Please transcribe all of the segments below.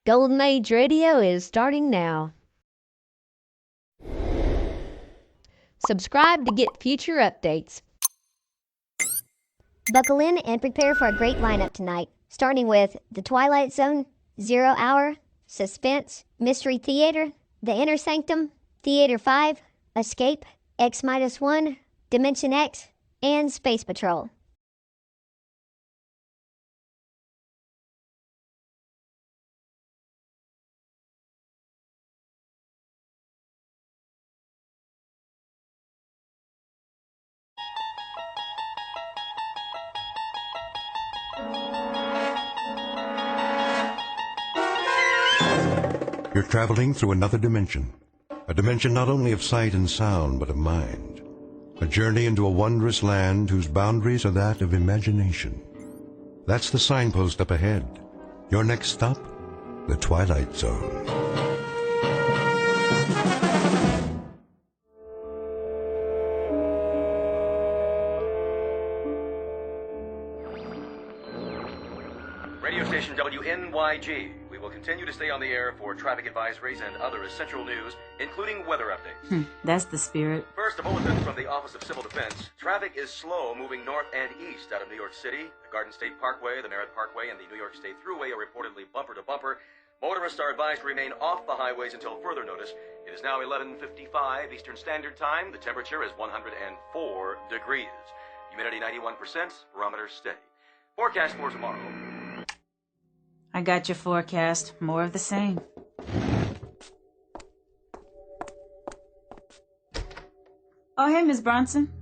Golden Age Radio is starting now. Subscribe to get future updates. Buckle in and prepare for a great lineup tonight, starting with The Twilight Zone, 0 Hour, Suspense, Mystery Theater, The Inner Sanctum, Theater 5, Escape, X-1, Dimension X, and Space Patrol. You're traveling through another dimension. A dimension not only of sight and sound, but of mind. A journey into a wondrous land whose boundaries are that of imagination. That's the signpost up ahead. Your next stop, the Twilight Zone. Radio station WNYG. We will continue to stay on the air for traffic advisories and other essential news, including weather updates. That's the spirit. First, a bulletin from the Office of Civil Defense. Traffic is slow moving north and east out of New York City. The Garden State Parkway, the Merritt Parkway, and the New York State Thruway are reportedly bumper to bumper. Motorists are advised to remain off the highways until further notice. It is now 11:55 Eastern Standard Time. The temperature is 104 degrees. Humidity 91%, barometer steady. Forecast for tomorrow. I got your forecast. More of the same. Oh, hey, Miss Bronson.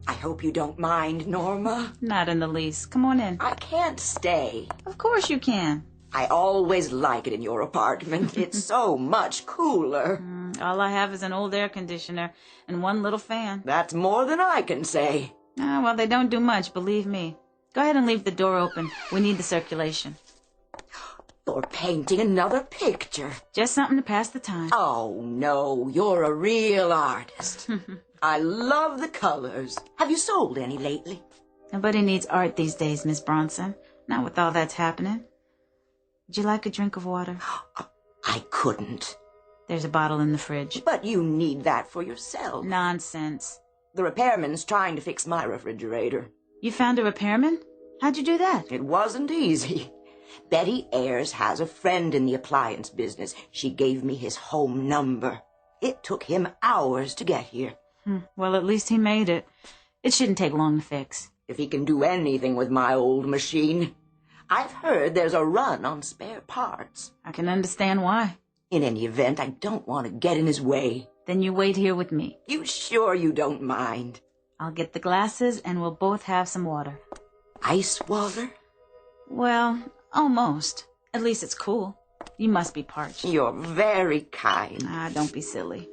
I hope you don't mind, Norma. Not in the least. Come on in. I can't stay. Of course you can. I always like it in your apartment. It's so much cooler. All I have is an old air conditioner and one little fan. That's more than I can say. Ah, well, they don't do much, believe me. Go ahead and leave the door open. We need the circulation. You're painting another picture. Just something to pass the time. Oh, no, you're a real artist. I love the colors. Have you sold any lately? Nobody needs art these days, Miss Bronson. Not with all that's happening. Would you like a drink of water? I couldn't. There's a bottle in the fridge. But you need that for yourself. Nonsense. The repairman's trying to fix my refrigerator. You found a repairman? How'd you do that? It wasn't easy. Betty Ayers has a friend in the appliance business. She gave me his home number. It took him hours to get here. Well, at least he made it. It shouldn't take long to fix. If he can do anything with my old machine. I've heard there's a run on spare parts. I can understand why. In any event, I don't want to get in his way. Then you wait here with me. You sure you don't mind? I'll get the glasses and we'll both have some water. Ice water? Well, almost. At least it's cool. You must be parched. You're very kind. Ah, don't be silly.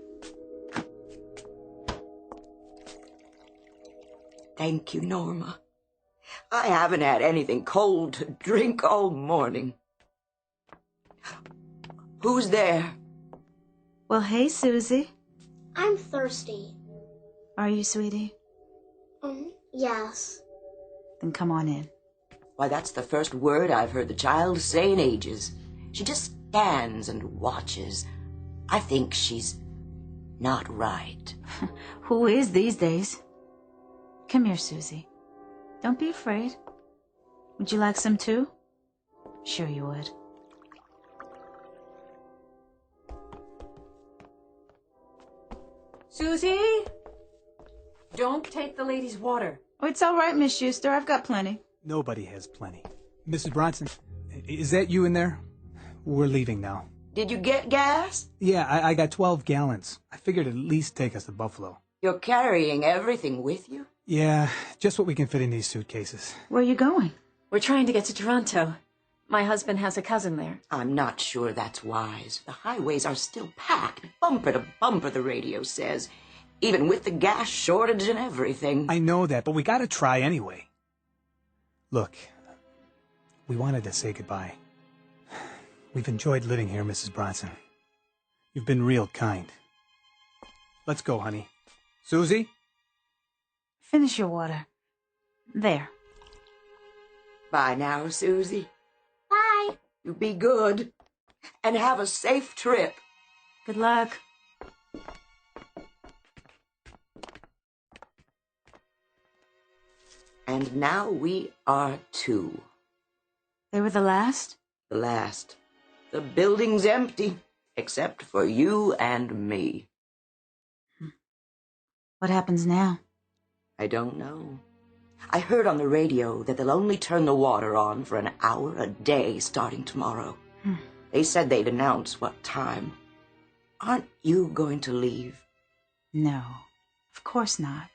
Thank you, Norma. I haven't had anything cold to drink all morning. Who's there? Well, hey, Susie. I'm thirsty. Are you, sweetie? Yes. Then come on in. Why, that's the first word I've heard the child say in ages. She just stands and watches. I think she's not right. Who is these days? Come here, Susie. Don't be afraid. Would you like some too? Sure you would. Susie? Don't take the lady's water. Oh, it's all right, Miss Schuster. I've got plenty. Nobody has plenty. Mrs. Bronson, is that you in there? We're leaving now. Did you get gas? Yeah, I got 12 gallons. I figured it'd at least take us to Buffalo. You're carrying everything with you? Yeah, just what we can fit in these suitcases. Where are you going? We're trying to get to Toronto. My husband has a cousin there. I'm not sure that's wise. The highways are still packed, bumper to bumper, the radio says. Even with the gas shortage and everything. I know that, but we gotta try anyway. Look, we wanted to say goodbye. We've enjoyed living here, Mrs. Bronson. You've been real kind. Let's go, honey. Susie? Finish your water. There. Bye now, Susie. Bye. You be good. and have a safe trip. Good luck. And now we are two. They were the last? The last. The building's empty, except for you and me. What happens now? I don't know. I heard on the radio that they'll only turn the water on for an hour a day starting tomorrow. They said they'd announce what time. Aren't you going to leave? No, of course not.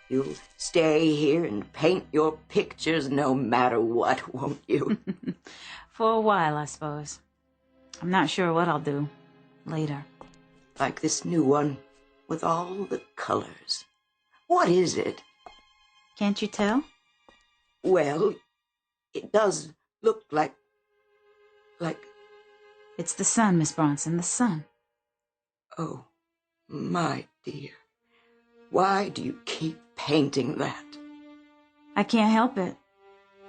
You'll stay here and paint your pictures no matter what, won't you? For a while, I suppose. I'm not sure what I'll do later. Like this new one, with all the colors. What is it? Can't you tell? Well, it does look like... It's the sun, Miss Bronson, the sun. Oh, my dear. Why do you keep painting that? I can't help it.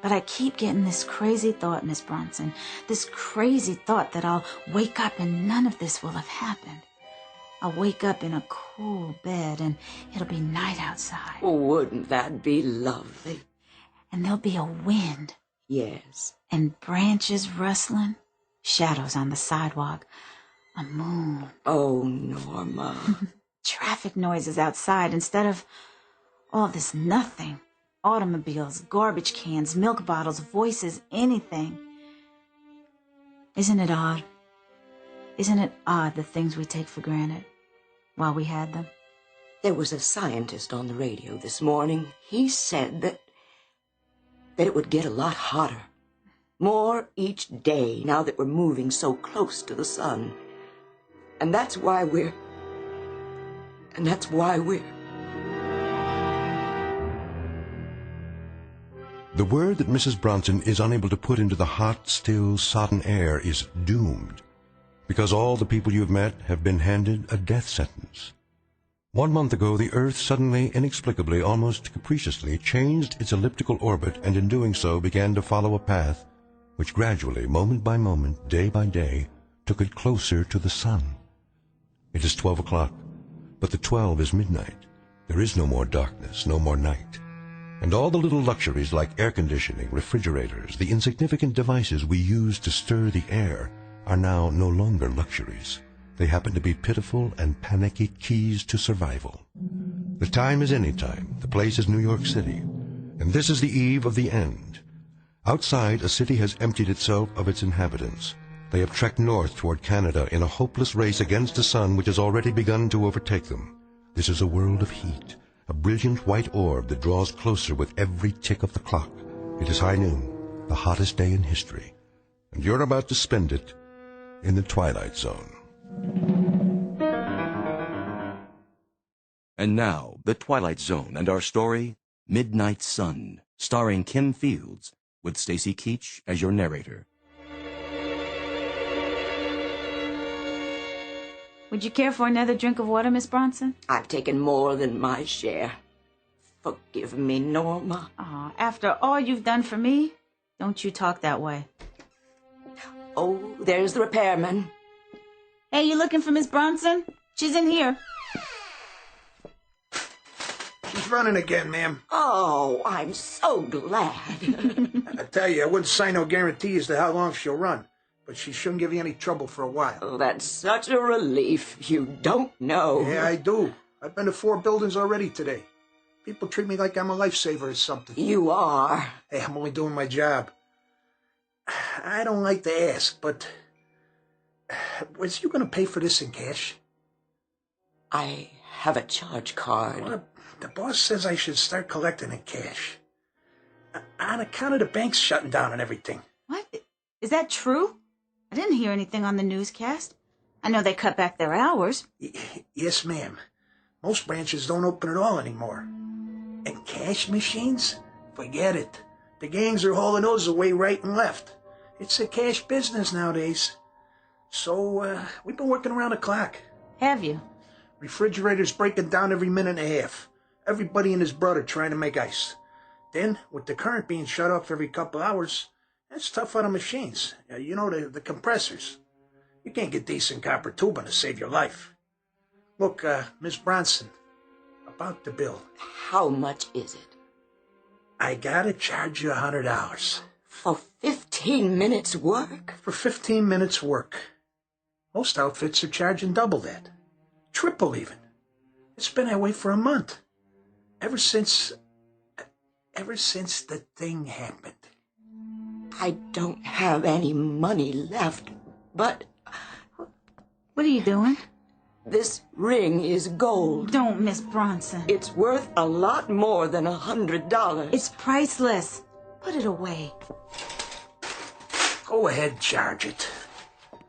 But I keep getting this crazy thought, Miss Bronson. This crazy thought that I'll wake up and none of this will have happened. I'll wake up in a cool bed and it'll be night outside. Wouldn't that be lovely? And there'll be a wind. Yes. And branches rustling. Shadows on the sidewalk. A moon. Oh, Norma. Traffic noises outside instead of all this nothing. Automobiles, garbage cans, milk bottles, voices, anything. Isn't it odd? Isn't it odd the things we take for granted while we had them? There was a scientist on the radio this morning. He said that it would get a lot hotter. More each day now that we're moving so close to the sun. And that's why we're... The word that Mrs. Bronson is unable to put into the hot, still, sodden air is doomed, because all the people you've met have been handed a death sentence. 1 month ago, the Earth suddenly, inexplicably, almost capriciously, changed its elliptical orbit, and in doing so began to follow a path which gradually, moment by moment, day by day, took it closer to the sun. It is 12 o'clock, but the 12 is midnight. There is no more darkness, no more night. And all the little luxuries like air conditioning, refrigerators, the insignificant devices we use to stir the air are now no longer luxuries. They happen to be pitiful and panicky keys to survival. The time is any time. The place is New York City. And this is the eve of the end. Outside, a city has emptied itself of its inhabitants. They have trekked north toward Canada in a hopeless race against a sun which has already begun to overtake them. This is a world of heat. A brilliant white orb that draws closer with every tick of the clock. It is high noon, the hottest day in history, and you're about to spend it in the Twilight Zone. And now, The Twilight Zone and our story, Midnight Sun, starring Kim Fields, with Stacy Keach as your narrator. Would you care for another drink of water, Miss Bronson? I've taken more than my share. Forgive me, Norma. Aw, after all you've done for me, don't you talk that way. Oh, there's the repairman. Hey, you looking for Miss Bronson? She's in here. She's running again, ma'am. Oh, I'm so glad. I tell you, I wouldn't sign no guarantee as to how long she'll run, but she shouldn't give you any trouble for a while. Oh, that's such a relief. You don't know. Yeah, I do. I've been to 4 buildings already today. People treat me like I'm a lifesaver or something. You are. Hey, I'm only doing my job. I don't like to ask, but was you going to pay for this in cash? I have a charge card. Well, the boss says I should start collecting in cash. On account of the banks shutting down and everything. What? Is that true? I didn't hear anything on the newscast. I know they cut back their hours. Yes, ma'am. Most branches don't open at all anymore. And cash machines? Forget it. The gangs are hauling those away right and left. It's a cash business nowadays. So, we've been working around the clock. Have you? Refrigerators breaking down every minute and a half. Everybody and his brother trying to make ice. Then, with the current being shut off every couple hours, that's tough on the machines. You know, the compressors. You can't get decent copper tubing to save your life. Look, Miss Bronson, about the bill. How much is it? I gotta charge you $100. For 15 minutes work? For 15 minutes work. Most outfits are charging double that. Triple even. It's been that way for a month. Ever since the thing happened. I don't have any money left, but... What are you doing? This ring is gold. Don't, Miss Bronson. It's worth a lot more than $100. It's priceless. Put it away. Go ahead, charge it.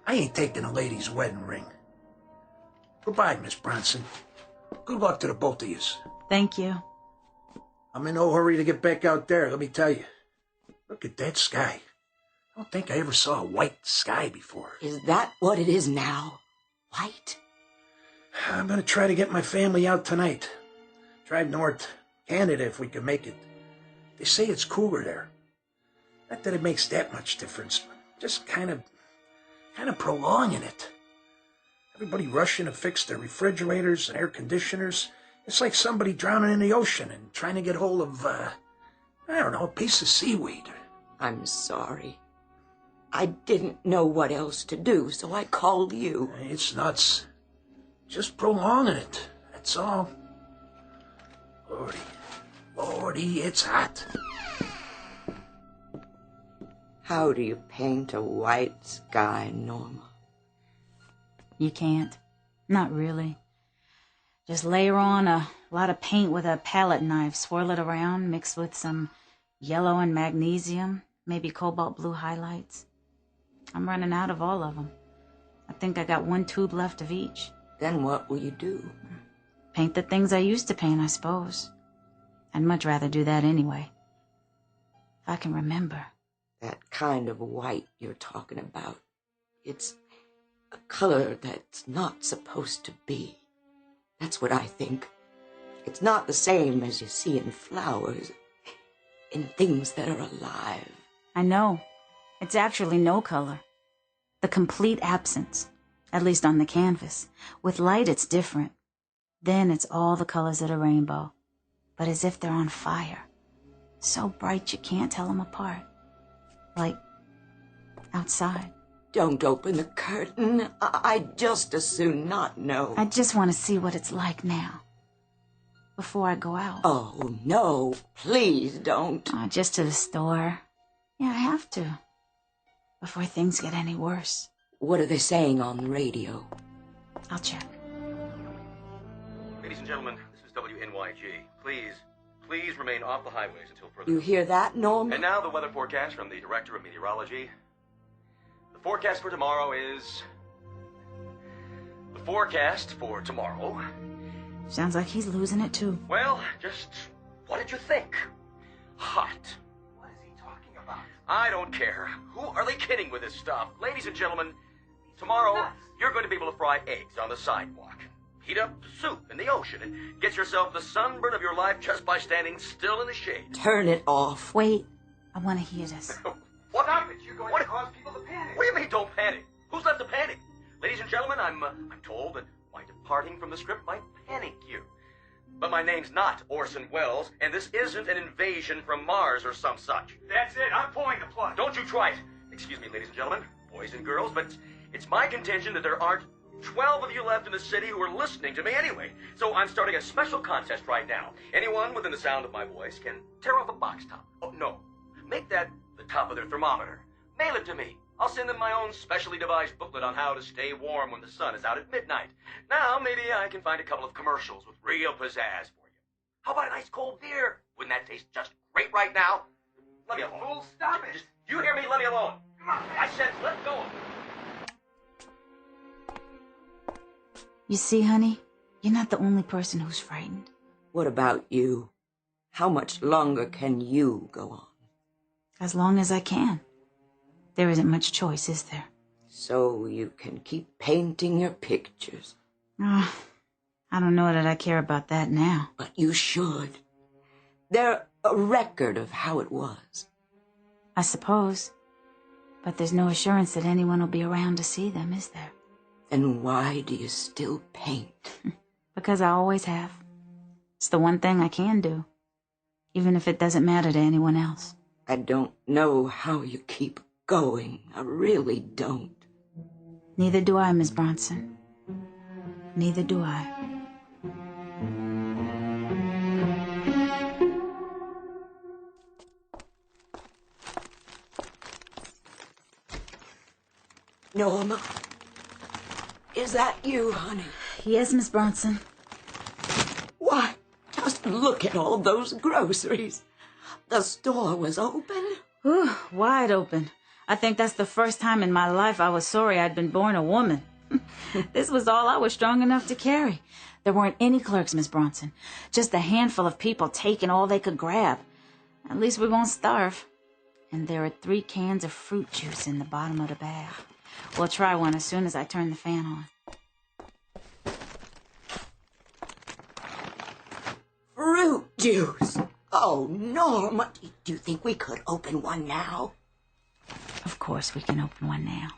I ain't taking a lady's wedding ring. Goodbye, Miss Bronson. Good luck to the both of yous. Thank you. I'm in no hurry to get back out there, let me tell you. Look at that sky. I don't think I ever saw a white sky before. Is that what it is now? White? I'm gonna try to get my family out tonight. Drive north, Canada if we can make it. They say it's cooler there. Not that it makes that much difference, but just kind of prolonging it. Everybody rushing to fix their refrigerators and air conditioners. It's like somebody drowning in the ocean and trying to get hold of, I don't know, a piece of seaweed. I'm sorry. I didn't know what else to do, so I called you. It's nuts. Just prolonging it, that's all. Lordy, it's hot. How do you paint a white sky, Norma? You can't. Not really. Just layer on a lot of paint with a palette knife, swirl it around, mix with some yellow and magnesium, maybe cobalt blue highlights. I'm running out of all of them. I think I got 1 tube left of each. Then what will you do? Paint the things I used to paint, I suppose. I'd much rather do that anyway. If I can remember. That kind of white you're talking about. It's a color that's not supposed to be. That's what I think. It's not the same as you see in flowers, in things that are alive. I know. It's actually no color. The complete absence, at least on the canvas. With light, it's different. Then it's all the colors of the rainbow, but as if they're on fire. So bright you can't tell them apart. Like outside. Don't open the curtain. I'd just as soon not know. I just want to see what it's like now. Before I go out. Oh, no. Please don't. Oh, just to the store. Yeah, I have to. Before things get any worse. What are they saying on the radio? I'll check. Ladies and gentlemen, this is WNYG. Please remain off the highways until further. You hear that, Norma? And now the weather forecast from the Director of Meteorology. The forecast for tomorrow is... The forecast for tomorrow... Sounds like he's losing it too. Well, just what did you think? Hot. What is he talking about? I don't care. Who are they kidding with this stuff? Ladies and gentlemen, tomorrow you're going to be able to fry eggs on the sidewalk. Heat up soup in the ocean and get yourself the sunburn of your life just by standing still in the shade. Turn it off. Wait, I want to hear this. What? Stop it! You're going to cause people to panic. What do you mean, don't panic? Who's left to panic? Ladies and gentlemen, I'm told that my departing from the script might panic you. But my name's not Orson Welles, and this isn't an invasion from Mars or some such. That's it. I'm pulling the plug. Don't you try it. Excuse me, ladies and gentlemen, boys and girls, but it's my contention that there aren't 12 of you left in the city who are listening to me anyway. So I'm starting a special contest right now. Anyone within the sound of my voice can tear off a box top. Oh, no. Make that the top of their thermometer. Mail it to me. I'll send them my own specially devised booklet on how to stay warm when the sun is out at midnight. Now, maybe I can find a couple of commercials with real pizzazz for you. How about a nice cold beer? Wouldn't that taste just great right now? Let me alone. Fool, stop it. Just, you hear me? Let me alone. Come on. I said let go. You see, honey, you're not the only person who's frightened. What about you? How much longer can you go on? As long as I can. There isn't much choice, is there? So you can keep painting your pictures. Oh, I don't know that I care about that now. But you should. They're a record of how it was. I suppose. But there's no assurance that anyone will be around to see them, is there? Then why do you still paint? Because I always have. It's the one thing I can do, even if it doesn't matter to anyone else. I don't know how you keep going. I really don't. Neither do I, Miss Bronson. Neither do I. Norma, is that you, honey? Yes, Miss Bronson. Why, just look at all those groceries. The store was open. Ooh, wide open. I think that's the first time in my life I was sorry I'd been born a woman. This was all I was strong enough to carry. There weren't any clerks, Miss Bronson. Just a handful of people taking all they could grab. At least we won't starve. And there are 3 cans of fruit juice in the bottom of the bag. We'll try one as soon as I turn the fan on. Fruit juice? Oh, Norma, do you think we could open one now? Of course we can open one now.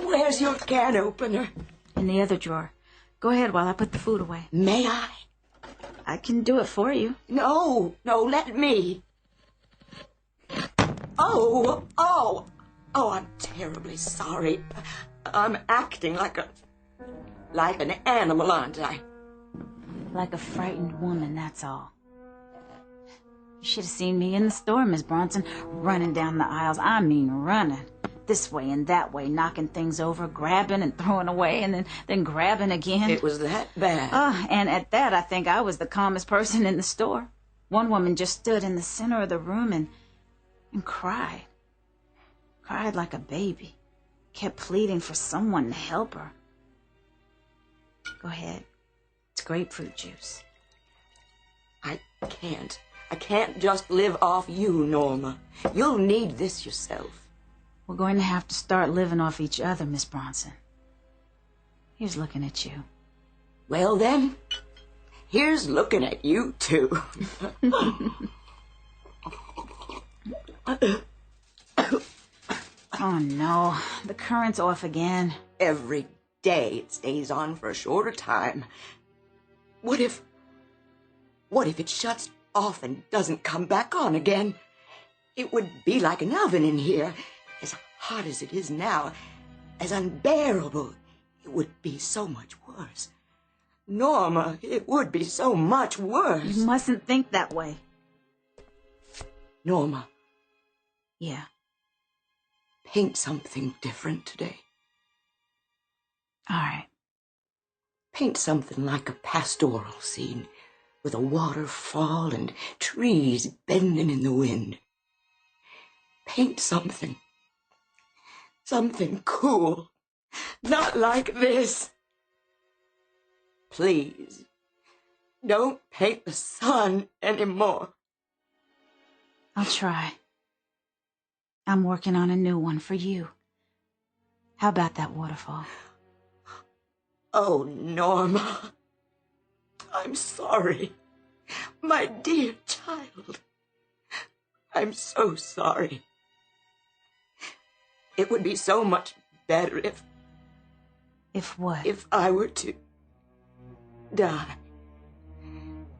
Where's your can opener? In the other drawer. Go ahead while I put the food away. May I? I can do it for you. No, let me. Oh, I'm terribly sorry. I'm acting like an animal, aren't I? Like a frightened woman, that's all. You should have seen me in the store, Miss Bronson, running down the aisles. I mean running. This way and that way, knocking things over, grabbing and throwing away, and then grabbing again. It was that bad. And at that, I think I was the calmest person in the store. One woman just stood in the center of the room and cried. Cried like a baby. Kept pleading for someone to help her. Go ahead. It's grapefruit juice. I can't just live off you, Norma. You'll need this yourself. We're going to have to start living off each other, Miss Bronson. Here's looking at you. Well then, here's looking at you too. Oh no, the current's off again. Every day it stays on for a shorter time. What if it shuts off and doesn't come back on again? It would be like an oven in here. As hot as it is now, as unbearable. It would be so much worse. Norma, it would be so much worse. You mustn't think that way. Norma. Yeah. Paint something different today. All right. Paint something like a pastoral scene with a waterfall and trees bending in the wind. Paint something cool. Not like this. Please, don't paint the sun anymore. I'll try. I'm working on a new one for you. How about that waterfall? Oh, Norma. I'm sorry. My dear child. I'm so sorry. It would be so much better if... If what? If I were to die.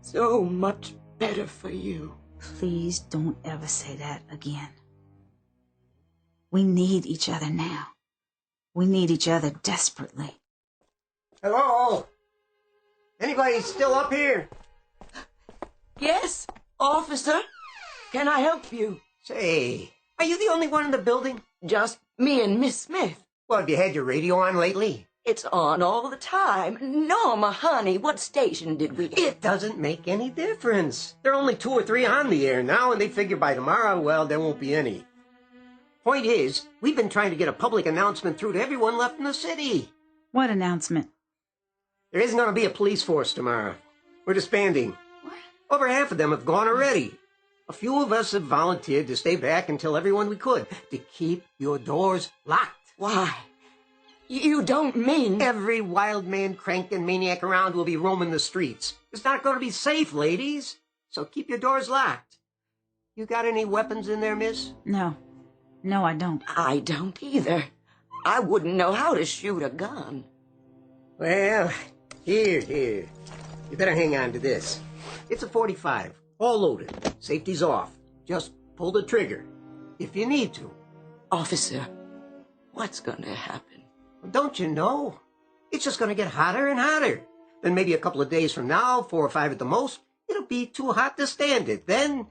So much better for you. Please don't ever say that again. We need each other now. We need each other desperately. Hello? Anybody still up here? Yes, officer. Can I help you? Say, are you the only one in the building? Just me and Miss Smith. Well, have you had your radio on lately? It's on all the time. Norma, honey, what station did we... It doesn't make any difference. There are only 2 or 3 on the air now, and they figure by tomorrow, well, there won't be any. Point is, we've been trying to get a public announcement through to everyone left in the city. What announcement? There isn't going to be a police force tomorrow. We're disbanding. What? Over half of them have gone already. A few of us have volunteered to stay back and tell everyone we could to keep your doors locked. Why? You don't mean... Every wild man, crank, and maniac around will be roaming the streets. It's not going to be safe, ladies. So keep your doors locked. You got any weapons in there, miss? No. No, I don't. I don't either. I wouldn't know how to shoot a gun. Well, here. You better hang on to this. It's a .45, all loaded. Safety's off. Just pull the trigger, if you need to. Officer, what's going to happen? Don't you know? It's just going to get hotter and hotter. Then maybe a couple of days from now, 4 or 5 at the most, it'll be too hot to stand it. Then,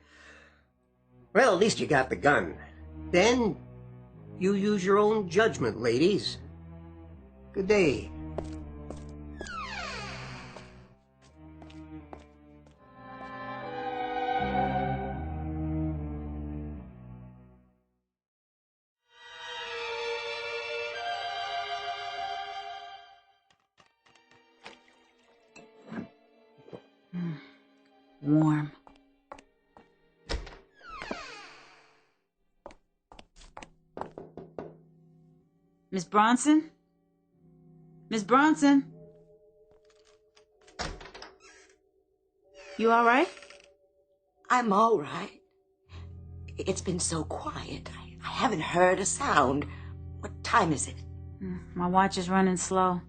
well, at least you got the gun. Then, you use your own judgment, ladies. Good day. Warm. Miss Bronson? Miss Bronson? You all right? I'm all right. It's been so quiet. I haven't heard a sound. What time is it? My watch is running slow.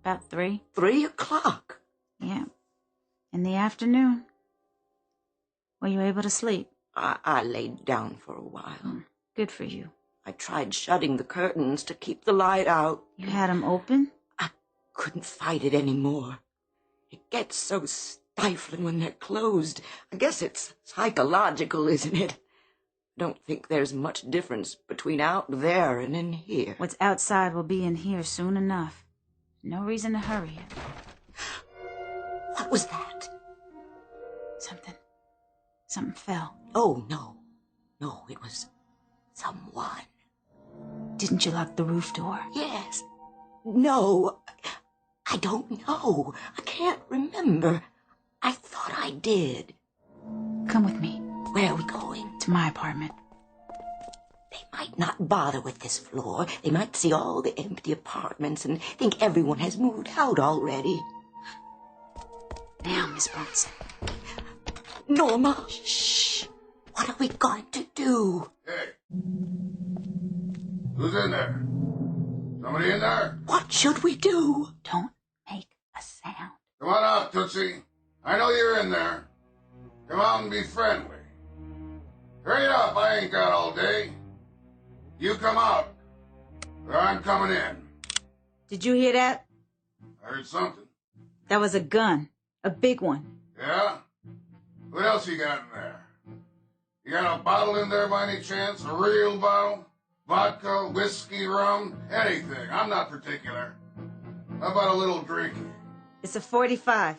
About 3. 3 o'clock. Yeah. In the afternoon. Were you able to sleep? I laid down for a while. Good for you. I tried shutting the curtains to keep the light out. You had them open? I couldn't fight it anymore. It gets so stifling when they're closed. I guess it's psychological, isn't it? I don't think there's much difference between out there and in here. What's outside will be in here soon enough. No reason to hurry it. What was that? Something fell. Oh, no. No, it was someone. Didn't you lock the roof door? Yes. No. I don't know. I can't remember. I thought I did. Come with me. Where are we going? To my apartment. They might not bother with this floor. They might see all the empty apartments and think everyone has moved out already. Now, Miss Bronson. Norma. Shh. What are we going to do? Hey. Who's in there? Somebody in there? What should we do? Don't make a sound. Come on out, Tootsie. I know you're in there. Come out and be friendly. Hurry up, I ain't got all day. You come out, or I'm coming in. Did you hear that? I heard something. That was a gun. A big one. Yeah? What else you got in there? You got a bottle in there by any chance? A real bottle? Vodka, whiskey, rum, anything. I'm not particular. How about a little drinking? It's a .45.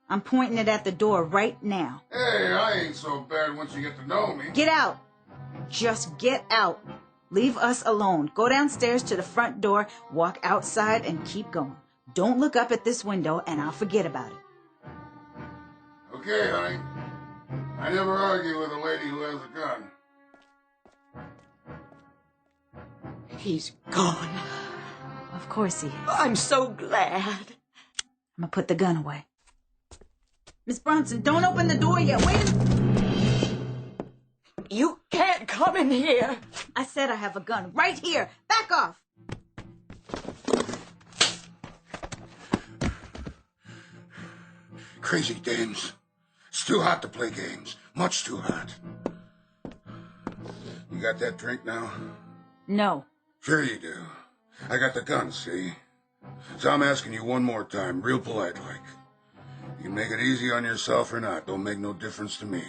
I'm pointing it at the door right now. Hey, I ain't so bad once you get to know me. Get out. Just get out. Leave us alone. Go downstairs to the front door, walk outside, and keep going. Don't look up at this window, and I'll forget about it. Okay, honey. I never argue with a lady who has a gun. He's gone. Of course he is. I'm so glad. I'm gonna put the gun away. Miss Bronson, don't open the door yet. Wait a minute. You can't come in here. I said I have a gun right here. Back off. Crazy dames. It's too hot to play games. Much too hot. You got that drink now? No. Sure you do. I got the gun, see? So I'm asking you one more time, real polite like. You can make it easy on yourself or not. Don't make no difference to me.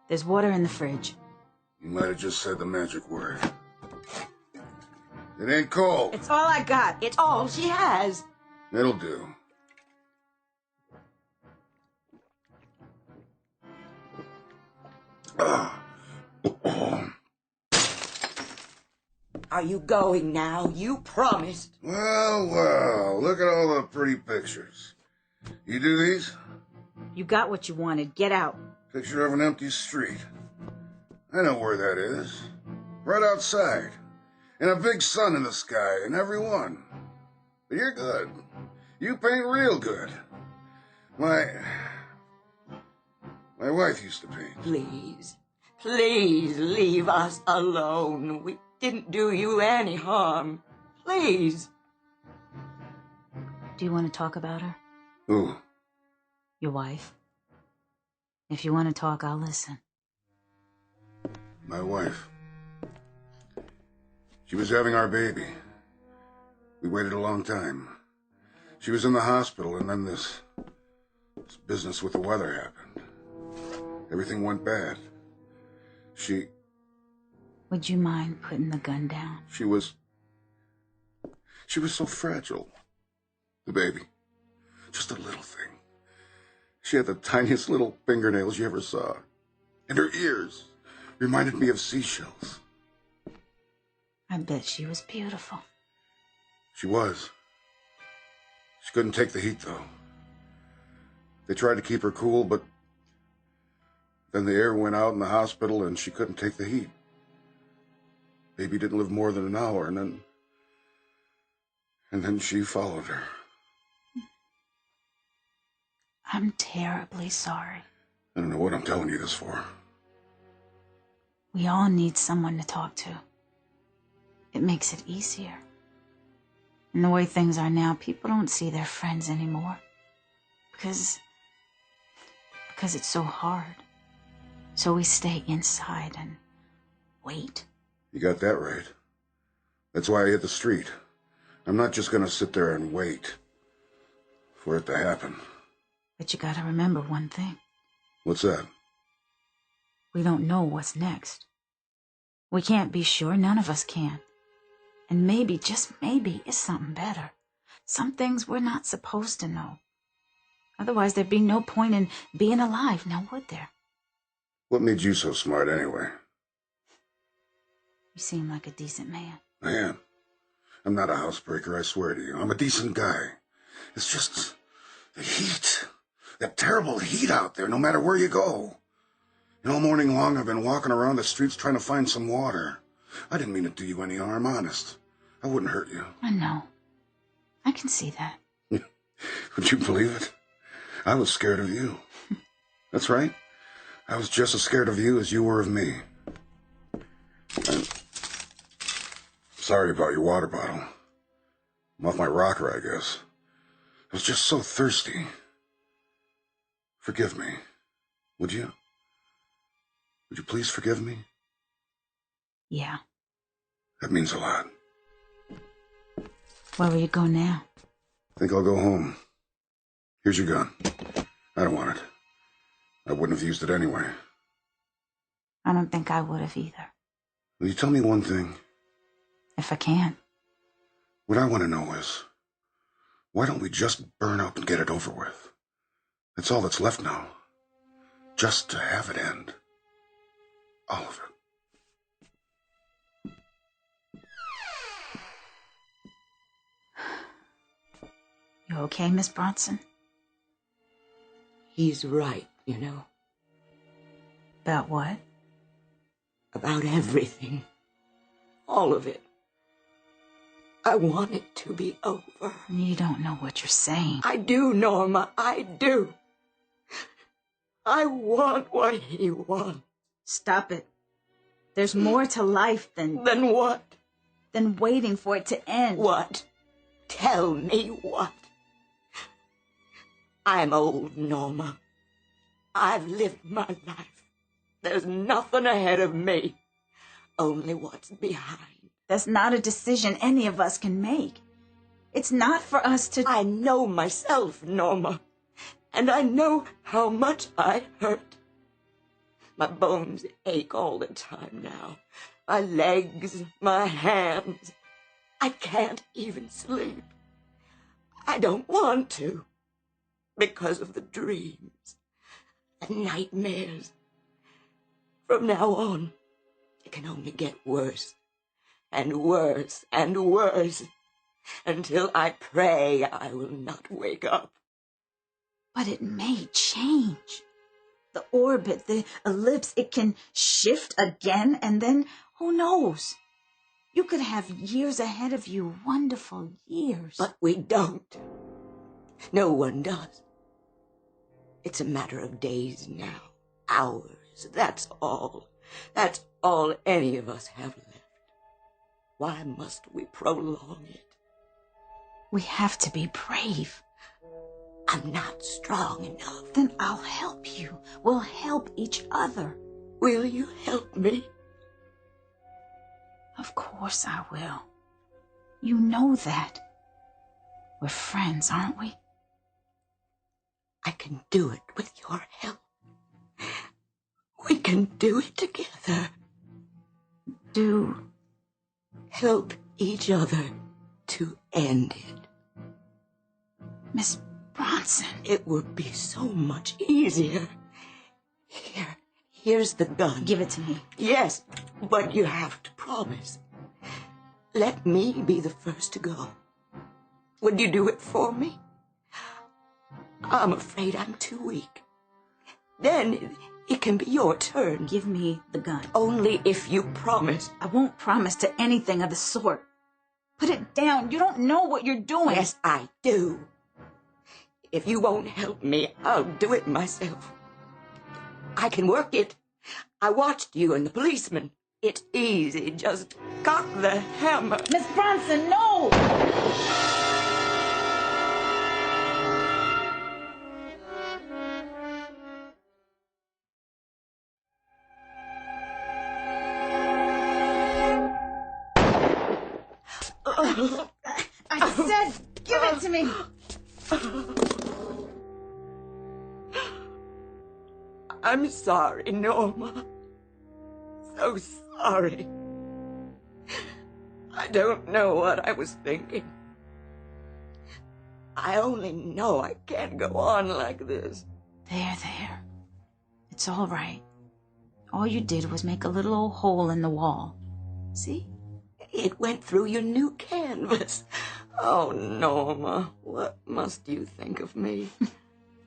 There's water in the fridge. You might have just said the magic word. It ain't cold. It's all I got. It's all she has. It'll do. Are you going now? You promised. Well, look at all the pretty pictures. You do these? You got what you wanted. Get out. Picture of an empty street. I know where that is. Right outside. And a big sun in the sky in every one. But you're good. You paint real good. My My wife used to paint. Please, please leave us alone. We didn't do you any harm. Please. Do you want to talk about her? Who? Your wife? If you want to talk, I'll listen. My wife. She was having our baby. We waited a long time. She was in the hospital, and then this business with the weather happened. Everything went bad. Would you mind putting the gun down? She was so fragile. The baby. Just a little thing. She had the tiniest little fingernails you ever saw. And her ears reminded me of seashells. I bet she was beautiful. She was. She couldn't take the heat, though. They tried to keep her cool, but then the air went out in the hospital and she couldn't take the heat. Baby didn't live more than an hour, and then she followed her. I'm terribly sorry. I don't know what I'm telling you this for. We all need someone to talk to. It makes it easier. And the way things are now, people don't see their friends anymore. Because it's so hard. So we stay inside and wait. You got that right. That's why I hit the street. I'm not just gonna sit there and wait for it to happen. But you gotta remember one thing. What's that? We don't know what's next. We can't be sure, none of us can. And maybe, just maybe, it's something better. Some things we're not supposed to know. Otherwise, there'd be no point in being alive, now would there? What made you so smart anyway? You seem like a decent man. I am. I'm not a housebreaker, I swear to you. I'm a decent guy. It's just the heat. That terrible heat out there, no matter where you go. And all morning long I've been walking around the streets trying to find some water. I didn't mean to do you any harm, honest. I wouldn't hurt you. I know. I can see that. Would you believe it? I was scared of you. That's right. I was just as scared of you as you were of me. I'm sorry about your water bottle. I'm off my rocker, I guess. I was just so thirsty. Forgive me. Would you? Would you please forgive me? Yeah. That means a lot. Where will you go now? Think I'll go home. Here's your gun. I don't want it. I wouldn't have used it anyway. I don't think I would have either. Will you tell me one thing? If I can. What I want to know is, why don't we just burn up and get it over with? That's all that's left now. Just to have it end. All of it. You okay, Miss Bronson? He's right, you know. About what? About everything. All of it. I want it to be over. You don't know what you're saying. I do, Norma. I do. I want what he wants. Stop it. There's more to life than... Than what? Than waiting for it to end. What? Tell me what? I'm old, Norma. I've lived my life. There's nothing ahead of me. Only what's behind. That's not a decision any of us can make. It's not for us to... I know myself, Norma. And I know how much I hurt. My bones ache all the time now. My legs, my hands. I can't even sleep. I don't want to. Because of the dreams. The nightmares. From now on, it can only get worse. And worse and worse. Until I pray I will not wake up. But it may change. The orbit, the ellipse, it can shift again, and then, who knows? You could have years ahead of you, wonderful years. But we don't. No one does. It's a matter of days now. hours. That's all. That's all any of us have left. Why must we prolong it? We have to be brave. I'm not strong enough. Then I'll help you. We'll help each other. Will you help me? Of course I will. You know that. We're friends, aren't we? I can do it with your help. We can do it together. Help each other to end it. Miss Bronson. It would be so much easier. Here's the gun. Give it to me. Yes, but you have to promise. Let me be the first to go. Would you do it for me? I'm afraid I'm too weak. Then it can be your turn. Give me the gun. Only if you promise. I won't promise to anything of the sort. Put it down. You don't know what you're doing. Yes, I do. If you won't help me, I'll do it myself. I can work it. I watched you and the policeman. It's easy. Just cock the hammer. Miss Bronson, no! I said, give it to me. I'm sorry, Norma. So sorry. I don't know what I was thinking. I only know I can't go on like this. There. It's all right. All you did was make a little old hole in the wall. See? It went through your new canvas. Oh, Norma, what must you think of me?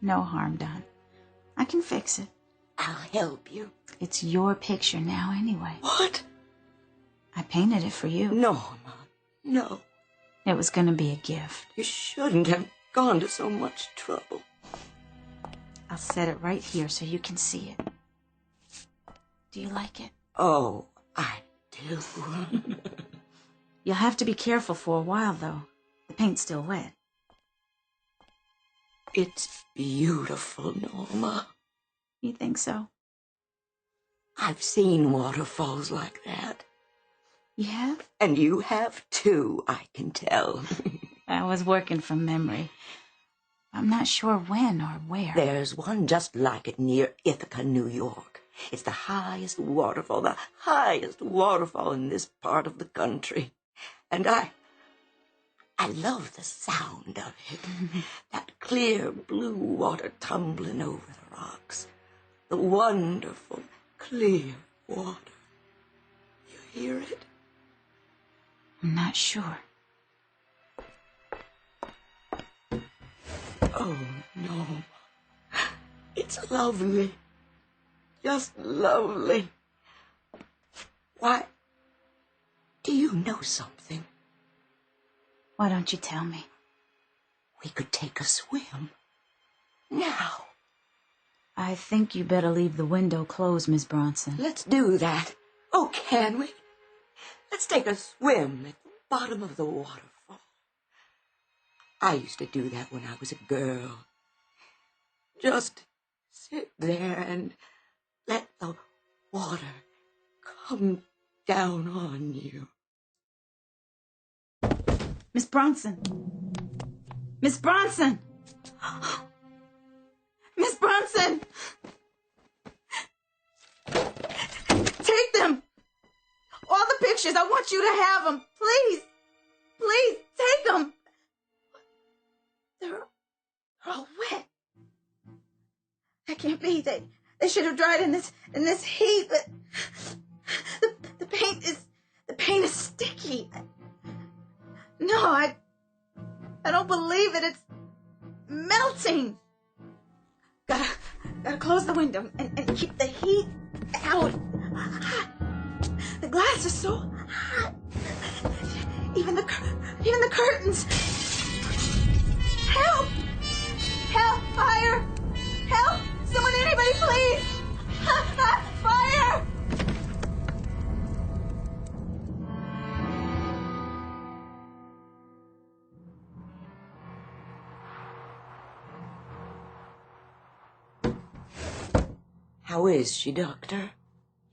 No harm done. I can fix it. I'll help you. It's your picture now anyway. What? I painted it for you. Norma, no. It was going to be a gift. You shouldn't have gone to so much trouble. I'll set it right here so you can see it. Do you like it? Oh, I do. You'll have to be careful for a while, though. The paint's still wet. It's beautiful, Norma. You think so? I've seen waterfalls like that. You have? And you have too, I can tell. I was working from memory. I'm not sure when or where. There's one just like it near Ithaca, New York. It's the highest waterfall in this part of the country. And I love the sound of it. That clear blue water tumbling over the rocks. The wonderful, clear water. You hear it? I'm not sure. Oh, no. It's lovely. Just lovely. Why? Do you know something? Why don't you tell me? We could take a swim. Now. I think you better leave the window closed, Miss Bronson. Let's do that. Oh, can we? Let's take a swim at the bottom of the waterfall. I used to do that when I was a girl. Just sit there and let the water come down on you. Miss Bronson! Miss Bronson! Miss Bronson! Take them! All the pictures, I want you to have them. Please! Please, take them! They're all wet. That can't be. They should have dried in this heat, but the paint is sticky. No, I don't believe it. It's melting. Gotta close the window and keep the heat out. Hot. The glass is so hot. Even the curtains. Help! Help! Fire! Help! Someone, anybody, please! is she, Doctor?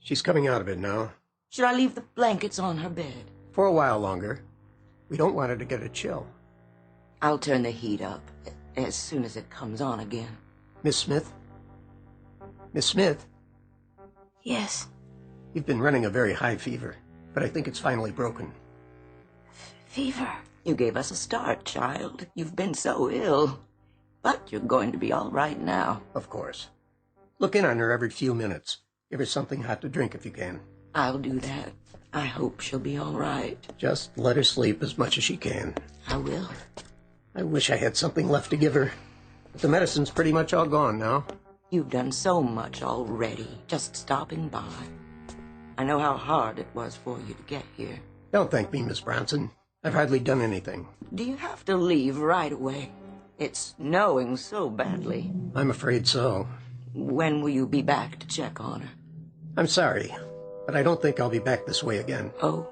She's coming out of it now. Should I leave the blankets on her bed? For a while longer. We don't want her to get a chill. I'll turn the heat up as soon as it comes on again. Miss Smith? Miss Smith? Yes. You've been running a very high fever, but I think it's finally broken. Fever? You gave us a start, child. You've been so ill. But you're going to be all right now. Of course. Look in on her every few minutes. Give her something hot to drink if you can. I'll do that. I hope she'll be all right. Just let her sleep as much as she can. I will. I wish I had something left to give her. But the medicine's pretty much all gone now. You've done so much already, just stopping by. I know how hard it was for you to get here. Don't thank me, Miss Bronson. I've hardly done anything. Do you have to leave right away? It's snowing so badly. I'm afraid so. When will you be back to check on her? I'm sorry, but I don't think I'll be back this way again. Oh?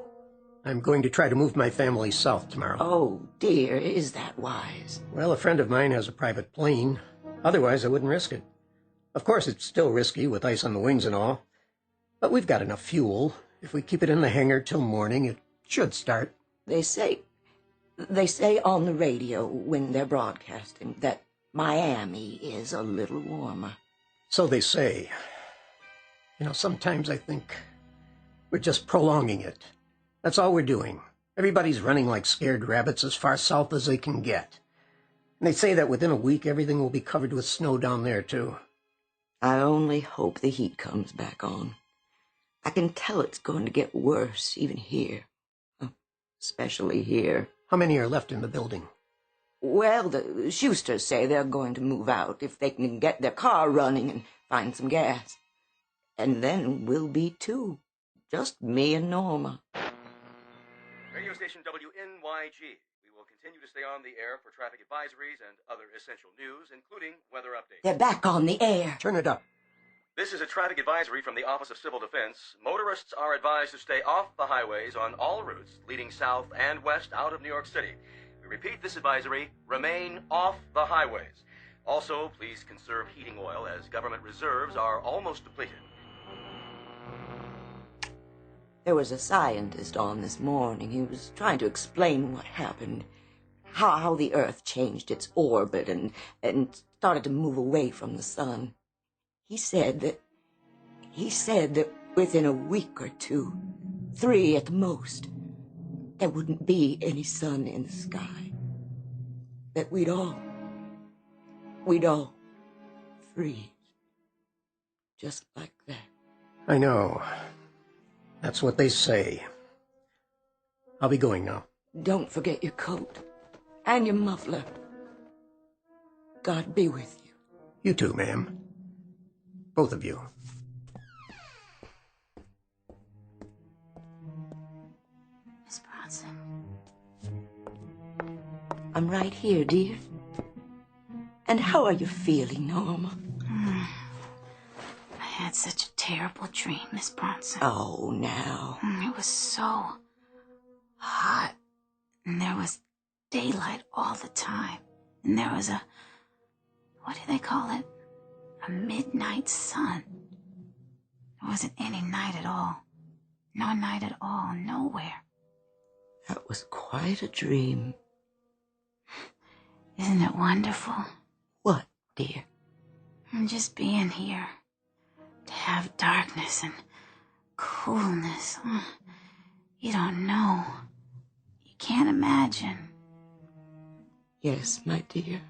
I'm going to try to move my family south tomorrow. Oh, dear, is that wise? Well, a friend of mine has a private plane. Otherwise, I wouldn't risk it. Of course, it's still risky with ice on the wings and all. But we've got enough fuel. If we keep it in the hangar till morning, it should start. They say on the radio when they're broadcasting that Miami is a little warmer. So they say. You know, sometimes I think we're just prolonging it. That's all we're doing. Everybody's running like scared rabbits as far south as they can get. And they say that within a week everything will be covered with snow down there, too. I only hope the heat comes back on. I can tell it's going to get worse, even here. Especially here. How many are left in the building? Well, the Schusters say they're going to move out if they can get their car running and find some gas. And then we'll be two. Just me and Norma. Radio station WNYG. We will continue to stay on the air for traffic advisories and other essential news, including weather updates. They're back on the air. Turn it up. This is a traffic advisory from the Office of Civil Defense. Motorists are advised to stay off the highways on all routes leading south and west out of New York City. We repeat this advisory, remain off the highways. Also, please conserve heating oil as government reserves are almost depleted. There was a scientist on this morning. He was trying to explain what happened. How the Earth changed its orbit and started to move away from the sun. He said that within a week or two, 3 at the most, there wouldn't be any sun in the sky. That we'd all freeze. Just like that. I know. That's what they say. I'll be going now. Don't forget your coat. And your muffler. God be with you. You too, ma'am. Both of you. Miss Bronson. I'm right here, dear. And how are you feeling, Norma? I had such a terrible dream, Miss Bronson. Oh, now. It was so hot. And there was daylight all the time. And there was what do they call it? A midnight sun. There wasn't any night at all. No night at all, nowhere. That was quite a dream. Isn't it wonderful? What, dear? Just being here. To have darkness and coolness. You don't know. You can't imagine. Yes, my dear.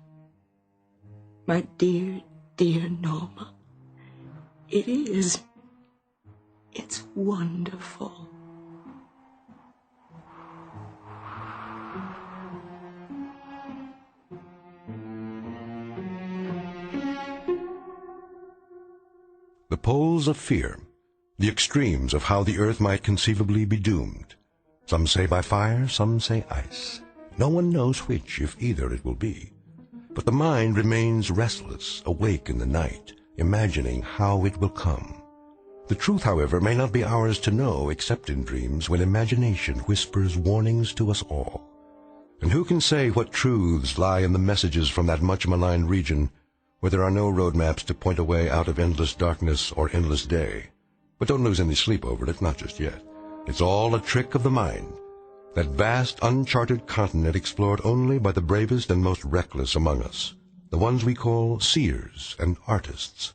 My dear, dear Norma. It is. It's wonderful. The poles of fear, the extremes of how the earth might conceivably be doomed. Some say by fire, some say ice. No one knows which, if either, it will be. But the mind remains restless, awake in the night, imagining how it will come. The truth, however, may not be ours to know except in dreams when imagination whispers warnings to us all. And who can say what truths lie in the messages from that much maligned region, where there are no road maps to point a way out of endless darkness or endless day. But don't lose any sleep over it, not just yet. It's all a trick of the mind, that vast, uncharted continent explored only by the bravest and most reckless among us, the ones we call seers and artists.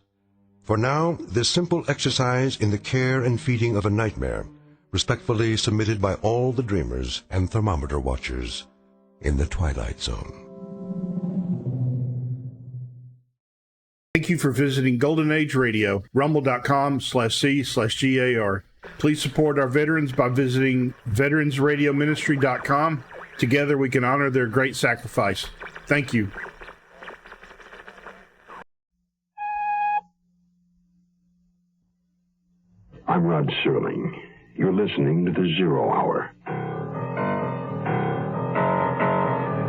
For now, this simple exercise in the care and feeding of a nightmare, respectfully submitted by all the dreamers and thermometer watchers in the Twilight Zone. Thank you for visiting Golden Age Radio, rumble.com/C/GAR. Please support our veterans by visiting veteransradioministry.com. Together we can honor their great sacrifice. Thank you. I'm Rod Serling. You're listening to the Zero Hour.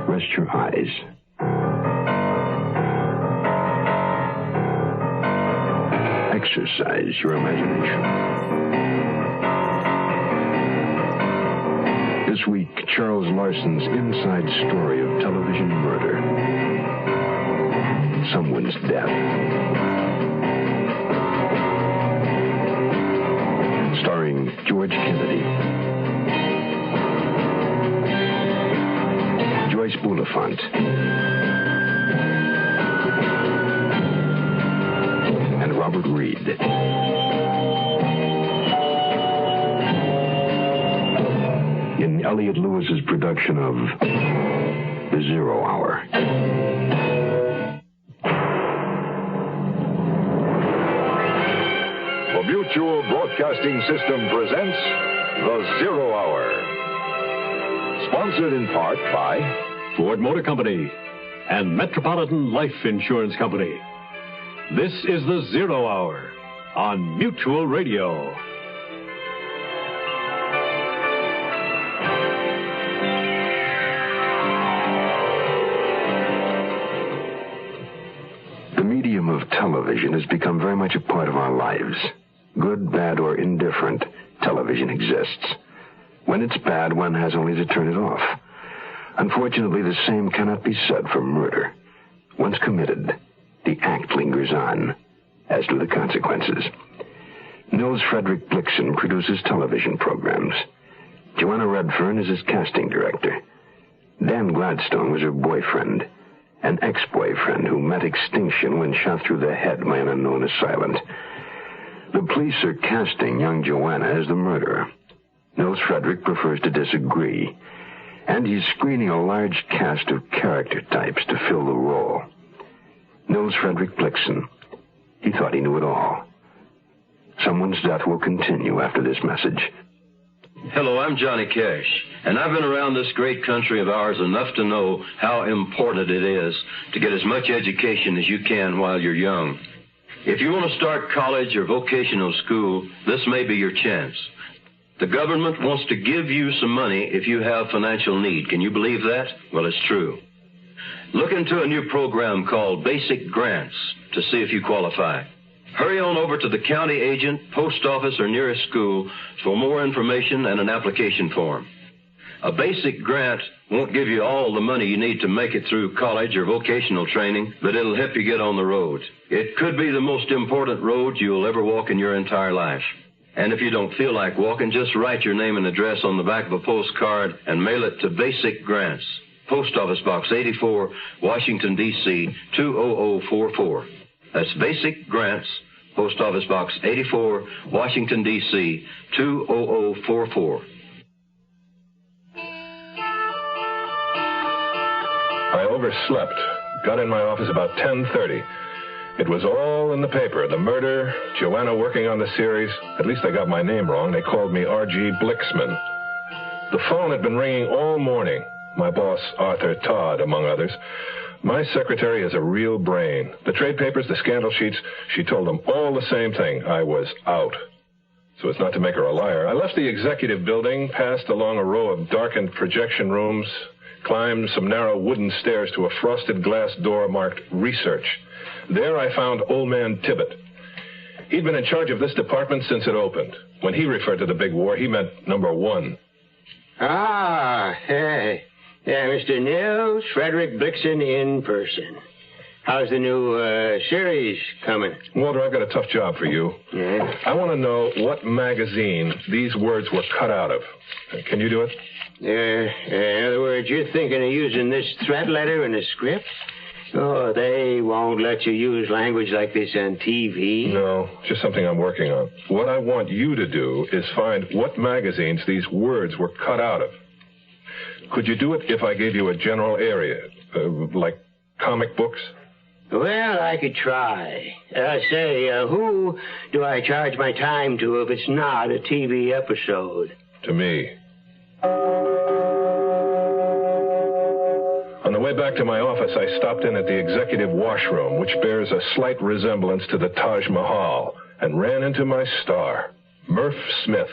Rest your eyes. Exercise your imagination. This week, Charles Larson's inside story of television murder. Someone's death. Starring George Kennedy, Joyce Bulifant, and Robert Reed. In Elliot Lewis's production of The Zero Hour. The Mutual Broadcasting System presents The Zero Hour. Sponsored in part by Ford Motor Company and Metropolitan Life Insurance Company. This is The Zero Hour on Mutual Radio. The medium of television has become very much a part of our lives. Good, bad, or indifferent, television exists. When it's bad, one has only to turn it off. Unfortunately, the same cannot be said for murder. Once committed, the act lingers on, as do the consequences. Nils Frederick Blixen produces television programs. Joanna Redfern is his casting director. Dan Gladstone was her boyfriend, an ex-boyfriend who met extinction when shot through the head by an unknown assailant. The police are casting young Joanna as the murderer. Nils Frederick prefers to disagree, and he's screening a large cast of character types to fill the role. Nils Frederick Blixen. He thought he knew it all. Someone's death will continue after this message. Hello, I'm Johnny Cash, and I've been around this great country of ours enough to know how important it is to get as much education as you can while you're young. If you want to start college or vocational school, this may be your chance. The government wants to give you some money if you have financial need. Can you believe that? Well, it's true. Look into a new program called Basic Grants to see if you qualify. Hurry on over to the county agent, post office, or nearest school for more information and an application form. A basic grant won't give you all the money you need to make it through college or vocational training, but it'll help you get on the road. It could be the most important road you'll ever walk in your entire life. And if you don't feel like walking, just write your name and address on the back of a postcard and mail it to Basic Grants, Post Office Box 84, Washington, D.C. 20044. That's Basic Grants, Post Office Box 84, Washington, D.C. 20044. I overslept. Got in my office about 10:30. It was all in the paper. The murder, Joanna working on the series. At least I got my name wrong. They called me R.G. Blixman. The phone had been ringing all morning. My boss, Arthur Todd, among others. My secretary has a real brain. The trade papers, the scandal sheets, she told them all the same thing. I was out. So as not to make her a liar, I left the executive building, passed along a row of darkened projection rooms, climbed some narrow wooden stairs to a frosted glass door marked Research. There I found Old Man Tibbet. He'd been in charge of this department since it opened. When he referred to the big war, he meant number one. Ah, hey. Yeah, Mr. Nils Frederick Blixen in person. How's the new series coming? Walter, I've got a tough job for you. Yeah? I want to know what magazine these words were cut out of. Can you do it? In other words, you're thinking of using this threat letter in the script? Oh, they won't let you use language like this on TV. No, just something I'm working on. What I want you to do is find what magazines these words were cut out of. Could you do it if I gave you a general area, like comic books? Well, I could try. Who do I charge my time to if it's not a TV episode? To me. On the way back to my office, I stopped in at the executive washroom, which bears a slight resemblance to the Taj Mahal, and ran into my star, Murph Smith,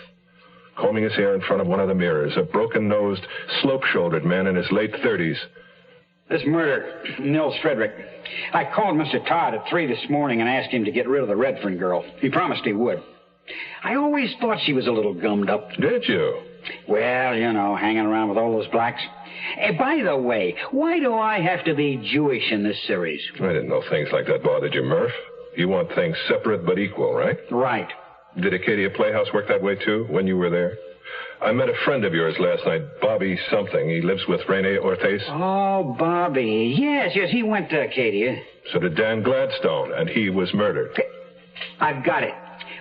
combing his hair in front of one of the mirrors, a broken-nosed, slope-shouldered man in his late 30s. This murder, Nils Frederick. I called Mr. Todd at 3 this morning and asked him to get rid of the Redfern girl. He promised he would. I always thought she was a little gummed up. Did you? Well, you know, hanging around with all those blacks. By the way, why do I have to be Jewish in this series? I didn't know things like that bothered you, Murph. You want things separate but equal, right? Right. Did Acadia Playhouse work that way, too, when you were there? I met a friend of yours last night, Bobby something. He lives with Rene Ortiz. Oh, Bobby. Yes, he went to Acadia. So did Dan Gladstone, and he was murdered. I've got it.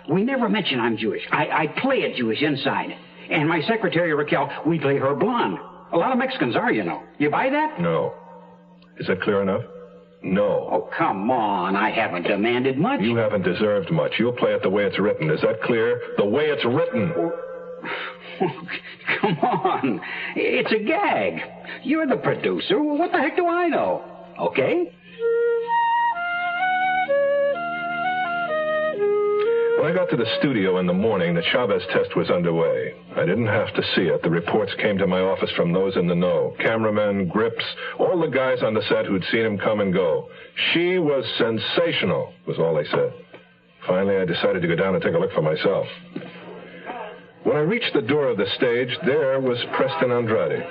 We never mention I'm Jewish. I play it Jewish inside. And my secretary, Raquel, we play her blonde. A lot of Mexicans are, you know. You buy that? No. Is that clear enough? No. Oh, come on. I haven't demanded much. You haven't deserved much. You'll play it the way it's written. Is that clear? The way it's written. Come on. It's a gag. You're the producer. What the heck do I know? Okay? When I got to the studio in the morning, the Chavez test was underway. I didn't have to see it. The reports came to my office from those in the know. Cameramen, grips, all the guys on the set who'd seen him come and go. She was sensational, was all they said. Finally, I decided to go down and take a look for myself. When I reached the door of the stage, there was Preston Andrade.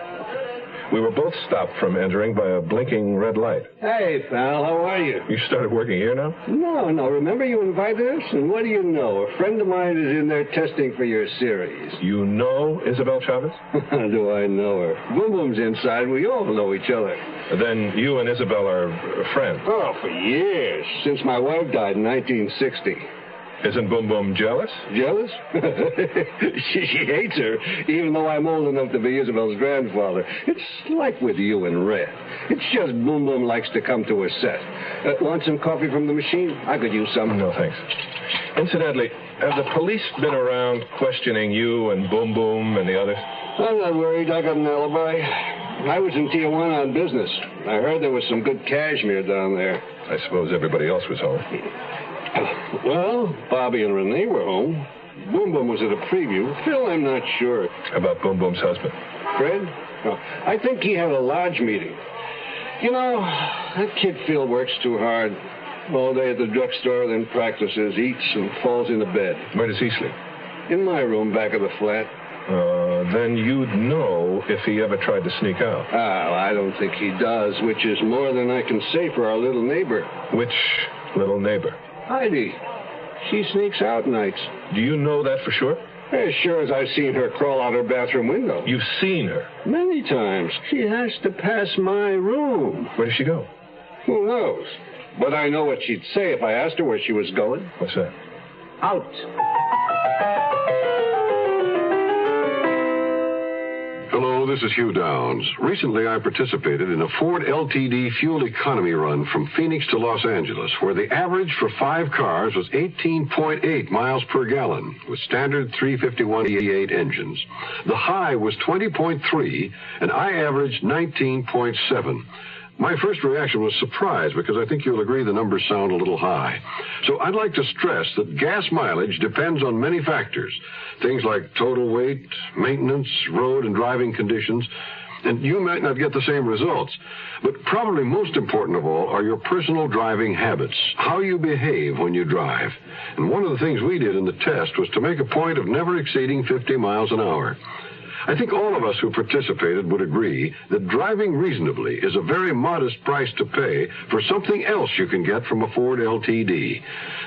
We were both stopped from entering by a blinking red light. Hey, pal, how are you? You started working here now? No. Remember you invited us? And what do you know? A friend of mine is in there testing for your series. You know Isabel Chavez? Do I know her? Boom Boom's inside. We all know each other. Then you and Isabel are friends? Oh, for years. Since my wife died in 1960. Isn't Boom Boom jealous? Jealous? she hates her, even though I'm old enough to be Isabel's grandfather. It's like with you and Red. It's just Boom Boom likes to come to her set. Want some coffee from the machine? I could use some. No, thanks. Incidentally, have the police been around questioning you and Boom Boom and the others? I'm not worried. I got an alibi. I was in Tijuana on business. I heard there was some good cashmere down there. I suppose everybody else was home. Well, Bobby and Renee were home. Boom Boom was at a preview. Phil, I'm not sure. About Boom Boom's husband? Fred? Oh, I think he had a lodge meeting. You know, that kid Phil works too hard. All day at the drugstore, then practices, eats, and falls into bed. Where does he sleep? In my room, back of the flat. Then you'd know if he ever tried to sneak out. Well, I don't think he does, which is more than I can say for our little neighbor. Which little neighbor? Heidi. She sneaks out nights. Do you know that for sure? As sure as I've seen her crawl out her bathroom window. You've seen her? Many times. She has to pass my room. Where does she go? Who knows? But I know what she'd say if I asked her where she was going. What's that? Out. Hello, this is Hugh Downs. Recently, I participated in a Ford LTD fuel economy run from Phoenix to Los Angeles, where the average for 5 cars was 18.8 miles per gallon, with standard 351 E8 engines. The high was 20.3, and I averaged 19.7. My first reaction was surprise, because I think you'll agree the numbers sound a little high. So I'd like to stress that gas mileage depends on many factors. Things like total weight, maintenance, road and driving conditions. And you might not get the same results. But probably most important of all are your personal driving habits, how you behave when you drive. And one of the things we did in the test was to make a point of never exceeding 50 miles an hour. I think all of us who participated would agree that driving reasonably is a very modest price to pay for something else you can get from a Ford LTD.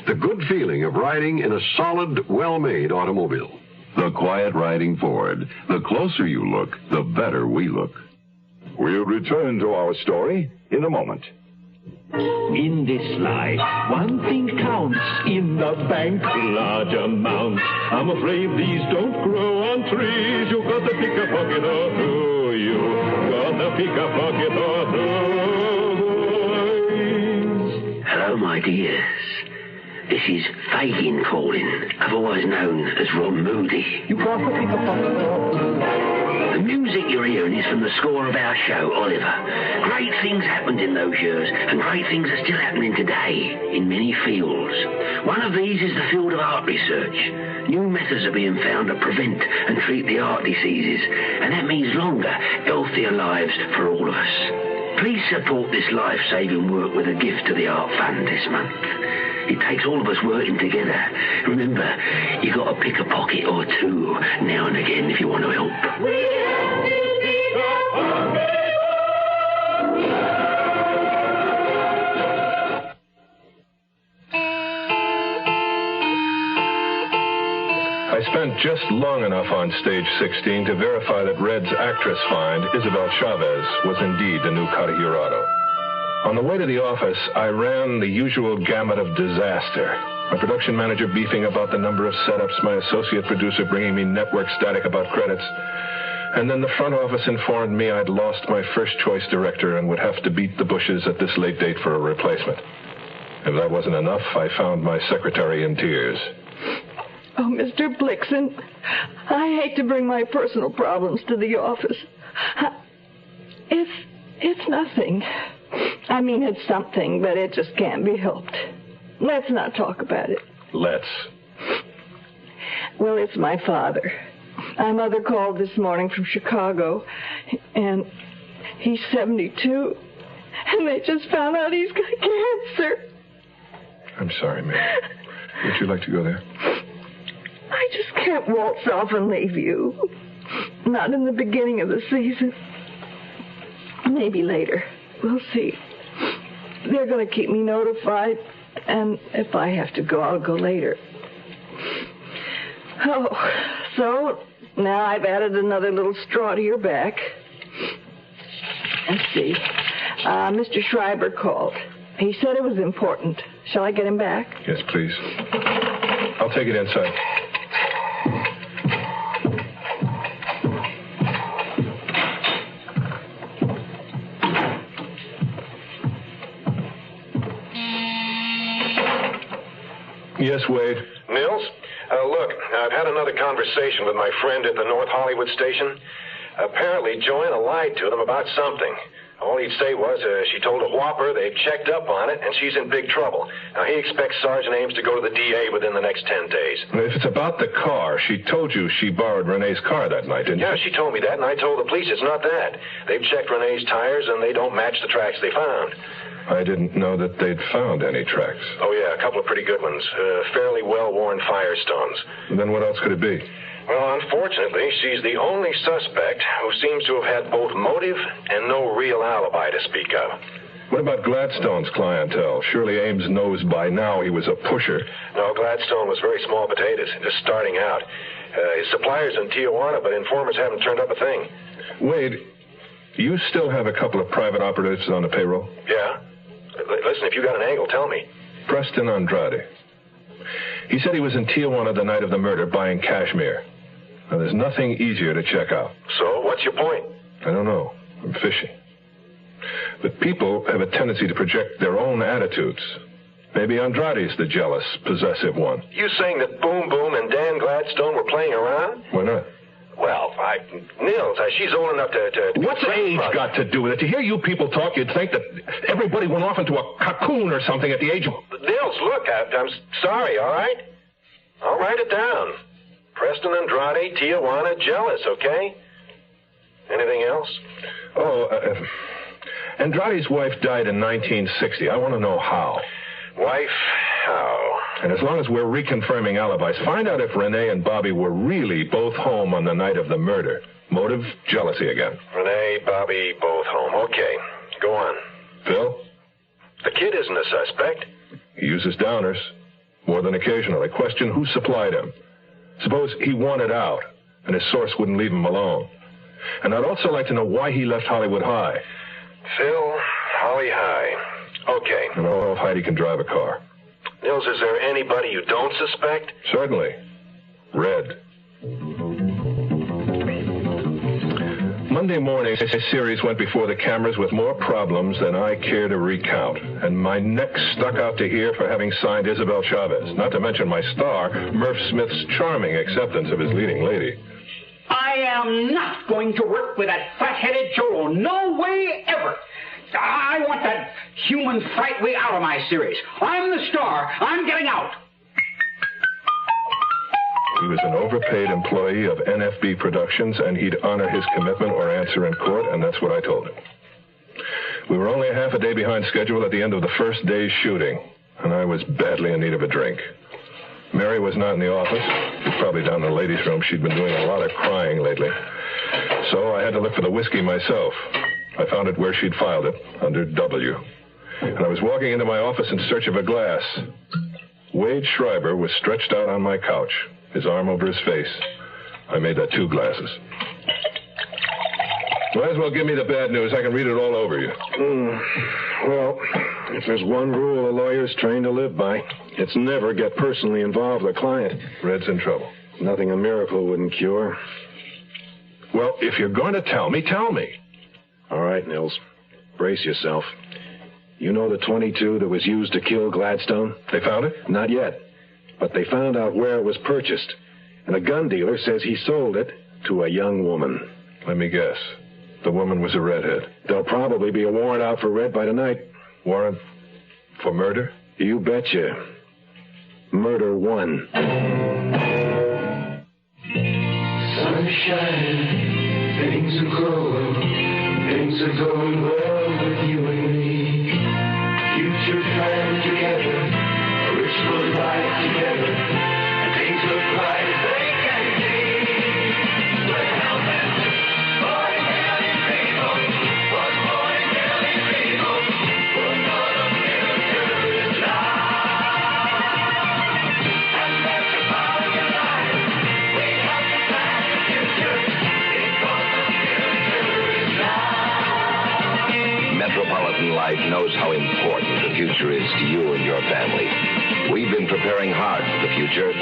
The good feeling of riding in a solid, well-made automobile. The quiet riding Ford. The closer you look, the better we look. We'll return to our story in a moment. In this life, one thing counts. In the bank, large amounts. I'm afraid these don't grow on trees. You got to pick a pocket or two. You got to pick a pocket or two. Hello, my dears. This is Fagin calling, otherwise known as Ron Moody. You got to pick a pocket or two. The music you're hearing is from the score of our show, Oliver. Great things happened in those years, and great things are still happening today in many fields. One of these is the field of art research. New methods are being found to prevent and treat the heart diseases, and that means longer, healthier lives for all of us. Please support this life-saving work with a gift to the Art Fund this month. It takes all of us working together. Remember, you got to pick a pocket or two now and again if you want to help. I spent just long enough on stage 16 to verify that Red's actress find, Isabel Chavez, was indeed the new Cadejurado. On the way to the office, I ran the usual gamut of disaster. My production manager beefing about the number of setups, my associate producer bringing me network static about credits, and then the front office informed me I'd lost my first-choice director and would have to beat the bushes at this late date for a replacement. If that wasn't enough, I found my secretary in tears. Oh, Mr. Blixen, I hate to bring my personal problems to the office. It's nothing. I mean, it's something, but it just can't be helped. Let's not talk about it. Let's. Well, it's my father. My mother called this morning from Chicago, and he's 72, and they just found out he's got cancer. I'm sorry, ma'am. Would you like to go there? I just can't waltz off and leave you. Not in the beginning of the season. Maybe later. We'll see. They're going to keep me notified, and if I have to go, I'll go later. Oh, so now I've added another little straw to your back. Let's see. Mr. Schreiber called. He said it was important. Shall I get him back? Yes, please. I'll take it inside. Yes, Wade. Nils? Look, I've had another conversation with my friend at the North Hollywood station. Apparently, Joanna lied to them about something. All he'd say was she told a whopper they've checked up on it, and she's in big trouble. Now, he expects Sergeant Ames to go to the DA within the next 10 days. If it's about the car, she told you she borrowed Renee's car that night, didn't she? Yeah, she told me that, and I told the police it's not that. They've checked Renee's tires, and they don't match the tracks they found. I didn't know that they'd found any tracks. Oh, yeah, a couple of pretty good ones. Fairly well-worn Firestones. Then what else could it be? Well, unfortunately, she's the only suspect who seems to have had both motive and no real alibi to speak of. What about Gladstone's clientele? Surely Ames knows by now he was a pusher. No, Gladstone was very small potatoes, just starting out. His suppliers in Tijuana, but informers haven't turned up a thing. Wade, you still have a couple of private operatives on the payroll? Yeah. Listen, if you got an angle, tell me. Preston Andrade. He said he was in Tijuana the night of the murder buying cashmere. Now, there's nothing easier to check out. So, what's your point? I don't know. I'm fishing. But people have a tendency to project their own attitudes. Maybe Andrade's the jealous, possessive one. You saying that Boom Boom and Dan Gladstone were playing around? Why not? Well, Nils, she's old enough to What's age got to do with it? To hear you people talk, you'd think that everybody went off into a cocoon or something at the age of... Nils, look, I'm sorry, all right? I'll write it down. Preston Andrade, Tijuana, jealous, okay? Anything else? Andrade's wife died in 1960. I want to know how. Wife, how? And as long as we're reconfirming alibis, find out if Renee and Bobby were really both home on the night of the murder. Motive, jealousy again. Renee, Bobby, both home. Okay, go on. Phil? The kid isn't a suspect. He uses downers. More than occasionally. Question who supplied him. Suppose he wanted out, and his source wouldn't leave him alone. And I'd also like to know why he left Hollywood High. Phil, Holly High. Okay. I don't know if Heidi can drive a car. Nils, is there anybody you don't suspect? Certainly. Red. Monday morning, a series went before the cameras with more problems than I care to recount. And my neck stuck out to here for having signed Isabel Chavez. Not to mention my star, Murph Smith's charming acceptance of his leading lady. I am not going to work with that fat-headed cholo. No way ever. I want that human fright way out of my series. I'm the star. I'm getting out. He was an overpaid employee of NFB Productions, and he'd honor his commitment or answer in court, and that's what I told him. We were only half a day behind schedule at the end of the first day's shooting, and I was badly in need of a drink. Mary was not in the office. She's probably down in the ladies' room. She'd been doing a lot of crying lately. So I had to look for the whiskey myself. I found it where she'd filed it, under W. And I was walking into my office in search of a glass. Wade Schreiber was stretched out on my couch, his arm over his face. I made that 2 glasses. Might as well give me the bad news. I can read it all over you. Well, if there's one rule a lawyer's trained to live by, it's never get personally involved with a client. Red's in trouble. Nothing a miracle wouldn't cure. Well, if you're going to tell me, tell me. All right, Nils. Brace yourself. You know the .22 that was used to kill Gladstone? They found it? Not yet. But they found out where it was purchased. And a gun dealer says he sold it to a young woman. Let me guess. The woman was a redhead. There'll probably be a warrant out for Red by tonight. Warrant for murder? You betcha. Murder 1. Sunshine, things are growing, things are going well with you and me. Future planned together, a rich good life together, and things look bright as they can be. With health and 40 million people, 40 million people, will know the future is life. And that's about your life. We have to plan the future, because the future is life. Metropolitan Life knows how important the future is to you and your family. We've been preparing hard for the future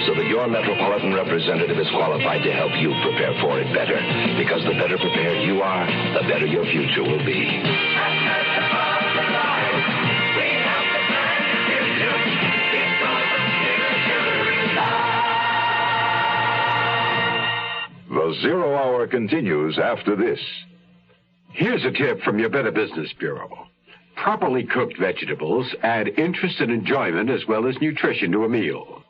so that your Metropolitan representative is qualified to help you prepare for it better. Because the better prepared you are, the better your future will be. The 0 Hour continues after this. Here's a tip from your Better Business Bureau. Properly cooked vegetables add interest and enjoyment as well as nutrition to a meal.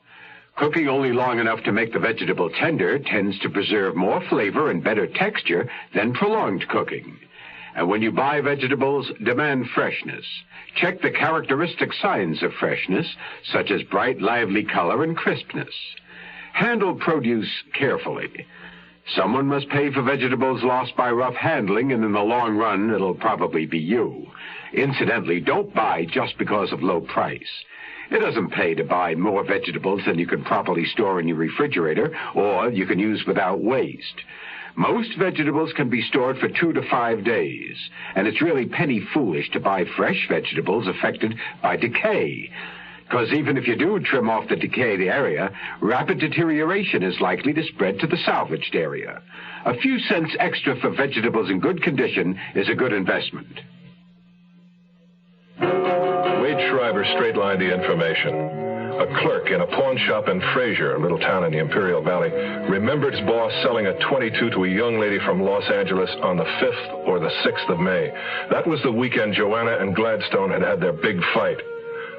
Cooking only long enough to make the vegetable tender tends to preserve more flavor and better texture than prolonged cooking. And when you buy vegetables, demand freshness. Check the characteristic signs of freshness, such as bright, lively color and crispness. Handle produce carefully. Someone must pay for vegetables lost by rough handling, and in the long run, it'll probably be you. Incidentally, don't buy just because of low price. It doesn't pay to buy more vegetables than you can properly store in your refrigerator, or you can use without waste. Most vegetables can be stored for 2 to 5 days, and it's really penny foolish to buy fresh vegetables affected by decay. Because even if you do trim off the decayed area, rapid deterioration is likely to spread to the salvaged area. A few cents extra for vegetables in good condition is a good investment. Wade Schreiber straight-lined the information. A clerk in a pawn shop in Fraser, a little town in the Imperial Valley, remembered his boss selling a .22 to a young lady from Los Angeles on the 5th or the 6th of May. That was the weekend Joanna and Gladstone had had their big fight.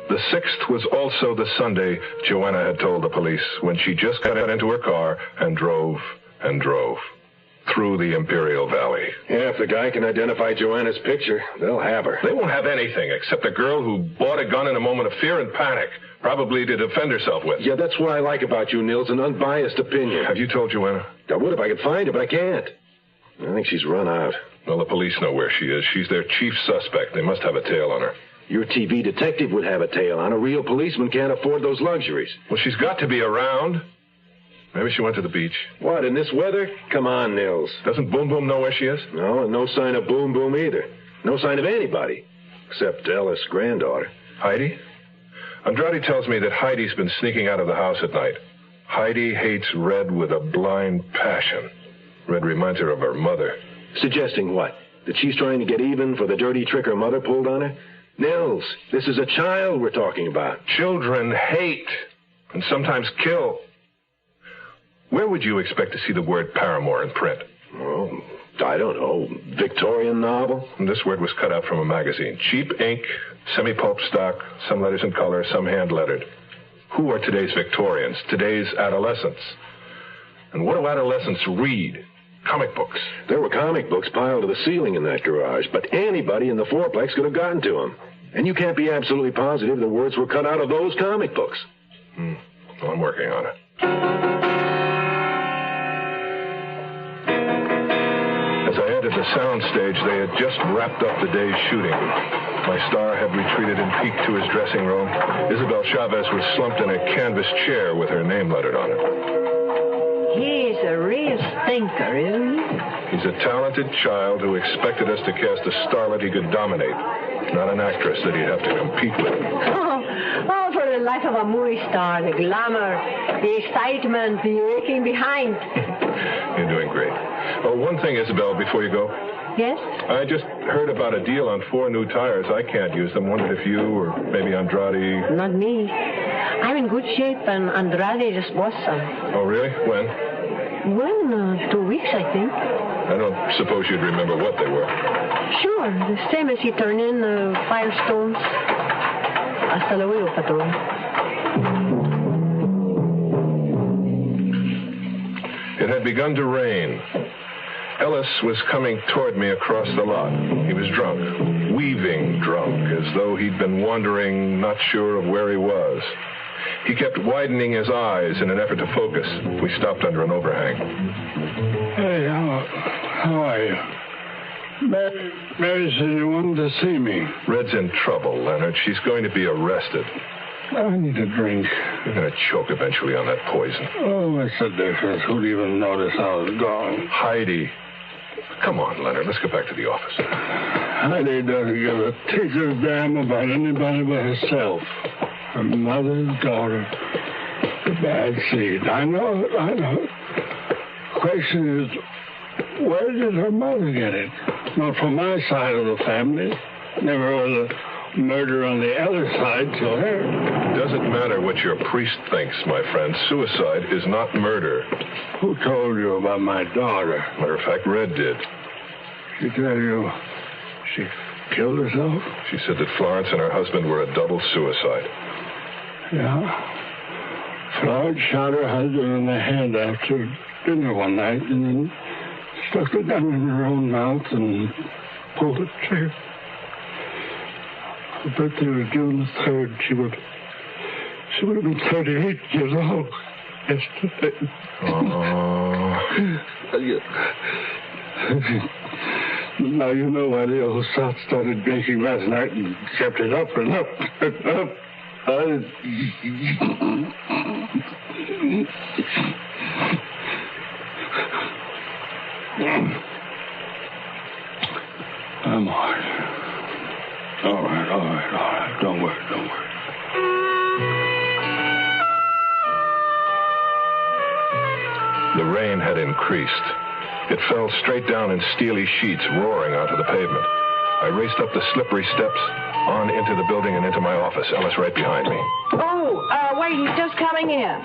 The 6th was also the Sunday Joanna had told the police when she just got into her car and drove and drove. through the Imperial Valley. Yeah, if the guy can identify Joanna's picture, they'll have her. They won't have anything except a girl who bought a gun in a moment of fear and panic, probably to defend herself with. Yeah, that's what I like about you, Nils, an unbiased opinion. Have you told Joanna? I would if I could find her, but I can't. I think she's run out. Well, the police know where she is. She's their chief suspect. They must have a tail on her. Your TV detective would have a tail on. A real policeman can't afford those luxuries. Well, she's got to be around. Maybe she went to the beach. What, in this weather? Come on, Nils. Doesn't Boom Boom know where she is? No, and no sign of Boom Boom either. No sign of anybody, except Ellis' granddaughter. Heidi? Andrade tells me that Heidi's been sneaking out of the house at night. Heidi hates Red with a blind passion. Red reminds her of her mother. Suggesting what? That she's trying to get even for the dirty trick her mother pulled on her? Nils, this is a child we're talking about. Children hate and sometimes kill. Where would you expect to see the word paramour in print? Oh, I don't know. Victorian novel? And this word was cut out from a magazine. Cheap ink, semi-pulp stock, some letters in color, some hand-lettered. Who are today's Victorians, today's adolescents? And what do adolescents read? Comic books. There were comic books piled to the ceiling in that garage, but anybody in the fourplex could have gotten to them. And you can't be absolutely positive the words were cut out of those comic books. Well, I'm working on it. As I entered the sound stage, they had just wrapped up the day's shooting. My star had retreated and peeked to his dressing room. Isabel Chavez was slumped in a canvas chair with her name lettered on it. He's a real stinker, isn't he? He's a talented child who expected us to cast a starlet he could dominate, not an actress that he'd have to compete with. Oh, for the life of a movie star, the glamour, the excitement, the aching behind. You're doing great. Oh, one thing, Isabel, before you go. Yes? I just heard about a deal on 4 new tires. I can't use them. Wondered if you or maybe Andrade... Not me. I'm in good shape, and Andrade just bought some. Oh, really? When? Well, 2 weeks, I think. I don't suppose you'd remember what they were. Sure, the same as he turned in Firestones. Hasta luego, patrón. It had begun to rain. Ellis was coming toward me across the lot. He was drunk, weaving drunk, as though he'd been wandering, not sure of where he was. He kept widening his eyes in an effort to focus. We stopped under an overhang. Hey, how are you? Mary said you wanted to see me. Red's in trouble, Leonard. She's going to be arrested. I need a drink. You're going to choke eventually on that poison. Oh, what's the difference? Who'd even notice I was gone? Heidi. Come on, Leonard. Let's get back to the office. Heidi doesn't give a tinker's damn about anybody but herself. Her mother, daughter, the bad seed. I know it. Question is, where did her mother get it? Not from my side of the family. Never was a murder on the other side till her. It doesn't matter what your priest thinks, my friend. Suicide is not murder. Who told you about my daughter? Matter of fact, Red did. She tell you she killed herself? She said that Florence and her husband were a double suicide. Yeah. Florence shot her husband in the head after dinner one night and then stuck the gun in her own mouth and pulled the trigger. Her birthday was June the 3rd. She would have been 38 years old yesterday. Now you know why the old sot started drinking last night and kept it up and up and up. I'm all right. All right. Don't worry. The rain had increased. It fell straight down in steely sheets, roaring onto the pavement. I raced up the slippery steps, on into the building and into my office. Ellis right behind me. Oh, wait, he's just coming in.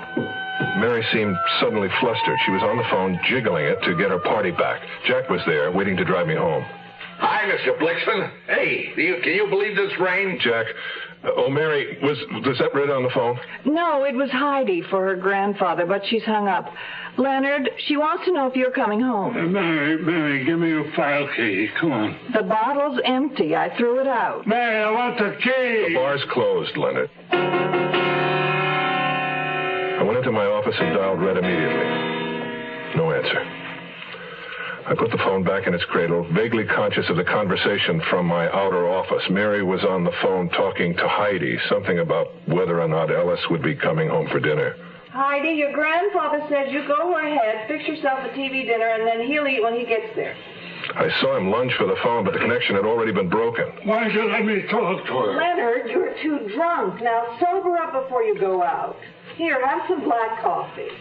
Mary seemed suddenly flustered. She was on the phone, jiggling it to get her party back. Jack was there, waiting to drive me home. Hi, Mr. Blixman. Hey, can you believe this rain? Jack, Mary, was that Red on the phone? No, it was Heidi for her grandfather, but she's hung up. Leonard, she wants to know if you're coming home. Mary, give me your file key. Come on. The bottle's empty. I threw it out. Mary, I want the key. The bar's closed, Leonard. I went into my office and dialed Red immediately. No answer. I put the phone back in its cradle, vaguely conscious of the conversation from my outer office. Mary was on the phone talking to Heidi, something about whether or not Ellis would be coming home for dinner. Heidi, your grandfather says you go ahead, fix yourself a TV dinner, and then he'll eat when he gets there. I saw him lunge for the phone, but the connection had already been broken. Why don't you let me talk to her? Leonard, you're too drunk. Now sober up before you go out. Here, have some black coffee.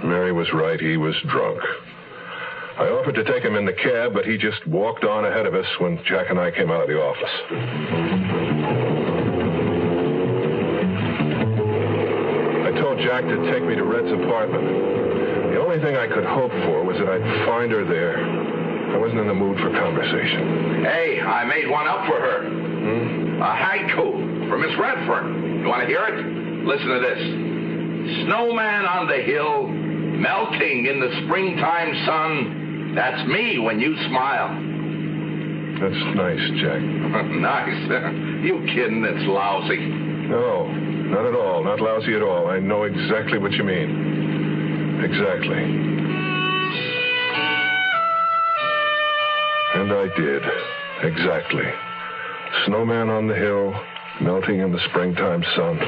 Mary was right. He was drunk. I offered to take him in the cab, but he just walked on ahead of us when Jack and I came out of the office. I told Jack to take me to Red's apartment. The only thing I could hope for was that I'd find her there. I wasn't in the mood for conversation. Hey, I made one up for her. A haiku for Miss Redfern. You want to hear it? Listen to this. Snowman on the hill, melting in the springtime sun. That's me when you smile. That's nice, Jack. Nice? You kidding? It's lousy. No, not at all. Not lousy at all. I know exactly what you mean. Exactly. And I did. Exactly. Snowman on the hill, melting in the springtime sun.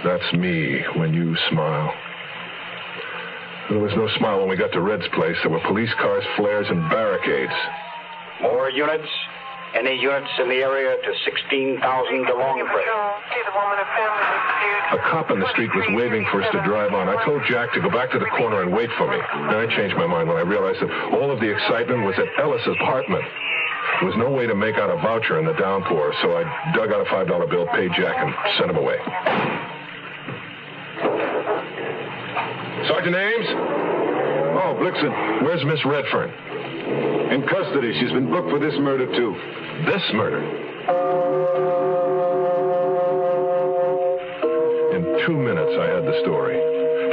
That's me when you smile. There was no smile when we got to Red's place. There were police cars, flares, and barricades. More units? Any units in the area to 16,000 along the way. A cop in the street was waving for us to drive on. I told Jack to go back to the corner and wait for me. Then I changed my mind when I realized that all of the excitement was at Ellis' apartment. There was no way to make out a voucher in the downpour, so I dug out a $5 bill, paid Jack, and sent him away. Sergeant Ames? Oh, Blixen. Where's Miss Redfern? In custody. She's been booked for this murder, too. This murder? In 2 minutes, I had the story.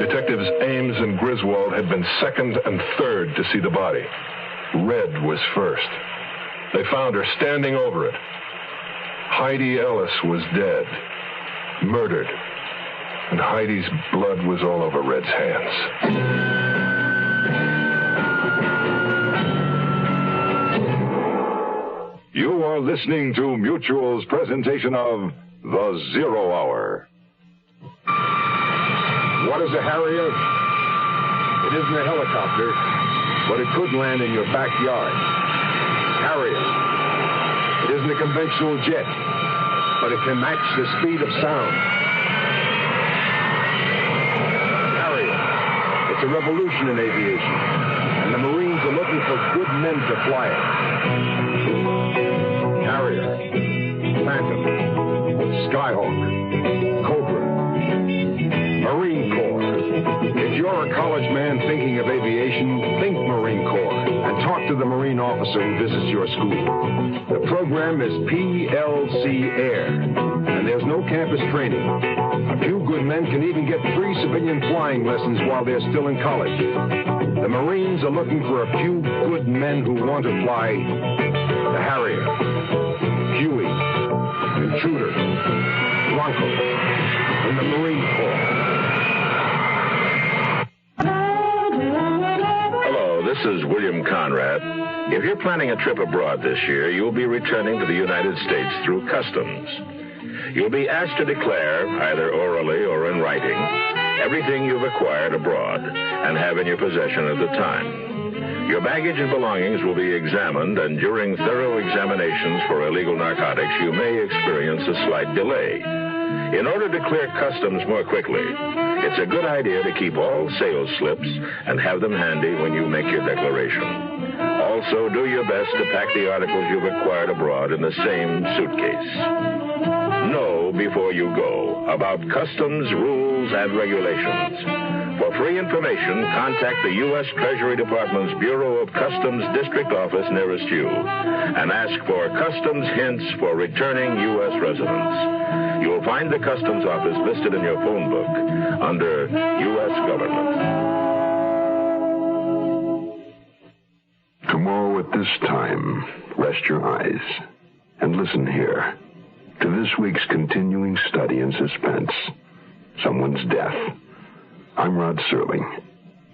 Detectives Ames and Griswold had been second and third to see the body. Red was first. They found her standing over it. Heidi Ellis was dead. Murdered. And Heidi's blood was all over Red's hands. You are listening to Mutual's presentation of The Zero Hour. What is a Harrier? It isn't a helicopter, but it could land in your backyard. Harrier. It isn't a conventional jet, but it can match the speed of sound. It's a revolution in aviation, and the Marines are looking for good men to fly it. Harrier, Phantom, Skyhawk, Cobra, Marine Corps. If you're a college man thinking of aviation, think Marine Corps and talk to the Marine officer who visits your school. The program is PLC Air, and there's no campus training. A few good men can even get free civilian flying lessons while they're still in college. The Marines are looking for a few good men who want to fly the Harrier, Huey, Intruder, Bronco, and the Marine Corps. Hello, this is William Conrad. If you're planning a trip abroad this year, you'll be returning to the United States through customs. You'll be asked to declare, either orally or in writing, everything you've acquired abroad and have in your possession at the time. Your baggage and belongings will be examined, and during thorough examinations for illegal narcotics, you may experience a slight delay. In order to clear customs more quickly, it's a good idea to keep all sales slips and have them handy when you make your declaration. Also, do your best to pack the articles you've acquired abroad in the same suitcase. Know before you go about customs rules and regulations. For free information, contact the U.S. Treasury Department's Bureau of Customs District Office nearest you and ask for Customs Hints for Returning U.S. Residents. You'll find the Customs Office listed in your phone book under U.S. Government. Tomorrow at this time, rest your eyes and listen here to this week's continuing study in suspense, Someone's Death. I'm Rod Serling,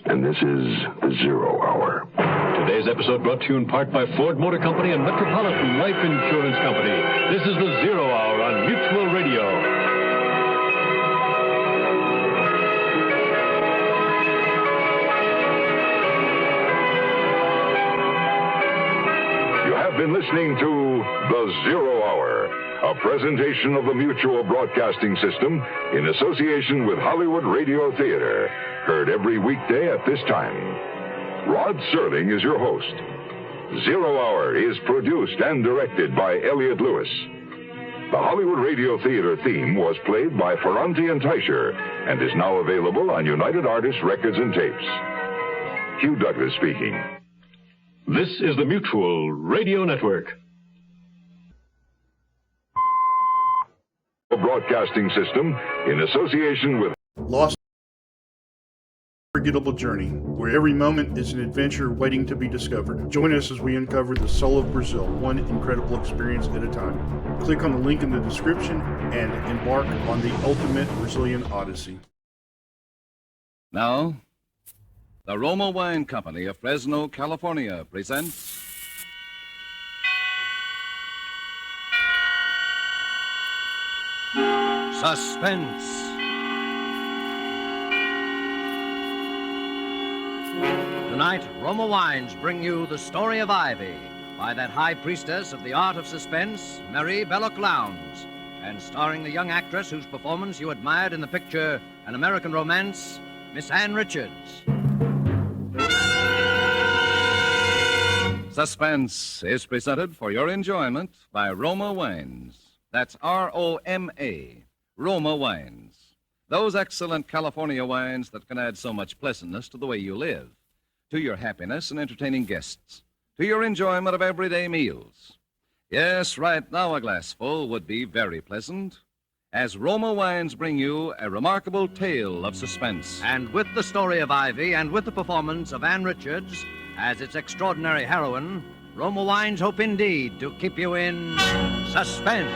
and this is the Zero Hour. Today's episode brought to you in part by Ford Motor Company and Metropolitan Life Insurance Company. This is the Zero Hour on Mutual Radio. Been listening to The Zero Hour, a presentation of the Mutual Broadcasting System in association with Hollywood Radio Theater, heard every weekday at this time. Rod Serling is your host. Zero Hour is produced and directed by Elliott Lewis. The Hollywood Radio Theater theme was played by Ferranti and Teicher and is now available on United Artists Records and Tapes. Hugh Douglas speaking. This is the Mutual Radio Network. Broadcasting System in association with Lost Unforgettable Journey, where every moment is an adventure waiting to be discovered. Join us as we uncover the soul of Brazil, one incredible experience at a time. Click on the link in the description and embark on the ultimate Brazilian odyssey. Now, the Roma Wine Company of Fresno, California presents Suspense. Tonight, Roma Wines bring you The Story of Ivy by that high priestess of the art of suspense, Mary Belloc Lowndes, and starring the young actress whose performance you admired in the picture An American Romance, Miss Ann Richards. Suspense is presented for your enjoyment by Roma Wines. That's R-O-M-A, Roma Wines. Those excellent California wines that can add so much pleasantness to the way you live, to your happiness in entertaining guests, to your enjoyment of everyday meals. Yes, right now a glassful would be very pleasant, as Roma Wines bring you a remarkable tale of suspense. And with the story of Ivy and with the performance of Ann Richards as its extraordinary heroine, Roma Wines hope indeed to keep you in suspense.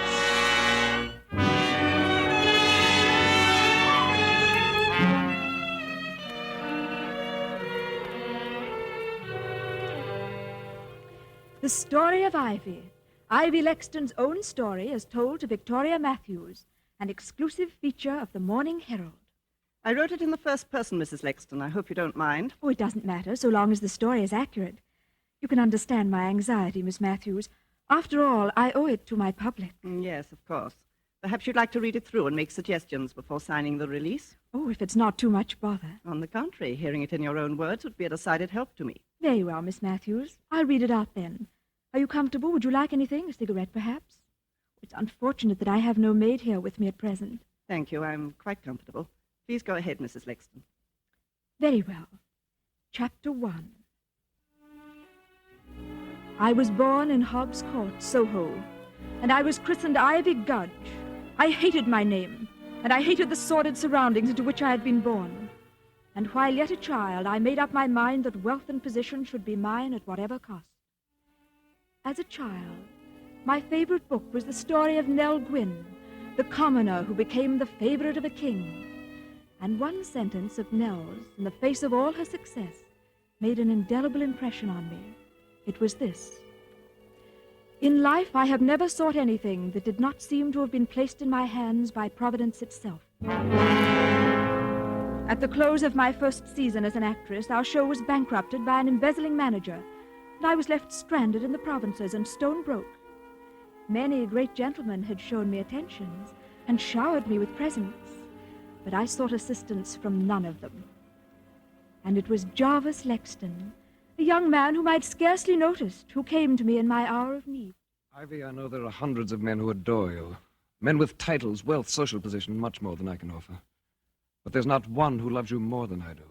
The Story of Ivy. Ivy Lexton's own story as told to Victoria Matthews, an exclusive feature of the Morning Herald. I wrote it in the first person, Mrs. Lexton. I hope you don't mind. Oh, it doesn't matter, so long as the story is accurate. You can understand my anxiety, Miss Matthews. After all, I owe it to my public. Yes, of course. Perhaps you'd like to read it through and make suggestions before signing the release? Oh, if it's not too much bother. On the contrary, hearing it in your own words would be a decided help to me. Very well, Miss Matthews. I'll read it out then. Are you comfortable? Would you like anything? A cigarette, perhaps? It's unfortunate that I have no maid here with me at present. Thank you. I'm quite comfortable. Please go ahead, Mrs. Lexton. Very well. Chapter 1. I was born in Hobbs Court, Soho, and I was christened Ivy Gudge. I hated my name, and I hated the sordid surroundings into which I had been born. And while yet a child, I made up my mind that wealth and position should be mine at whatever cost. As a child, my favorite book was the story of Nell Gwynn, the commoner who became the favorite of a king. And one sentence of Nell's, in the face of all her success, made an indelible impression on me. It was this: in life, I have never sought anything that did not seem to have been placed in my hands by Providence itself. At the close of my first season as an actress, our show was bankrupted by an embezzling manager, and I was left stranded in the provinces and stone broke. Many great gentlemen had shown me attentions and showered me with presents, but I sought assistance from none of them. And it was Jarvis Lexton, a young man whom I'd scarcely noticed, who came to me in my hour of need. Ivy, I know there are hundreds of men who adore you. Men with titles, wealth, social position, much more than I can offer. But there's not one who loves you more than I do.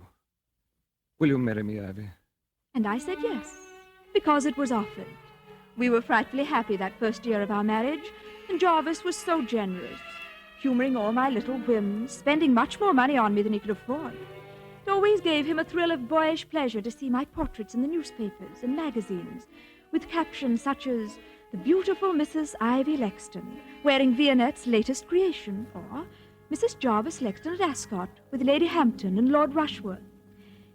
Will you marry me, Ivy? And I said yes, because it was offered. We were frightfully happy that first year of our marriage, and Jarvis was so generous, humoring all my little whims, spending much more money on me than he could afford. It always gave him a thrill of boyish pleasure to see my portraits in the newspapers and magazines, with captions such as, "The beautiful Mrs. Ivy Lexton, wearing Vianet's latest creation," or "Mrs. Jarvis Lexton at Ascot, with Lady Hampton and Lord Rushworth."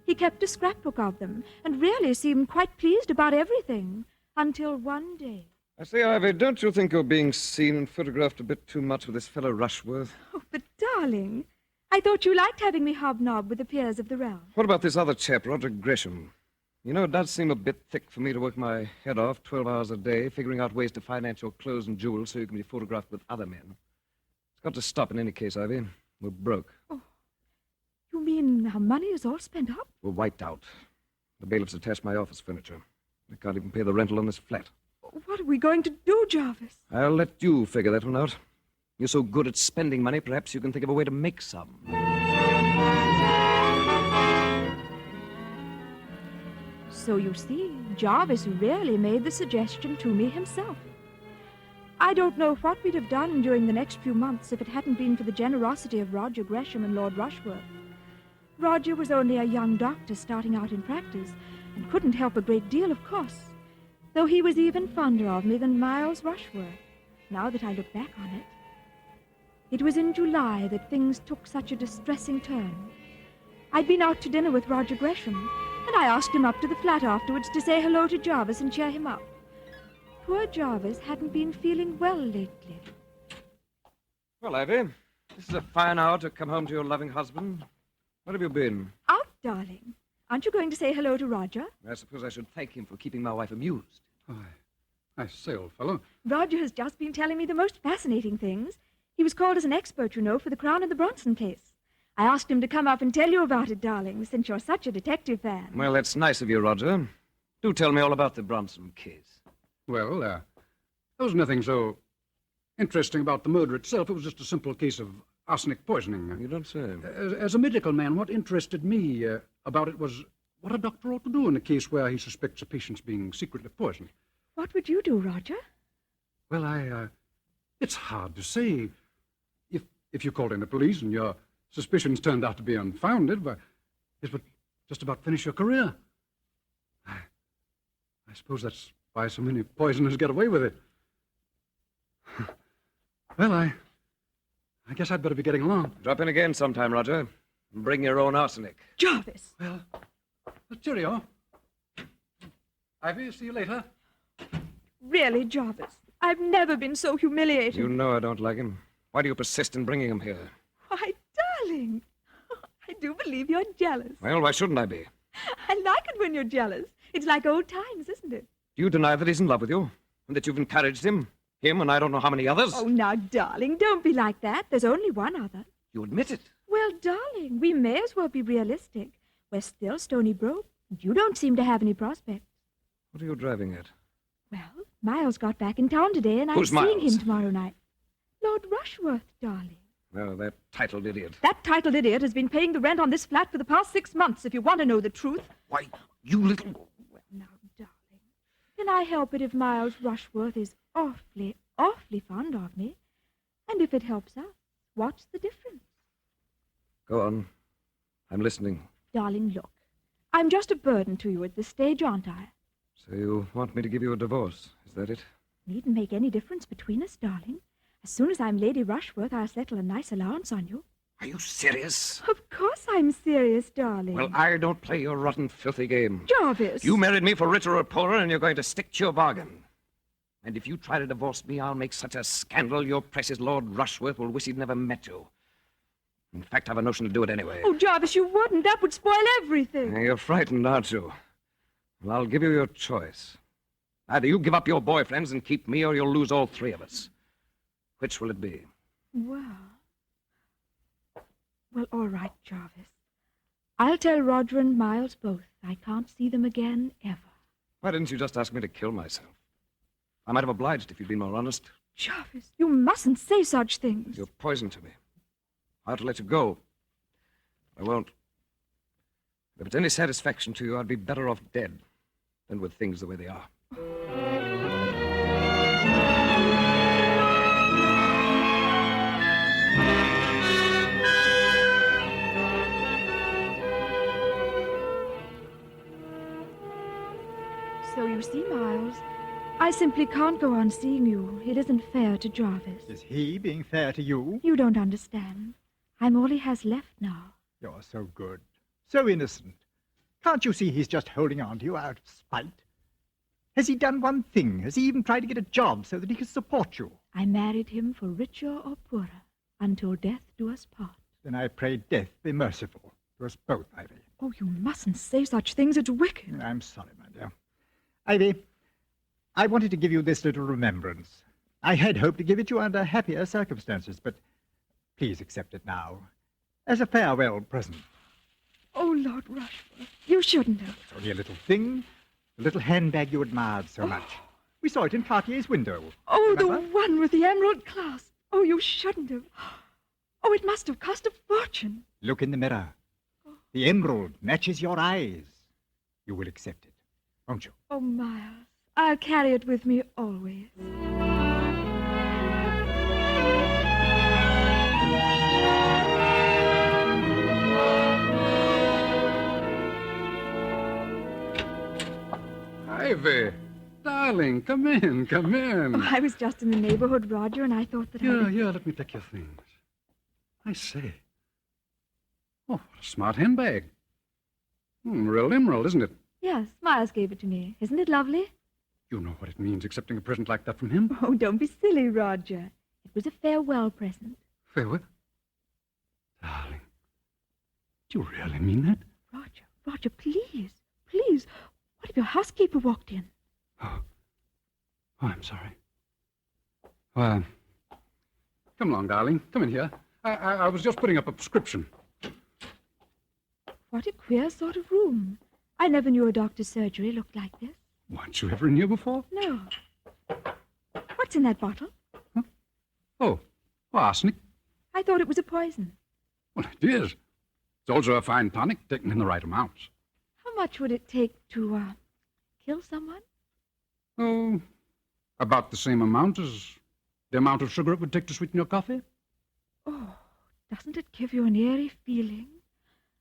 He kept a scrapbook of them, and really seemed quite pleased about everything, until one day. I say, Ivy, don't you think you're being seen and photographed a bit too much with this fellow Rushworth? Oh, but darling, I thought you liked having me hobnob with the peers of the realm. What about this other chap, Roger Gresham? You know, it does seem a bit thick for me to work my head off 12 hours a day, figuring out ways to finance your clothes and jewels so you can be photographed with other men. It's got to stop in any case, Ivy. We're broke. Oh, you mean our money is all spent up? We're wiped out. The bailiffs attached my office furniture. We can't even pay the rental on this flat. What are we going to do, Jarvis? I'll let you figure that one out. You're so good at spending money, perhaps you can think of a way to make some. So you see, Jarvis really made the suggestion to me himself. I don't know what we'd have done during the next few months if it hadn't been for the generosity of Roger Gresham and Lord Rushworth. Roger was only a young doctor starting out in practice and couldn't help a great deal, of course, though he was even fonder of me than Miles Rushworth, now that I look back on it. It was in July that things took such a distressing turn. I'd been out to dinner with Roger Gresham, and I asked him up to the flat afterwards to say hello to Jarvis and cheer him up. Poor Jarvis hadn't been feeling well lately. Well, Ivy, this is a fine hour to come home to your loving husband. Where have you been? Out, darling. Aren't you going to say hello to Roger? I suppose I should thank him for keeping my wife amused. I say, old fellow. Roger has just been telling me the most fascinating things. He was called as an expert, you know, for the Crown and the Bronson case. I asked him to come up and tell you about it, darling, since you're such a detective fan. Well, that's nice of you, Roger. Do tell me all about the Bronson case. Well, there was nothing so interesting about the murder itself. It was just a simple case of arsenic poisoning. You don't say. As a medical man, what interested me about it was what a doctor ought to do in a case where he suspects a patient's being secretly poisoned. What would you do, Roger? Well, it's hard to say. If you called in the police and your suspicions turned out to be unfounded, but it would just about finish your career. I suppose that's why so many poisoners get away with it. Well, I guess I'd better be getting along. Drop in again sometime, Roger. And bring your own arsenic. Jarvis! Well, cheerio. Ivy, see you later. Really, Jarvis, I've never been so humiliated. You know I don't like him. Why do you persist in bringing him here? Why, darling, I do believe you're jealous. Well, why shouldn't I be? I like it when you're jealous. It's like old times, isn't it? Do you deny that he's in love with you? And that you've encouraged him? Him and I don't know how many others? Oh, now, darling, don't be like that. There's only one other. You admit it? Well, darling, we may as well be realistic. We're still stony broke. And you don't seem to have any prospects. What are you driving at? Well, Miles got back in town today, and Who's I'm seeing Miles? him tomorrow night. Lord Rushworth, darling. Oh, that titled idiot. That titled idiot has been paying the rent on this flat for the past 6 months, if you want to know the truth. Why, you little... Well, now, darling, can I help it if Miles Rushworth is awfully, awfully fond of me? And if it helps us, what's the difference? Go on. I'm listening. Darling, look, I'm just a burden to you at this stage, aren't I? So you want me to give you a divorce, is that it? Needn't make any difference between us, darling. As soon as I'm Lady Rushworth, I'll settle a nice allowance on you. Are you serious? Of course I'm serious, darling. Well, I don't play your rotten, filthy game. Jarvis! You married me for richer or poorer, and you're going to stick to your bargain. And if you try to divorce me, I'll make such a scandal your precious Lord Rushworth will wish he'd never met you. In fact, I've a notion to do it anyway. Oh, Jarvis, you wouldn't. That would spoil everything. You're frightened, aren't you? Well, I'll give you your choice. Either you give up your boyfriends and keep me, or you'll lose all three of us. Which will it be? Well, all right, Jarvis. I'll tell Roger and Miles both I can't see them again, ever. Why didn't you just ask me to kill myself? I might have obliged if you'd been more honest. Jarvis, you mustn't say such things. You're poison to me. I ought to let you go. I won't. If it's any satisfaction to you, I'd be better off dead than with things the way they are. So you see, Miles, I simply can't go on seeing you. It isn't fair to Jarvis. Is he being fair to you? You don't understand. I'm all he has left now. You're so good, so innocent. Can't you see he's just holding on to you out of spite? Has he done one thing? Has he even tried to get a job so that he can support you? I married him for richer or poorer, until death do us part. Then I pray death be merciful to us both, Ivy. Oh, you mustn't say such things. It's wicked. I'm sorry, my dear. Ivy, I wanted to give you this little remembrance. I had hoped to give it you under happier circumstances, but please accept it now as a farewell present. Oh, Lord Rushworth, you shouldn't have. It's only a little thing, the little handbag you admired so much. We saw it in Cartier's window. Oh, Remember? the one with the emerald clasp. Oh, you shouldn't have. Oh, it must have cost a fortune. Look in the mirror. The emerald matches your eyes. You will accept it, won't you? Oh, Miles, I'll carry it with me always. Ivy, darling, come in, come in. Oh, I was just in the neighborhood, Roger, and I thought that Yeah, let me take your things. I say. Oh, what a smart handbag. Real emerald, isn't it? Yes, Miles gave it to me. Isn't it lovely? You know what it means accepting a present like that from him? Oh, don't be silly, Roger. It was a farewell present. Farewell? Darling, do you really mean that? Roger, please, please. What if your housekeeper walked in? Oh, I'm sorry. Well, come along, darling. Come in here. I was just putting up a prescription. What a queer sort of room. I never knew a doctor's surgery looked like this. Weren't you ever in here before? No. What's in that bottle? Oh, arsenic. I thought it was a poison. Well, it is. It's also a fine tonic taken in the right amounts. How much would it take to, kill someone? Oh, about the same amount as the amount of sugar it would take to sweeten your coffee. Oh, doesn't it give you an eerie feeling?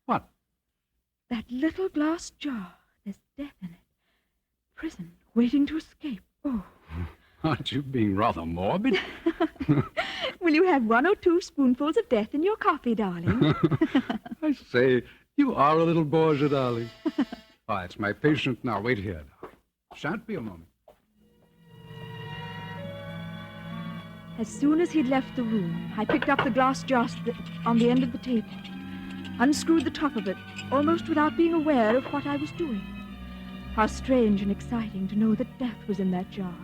What? That little glass jar. There's death in it. Prison, waiting to escape. Oh. Aren't you being rather morbid? Will you have 1 or 2 spoonfuls of death in your coffee, darling? I say, you are a little Borgia, darling. Oh, it's my patient now. Wait here, darling. Shan't be a moment. As soon as he'd left the room, I picked up the glass jar on the end of the table, unscrewed the top of it, almost without being aware of what I was doing. How strange and exciting to know that death was in that jar,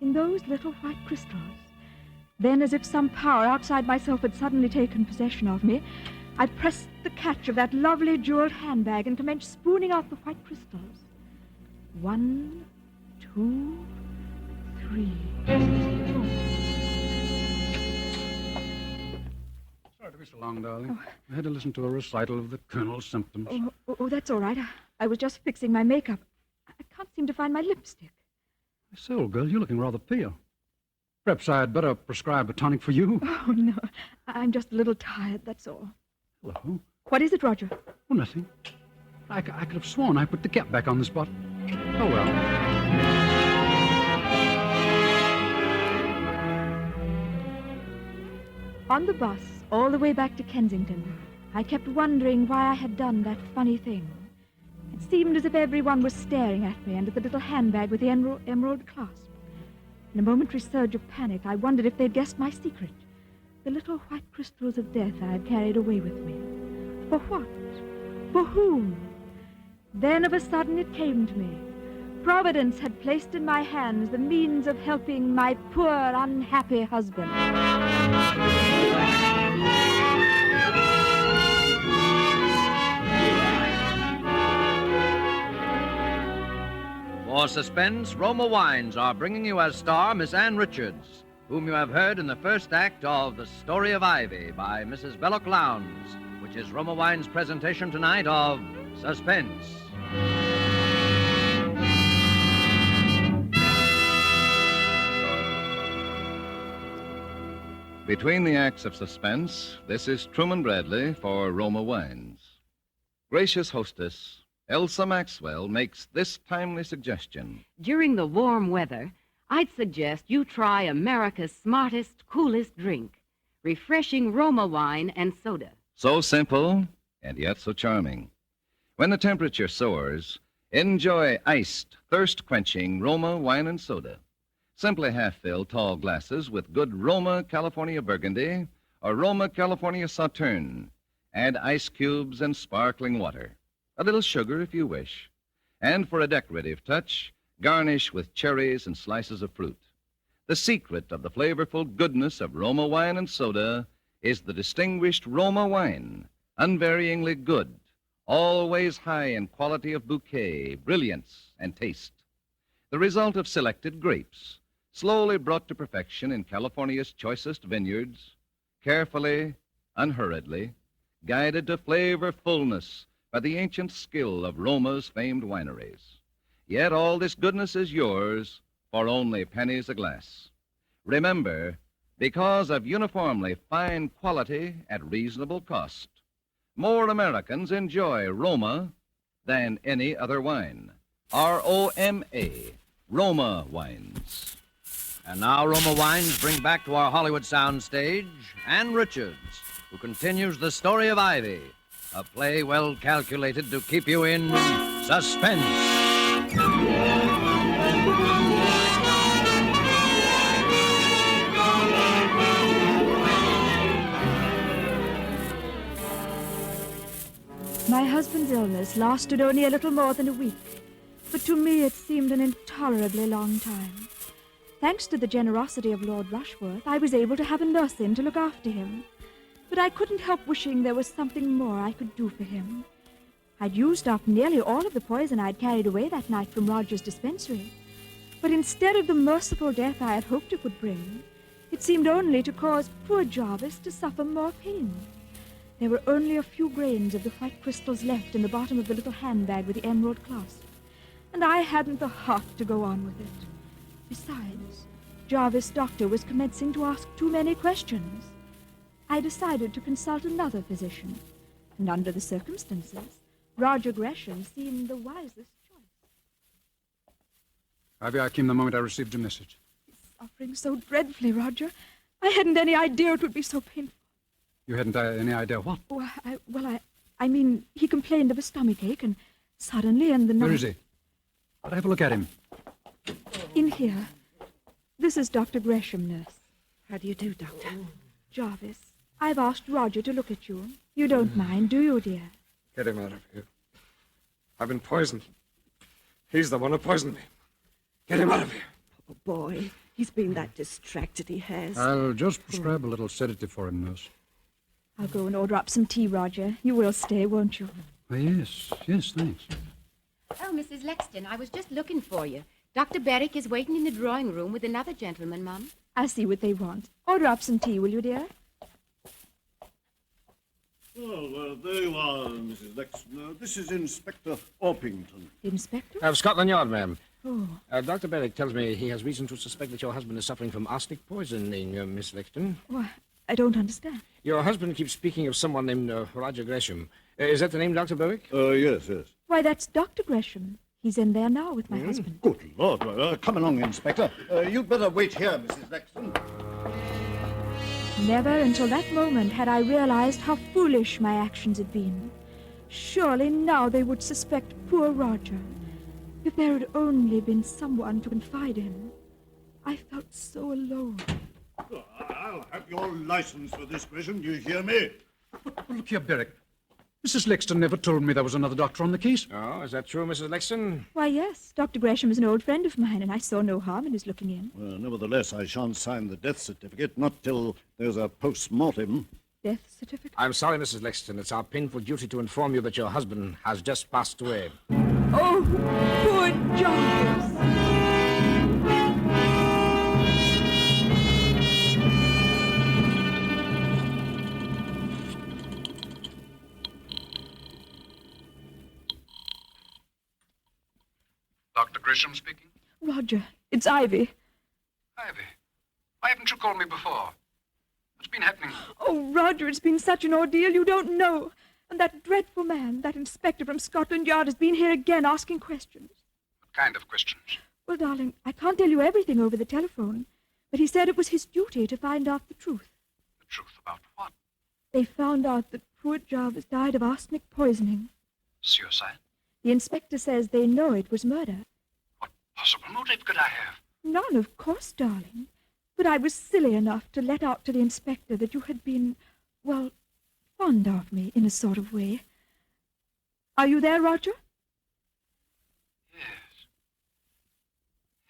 in those little white crystals. Then, as if some power outside myself had suddenly taken possession of me, I pressed the catch of that lovely jeweled handbag and commenced spooning out the white crystals. 1, 2, 3, 4. Sorry to be so long, darling. I had to listen to a recital of the Colonel's symptoms. Oh, that's all right. I was just fixing my makeup. I can't seem to find my lipstick. I say, old girl, you're looking rather pale. Perhaps I'd better prescribe a tonic for you. Oh, no. I'm just a little tired, that's all. Hello? What is it, Roger? Oh, nothing. I could have sworn I put the cap back on this bottle. Oh, well. On the bus, all the way back to Kensington, I kept wondering why I had done that funny thing. It seemed as if everyone was staring at me and at the little handbag with the emerald clasp. In a momentary surge of panic, I wondered if they'd guessed my secret. The little white crystals of death I had carried away with me. For what? For whom? Then of a sudden it came to me. Providence had placed in my hands the means of helping my poor, unhappy husband. For Suspense, Roma Wines are bringing you as star Miss Ann Richards, whom you have heard in the first act of The Story of Ivy by Mrs. Belloc Lowndes, which is Roma Wine's presentation tonight of Suspense. Between the acts of Suspense, this is Truman Bradley for Roma Wines. Gracious hostess, Elsa Maxwell makes this timely suggestion. During the warm weather, I'd suggest you try America's smartest, coolest drink, refreshing Roma wine and soda. So simple, and yet so charming. When the temperature soars, enjoy iced, thirst-quenching Roma wine and soda. Simply half-fill tall glasses with good Roma California Burgundy or Roma California Sauterne. Add ice cubes and sparkling water. A little sugar if you wish. And for a decorative touch, garnish with cherries and slices of fruit. The secret of the flavorful goodness of Roma wine and soda is the distinguished Roma wine, unvaryingly good, always high in quality of bouquet, brilliance, and taste. The result of selected grapes, slowly brought to perfection in California's choicest vineyards, carefully, unhurriedly, guided to flavor fullness by the ancient skill of Roma's famed wineries. Yet all this goodness is yours for only pennies a glass. Remember, because of uniformly fine quality at reasonable cost, more Americans enjoy Roma than any other wine. R-O-M-A, Roma Wines. And now Roma Wines bring back to our Hollywood soundstage Ann Richards, who continues the story of Ivy, a play well calculated to keep you in suspense. My husband's illness lasted only a little more than a week, but to me it seemed an intolerably long time. Thanks to the generosity of Lord Rushworth, I was able to have a nurse in to look after him. But I couldn't help wishing there was something more I could do for him. I'd used up nearly all of the poison I'd carried away that night from Roger's dispensary. But instead of the merciful death I had hoped it would bring, it seemed only to cause poor Jarvis to suffer more pain. There were only a few grains of the white crystals left in the bottom of the little handbag with the emerald clasp, and I hadn't the heart to go on with it. Besides, Jarvis' doctor was commencing to ask too many questions. I decided to consult another physician, and under the circumstances, Roger Gresham seemed the wisest choice. Ivy, I came the moment I received your message. He's suffering so dreadfully, Roger. I hadn't any idea it would be so painful. You hadn't any idea what? Oh, I mean, he complained of a stomachache, and suddenly in the night... Where is he? I'll have a look at him. In here. This is Dr. Gresham, nurse. How do you do, Doctor? Jarvis, I've asked Roger to look at you. You don't mind, do you, dear? Get him out of here. I've been poisoned. He's the one who poisoned me. Get him out of here. Oh, boy, he's been that distracted, he has. I'll just prescribe a little sedative for him, nurse. I'll go and order up some tea, Roger. You will stay, won't you? Oh, yes, thanks. Oh, Mrs. Lexton, I was just looking for you. Dr. Berwick is waiting in the drawing room with another gentleman, Mum. I'll see what they want. Order up some tea, will you, dear? Well, there you are, Mrs. Lexton. This is Inspector Orpington. Inspector? Of Scotland Yard, ma'am. Oh. Dr. Berwick tells me he has reason to suspect that your husband is suffering from arsenic poisoning, Miss Lexton. Why, I don't understand. Your husband keeps speaking of someone named Roger Gresham. Is that the name, Dr. Berwick? Yes. Why, that's Dr. Gresham. He's in there now with my husband. Good Lord. Come along, Inspector. You'd better wait here, Mrs. Lexton. Never until that moment had I realized how foolish my actions had been. Surely now they would suspect poor Roger. If there had only been someone to confide in. I felt so alone. I'll have your license for this, Gresham. Do you hear me? But look here, Berwick. Mrs. Lexton never told me there was another doctor on the case. Oh, is that true, Mrs. Lexton? Why, yes. Dr. Gresham is an old friend of mine, and I saw no harm in his looking in. Well, nevertheless, I shan't sign the death certificate, not till there's a post-mortem. Death certificate? I'm sorry, Mrs. Lexton. It's our painful duty to inform you that your husband has just passed away. Oh, poor Jarvis. Dr. Grisham speaking? Roger, it's Ivy. Ivy, why haven't you called me before? What's been happening? Oh, Roger, it's been such an ordeal you don't know. And that dreadful man, that inspector from Scotland Yard, has been here again asking questions. What kind of questions? Well, darling, I can't tell you everything over the telephone, but he said it was his duty to find out the truth. The truth about what? They found out that poor Jarvis died of arsenic poisoning. Suicide? The inspector says they know it was murder. What possible motive could I have? None, of course, darling. But I was silly enough to let out to the inspector that you had been, well, fond of me in a sort of way. Are you there, Roger?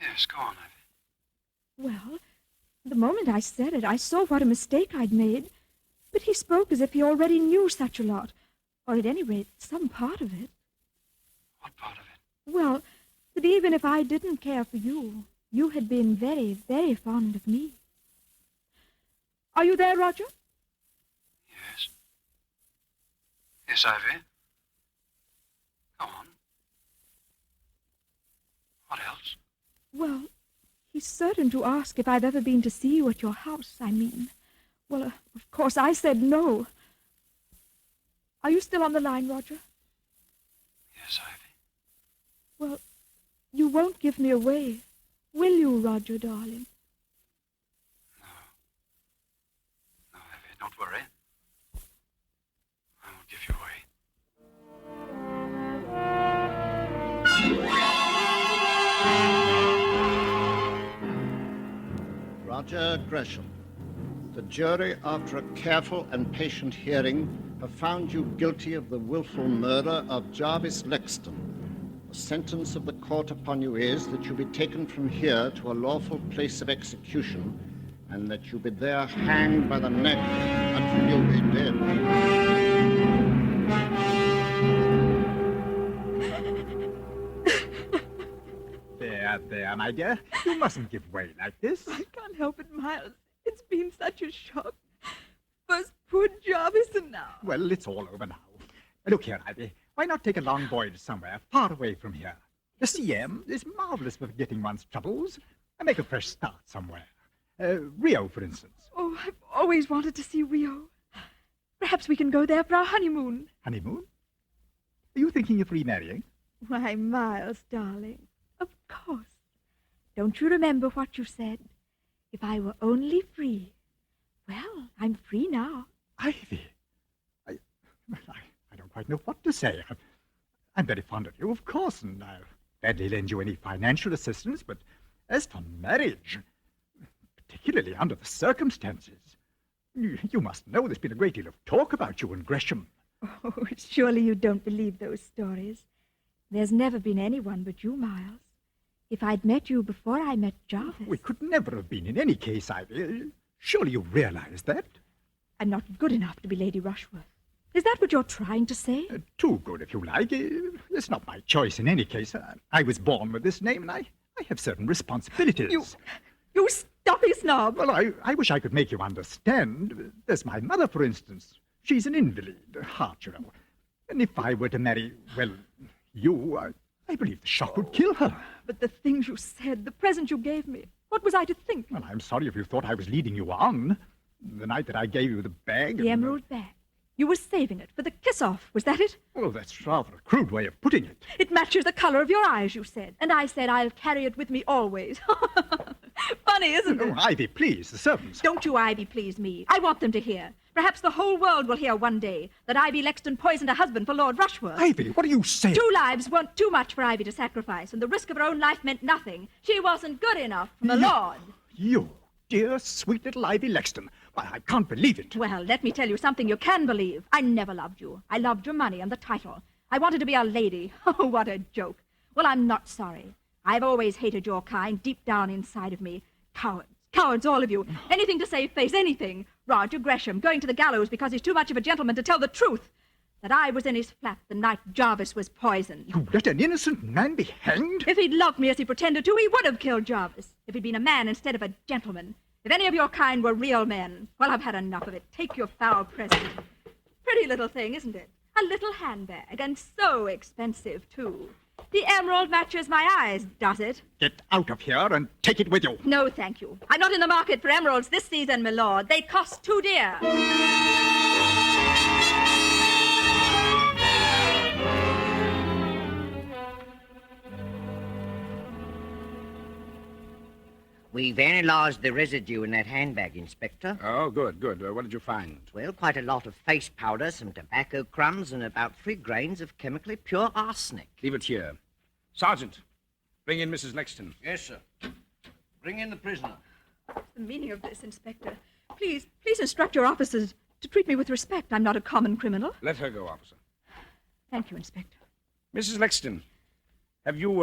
Yes, go on, Ivy. Well, the moment I said it, I saw what a mistake I'd made. But he spoke as if he already knew such a lot, or at any rate, some part of it. What part of it? Well, that even if I didn't care for you, you had been very, very fond of me. Are you there, Roger? Yes. Yes, Ivy. Go on. What else? Well, he's certain to ask if I've ever been to see you at your house, I mean. Well, of course, I said no. Are you still on the line, Roger? Yes, Ivy. Well, you won't give me away, will you, Roger, darling? No, Ivy, don't worry. I won't give you away. Roger Gresham. The jury, after a careful and patient hearing, have found you guilty of the willful murder of Jarvis Lexton. The sentence of the court upon you is that you be taken from here to a lawful place of execution, and that you be there hanged by the neck until you be dead. There, my dear. You mustn't give way like this. I can't help it, Miles. It's been such a shock. First poor Jarvis and now. Well, it's all over now. Look here, Ivy. Why not take a long voyage somewhere far away from here? The CM is marvelous for forgetting one's troubles and make a fresh start somewhere. Rio, for instance. Oh, I've always wanted to see Rio. Perhaps we can go there for our honeymoon. Honeymoon? Are you thinking of remarrying? Why, Miles, darling, of course. Don't you remember what you said? If I were only free. Well, I'm free now. Ivy, I don't quite know what to say. I'm very fond of you, of course, and I'll gladly lend you any financial assistance, but as for marriage, particularly under the circumstances, you must know there's been a great deal of talk about you and Gresham. Oh, surely you don't believe those stories. There's never been anyone but you, Miles. If I'd met you before I met Jarvis... We could never have been in any case, Ivy. Surely you realize that? I'm not good enough to be Lady Rushworth. Is that what you're trying to say? Too good, if you like. It's not my choice in any case. I was born with this name, and I have certain responsibilities. You stuffy snob! Well, I wish I could make you understand. There's my mother, for instance. She's an invalid, heart, you know. And if I were to marry, well, you, I believe the shock would kill her. But the things you said, the present you gave me, what was I to think? Well, I'm sorry if you thought I was leading you on. The night that I gave you the bag... The emerald bag. You were saving it for the kiss-off, was that it? Well, that's rather a crude way of putting it. It matches the color of your eyes, you said. And I said I'll carry it with me always. Funny, isn't it? Oh, Ivy, please, the servants. Don't you Ivy please me. I want them to hear. Perhaps the whole world will hear one day that Ivy Lexton poisoned her husband for Lord Rushworth. Ivy, what are you saying? 2 lives weren't too much for Ivy to sacrifice, and the risk of her own life meant nothing. She wasn't good enough for my lord. You, dear, sweet little Ivy Lexton. Why, I can't believe it. Well, let me tell you something you can believe. I never loved you. I loved your money and the title. I wanted to be a lady. Oh, what a joke. Well, I'm not sorry. I've always hated your kind deep down inside of me. Cowards. Cowards, all of you. Anything to save face, anything. Roger Gresham going to the gallows because he's too much of a gentleman to tell the truth. That I was in his flat the night Jarvis was poisoned. You let an innocent man be hanged? If he'd loved me as he pretended to, he would have killed Jarvis. If he'd been a man instead of a gentleman. If any of your kind were real men. Well, I've had enough of it. Take your foul present. Pretty little thing, isn't it? A little handbag, and so expensive, too. The emerald matches my eyes, does it? Get out of here and take it with you. No, thank you. I'm not in the market for emeralds this season, my lord. They cost too dear. We've analysed the residue in that handbag, Inspector. Oh, good, good. What did you find? Well, quite a lot of face powder, some tobacco crumbs, and about 3 grains of chemically pure arsenic. Leave it here. Sergeant, bring in Mrs. Lexton. Yes, sir. Bring in the prisoner. What's the meaning of this, Inspector? Please instruct your officers to treat me with respect. I'm not a common criminal. Let her go, officer. Thank you, Inspector. Mrs. Lexton, have you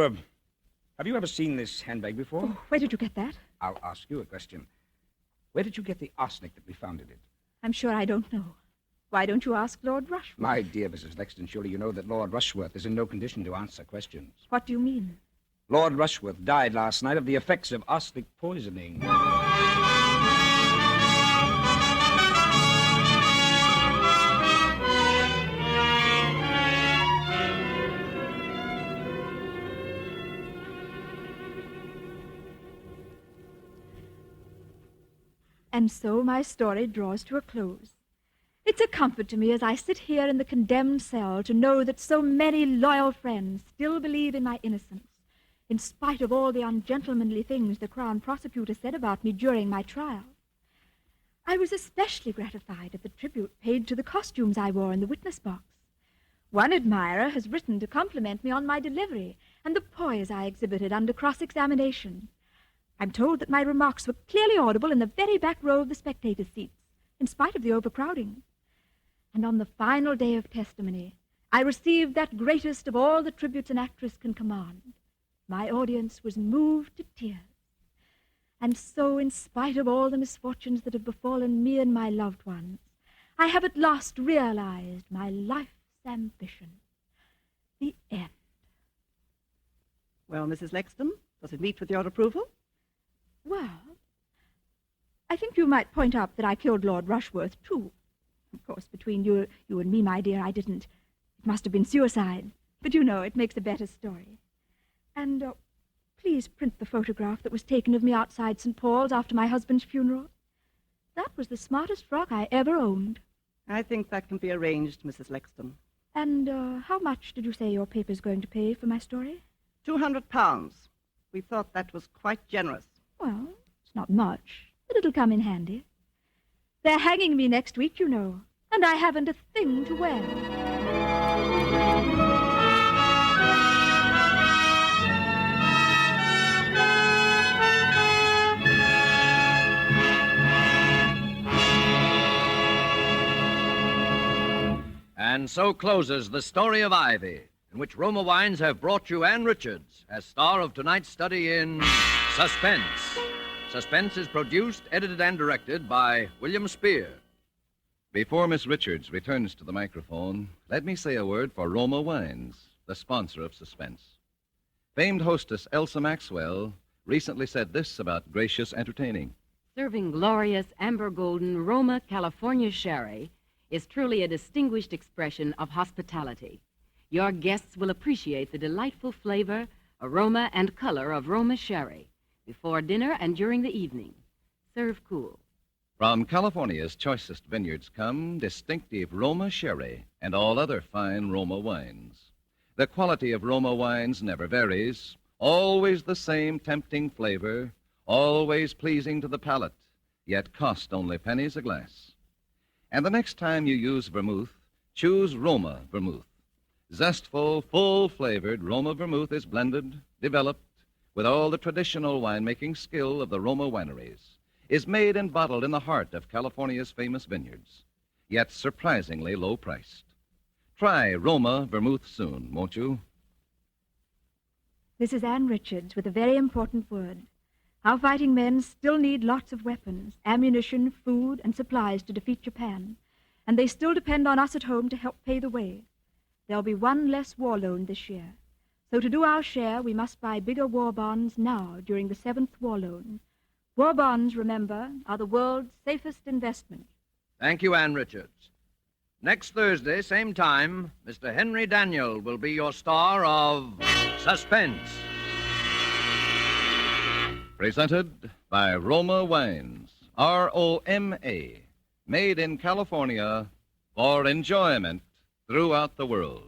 ever seen this handbag before? Oh, where did you get that? I'll ask you a question. Where did you get the arsenic that we found in it? I'm sure I don't know. Why don't you ask Lord Rushworth? My dear Mrs. Lexton, surely you know that Lord Rushworth is in no condition to answer questions. What do you mean? Lord Rushworth died last night of the effects of arsenic poisoning. And so my story draws to a close. It's a comfort to me as I sit here in the condemned cell to know that so many loyal friends still believe in my innocence, in spite of all the ungentlemanly things the Crown Prosecutor said about me during my trial. I was especially gratified at the tribute paid to the costumes I wore in the witness box. One admirer has written to compliment me on my delivery and the poise I exhibited under cross-examination. I'm told that my remarks were clearly audible in the very back row of the spectator seats, in spite of the overcrowding. And on the final day of testimony, I received that greatest of all the tributes an actress can command. My audience was moved to tears. And so, in spite of all the misfortunes that have befallen me and my loved ones, I have at last realized my life's ambition. The end. Well, Mrs. Lexton, does it meet with your approval? Well, I think you might point out that I killed Lord Rushworth, too. Of course, between you and me, my dear, I didn't. It must have been suicide. But you know, it makes a better story. And please print the photograph that was taken of me outside St. Paul's after my husband's funeral. That was the smartest frock I ever owned. I think that can be arranged, Mrs. Lexton. And how much did you say your paper's going to pay for my story? £200. We thought that was quite generous. Well, it's not much, but it'll come in handy. They're hanging me next week, you know, and I haven't a thing to wear. And so closes the story of Ivy, in which Roma Wines have brought you Ann Richards as star of tonight's study in Suspense. Suspense is produced, edited, and directed by William Spear. Before Miss Richards returns to the microphone, let me say a word for Roma Wines, the sponsor of Suspense. Famed hostess Elsa Maxwell recently said this about gracious entertaining. Serving glorious amber golden Roma California sherry is truly a distinguished expression of hospitality. Your guests will appreciate the delightful flavor, aroma, and color of Roma sherry before dinner and during the evening. Serve cool. From California's choicest vineyards come distinctive Roma sherry and all other fine Roma wines. The quality of Roma wines never varies, always the same tempting flavor, always pleasing to the palate, yet cost only pennies a glass. And the next time you use vermouth, choose Roma vermouth. Zestful, full-flavored Roma vermouth is blended, developed, with all the traditional winemaking skill of the Roma wineries, is made and bottled in the heart of California's famous vineyards, yet surprisingly low-priced. Try Roma vermouth soon, won't you? This is Ann Richards with a very important word. Our fighting men still need lots of weapons, ammunition, food, and supplies to defeat Japan, and they still depend on us at home to help pay the way. There'll be one less war loan this year. So to do our share, we must buy bigger war bonds now during the 7th war loan. War bonds, remember, are the world's safest investment. Thank you, Ann Richards. Next Thursday, same time, Mr. Henry Daniel will be your star of Suspense. Presented by Roma Wines, R-O-M-A, made in California for enjoyment throughout the world.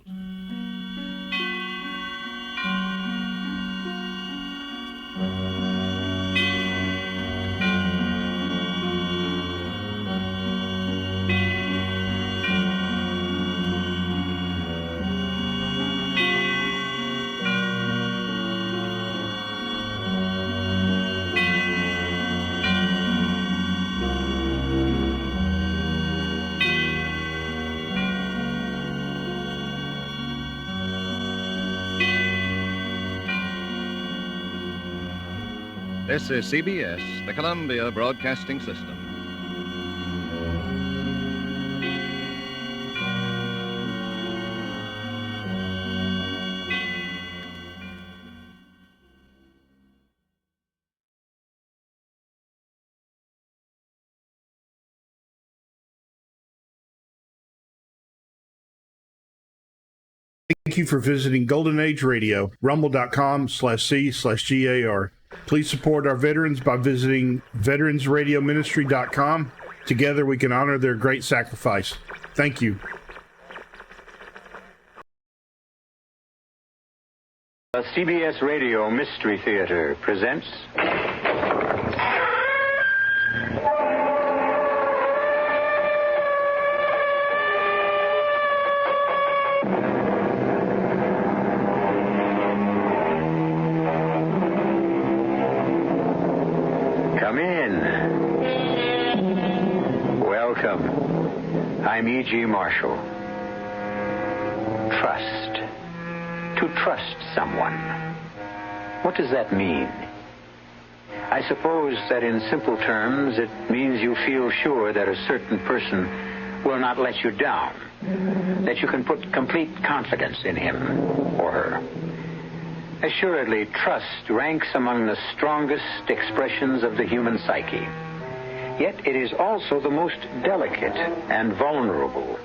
This is CBS, the Columbia Broadcasting System. Thank you for visiting Golden Age Radio, rumble.com/C/GAR. Please support our veterans by visiting veteransradioministry.com. Together we can honor their great sacrifice. Thank you. CBS Radio Mystery Theater presents... Come in. Welcome. I'm E.G. Marshall. Trust. To trust someone. What does that mean? I suppose that in simple terms it means you feel sure that a certain person will not let you down, that you can put complete confidence in him or her. Assuredly, trust ranks among the strongest expressions of the human psyche. Yet it is also the most delicate and vulnerable,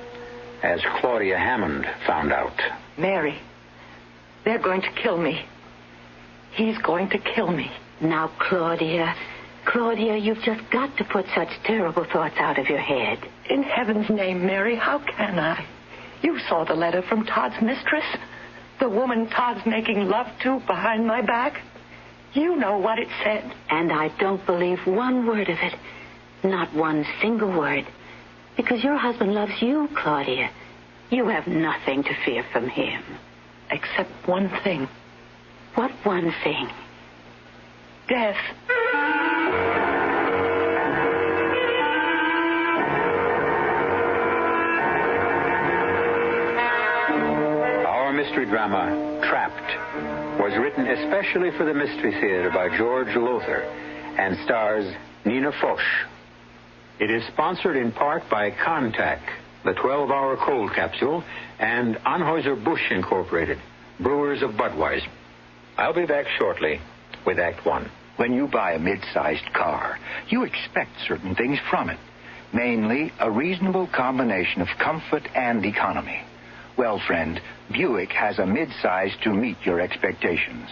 as Claudia Hammond found out. Mary, they're going to kill me. He's going to kill me. Now, Claudia, you've just got to put such terrible thoughts out of your head. In heaven's name, Mary, how can I? You saw the letter from Todd's mistress. The woman Todd's making love to behind my back. You know what it said. And I don't believe one word of it. Not one single word. Because your husband loves you, Claudia. You have nothing to fear from him. Except one thing. What one thing? Death. Our mystery drama, Trapped, was written especially for the Mystery Theater by George Lothar and stars Nina Foch. It is sponsored in part by Contac, the 12-hour cold capsule, and Anheuser-Busch Incorporated, brewers of Budweiser. I'll be back shortly with Act One. When you buy a mid-sized car, you expect certain things from it, mainly a reasonable combination of comfort and economy. Well, friend, Buick has a mid-size to meet your expectations.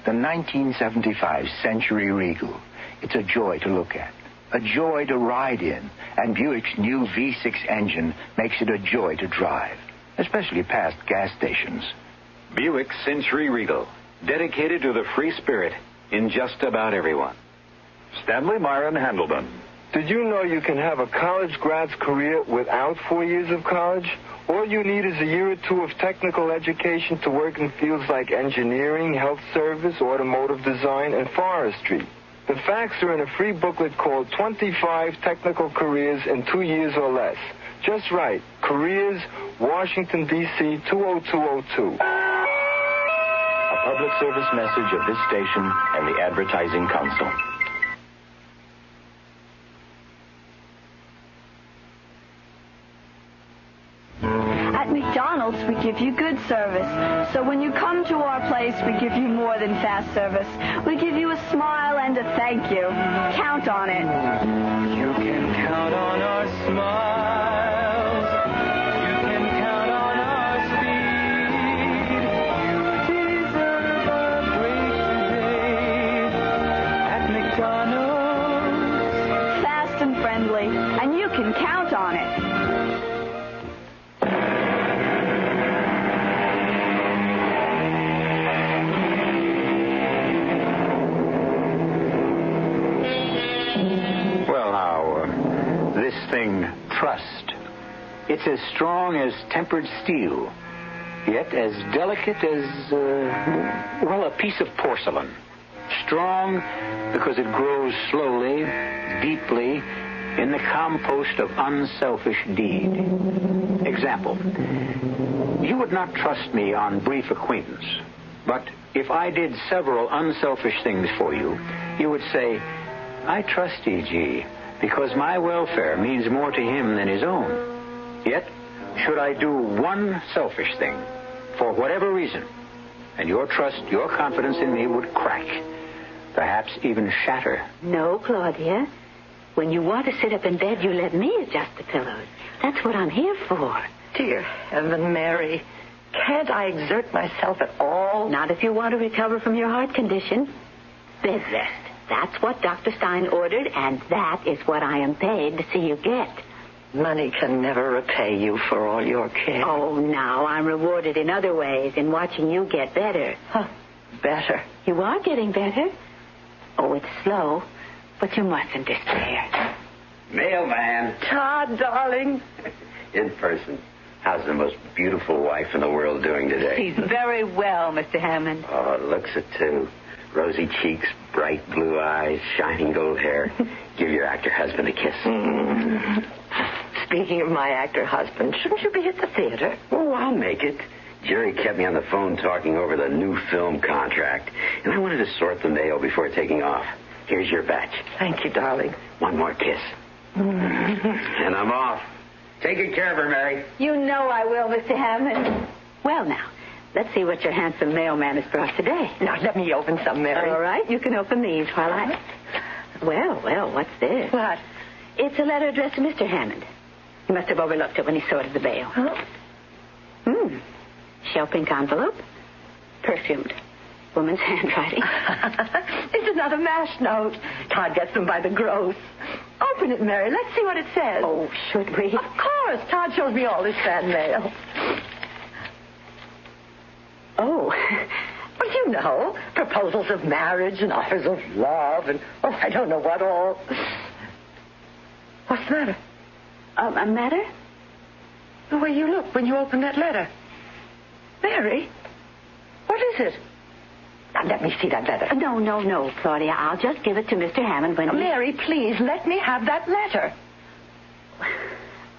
The 1975 Century Regal. It's a joy to look at, a joy to ride in, and Buick's new V6 engine makes it a joy to drive, especially past gas stations. Buick Century Regal, dedicated to the free spirit in just about everyone. Stanley Myron Handelman. Did you know you can have a college grad's career without 4 years of college? All you need is a year or two of technical education to work in fields like engineering, health service, automotive design, and forestry. The facts are in a free booklet called 25 Technical Careers in 2 years or less. Just right. Careers, Washington, D.C., 20202. A public service message of this station and the Advertising Council. At McDonald's, we give you good service. So when you come to our place, we give you more than fast service. We give you a smile and a thank you. Count on it. You can count on our smiles. You can count on it. Well, now, this thing, trust. It's as strong as tempered steel, yet as delicate as, a piece of porcelain. Strong because it grows slowly, deeply, in the compost of unselfish deed. Example, you would not trust me on brief acquaintance, but if I did several unselfish things for you, you would say, I trust E.G. because my welfare means more to him than his own. Yet, should I do one selfish thing, for whatever reason, and your trust, your confidence in me would crack, perhaps even shatter. No, Claudia. When you want to sit up in bed, you let me adjust the pillows. That's what I'm here for. Dear heaven, Mary, can't I exert myself at all? Not if you want to recover from your heart condition. Bed rest. That's what Dr. Stein ordered, and that is what I am paid to see you get. Money can never repay you for all your care. Oh, now, I'm rewarded in other ways, in watching you get better. Huh, better? You are getting better. Oh, it's slow, but you mustn't despair. Mailman. Todd, darling. In person. How's the most beautiful wife in the world doing today? She's very well, Mr. Hammond. Oh, looks it, too. Rosy cheeks, bright blue eyes, shining gold hair. Give your actor husband a kiss. Speaking of my actor husband, shouldn't you be at the theater? Oh, I'll make it. Jerry kept me on the phone talking over the new film contract, and I wanted to sort the mail before taking off. Here's your batch. Thank you, darling. One more kiss. And I'm off. Take good care of her, Mary. You know I will, Mr. Hammond. Well, now, let's see what your handsome mailman has brought today. Now, let me open some, Mary. All right, you can open these while I... Well, what's this? What? It's a letter addressed to Mr. Hammond. He must have overlooked it when he sorted the mail. Huh? Shell pink envelope. Perfumed. Woman's handwriting. It's another MASH note. Todd gets them by the gross. Open it, Mary. Let's see what it says. Oh, should we? Of course. Todd shows me all his fan mail. Oh. Well, you know, proposals of marriage and offers of love and, I don't know what all. What's the matter? A matter? The way you look when you open that letter. Mary, what is it? Now, let me see that letter. No, Claudia. I'll just give it to Mr. Hammond when Mary, please, let me have that letter.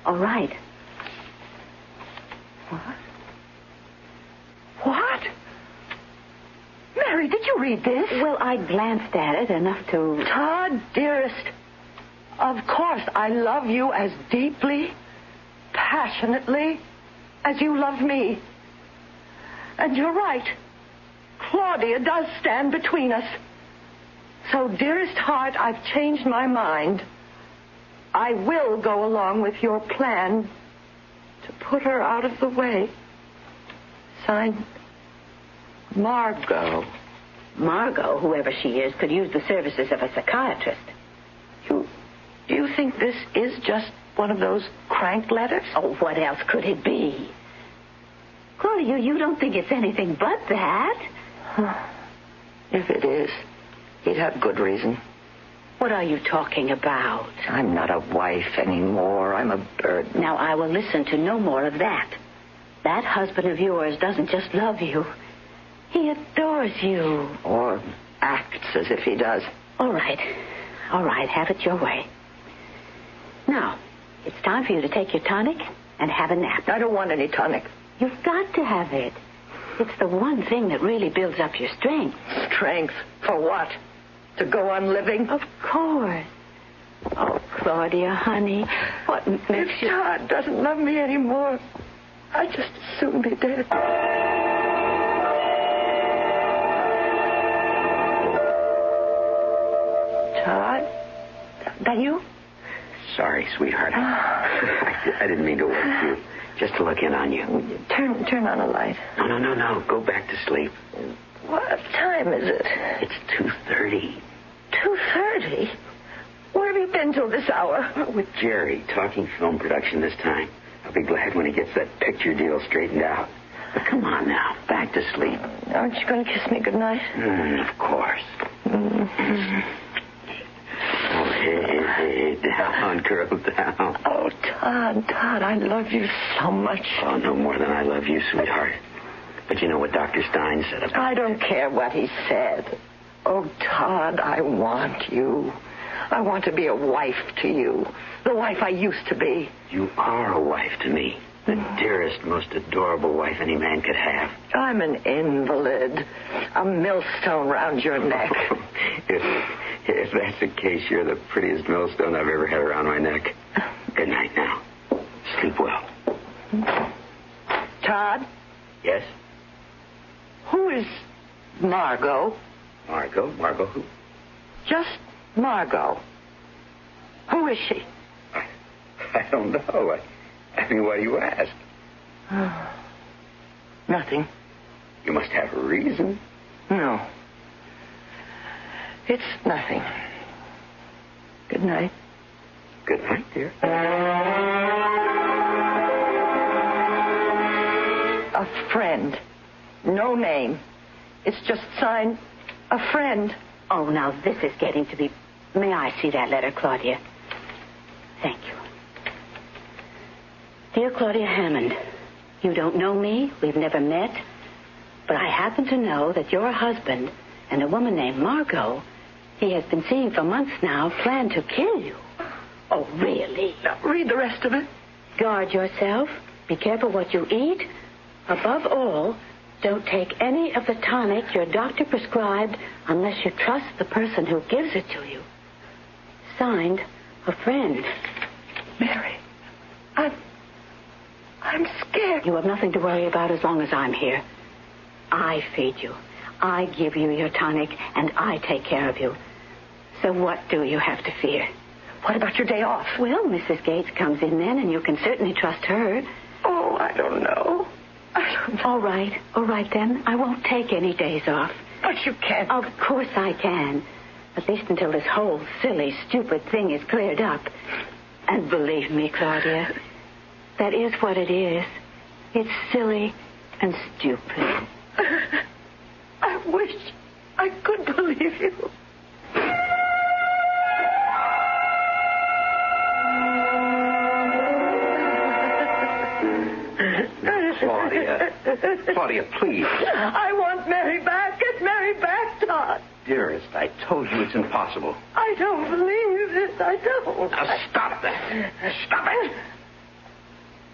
All right. What? Mary, did you read this? Well, I glanced at it enough to... Todd, dearest, of course I love you as deeply, passionately as you love me. And you're right. Claudia does stand between us. So, dearest heart, I've changed my mind. I will go along with your plan to put her out of the way. Signed, Margot. Margot, whoever she is, could use the services of a psychiatrist. Do you think this is just one of those crank letters? Oh, what else could it be? Claudia, you don't think it's anything but that? If it is, he'd have good reason. What are you talking about? I'm not a wife anymore. I'm a burden. Now, I will listen to no more of that. That husband of yours doesn't just love you. He adores you. Or acts as if he does. All right. Have it your way. Now, it's time for you to take your tonic and have a nap. I don't want any tonic. You've got to have it. It's the one thing that really builds up your strength. Strength? For what? To go on living? Of course. Oh, Claudia, honey, what makes you... If Todd doesn't love me anymore, I'd just as soon be dead. Todd? That you? Sorry, sweetheart. I didn't mean to wake you. Just to look in on you. Turn on a light. No. Go back to sleep. What time is it? It's 2:30. 2:30? Where have you been till this hour? With Jerry, talking film production this time. I'll be glad when he gets that picture deal straightened out. But come on now, back to sleep. Aren't you going to kiss me goodnight? Of course. Oh, hey, down, girl, down. Oh, Todd, I love you so much. Oh, no more than I love you, sweetheart. But you know what Dr. Stein said about I don't care what he said. Oh, Todd, I want you. I want to be a wife to you. The wife I used to be. You are a wife to me. The dearest, most adorable wife any man could have. I'm an invalid. A millstone round your neck. If that's the case, you're the prettiest millstone I've ever had around my neck. Good night now. Sleep well. Todd? Yes? Who is Margot? Margot? Margot who? Just Margot. Who is she? I don't know. I mean, why do you ask? Nothing. You must have a reason. No. It's nothing. Good night. Good night, dear. A friend. No name. It's just signed a friend. Oh, now this is getting to be... May I see that letter, Claudia? Thank you. Dear Claudia Hammond, you don't know me. We've never met. But I happen to know that your husband and a woman named Margot, he has been seeing for months now, plan to kill you. Oh, really? Now, read the rest of it. Guard yourself. Be careful what you eat. Above all, don't take any of the tonic your doctor prescribed unless you trust the person who gives it to you. Signed, a friend. Mary, I'm scared. You have nothing to worry about as long as I'm here. I feed you. I give you your tonic, and I take care of you. So what do you have to fear? What about your day off? Well, Mrs. Gates comes in then, and you can certainly trust her. Oh, I don't know. All right then. I won't take any days off. But you can't. Of course I can. At least until this whole silly, stupid thing is cleared up. And believe me, Claudia, that is what it is. It's silly and stupid. I wish I could believe you. Claudia, please. I want Mary back. Get Mary back, Todd. Dearest, I told you it's impossible. I don't believe this. I don't. Now stop that. Stop it.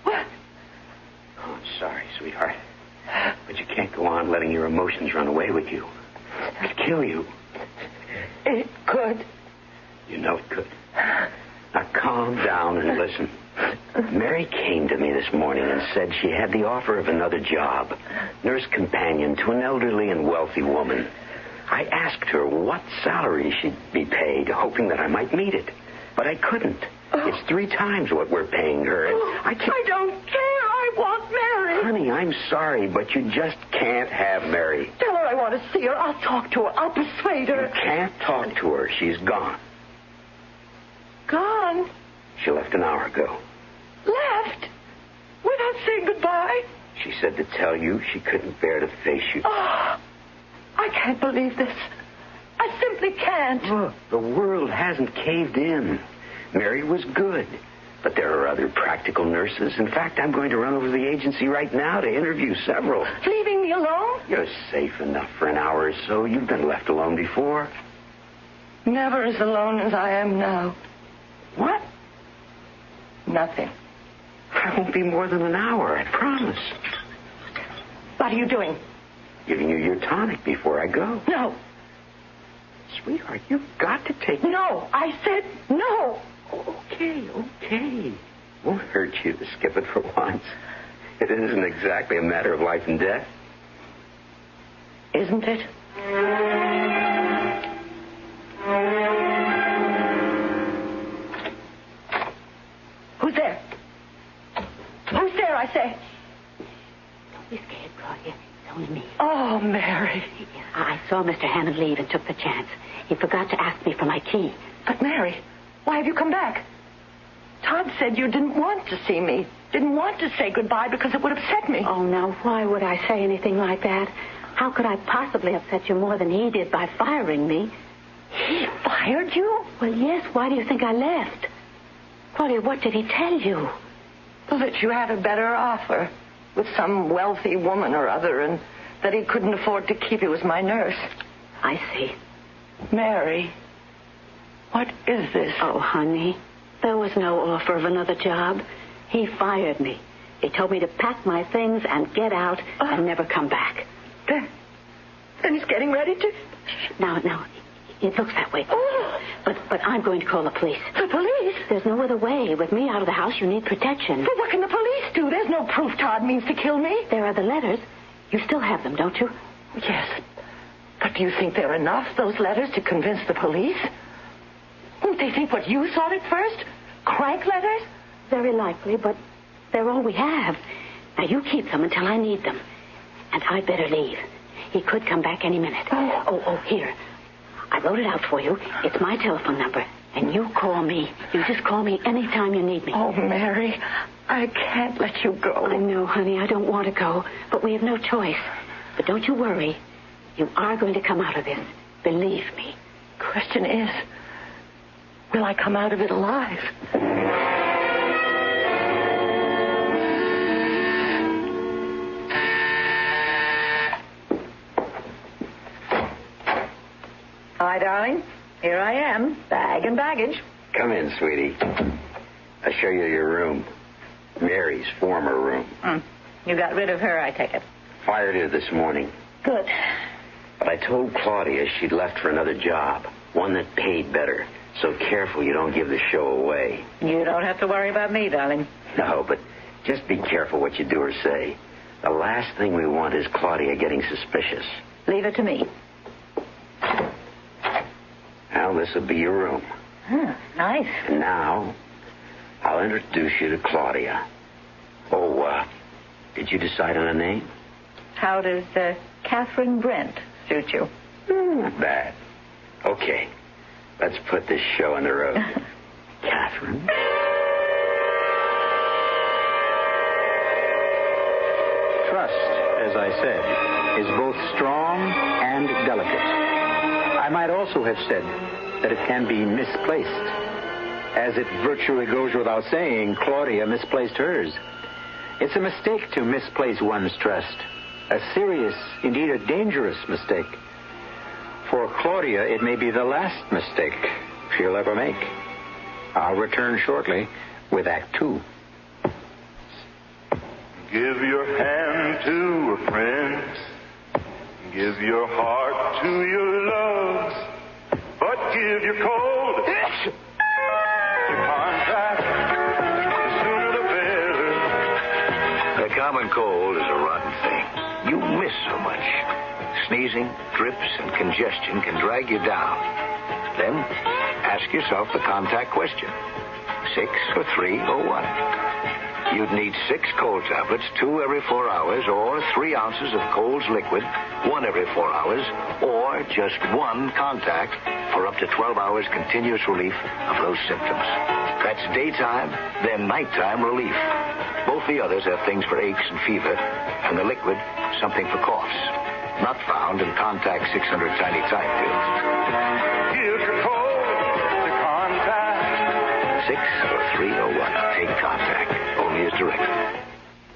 What? Oh, I'm sorry, sweetheart. But you can't go on letting your emotions run away with you. It'd kill you. It could. You know it could. Now calm down and listen. Mary came to me this morning and said she had the offer of another job, nurse companion to an elderly and wealthy woman. I asked her what salary she'd be paid, hoping that I might meet it. But I couldn't. It's 3 times what we're paying her. And I don't care. I want Mary. Honey, I'm sorry, but you just can't have Mary. Tell her I want to see her. I'll talk to her. I'll persuade her. You can't talk to her. She's gone. Gone? She left an hour ago. Left? Without saying goodbye? She said to tell you she couldn't bear to face you. Oh, I can't believe this. I simply can't. Look, the world hasn't caved in. Mary was good, but there are other practical nurses. In fact, I'm going to run over to the agency right now to interview several. Leaving me alone? You're safe enough for an hour or so. You've been left alone before. Never as alone as I am now. What? Nothing. I won't be more than an hour, I promise. What are you doing? Giving you your tonic before I go. No. Sweetheart, you've got to take... No, I said no. Okay. Won't hurt you to skip it for once. It isn't exactly a matter of life and death. Isn't it? Who's there? Who's there, I say? Don't be scared, Claudia. It's only me. Oh, Mary. I saw Mr. Hammond leave and took the chance. He forgot to ask me for my key. But, Mary... Why have you come back? Todd said you didn't want to see me, didn't want to say goodbye because it would upset me. Oh, now, why would I say anything like that? How could I possibly upset you more than he did by firing me? He fired you? Well, yes. Why do you think I left? Claudia, what did he tell you? Well, that you had a better offer with some wealthy woman or other and that he couldn't afford to keep you as my nurse. I see. Mary, what is this? Oh, honey, there was no offer of another job. He fired me. He told me to pack my things and get out and never come back. Then he's getting ready to... Now, it looks that way. Oh. But I'm going to call the police. The police? There's no other way. With me out of the house, you need protection. But what can the police do? There's no proof Todd means to kill me. There are the letters. You still have them, don't you? Yes. But do you think they're enough, those letters, to convince the police? Won't they think what you thought at first? Crank letters? Very likely, but they're all we have. Now, you keep them until I need them. And I'd better leave. He could come back any minute. Oh, here. I wrote it out for you. It's my telephone number. And you call me. You just call me anytime you need me. Oh, Mary, I can't let you go. I know, honey. I don't want to go. But we have no choice. But don't you worry. You are going to come out of this. Believe me. Question is, will I come out of it alive? Hi, darling. Here I am, bag and baggage. Come in, sweetie. I'll show you your room. Mary's former room. You got rid of her, I take it. Fired her this morning. Good. But I told Claudia she'd left for another job, one that paid better. So careful you don't give the show away. You don't have to worry about me, darling. No, but just be careful what you do or say. The last thing we want is Claudia getting suspicious. Leave it to me. Now, this will be your room. Nice. And now, I'll introduce you to Claudia. Oh, did you decide on a name? How does Catherine Brent suit you? Not bad. Okay, let's put this show on the road. Catherine? Trust, as I said, is both strong and delicate. I might also have said that it can be misplaced. As it virtually goes without saying, Claudia misplaced hers. It's a mistake to misplace one's trust. A serious, indeed a dangerous mistake. For Claudia, it may be the last mistake she'll ever make. I'll return shortly with Act 2. Give your hand to a friend. Give your heart to your loves. But give your cold to contact. The sooner the better. The common cold is a rotten thing. You miss so much. Sneezing, drips, and congestion can drag you down. Then ask yourself the contact question. 6 or 3 or 1? You'd need 6 cold tablets, 2 every 4 hours, or 3 ounces of Cold's liquid, 1 every 4 hours, or just 1 contact for up to 12 hours continuous relief of those symptoms. That's daytime, then nighttime relief. Both the others have things for aches and fever, and the liquid, something for coughs. Not found in Contact 600 tiny time pills. Give your cold to contact. 6 or 3 or 1. Take Contact. Only as directed.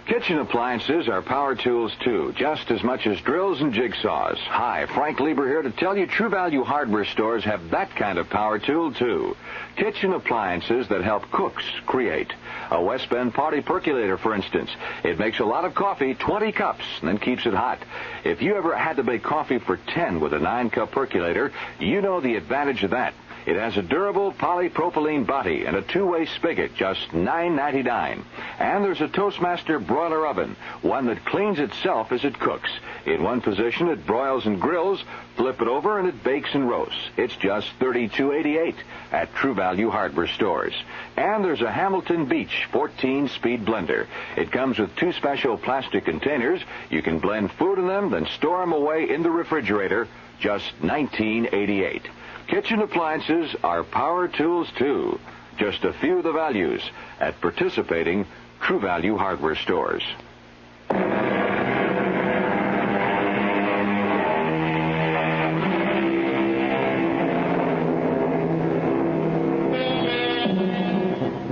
Kitchen appliances are power tools, too, just as much as drills and jigsaws. Hi, Frank Lieber here to tell you True Value hardware stores have that kind of power tool, too. Kitchen appliances that help cooks create. A West Bend party percolator, for instance. It makes a lot of coffee, 20 cups, and then keeps it hot. If you ever had to make coffee for 10 with a 9-cup percolator, you know the advantage of that. It has a durable polypropylene body and a 2-way spigot, just $9.99. And there's a Toastmaster broiler oven, one that cleans itself as it cooks. In one position, it broils and grills. Flip it over, and it bakes and roasts. It's just $32.88 at True Value hardware stores. And there's a Hamilton Beach 14-speed blender. It comes with 2 special plastic containers. You can blend food in them, then store them away in the refrigerator. Just $19.88. Kitchen appliances are power tools, too. Just a few of the values at participating True Value hardware stores.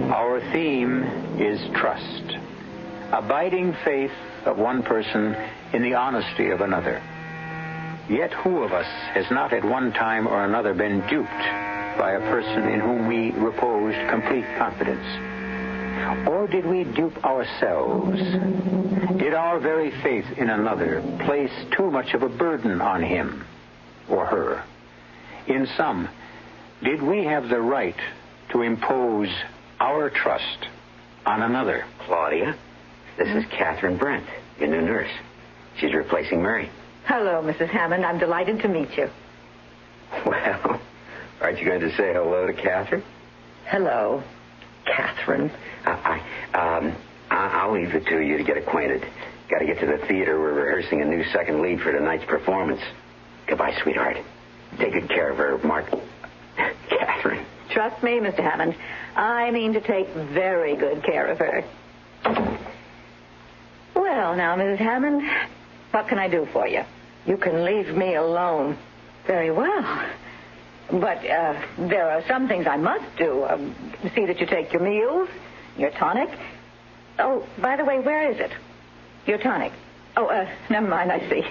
Our theme is trust. Abiding faith of one person in the honesty of another. Yet who of us has not at one time or another been duped by a person in whom we reposed complete confidence? Or did we dupe ourselves? Did our very faith in another place too much of a burden on him or her? In sum, did we have the right to impose our trust on another? Claudia, this is Catherine Brent, your new nurse. She's replacing Mary. Hello, Mrs. Hammond. I'm delighted to meet you. Well, aren't you going to say hello to Catherine? Hello, Catherine. I'll leave the two of you to get acquainted. Got to get to the theater. We're rehearsing a new second lead for tonight's performance. Goodbye, sweetheart. Take good care of her, Mark. Catherine. Trust me, Mr. Hammond. I mean to take very good care of her. Well, now, Mrs. Hammond, what can I do for you? You can leave me alone. Very well. But there are some things I must do. See that you take your meals, your tonic. Oh, by the way, where is it? Your tonic. Oh, never mind, I see.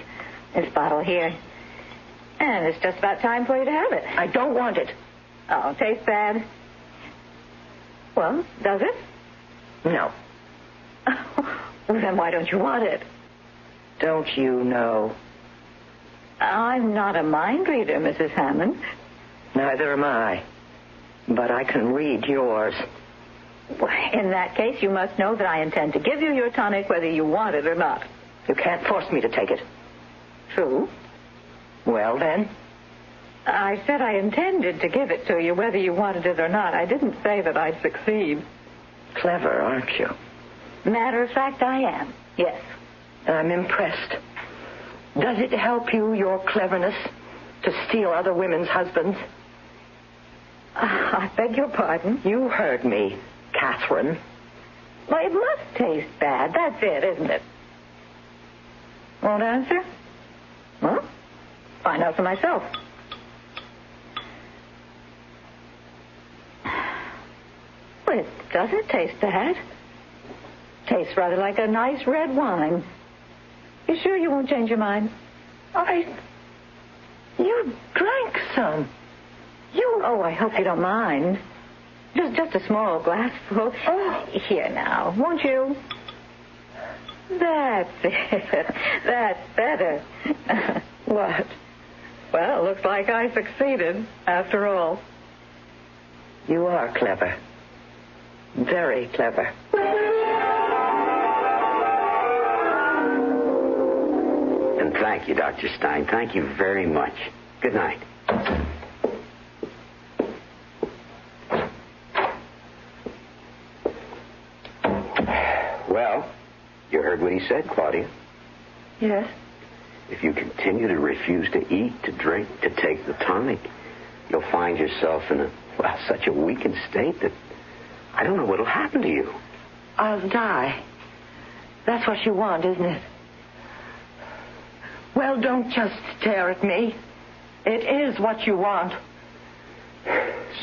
This bottle here. And it's just about time for you to have it. I don't want it. Oh, tastes bad? Well, does it? No. Well, then why don't you want it? Don't you know? I'm not a mind reader, Mrs. Hammond. Neither am I. But I can read yours. In that case, you must know that I intend to give you your tonic whether you want it or not. You can't force me to take it. True. Well, then? I said I intended to give it to you whether you wanted it or not. I didn't say that I'd succeed. Clever, aren't you? Matter of fact, I am. Yes. I'm impressed. Does it help you, your cleverness, to steal other women's husbands? I beg your pardon? You heard me, Catherine. Well, it must taste bad. That's it, isn't it? Won't answer? Well, find out for myself. Well, it doesn't taste bad. Tastes rather like a nice red wine. You sure you won't change your mind? You drank some. Oh, I hope you don't mind. Just a small glassful. Oh. Here now, won't you? That's it. That's better. What? Well, looks like I succeeded, after all. You are clever. Very clever. And thank you, Dr. Stein. Thank you very much. Good night. Well, you heard what he said, Claudia. Yes? If you continue to refuse to eat, to drink, to take the tonic, you'll find yourself in such a weakened state that I don't know what'll happen to you. I'll die. That's what you want, isn't it? Well, don't just stare at me. It is what you want.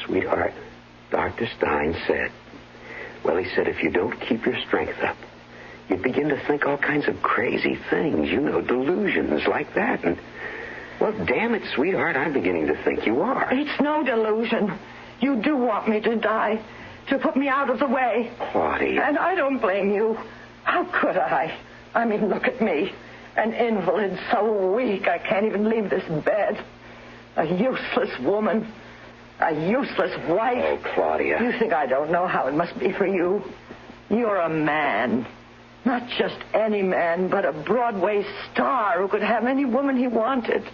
Sweetheart, Dr. Stein said, he said if you don't keep your strength up, you'd begin to think all kinds of crazy things, delusions like that. And, well, damn it, sweetheart, I'm beginning to think you are. It's no delusion. You do want me to die, to put me out of the way. Claudia. And I don't blame you. How could I? I mean, look at me. An invalid, so weak I can't even leave this bed. A useless woman. A useless wife. Oh, Claudia. You think I don't know how it must be for you? You're a man. Not just any man, but a Broadway star who could have any woman he wanted.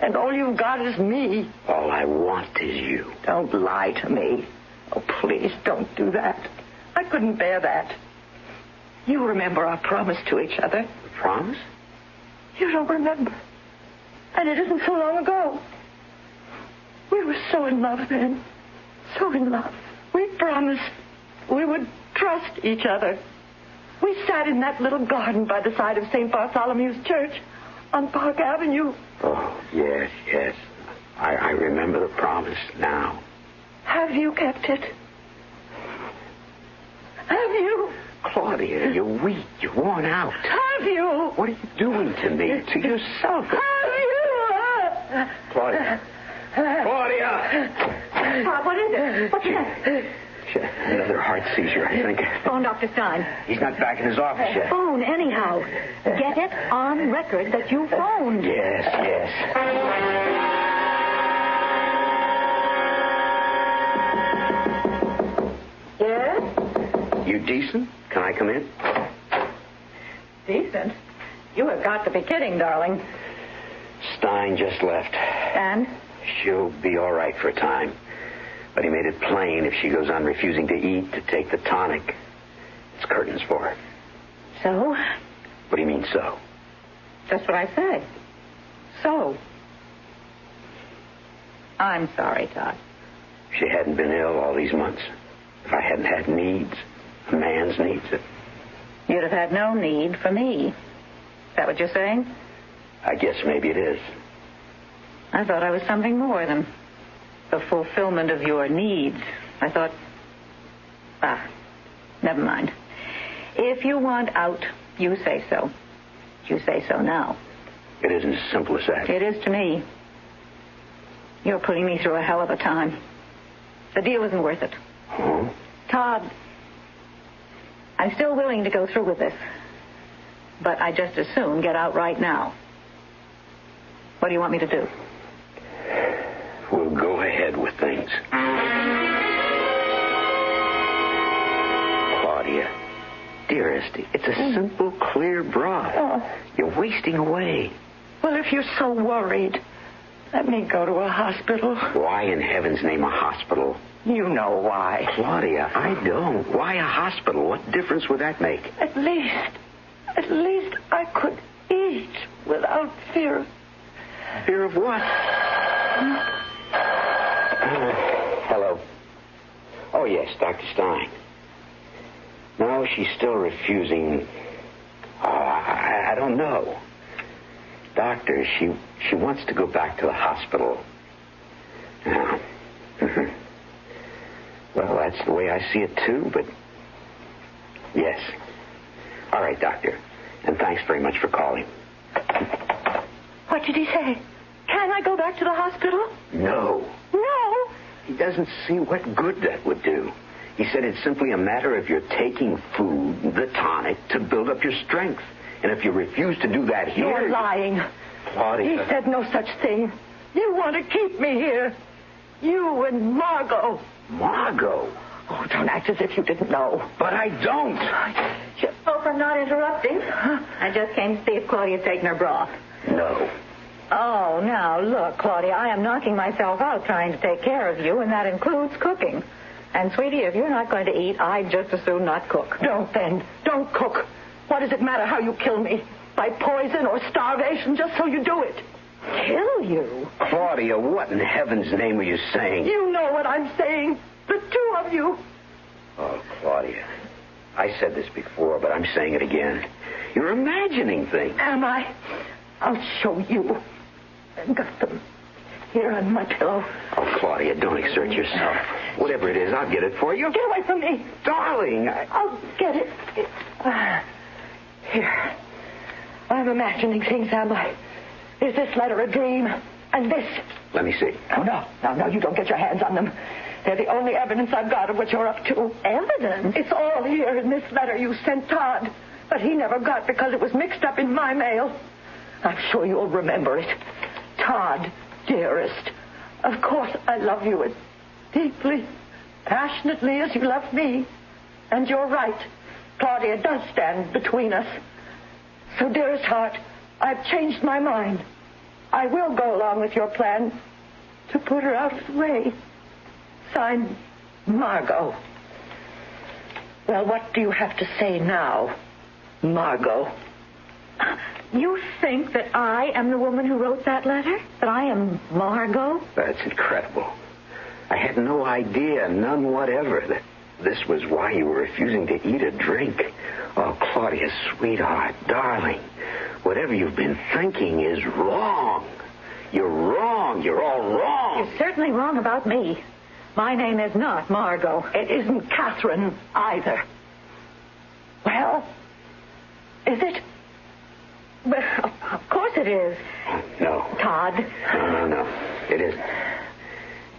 And all you've got is me. All I want is you. Don't lie to me. Oh, please, don't do that. I couldn't bear that. You remember our promise to each other. The promise? You don't remember. And it isn't so long ago. We were so in love then. So in love. We promised we would trust each other. We sat in that little garden by the side of St. Bartholomew's Church on Park Avenue. Oh, yes, yes. I remember the promise now. Have you kept it? Have you? Claudia, you're weak. You're worn out. Have you? What are you doing to me? To yourself? Have you? Claudia. Claudia! What is it? What's that? Another heart seizure, I think. Phone Dr. Stein. He's not back in his office yet. Phone anyhow. Get it on record that you phoned. Yes, yes. Yes? You decent? Can I come in? Decent? You have got to be kidding, darling. Stein just left. And? She'll be all right for a time. But he made it plain if she goes on refusing to eat, to take the tonic, it's curtains for her. So? What do you mean, so? Just what I said. So? I'm sorry, Todd. If she hadn't been ill all these months, if I hadn't had needs, a man's needs, You'd have had no need for me. Is that what you're saying? I guess maybe it is. I thought I was something more than the fulfillment of your needs. I thought, never mind. If you want out, you say so. You say so now. It isn't as simple as that. It is to me. You're putting me through a hell of a time. The deal isn't worth it. Oh? Todd, I'm still willing to go through with this. But I just as soon get out right now. What do you want me to do? We'll go ahead with things. Claudia, dearest, it's a simple, clear broth. Oh. You're wasting away. Well, if you're so worried, let me go to a hospital. Why in heaven's name a hospital? You know why. Claudia, I don't. Why a hospital? What difference would that make? At least I could eat without fear. Fear of what? Hello. Oh, yes, Dr. Stein. No, she's still refusing. Oh, I don't know. Doctor, she wants to go back to the hospital. Now, well, that's the way I see it, too, but yes. All right, Doctor. And thanks very much for calling. What did he say? Can I go back to the hospital? No. No? He doesn't see what good that would do. He said it's simply a matter of you're taking food, the tonic, to build up your strength. And if you refuse to do that here... You're lying. Claudia... He said no such thing. You want to keep me here. You and Margot. Margot? Oh, don't act as if you didn't know. But I don't. Hope I'm not interrupting. I just came to see if Claudia's taken her broth. No. Oh, now, look, Claudia, I am knocking myself out trying to take care of you, and that includes cooking. And, sweetie, if you're not going to eat, I'd just as soon not cook. Don't, then. Don't cook. What does it matter how you kill me? By poison or starvation, just so you do it. Kill you? Claudia, what in heaven's name are you saying? You know what I'm saying. The two of you. Oh, Claudia. I said this before, but I'm saying it again. You're imagining things. Am I? I'll show you. I've got them here on my pillow. Oh, Claudia, don't exert yourself. Whatever it is, I'll get it for you. Get away from me. Darling, I'll get it. Here. I'm imagining things, am I? Is this letter a dream? And this? Let me see. Oh, no, you don't get your hands on them. They're the only evidence I've got of what you're up to. Evidence? It's all here in this letter you sent Todd. But he never got because it was mixed up in my mail. I'm sure you'll remember it. Todd, dearest, of course I love you as deeply, passionately as you love me. And you're right. Claudia does stand between us. So, dearest heart, I've changed my mind. I will go along with your plan to put her out of the way. Signed, Margot. Well, what do you have to say now, Margot? You think that I am the woman who wrote that letter? That I am Margot? That's incredible. I had no idea, none whatever, that this was why you were refusing to eat or drink. Oh, Claudia, sweetheart, darling, whatever you've been thinking is wrong. You're wrong. You're all wrong. You're certainly wrong about me. My name is not Margot. It isn't Catherine either. Well, is it? Well, of course it is. No. Todd. No. It isn't.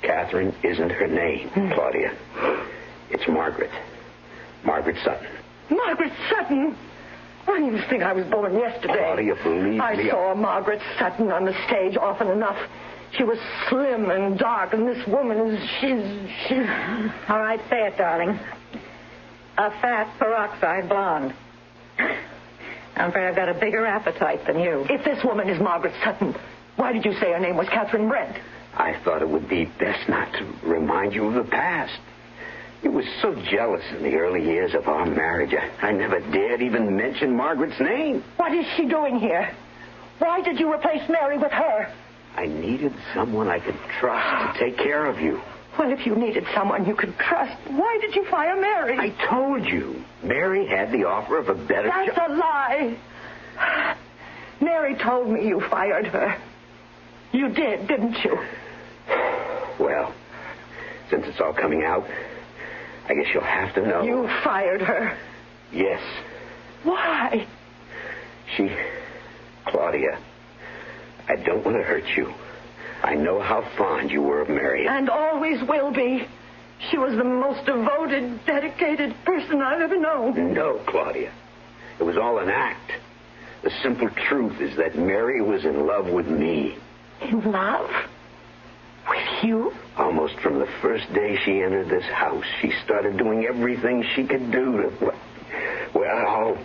Catherine isn't her name, Claudia. It's Margaret. Margaret Sutton. Margaret Sutton? Why do you think I was born yesterday? Claudia, believe me. I saw Margaret Sutton on the stage often enough. She was slim and dark, and this woman is... She's... All right, say it, darling. A fat peroxide blonde. I'm afraid I've got a bigger appetite than you. If this woman is Margaret Sutton, why did you say her name was Catherine Brent? I thought it would be best not to remind you of the past. You were so jealous in the early years of our marriage. I never dared even mention Margaret's name. What is she doing here? Why did you replace Mary with her? I needed someone I could trust to take care of you. Well, if you needed someone you could trust, why did you fire Mary? I told you. Mary had the offer of a better job. That's a lie. Mary told me you fired her. You did, didn't you? Well, since it's all coming out, I guess you'll have to know. You fired her? Yes. Why? Claudia, I don't want to hurt you. I know how fond you were of Mary. And always will be. She was the most devoted, dedicated person I've ever known. No, Claudia. It was all an act. The simple truth is that Mary was in love with me. In love? With you? Almost from the first day she entered this house, she started doing everything she could do to, well,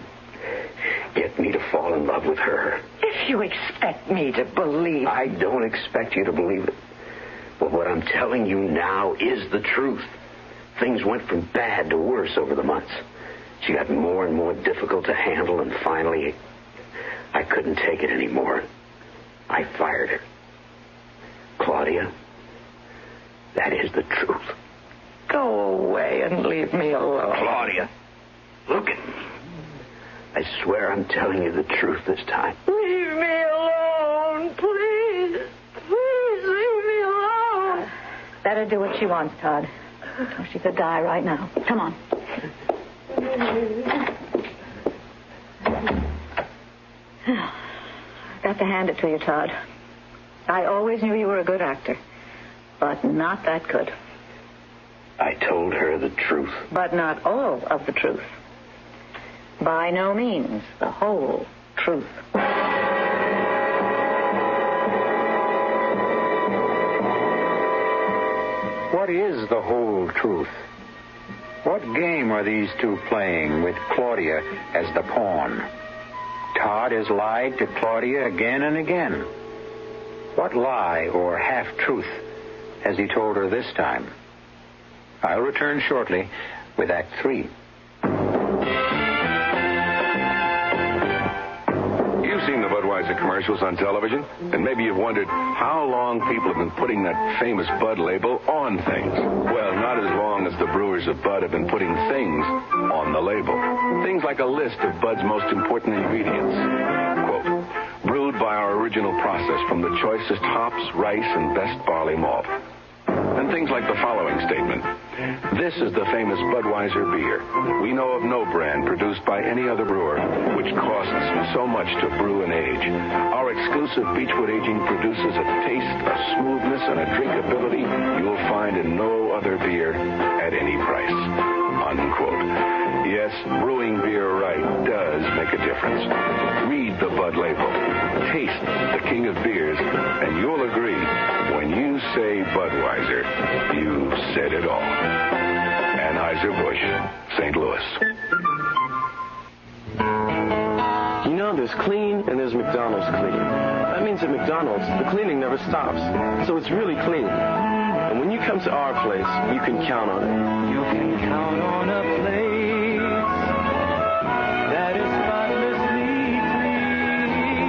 get me to fall in love with her. If you expect me to believe... I don't expect you to believe it. But what I'm telling you now is the truth. Things went from bad to worse over the months. She got more and more difficult to handle, and finally, I couldn't take it anymore. I fired her. Claudia, that is the truth. Go away and leave me alone. Claudia, look at me. I swear I'm telling you the truth this time. Leave me alone, please. Please leave me alone. Let her do what she wants, Todd. Or she could die right now. Come on. Got to hand it to you, Todd. I always knew you were a good actor, but not that good. I told her the truth. But not all of the truth. By no means the whole truth. What is the whole truth? What game are these two playing with Claudia as the pawn? Todd has lied to Claudia again and again. What lie or half-truth has he told her this time? I'll return shortly with Act 3. You've seen the Budweiser commercials on television, and maybe you've wondered how long people have been putting that famous Bud label on things. Well, not as long as the brewers of Bud have been putting things on the label. Things like a list of Bud's most important ingredients. Quote, brewed by our original process from the choicest hops, rice, and best barley malt. And things like the following statement. This is the famous Budweiser beer. We know of no brand produced by any other brewer which costs so much to brew and age. Our exclusive Beechwood aging produces a taste, a smoothness, and a drinkability you'll find in no other beer at any price. Unquote. Yes, brewing beer right does make a difference. Read the Bud label. Taste the king of beers, and you'll agree, when you say Budweiser, you've said it all. Anheuser-Busch, St. Louis. You know, there's clean and there's McDonald's clean. That means at McDonald's, the cleaning never stops. So it's really clean. And when you come to our place, you can count on it. You can count on a place that is spotlessly clean.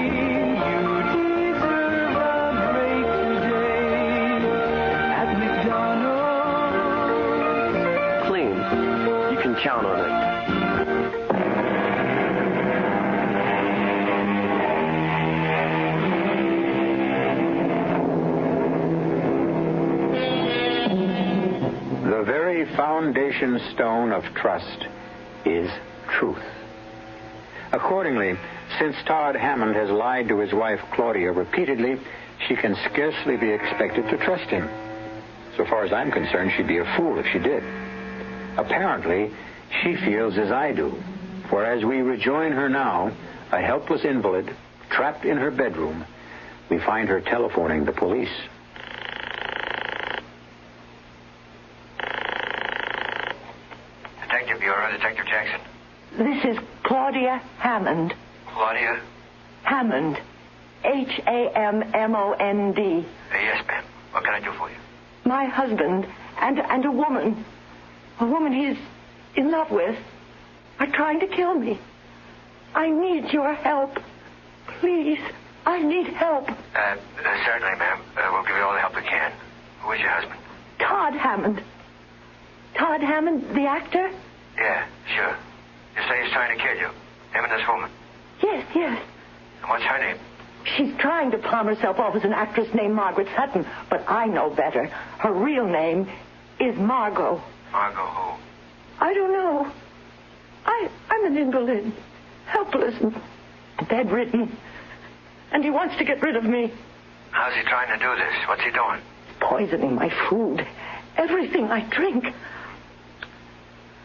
count on it. The very foundation stone of trust is truth. Accordingly, since Todd Hammond has lied to his wife Claudia repeatedly, she can scarcely be expected to trust him. So far as I'm concerned, she'd be a fool if she did. Apparently, she feels as I do, for as we rejoin her now, a helpless invalid, trapped in her bedroom, we find her telephoning the police. Detective Bureau, Detective Jackson. This is Claudia Hammond. Claudia? Hammond. Hammond. Yes, ma'am. What can I do for you? My husband and a woman he's in love with, are trying to kill me. I need your help. Please, I need help. Certainly, ma'am. We'll give you all the help we can. Who is your husband? Todd Hammond. Todd Hammond, the actor? Yeah, sure. You say he's trying to kill you. Him and this woman. Yes. And what's her name? She's trying to palm herself off as an actress named Margaret Sutton, but I know better. Her real name is Margot. Margot who? I don't know. I'm an invalid, helpless and bedridden, and he wants to get rid of me. How's he trying to do this? What's he doing? Poisoning my food, everything I drink.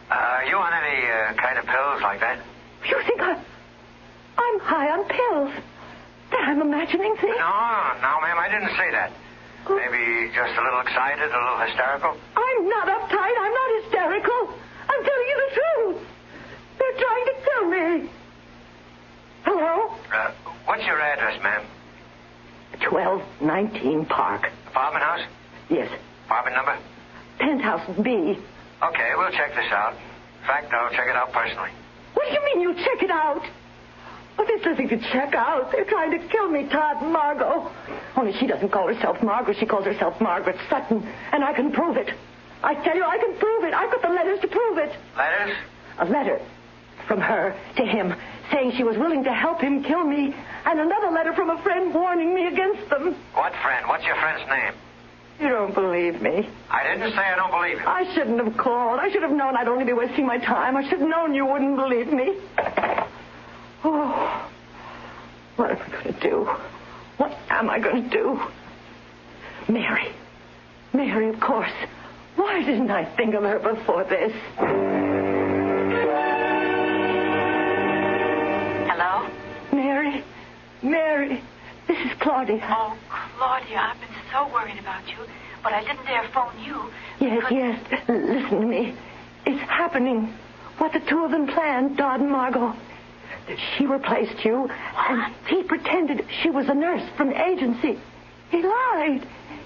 Are you on any kind of pills like that? You think I'm high on pills? That I'm imagining things? No, ma'am, I didn't say that. Maybe just a little excited, a little hysterical? I'm not uptight. I'm not hysterical. I'm telling you the truth. They're trying to kill me. Hello? What's your address, ma'am? 1219 Park. Apartment house? Yes. Apartment number? Penthouse B. Okay, we'll check this out. In fact, I'll check it out personally. What do you mean you check it out? Oh, there's nothing to check out. They're trying to kill me, Todd and Margot. Only she doesn't call herself Margaret. She calls herself Margaret Sutton. And I can prove it. I tell you, I can prove it. I've got the letters to prove it. Letters? A letter from her to him saying she was willing to help him kill me. And another letter from a friend warning me against them. What friend? What's your friend's name? You don't believe me. I didn't say I don't believe you. I shouldn't have called. I should have known I'd only be wasting my time. I should have known you wouldn't believe me. Oh, what am I going to do? What am I going to do? Mary. Mary, of course. Why didn't I think of her before this? Hello? Mary. Mary. This is Claudia. Oh, Claudia, I've been so worried about you, but I didn't dare phone you. Yes. Listen to me. It's happening. What the two of them planned, Todd and Margot. She replaced you, and he pretended she was a nurse from the agency. He lied.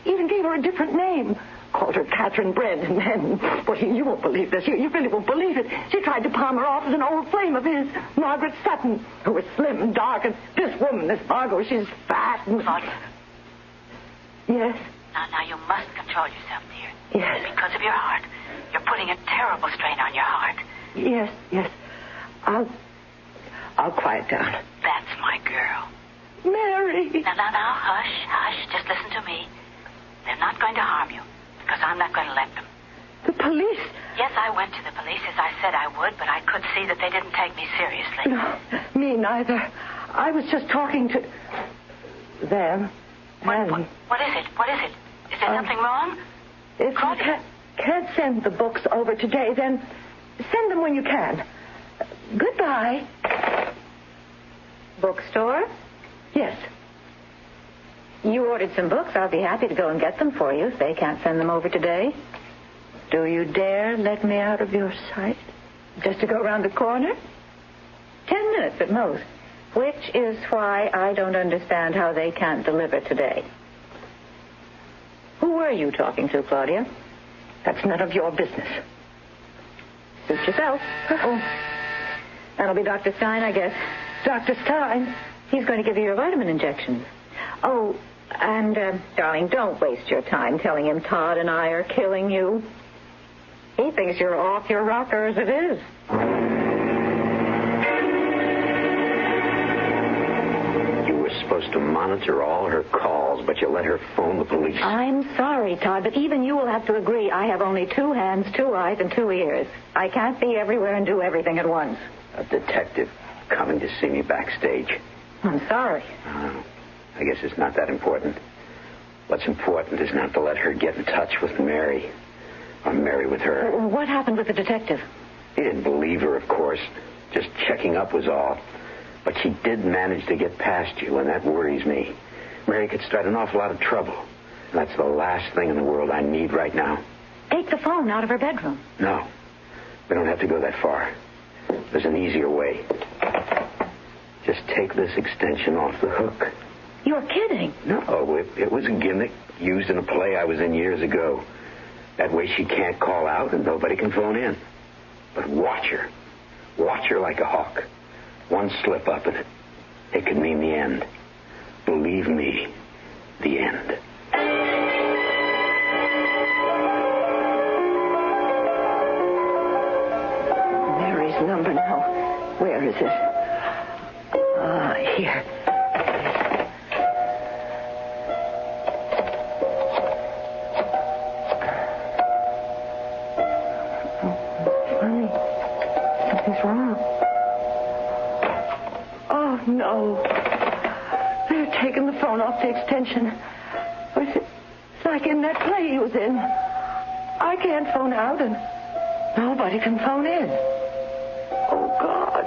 Even gave her a different name. Called her Catherine Brent, and then... Well, you won't believe this. You really won't believe it. She tried to palm her off as an old flame of his, Margaret Sutton, who was slim and dark, and this woman, this Margot, she's fat and... Claudia. Yes? Now, you must control yourself, dear. Yes. Because of your heart. You're putting a terrible strain on your heart. Yes. I'll quiet down. That's my girl. Mary. Now, hush. Just listen to me. They're not going to harm you, because I'm not going to let them. The police? Yes, I went to the police, as I said I would, but I could see that they didn't take me seriously. No, me neither. I was just talking to them. What is it? Is there something wrong? If you can't send the books over today, then send them when you can. Goodbye. Bookstore? Yes. You ordered some books. I'll be happy to go and get them for you if they can't send them over today. Do you dare let me out of your sight? Just to go around the corner? 10 minutes at most. Which is why I don't understand how they can't deliver today. Who were you talking to, Claudia? That's none of your business. Suit yourself. Oh. That'll be Dr. Stein, I guess. Dr. Stein? He's going to give you your vitamin injections. Oh, and, darling, don't waste your time telling him Todd and I are killing you. He thinks you're off your rocker as it is. You were supposed to monitor all her calls, but you let her phone the police. I'm sorry, Todd, but even you will have to agree I have only 2 hands, 2 eyes, and 2 ears. I can't be everywhere and do everything at once. A detective coming to see me backstage. I'm sorry. I guess it's not that important. What's important is not to let her get in touch with Mary. Or Mary with her. What happened with the detective? He didn't believe her, of course. Just checking up was all. But she did manage to get past you, and that worries me. Mary could start an awful lot of trouble. And that's the last thing in the world I need right now. Take the phone out of her bedroom. No. We don't have to go that far. There's an easier way. Just take this extension off the hook. You're kidding. No, it was a gimmick used in a play I was in years ago. That way she can't call out and nobody can phone in. But watch her. Watch her like a hawk. One slip up and it could mean the end. Believe me, the end. Mary's number now. Where is it? Here. Funny. Something's wrong. Oh, no. They're taking the phone off the extension. It's like in that play he was in. I can't phone out, and nobody can phone in. Oh, God.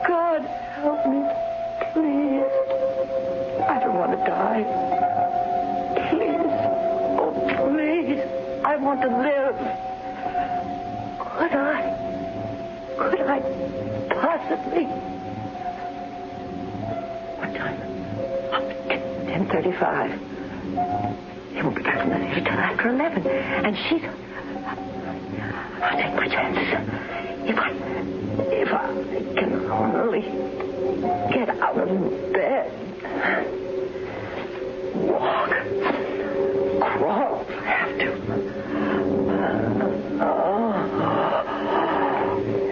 God, help me. Please. I don't want to die. Please. Oh, please. I want to live. Could I possibly... What time? 10:35. He won't be back from the theater till after 11. And she's... I'll take my chances. If I can only get out of bed. Walk. Crawl. I have to.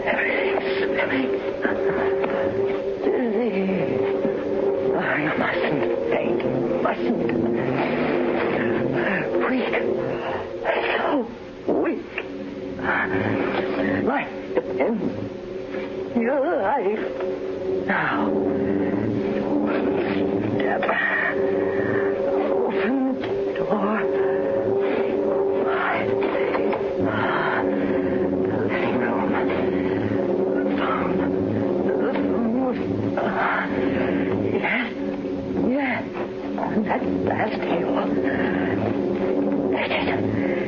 Everything's swimming. Dizzy. I mustn't faint. Mustn't. Weak. So weak. Life depends. Your life. Now. Step. Open the door. The living room. The phone. Yes. On that last table.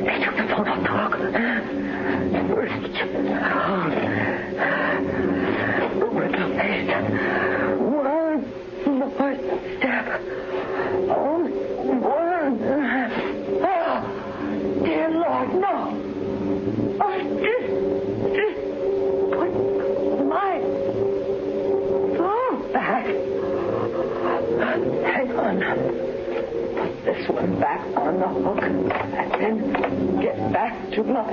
They took the phone off the hook. Reach. Replace. One more step. Only one. Oh, dear Lord, no. Just put my phone back. Hang on. Put this one back on the hook and then get back to my...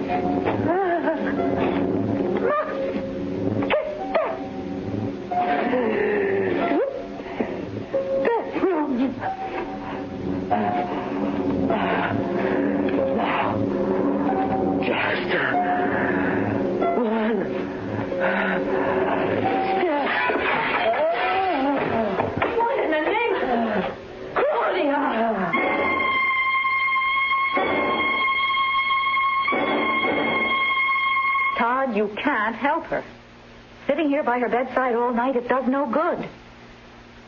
Todd, you can't help her. Sitting here by her bedside all night, it does no good.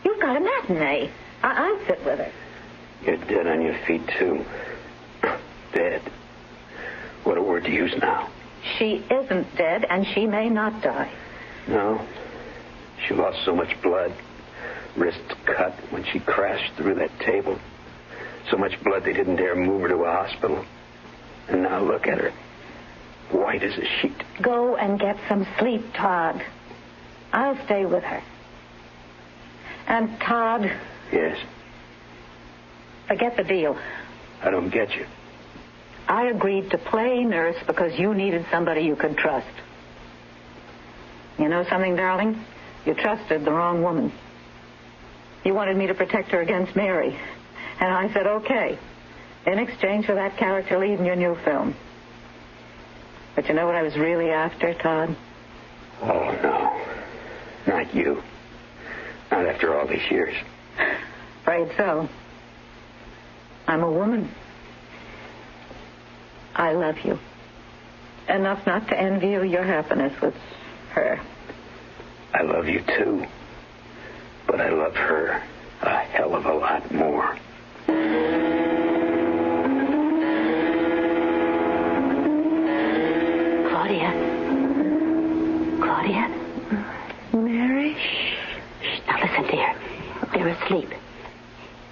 You've got a matinee. I'll sit with her. You're dead on your feet, too. Dead. What a word to use now. She isn't dead, and she may not die. No. She lost so much blood. Wrist cut when she crashed through that table. So much blood they didn't dare move her to a hospital. And now look at her. White as a sheet. Go and get some sleep, Todd. I'll stay with her. And Todd... Yes? Forget the deal. I don't get you. I agreed to play nurse because you needed somebody you could trust. You know something, darling? You trusted the wrong woman. You wanted me to protect her against Mary. And I said, okay, in exchange for that character lead in your new film. But you know what I was really after, Todd? Oh, no. Not you. Not after all these years. Afraid so. I'm a woman. I love you. Enough not to envy you your happiness with her. I love you, too. But I love her a hell of a lot more. Claudia? Mary? Shh. Now listen, dear. They're asleep.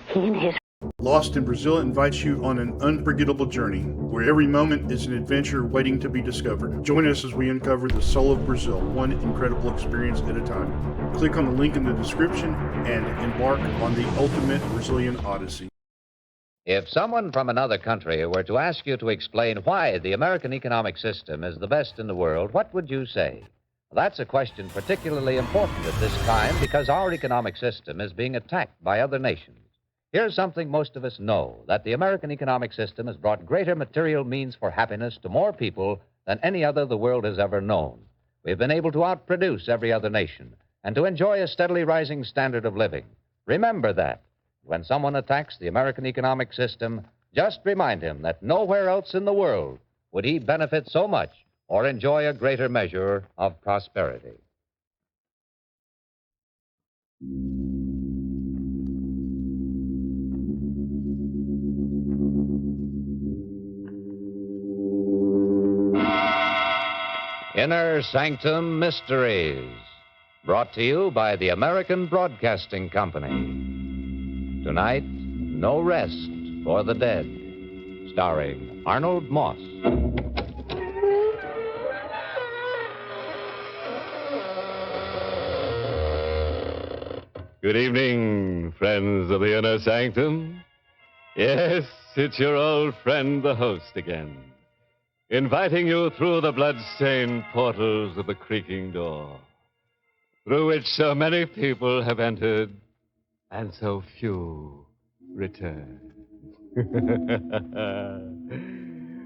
He and his... Lost in Brazil invites you on an unforgettable journey, where every moment is an adventure waiting to be discovered. Join us as we uncover the soul of Brazil, one incredible experience at a time. Click on the link in the description and embark on the ultimate Brazilian odyssey. If someone from another country were to ask you to explain why the American economic system is the best in the world, what would you say? That's a question particularly important at this time because our economic system is being attacked by other nations. Here's something most of us know, that the American economic system has brought greater material means for happiness to more people than any other the world has ever known. We've been able to outproduce every other nation and to enjoy a steadily rising standard of living. Remember that. When someone attacks the American economic system, just remind him that nowhere else in the world would he benefit so much or enjoy a greater measure of prosperity. Inner Sanctum Mysteries, brought to you by the American Broadcasting Company. Tonight, No Rest for the Dead, starring Arnold Moss. Good evening, friends of the Inner Sanctum. Yes, it's your old friend, the host again, inviting you through the blood-stained portals of the creaking door, through which so many people have entered and so few return.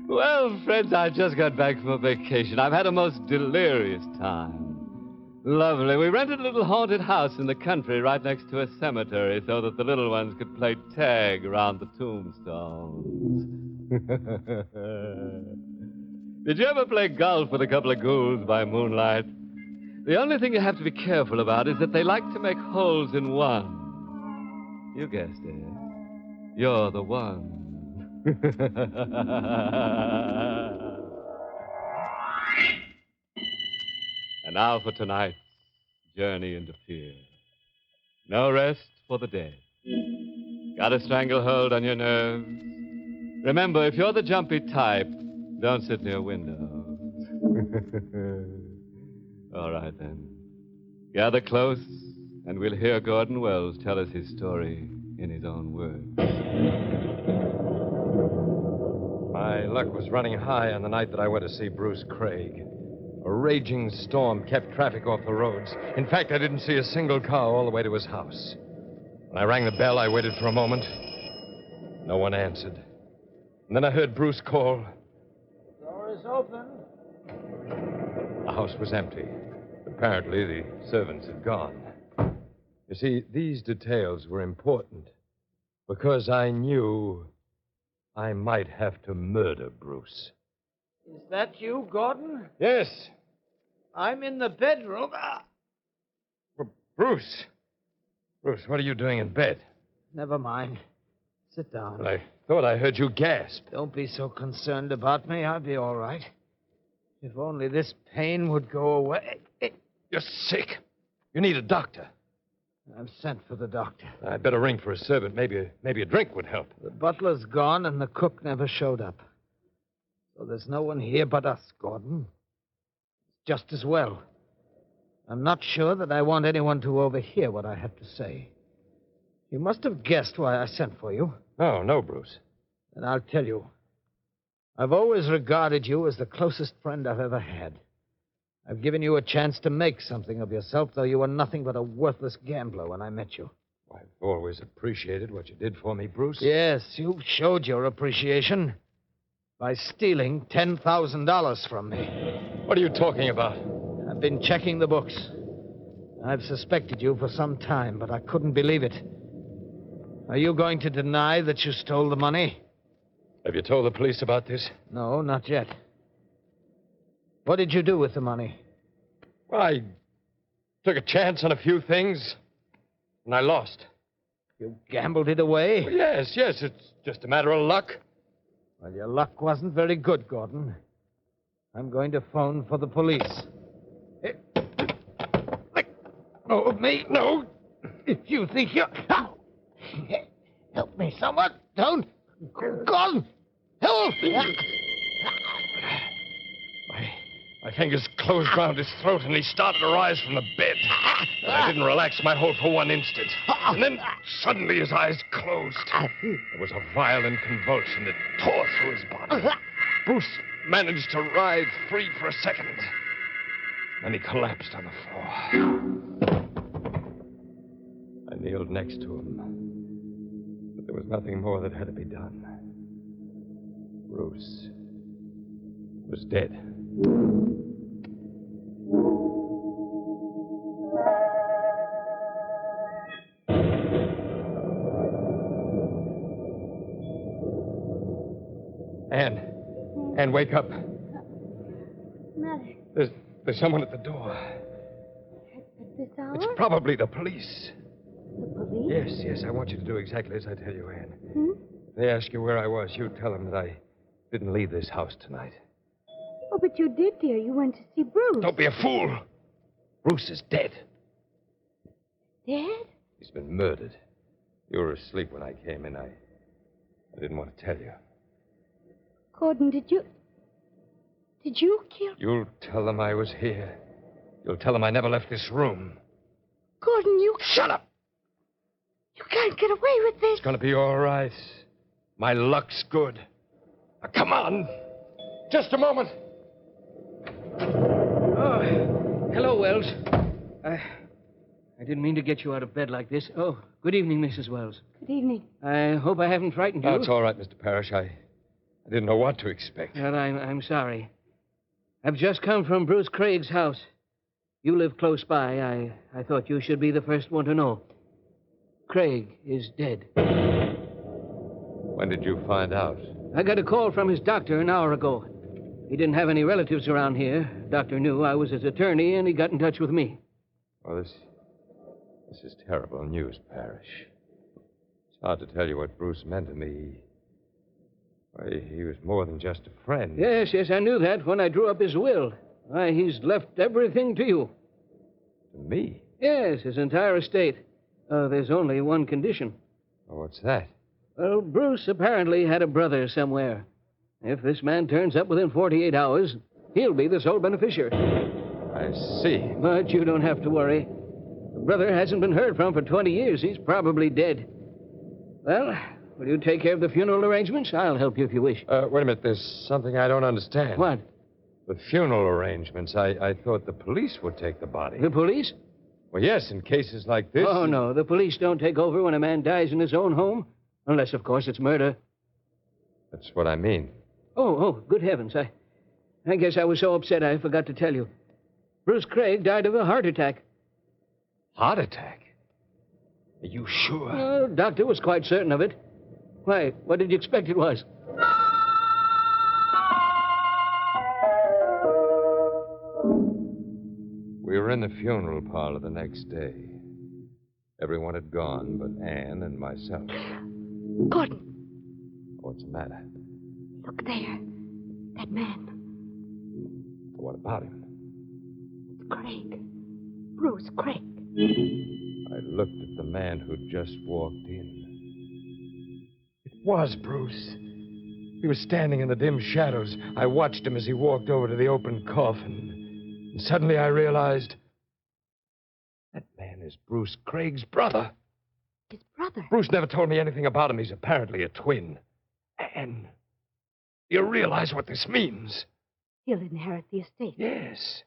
Well, friends, I just got back from a vacation. I've had a most delirious time. Lovely. We rented a little haunted house in the country right next to a cemetery so that the little ones could play tag around the tombstones. Did you ever play golf with a couple of ghouls by moonlight? The only thing you have to be careful about is that they like to make holes in one. You guessed it. You're the one. And now for tonight's journey into fear. No rest for the dead. Got a stranglehold on your nerves? Remember, if you're the jumpy type, don't sit near windows. All right, then. Gather close, and we'll hear Gordon Wells tell us his story in his own words. My luck was running high on the night that I went to see Bruce Craig. A raging storm kept traffic off the roads. In fact, I didn't see a single car all the way to his house. When I rang the bell, I waited for a moment. No one answered. And then I heard Bruce call. Door is open. The house was empty. Apparently, the servants had gone. You see, these details were important because I knew I might have to murder Bruce. Is that you, Gordon? Yes. I'm in the bedroom. Bruce. Bruce, what are you doing in bed? Never mind. Sit down. Well, I thought I heard you gasp. Don't be so concerned about me. I'll be all right. If only this pain would go away. You're sick. You need a doctor. I've sent for the doctor. I'd better ring for a servant. Maybe a drink would help. The butler's gone and the cook never showed up. So there's no one here but us, Gordon. It's just as well. I'm not sure that I want anyone to overhear what I have to say. You must have guessed why I sent for you. Oh, no, Bruce. And I'll tell you. I've always regarded you as the closest friend I've ever had. I've given you a chance to make something of yourself, though you were nothing but a worthless gambler when I met you. I've always appreciated what you did for me, Bruce. Yes, you showed your appreciation by stealing $10,000 from me. What are you talking about? I've been checking the books. I've suspected you for some time, but I couldn't believe it. Are you going to deny that you stole the money? Have you told the police about this? No, not yet. What did you do with the money? Well, I took a chance on a few things, and I lost. You gambled it away? Well, yes, it's just a matter of luck. Well, your luck wasn't very good, Gordon. I'm going to phone for the police. Let go of me. No. If you think you're... Help me, someone. Don't. Gordon, help me. My fingers closed round his throat, and he started to rise from the bed. But I didn't relax my hold for one instant. And then, suddenly, his eyes closed. There was a violent convulsion that tore through his body. Bruce managed to writhe free for a second. Then he collapsed on the floor. I kneeled next to him. But there was nothing more that had to be done. Bruce was dead. Anne, wake up. Mother, There's someone at the door. at this hour? It's probably the police. The police? Yes, I want you to do exactly as I tell you, Anne. Hmm? If they ask you where I was, you tell them that I didn't leave this house tonight. Oh, but you did, dear. You went to see Bruce. Don't be a fool. Bruce is dead. Dead? He's been murdered. You were asleep when I came in. I didn't want to tell you. Gordon, did you kill... You'll tell them I was here. You'll tell them I never left this room. Gordon, you... Shut up! You can't get away with this. It's going to be all right. My luck's good. Now, come on. Just a moment. Oh, hello, Wells. I didn't mean to get you out of bed like this. Oh, good evening, Mrs. Wells. Good evening. I hope I haven't frightened you. Oh, it's all right, Mr. Parrish. I didn't know what to expect. Well, I'm sorry. I've just come from Bruce Craig's house. You live close by. I thought you should be the first one to know. Craig is dead. When did you find out? I got a call from his doctor an hour ago. He didn't have any relatives around here. Doctor knew I was his attorney, and he got in touch with me. Well, this is terrible news, Parrish. It's hard to tell you what Bruce meant to me. Why, he was more than just a friend. Yes, I knew that when I drew up his will. Why, he's left everything to you. To me? Yes, his entire estate. There's only one condition. Oh, what's that? Well, Bruce apparently had a brother somewhere. If this man turns up within 48 hours, he'll be the sole beneficiary. I see. But you don't have to worry. The brother hasn't been heard from for 20 years. He's probably dead. Well, will you take care of the funeral arrangements? I'll help you if you wish. Wait a minute. There's something I don't understand. What? The funeral arrangements. I thought the police would take the body. The police? Well, yes, in cases like this. Oh, no. The police don't take over when a man dies in his own home. Unless, of course, it's murder. That's what I mean. Oh, good heavens. I guess I was so upset I forgot to tell you. Bruce Craig died of a heart attack. Heart attack? Are you sure? Well, the doctor was quite certain of it. Why, what did you expect it was? We were in the funeral parlor the next day. Everyone had gone but Anne and myself. Gordon. What's the matter? Look there. That man. What about him? It's Craig. Bruce Craig. I looked at the man who'd just walked in. It was Bruce. He was standing in the dim shadows. I watched him as he walked over to the open coffin. And suddenly I realized that man is Bruce Craig's brother. His brother? Bruce never told me anything about him. He's apparently a twin. Anne. Do you realize what this means? He'll inherit the estate. Yes.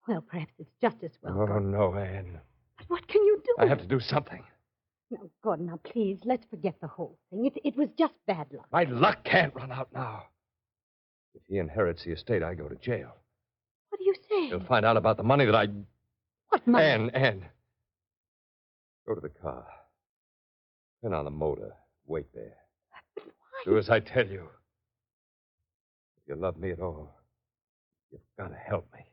Well, perhaps it's just as well. Oh, Gordon. no, Anne. But what can you do? I have to do something. Now, Gordon, now, please, let's forget the whole thing. It was just bad luck. My luck can't run out now. If he inherits the estate, I go to jail. What are you saying? He'll find out about the money that I... What money? Anne. Go to the car. Turn on the motor. Wait there. Do as I tell you. If you love me at all, you've got to help me.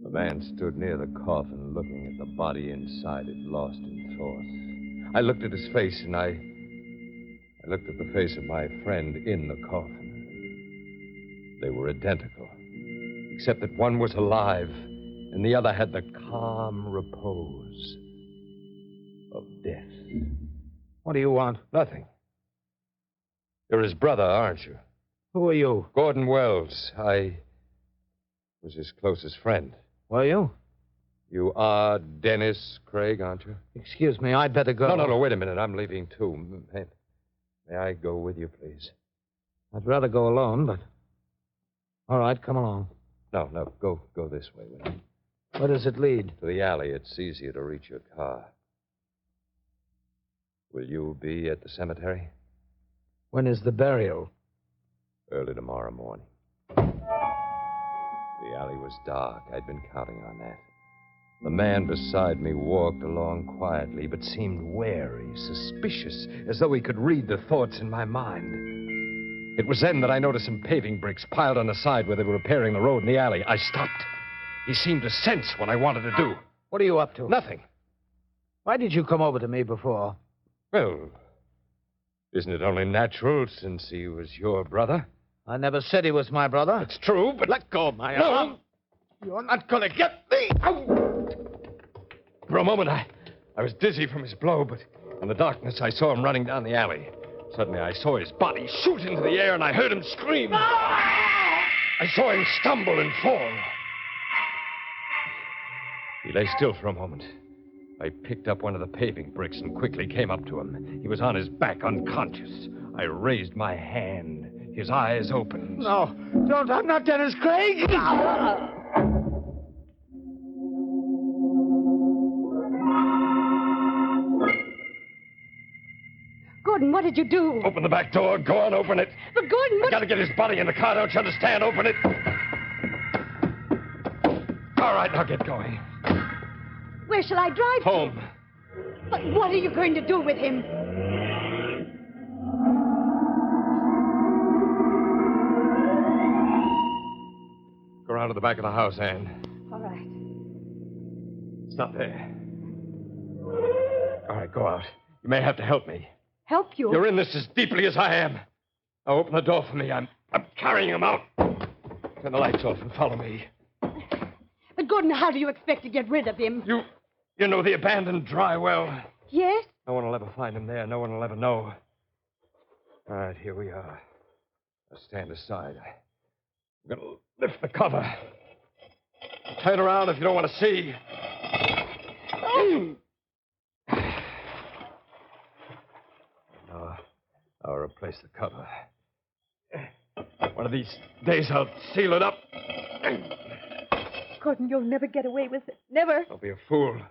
The man stood near the coffin, looking at the body inside it, lost in thought. I looked at his face, and I looked at the face of my friend in the coffin. They were identical, except that one was alive, and the other had the calm repose of death. What do you want? Nothing. You're his brother, aren't you? Who are you? Gordon Wells. I was his closest friend. Were you? You are Dennis Craig, aren't you? Excuse me, I'd better go. No, wait a minute. I'm leaving, too. May I go with you, please? I'd rather go alone, but... All right, come along. No, go this way. Where does it lead? To the alley. It's easier to reach your car. Will you be at the cemetery? When is the burial? Early tomorrow morning. The alley was dark. I'd been counting on that. The man beside me walked along quietly, but seemed wary, suspicious, as though he could read the thoughts in my mind. It was then that I noticed some paving bricks piled on the side where they were repairing the road in the alley. I stopped. He seemed to sense what I wanted to do. What are you up to? Nothing. Why did you come over to me before? Well, isn't it only natural since he was your brother? I never said he was my brother. It's true, but... Let go of my No. arm. You're not going to get me. Ow! For a moment, I was dizzy from his blow, but in the darkness, I saw him running down the alley. Suddenly, I saw his body shoot into the air, and I heard him scream. I saw him stumble and fall. He lay still for a moment. I picked up one of the paving bricks and quickly came up to him. He was on his back, unconscious. I raised my hand. His eyes opened. No, don't. I'm not Dennis Craig. Gordon, what did you do? Open the back door. Go on, open it. But Gordon, what... I gotta get his body in the car, don't you understand? Open it. All right, now get going. Where shall I drive to? Home. But what are you going to do with him? Go around to the back of the house, Anne. All right. Stop there. All right, go out. You may have to help me. Help you? You're in this as deeply as I am. Now open the door for me. I'm carrying him out. Turn the lights off and follow me. But Gordon, how do you expect to get rid of him? You know the abandoned dry well. Yes? No one will ever find him there. No one will ever know. All right, here we are. Now stand aside. I'm going to lift the cover. Turn around if you don't want to see. Now, I'll replace the cover. One of these days I'll seal it up. Gordon, you'll never get away with it. Never. Don't be a fool.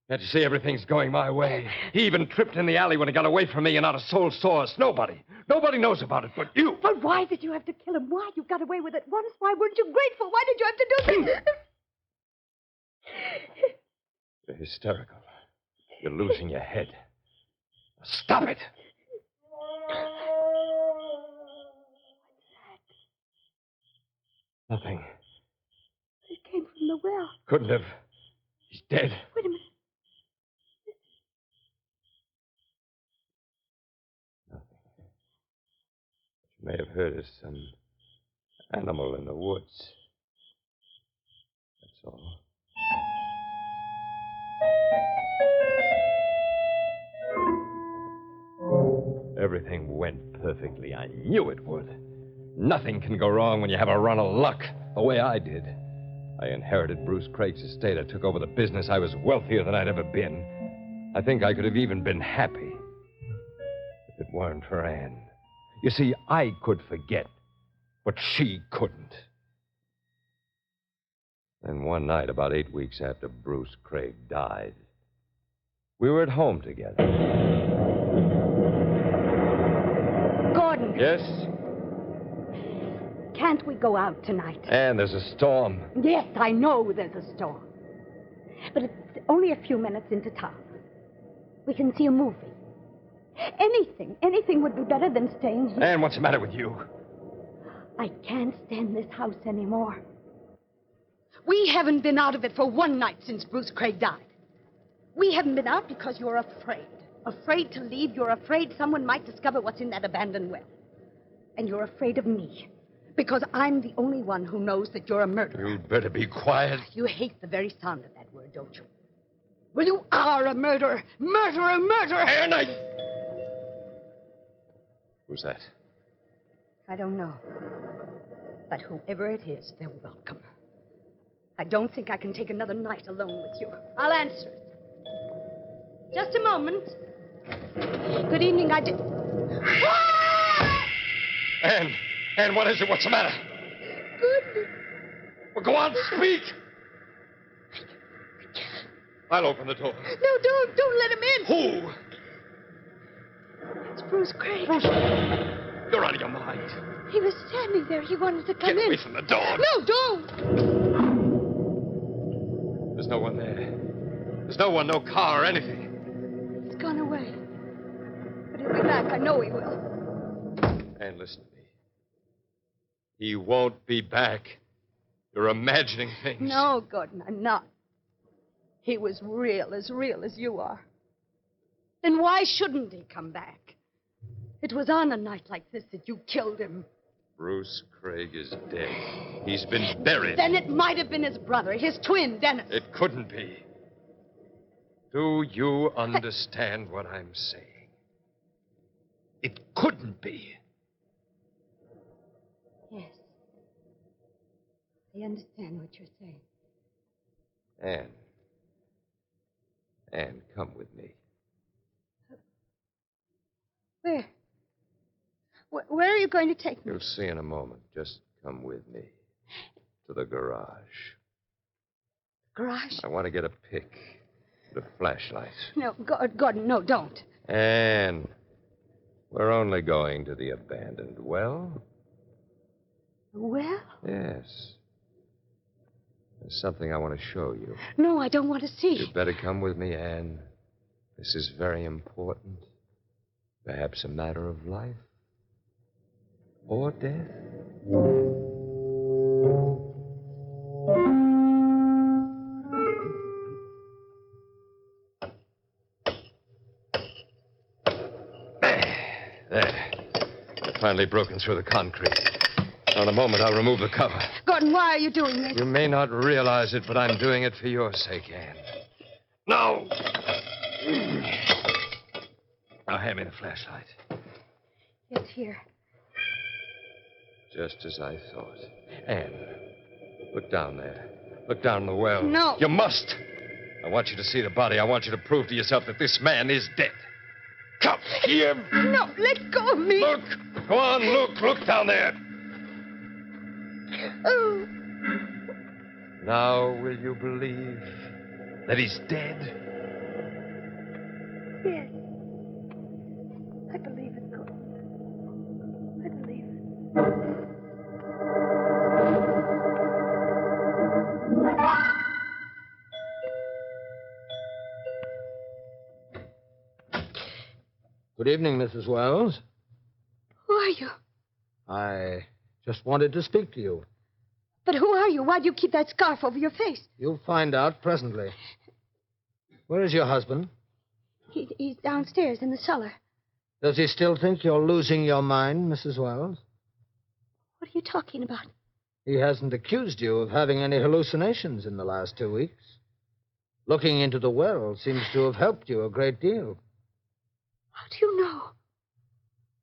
Can't you see everything's going my way? He even tripped in the alley when he got away from me, and not a soul saw us. Nobody knows about it but you. But why did you have to kill him? Why? You got away with it once. Why weren't you grateful? Why did you have to do this? You're hysterical. You're losing your head. Stop it! Nothing. It came from the well. Couldn't have. He's dead. Wait a minute. You may have heard of some animal in the woods. That's all. Everything went perfectly. I knew it would. Nothing can go wrong when you have a run of luck, the way I did. I inherited Bruce Craig's estate. I took over the business. I was wealthier than I'd ever been. I think I could have even been happy. If it weren't for Anne. You see, I could forget, but she couldn't. And one night, about 8 weeks after Bruce Craig died, we were at home together. Gordon. Yes? Can't we go out tonight? And there's a storm. Yes, I know there's a storm. But it's only a few minutes into town. We can see a movie. Anything would be better than staying here. Anne, what's the matter with you? I can't stand this house anymore. We haven't been out of it for one night since Bruce Craig died. We haven't been out because you're afraid. Afraid to leave. You're afraid someone might discover what's in that abandoned well. And you're afraid of me. Because I'm the only one who knows that you're a murderer. You'd better be quiet. You hate the very sound of that word, don't you? Well, you are a murderer. Murderer, murderer. Anne, Who's that? I don't know. But whoever it is, they're welcome. I don't think I can take another night alone with you. I'll answer it. Just a moment. Good evening, I did... Anne, what is it? What's the matter? Goodness. Well, go on, speak. I'll open the door. No, don't let him in. Who? It's Bruce Craig. Bruce, you're out of your mind. He was standing there. He wanted to come in. Get away from the door. No, don't. There's no one there. There's no one, no car or anything. He's gone away. But he'll be back. I know he will. And listen to me. He won't be back. You're imagining things. No, Gordon, I'm not. He was real as you are. Then why shouldn't he come back? It was on a night like this that you killed him. Bruce Craig is dead. He's been buried. Then it might have been his brother, his twin, Dennis. It couldn't be. Do you understand what I'm saying? It couldn't be. Yes. I understand what you're saying. Anne, come with me. Where? Where are you going to take me? You'll see in a moment. Just come with me. To the garage. Garage? I want to get a pick. The flashlight. No, Gordon, no, don't. Anne, we're only going to the abandoned well. Well? Yes. There's something I want to show you. No, I don't want to see. You'd better come with me, Anne. This is very important. Perhaps a matter of life or death. There. I've finally broken through the concrete. In a moment, I'll remove the cover. Gordon, why are you doing this? You may not realize it, but I'm doing it for your sake, Anne. No! Now, hand me the flashlight. It's here. Just as I thought. Anne, look down there. Look down the well. No. You must. I want you to see the body. I want you to prove to yourself that this man is dead. Come here. No, let go of me. Look. Go on, look. Look down there. Oh. Now, will you believe that he's dead? Yes. I believe it, Gordon. I believe it. Good evening, Mrs. Wells. Who are you? I just wanted to speak to you. But who are you? Why do you keep that scarf over your face? You'll find out presently. Where is your husband? He's downstairs in the cellar. Does he still think you're losing your mind, Mrs. Wells? What are you talking about? He hasn't accused you of having any hallucinations in the last 2 weeks. Looking into the well seems to have helped you a great deal. How do you know?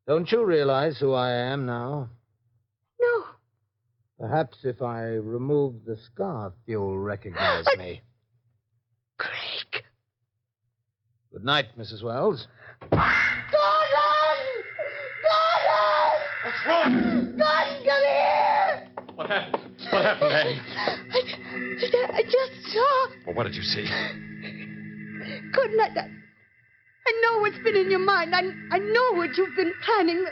Don't you realize who I am now? No. Perhaps if I remove the scarf, you'll recognize me. Craig. Good night, Mrs. Wells. Gordon! Gordon, come here! What happened? What happened, Anne? I just saw. Well, what did you see? Gordon, I know what's been in your mind. I know what you've been planning.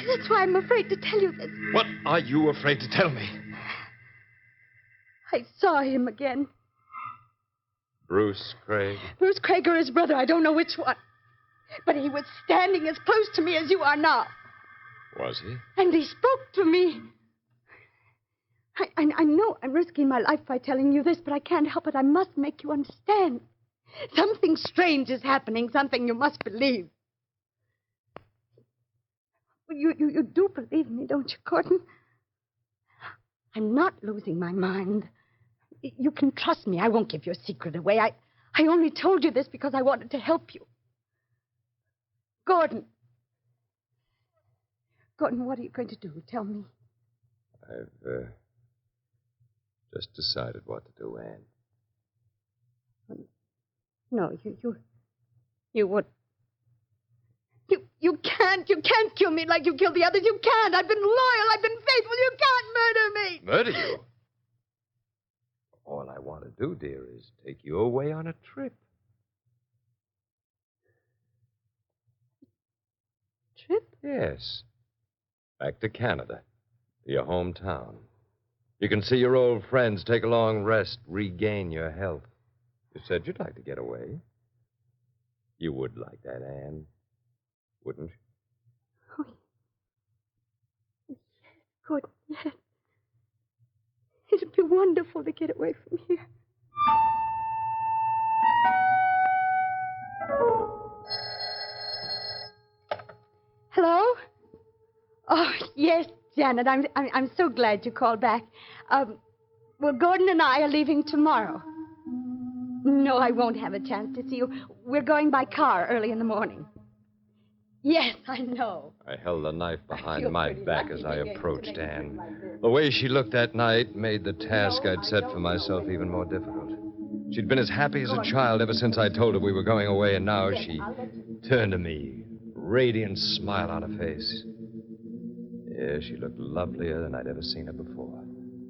That's why I'm afraid to tell you this. What are you afraid to tell me? I saw him again. Bruce Craig. Bruce Craig or his brother, I don't know which one. But he was standing as close to me as you are now. Was he? And he spoke to me. I know I'm risking my life by telling you this, but I can't help it. I must make you understand. Something strange is happening, something you must believe. You do believe me, don't you, Gordon? I'm not losing my mind. You can trust me. I won't give your secret away. I only told you this because I wanted to help you. Gordon. Gordon, what are you going to do? Tell me. I've just decided what to do, Anne. No, you would. You can't kill me like you killed the others. You can't. I've been loyal. I've been faithful. You can't murder me. Murder you? All I want to do, dear, is take you away on a trip. Trip? Yes. Back to Canada, to your hometown. You can see your old friends, take a long rest, regain your health. You said you'd like to get away. You would like that, Anne, wouldn't you? Oh, good. Yes. It'd be wonderful to get away from here. Hello? Oh, yes, Janet. I'm so glad you called back. Well, Gordon and I are leaving tomorrow. No, I won't have a chance to see you. We're going by car early in the morning. Yes, I know. I held the knife behind my back as I approached Anne. The way she looked that night made the task I'd set for myself even more difficult. She'd been as happy as a child ever since I told her we were going away, and now she turned to me, radiant smile on her face. Yeah, she looked lovelier than I'd ever seen her before.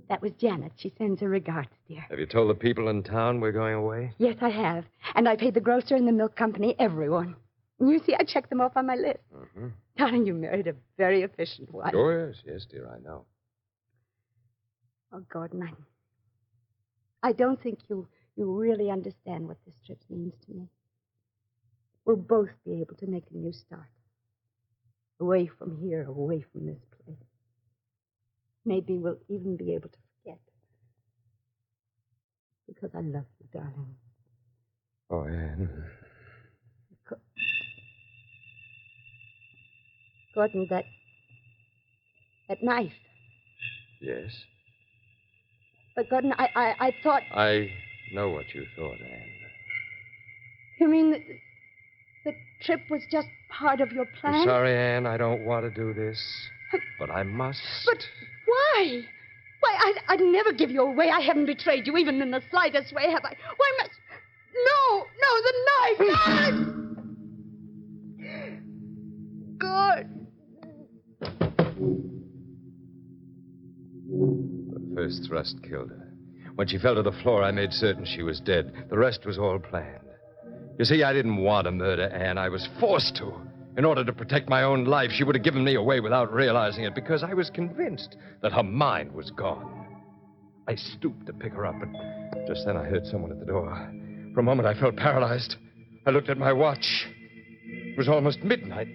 That was Janet. She sends her regards, dear. Have you told the people in town we're going away? Yes, I have. And I paid the grocer and the milk company, everyone. And you see, I checked them off on my list. Mm-hmm. Darling, you married a very efficient wife. Oh, yes. Yes, dear, I know. Oh, Gordon, I don't think you really understand what this trip means to me. We'll both be able to make a new start. Away from here, away from this place. Maybe we'll even be able to forget. Because I love you, darling. Oh, Anne. Gordon, that knife. Yes? But, Gordon, I thought... I know what you thought, Anne. You mean the trip was just part of your plan? I'm sorry, Anne. I don't want to do this. But I must. But why? Why, I'd never give you away. I haven't betrayed you, even in the slightest way, have I? Why must... No, the knife! God! The first thrust killed her. When she fell to the floor, I made certain she was dead. The rest was all planned. You see, I didn't want to murder Anne. I was forced to. In order to protect my own life, she would have given me away without realizing it because I was convinced that her mind was gone. I stooped to pick her up, but just then I heard someone at the door. For a moment, I felt paralyzed. I looked at my watch. It was almost midnight.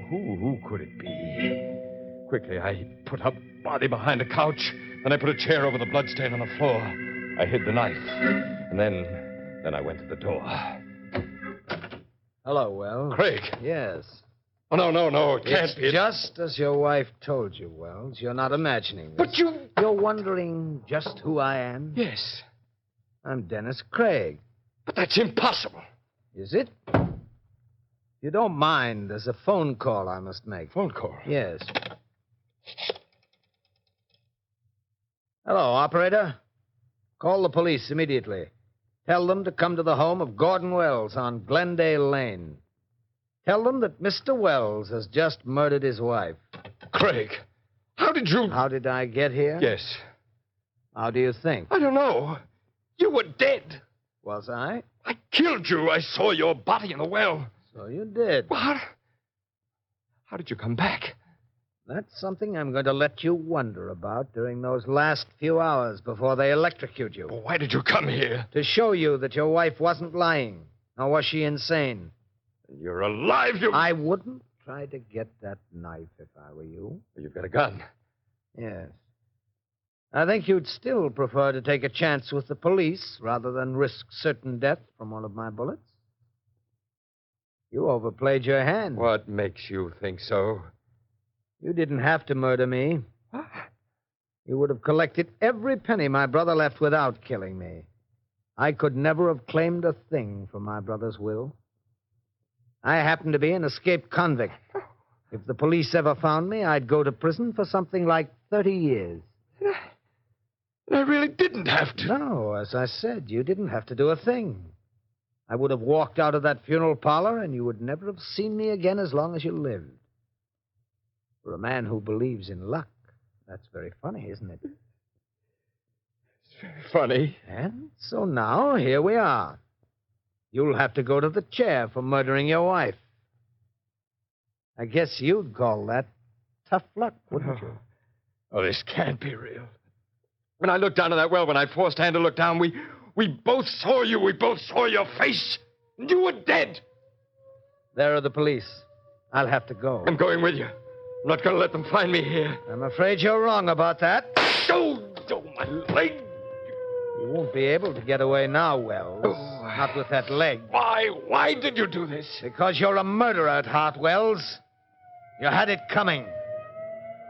Who could it be? Quickly, I put her body behind a couch, and I put a chair over the bloodstain on the floor. I hid the knife, and then I went to the door. Hello, Wells. Craig. Yes. Oh, no, it can't be. Just as your wife told you, Wells. You're not imagining this. But you... You're wondering just who I am? Yes. I'm Dennis Craig. But that's impossible. Is it? If you don't mind, there's a phone call I must make. Phone call? Yes. Hello, operator. Call the police immediately. Tell them to come to the home of Gordon Wells on Glendale Lane. Tell them that Mr. Wells has just murdered his wife. Craig. How did you... How did I get here? Yes. How do you think? I don't know. You were dead. Was I? I killed you. I saw your body in the well. So you did. What? How did you come back? That's something I'm going to let you wonder about during those last few hours before they electrocute you. Well, why did you come here? To show you that your wife wasn't lying. Nor was she insane. You're alive, you... I wouldn't try to get that knife if I were you. You've got a gun. Yes. I think you'd still prefer to take a chance with the police rather than risk certain death from one of my bullets. You overplayed your hand. What makes you think so? You didn't have to murder me. You would have collected every penny my brother left without killing me. I could never have claimed a thing from my brother's will. I happen to be an escaped convict. If the police ever found me, I'd go to prison for something like 30 years. I really didn't have to. No, as I said, you didn't have to do a thing. I would have walked out of that funeral parlor, and you would never have seen me again as long as you lived. For a man who believes in luck, that's very funny, isn't it? It's very funny. And so now, here we are. You'll have to go to the chair for murdering your wife. I guess you'd call that tough luck, wouldn't you? Oh, this can't be real. When I looked down in that well, when I forced Anne to look down, we both saw you. We both saw your face. And you were dead. There are the police. I'll have to go. I'm going with you. I'm not going to let them find me here. I'm afraid you're wrong about that. Oh, my leg. You won't be able to get away now, Wells. Not with that leg. Why did you do this? Because you're a murderer at heart, Wells. You had it coming.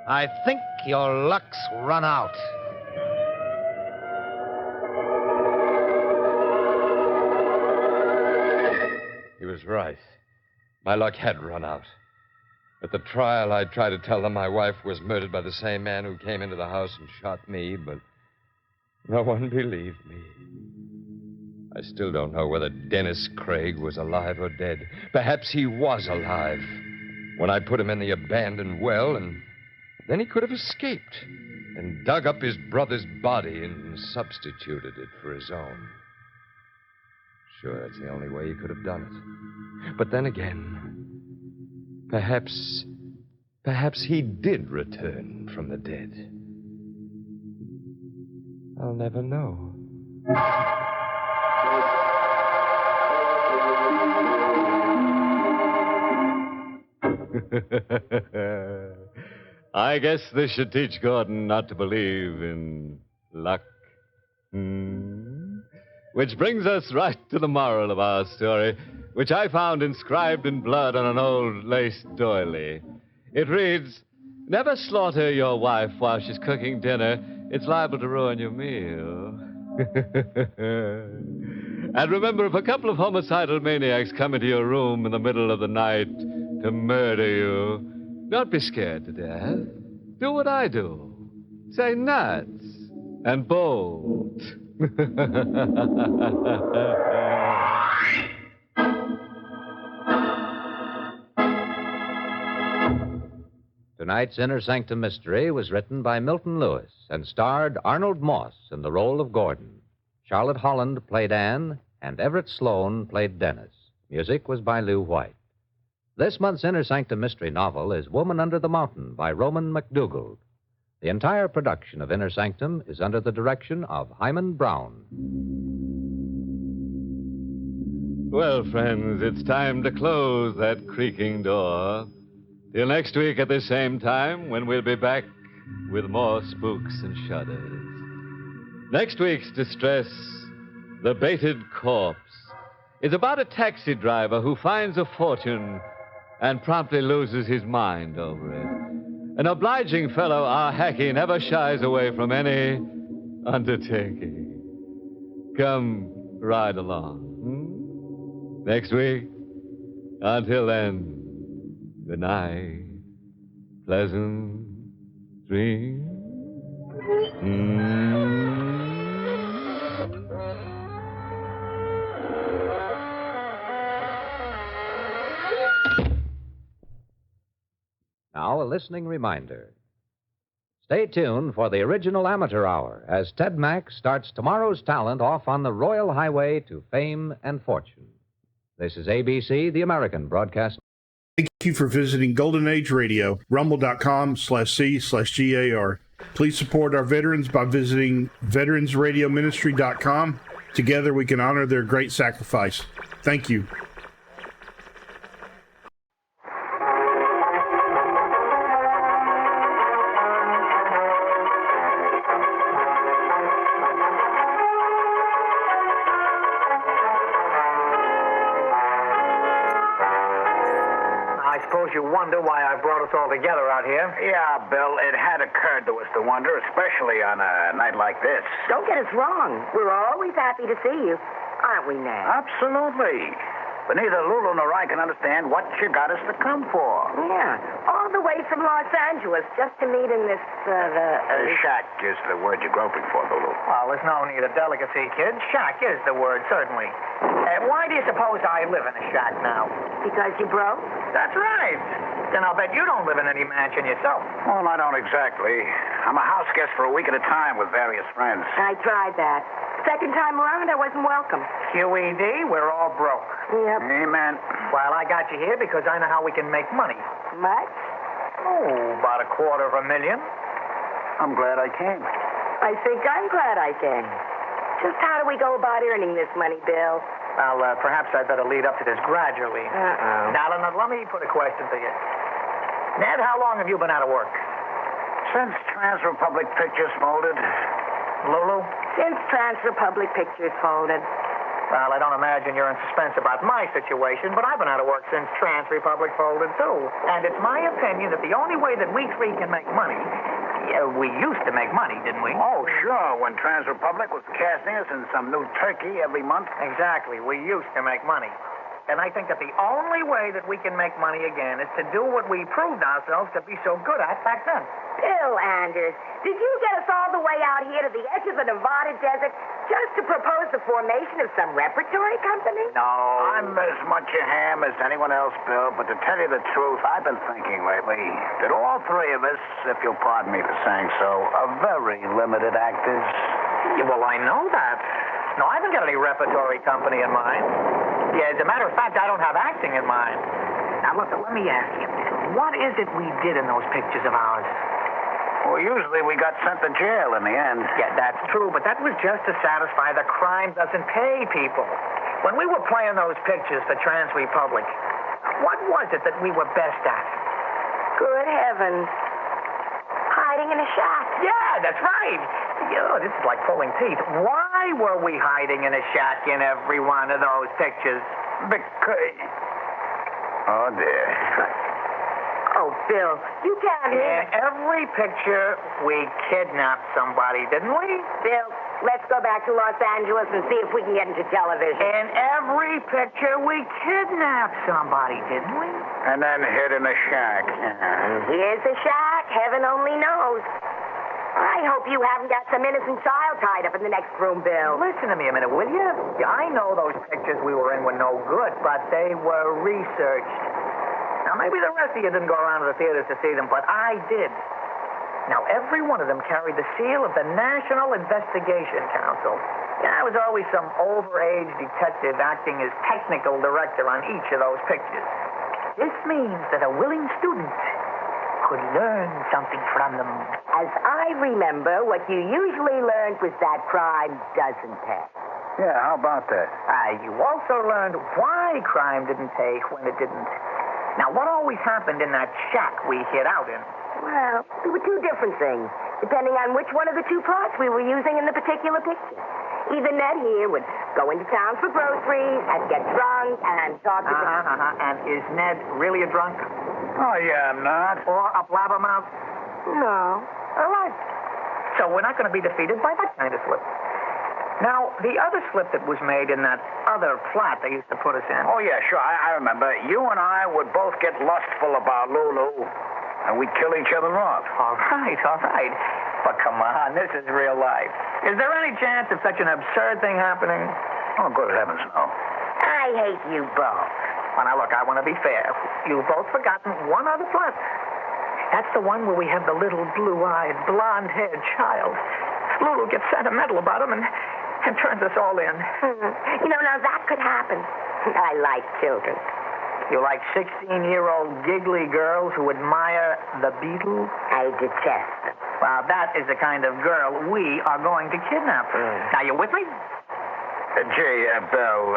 I think your luck's run out. He was right. My luck had run out. At the trial, I tried to tell them my wife was murdered by the same man who came into the house and shot me, but no one believed me. I still don't know whether Dennis Craig was alive or dead. Perhaps he was alive when I put him in the abandoned well, and then he could have escaped and dug up his brother's body and substituted it for his own. Sure, that's the only way he could have done it. But then again, perhaps he did return from the dead. I'll never know. I guess this should teach Gordon not to believe in luck. Which brings us right to the moral of our story, which I found inscribed in blood on an old lace doily. It reads, "Never slaughter your wife while she's cooking dinner. It's liable to ruin your meal." And remember, if a couple of homicidal maniacs come into your room in the middle of the night to murder you, don't be scared to death. Do what I do. Say nuts and bolt. Tonight's Inner Sanctum Mystery was written by Milton Lewis and starred Arnold Moss in the role of Gordon. Charlotte Holland played Anne, and Everett Sloane played Dennis. Music was by Lew White. This month's Inner Sanctum Mystery novel is Woman Under the Mountain by Roman McDougald. The entire production of Inner Sanctum is under the direction of Hyman Brown. Well, friends, it's time to close that creaking door. Till next week at the same time, when we'll be back with more spooks and shudders. Next week's Distress, The Baited Corpse, is about a taxi driver who finds a fortune and promptly loses his mind over it. An obliging fellow, our Hackey never shies away from any undertaking. Come ride along. Next week. Until then, good night. Pleasant dreams. Now, a listening reminder. Stay tuned for the original Amateur Hour as Ted Mack starts tomorrow's talent off on the royal highway to fame and fortune. This is ABC, the American Broadcast. Thank you for visiting Golden Age Radio, rumble.com/C/GAR. Please support our veterans by visiting veteransradioministry.com. Together we can honor their great sacrifice. Thank you. You wonder why I brought us all together out here. Yeah, Bill, it had occurred to us to wonder, especially on a night like this. Don't get us wrong. We're always happy to see you, aren't we, Ned? Absolutely. But neither Lulu nor I can understand what you got us to come for. Yeah, all the way from Los Angeles just to meet in this, shack is the word you're groping for, Lulu. Well, there's no need of delicacy, kid. Shack is the word, certainly. Why do you suppose I live in a shack now? Because you broke? That's right. Then I'll bet you don't live in any mansion yourself. Well, I don't exactly. I'm a house guest for a week at a time with various friends. I tried that. Second time around, I wasn't welcome. QED, we're all broke. Yep. Amen. Well, I got you here because I know how we can make money. Much? Oh, about $250,000. I'm glad I came. I think I'm glad I came. Just how do we go about earning this money, Bill? Well, perhaps I'd better lead up to this gradually. Now, let me put a question to you. Ned, how long have you been out of work? Since Trans Republic Pictures folded. Lulu? Since Trans Republic Pictures folded. Well, I don't imagine you're in suspense about my situation, but I've been out of work since Trans Republic folded, too. And it's my opinion that the only way that we three can make money... we used to make money, didn't we? Oh, sure, when Trans Republic was casting us in some new turkey every month. Exactly, we used to make money. And I think that the only way that we can make money again is to do what we proved ourselves to be so good at back then. Bill Anders, did you get us all the way out here to the edge of the Nevada desert just to propose the formation of some repertory company? No. I'm as much a ham as anyone else, Bill, but to tell you the truth, I've been thinking lately that all three of us, if you'll pardon me for saying so, are very limited actors. Yeah, well, I know that. No, I haven't got any repertory company in mind. Yeah, as a matter of fact, I don't have acting in mind. Now, look, let me ask you, what is it we did in those pictures of ours? Well, usually we got sent to jail in the end. Yeah, that's true, but that was just to satisfy the crime doesn't pay people. When we were playing those pictures for Trans Republic, what was it that we were best at? Good heavens. Hiding in a shack. Yeah, that's right. This is like pulling teeth. Why were we hiding in a shack in every one of those pictures? Because... Oh, dear. Oh, Bill, you can't... In every picture, we kidnapped somebody, didn't we? Bill, let's go back to Los Angeles and see if we can get into television. In every picture, we kidnapped somebody, didn't we? And then hid in a shack. Here's the shack. Heaven only knows. I hope you haven't got some innocent child tied up in the next room, Bill. Listen to me a minute, will you? I know those pictures we were in were no good, but they were researched. Now, maybe the rest of you didn't go around to the theaters to see them, but I did. Now, every one of them carried the seal of the National Investigation Council. There was always some overage detective acting as technical director on each of those pictures. This means that a willing student could learn something from them. As I remember, what you usually learned was that crime doesn't pay. Yeah, how about that? You also learned why crime didn't pay when it didn't. Now, what always happened in that shack we hid out in? Well, there were two different things, depending on which one of the two plots we were using in the particular picture. Either Ned here would go into town for groceries and get drunk and talk to... And is Ned really a drunk? Oh, yeah, I'm not. Or a blabbermouth? No. All right. So we're not going to be defeated by that kind of slip. Now, the other slip that was made in that other plot they used to put us in. Oh, yeah, sure. I remember. You and I would both get lustful about Lulu, and we'd kill each other off. All right. But come on, this is real life. Is there any chance of such an absurd thing happening? Oh, good heavens, no. I hate you both. Well, now, look, I want to be fair. You've both forgotten one other plot. That's the one where we have the little blue-eyed, blonde-haired child. Lulu gets sentimental about him and turns us all in. You know, now that could happen. I like children. You like 16-year-old giggly girls who admire the Beatles? I detest them. Well, that is the kind of girl we are going to kidnap. Now, you with me? Belle,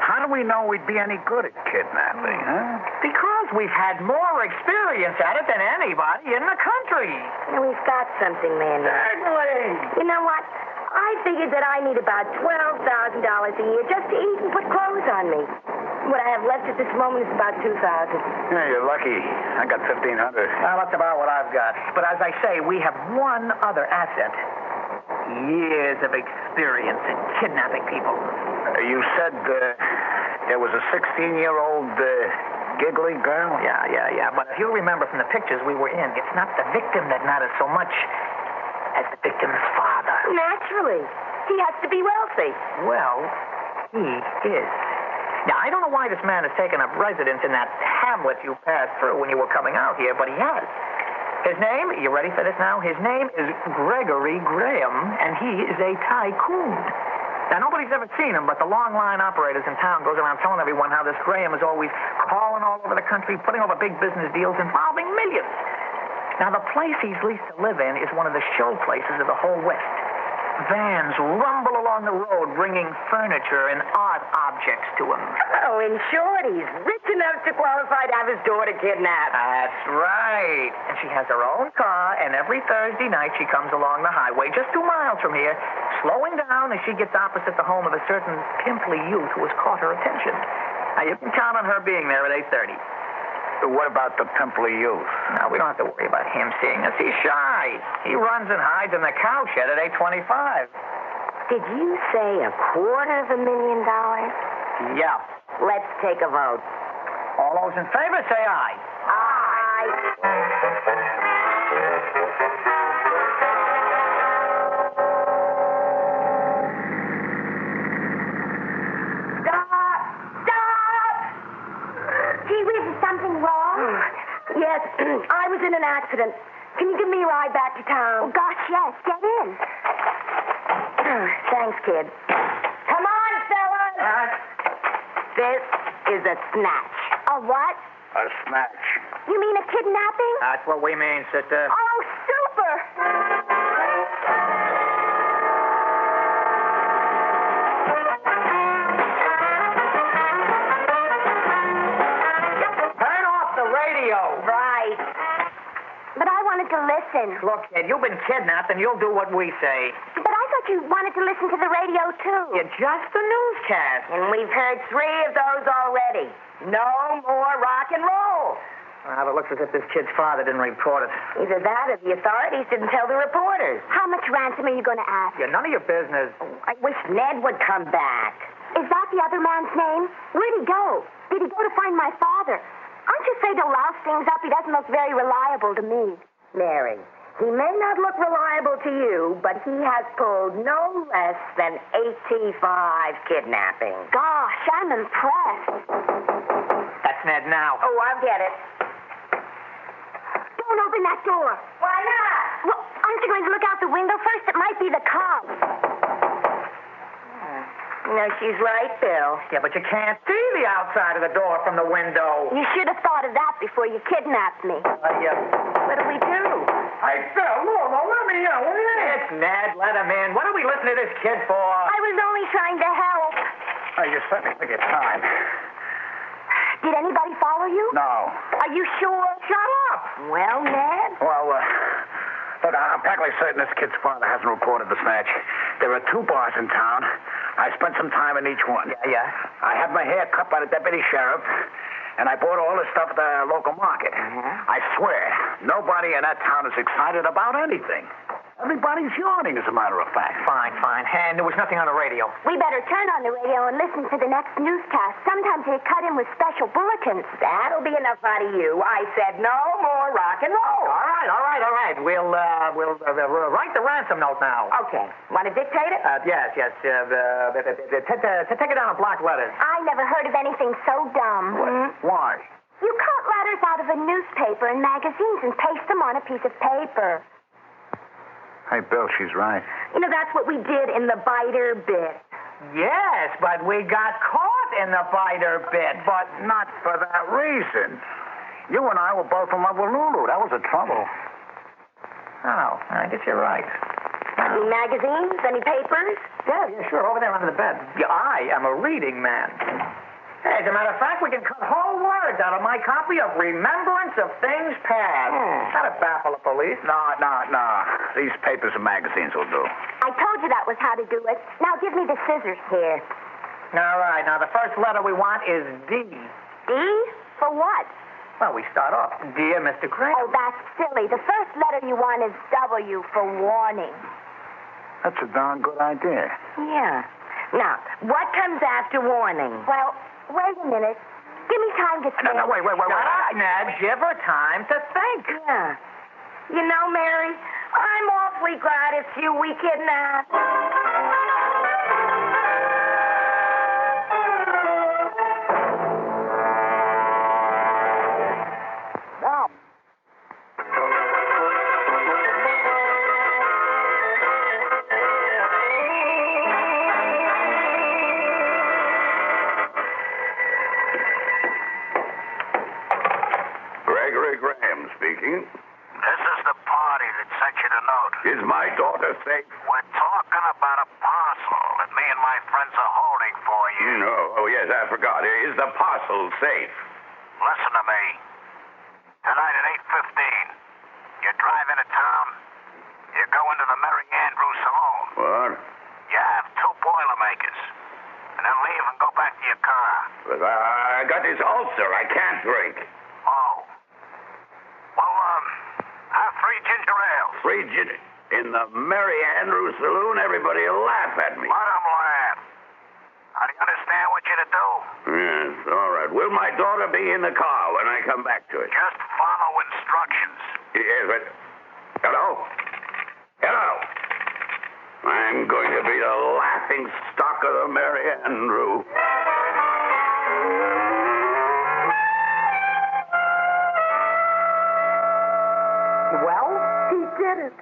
how do we know we'd be any good at kidnapping, huh? Because we've had more experience at it than anybody in the country. You know, we've got something there now. Certainly. You know what? I figured that I need about $12,000 a year just to eat and put clothes on me. What I have left at this moment is about $2,000. Yeah, you're lucky. I got $1,500. Well, that's about what I've got. But as I say, we have one other asset. Years of experience in kidnapping people. You said there was a 16-year-old giggly girl? Yeah. But if you remember from the pictures we were in, it's not the victim that matters so much as the victim's father. Naturally. He has to be wealthy. Well, he is. Now, I don't know why this man has taken up residence in that hamlet you passed through when you were coming out here, but he has. His name, you ready for this now? His name is Gregory Graham, and he is a tycoon. Now, nobody's ever seen him, but the long line operators in town goes around telling everyone how this Graham is always calling all over the country, putting over big business deals involving millions. Now, the place he's leased to live in is one of the show places of the whole West. Vans rumble along the road bringing furniture and art objects to him. Oh, in short, he's rich enough to qualify to have his daughter kidnapped. That's right. And she has her own car, and every Thursday night she comes along the highway just 2 miles from here, slowing down as she gets opposite the home of a certain pimply youth who has caught her attention. Now, you can count on her being there at 8:30. What about the pimply youth? No, we don't have to worry about him seeing us. He's shy. He runs and hides in the cowshed at 8:25. Did you say $250,000? Yeah. Let's take a vote. All those in favor, say aye. Aye. Yes, I was in an accident. Can you give me a ride back to town? Oh, gosh, yes. Get in. Thanks, kid. Come on, fellas. This is a snatch. A what? A snatch. You mean a kidnapping? That's what we mean, sister. Oh, super. Right. But I wanted to listen. Look, kid, you've been kidnapped, and you'll do what we say. But I thought you wanted to listen to the radio, too. You're just a newscast. And we've heard 3 of those already. No more rock and roll. Well, it looks as if this kid's father didn't report it. Either that or the authorities didn't tell the reporters. How much ransom are you going to ask? Yeah, none of your business. I wish Ned would come back. Is that the other man's name? Where'd he go? Did he go to find my father? Aren't you afraid to louse things up? He doesn't look very reliable to me. Mary, he may not look reliable to you, but he has pulled no less than 85 kidnappings. Gosh, I'm impressed. That's Ned now. Oh, I'll get it. Don't open that door. Why not? Well, aren't you going to look out the window first? It might be the cops. No, she's right, Bill. Yeah, but you can't see the outside of the door from the window. You should have thought of that before you kidnapped me. What do we do? Hey, Bill, look, let me in, will you? It's Ned. Let him in. What are we listening to this kid for? I was only trying to help. Oh, you certainly took your time. Did anybody follow you? No. Are you sure? Shut up. Well, Ned? Well, look, I'm practically certain this kid's father hasn't reported the snatch. There are 2 bars in town. I spent some time in each one. Yeah. I had my hair cut by the deputy sheriff, and I bought all the stuff at the local market. I swear, nobody in that town is excited about anything. Everybody's yawning, as a matter of fact. Fine. And there was nothing on the radio. We better turn on the radio and listen to the next newscast. Sometimes they cut in with special bulletins. That'll be enough out of you. I said no more rock and roll. All right. We'll write the ransom note now. Okay. Want to dictate it? Yes. Take it down in block letters. I never heard of anything so dumb. Why? You can't let letters out of a newspaper and magazines and paste them on a piece of paper. Hey, Bill, she's right. You know, that's what we did in the biter bit. Yes, but we got caught in the biter bit. But not for that reason. You and I were both in love with Lulu. That was the trouble. Oh, I guess you're right. Any magazines? Any papers? Yeah, sure. Over there under the bed. Yeah, I am a reading man. Hey, as a matter of fact, we can cut whole words out of my copy of Remembrance of Things Past. That'd baffle the police. No. These papers and magazines will do. I told you that was how to do it. Now give me the scissors. Here. All right. Now, the first letter we want is D. D? For what? Well, we start off. Dear Mr. Graham. Oh, that's silly. The first letter you want is W for warning. That's a darn good idea. Yeah. Now, what comes after warning? Well, wait a minute. Give me time to think. No, wait. Shut up, Ned. Give her time to think. Yeah. You know, Mary, I'm awfully glad it's you we kidnapped. Now. Gregory Graham speaking. This is the party that sent you the note. Is my daughter safe? We're talking about a parcel that me and my friends are holding for you. No. Oh, yes, I forgot. Is the parcel safe? Listen to me. Tonight at 8:15, you drive into town, you go into the Mary Andrews Saloon. What? You have 2 Boilermakers, and then leave and go back to your car. But I got this ulcer. I can't drink. Oh. Well, have 3 ginger ales. 3 ginger... In the Mary Andrews Saloon, everybody will laugh at me. Let them laugh. How do you understand what you're to do? Yes, all right. Will my daughter be in the car when I come back to it? Just follow instructions. Yes, but... Hello? I'm going to be the laughing stock of the Mary Andrew. Well, he did it.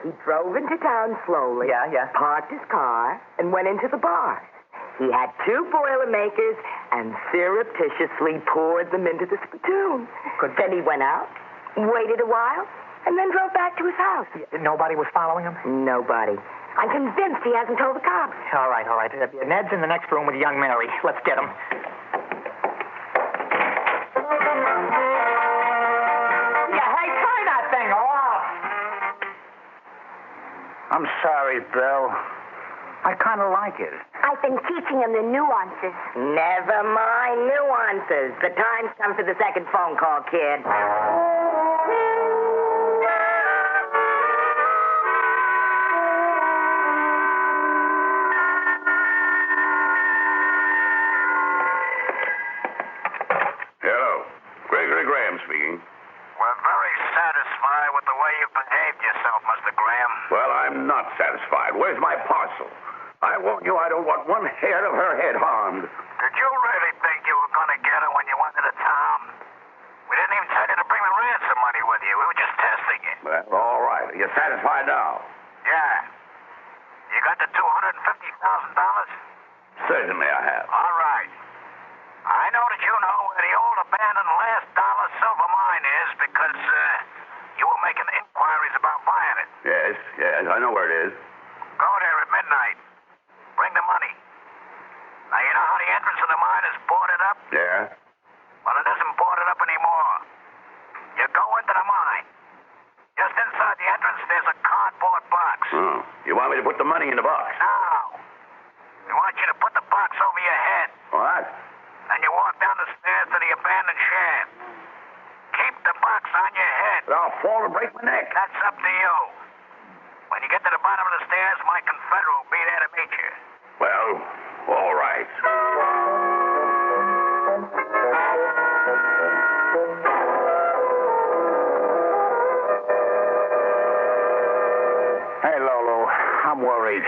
He drove into town slowly. Yeah. Parked his car and went into the bar. He had 2 Boilermakers and surreptitiously poured them into the spittoon. Then he went out, waited a while, and then drove back to his house. Nobody was following him? Nobody. I'm convinced he hasn't told the cops. All right. Ned's in the next room with young Mary. Let's get him. Yeah, hey, turn that thing off. I'm sorry, Bill. I kind of like it. I've been teaching him the nuances. Never mind nuances. The time's come for the second phone call, kid. Hello. Gregory Graham speaking. We're very satisfied with the way you've behaved yourself, Mr. Graham. Well, I'm not satisfied. Where's my parcel? I warn you, I don't want one hair of her head harmed. Did you really think you were going to get her when you went into town? We didn't even tell you to bring the ransom money with you. We were just testing it. Well, all right. Are you satisfied now? Yeah. You got the $250,000? Certainly I have. All right. I know that you know where the old abandoned last dollar silver mine is because you were making inquiries about buying it. Yes, I know where it is. Go there at midnight. Bring the money. Now, you know how the entrance of the mine is boarded up? Yeah? Well, it isn't boarded up anymore. You go into the mine. Just inside the entrance, there's a cardboard box. Oh. You want me to put the money in the box? No. We want you to put the box over your head. What? And you walk down the stairs to the abandoned shaft. Keep the box on your head. I'll fall and break my neck. That's up to you. When you get to the bottom of the stairs, my Confederate will be there to meet you. Well, all right. Hey, Lolo, I'm worried.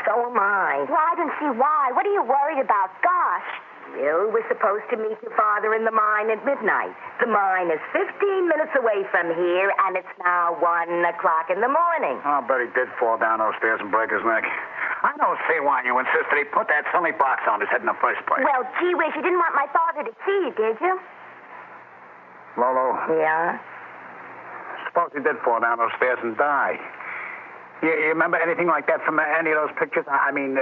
So am I. Well, I don't see why. What are you worried about? Gosh. You were supposed to meet your father in the mine at midnight. The mine is 15 minutes away from here, and it's now 1 o'clock in the morning. I'll bet he did fall down those stairs and break his neck. I don't see why you insisted he put that silly box on his head in the first place. Well, gee whiz, you didn't want my father to see, did you? Lolo. Yeah? Suppose he did fall down those stairs and die. You remember anything like that from any of those pictures? I mean,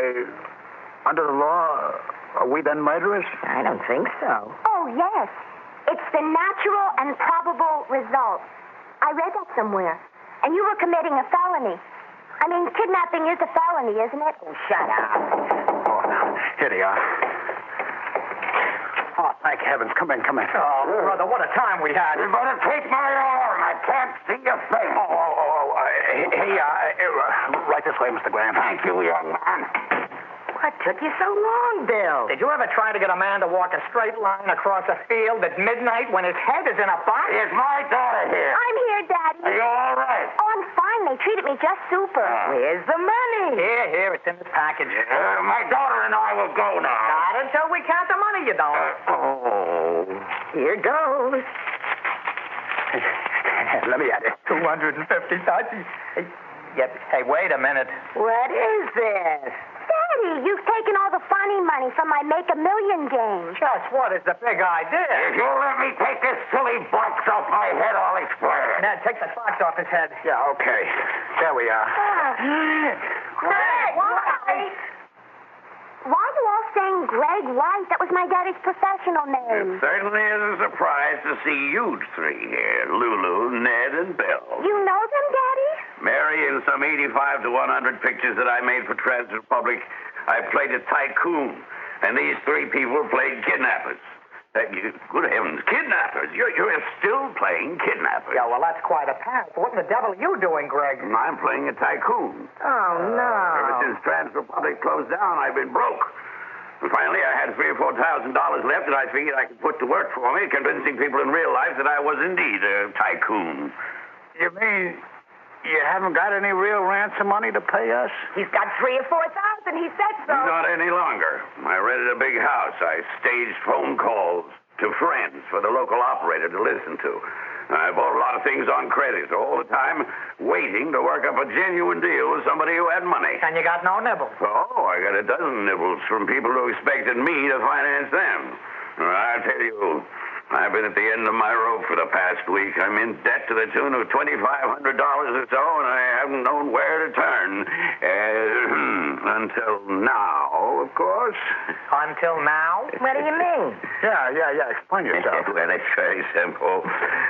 under the law, are we then murderers? I don't think so. Oh, yes. It's the natural and probable result. I read that somewhere. And you were committing a felony. I mean, kidnapping is a felony, isn't it? Oh, shut up. Oh, here they are. Oh, thank heavens. Come in. Oh, brother, what a time we had. You better take my arm. I can't see your face. Right this way, Mr. Graham. Thank you, young man. What took you so long, Bill? Did you ever try to get a man to walk a straight line across a field at midnight when his head is in a box? Is my daughter here? I'm here, Daddy. Are you all right? Oh, I'm fine. They treated me just super. Where's the money? Here, it's in this package. My daughter and I will go now. Not until we count the money, you don't. Here goes. Let me at it. 250. Hey, wait a minute. What is this? Daddy, you've taken all the funny money from my Make a Million game. Just what is the big idea? If you let me take this silly box off my head, I'll explain. Now, take that box off his head. Yeah, okay. There we are. Greg White! Why are you all saying Greg White? That was my daddy's professional name. It certainly is a surprise to see you three here, Lulu, Ned, and Bill. You know them, Daddy? Mary, in some 85 to 100 pictures that I made for Transrepublic, I played a tycoon, and these three people played kidnappers. Good heavens, kidnappers! You're still playing kidnappers. Yeah, well, that's quite apparent. What in the devil are you doing, Greg? I'm playing a tycoon. Oh, no. Ever since Transrepublic closed down, I've been broke. And finally, I had $3,000 or $4,000 left that I figured I could put to work for me, convincing people in real life that I was indeed a tycoon. You mean you haven't got any real ransom money to pay us? He's got $3,000 or $4,000. He said so. Not any longer. I rented a big house. I staged phone calls to friends for the local operator to listen to. I bought a lot of things on credit, all the time waiting to work up a genuine deal with somebody who had money. And you got no nibbles? Oh, I got a dozen nibbles from people who expected me to finance them. I tell you, I've been at the end of my rope for the past week. I'm in debt to the tune of $2,500 or so, and I haven't known where to turn. Until now, of course. Until now? What do you mean? Yeah. Explain yourself. Well, it's very simple.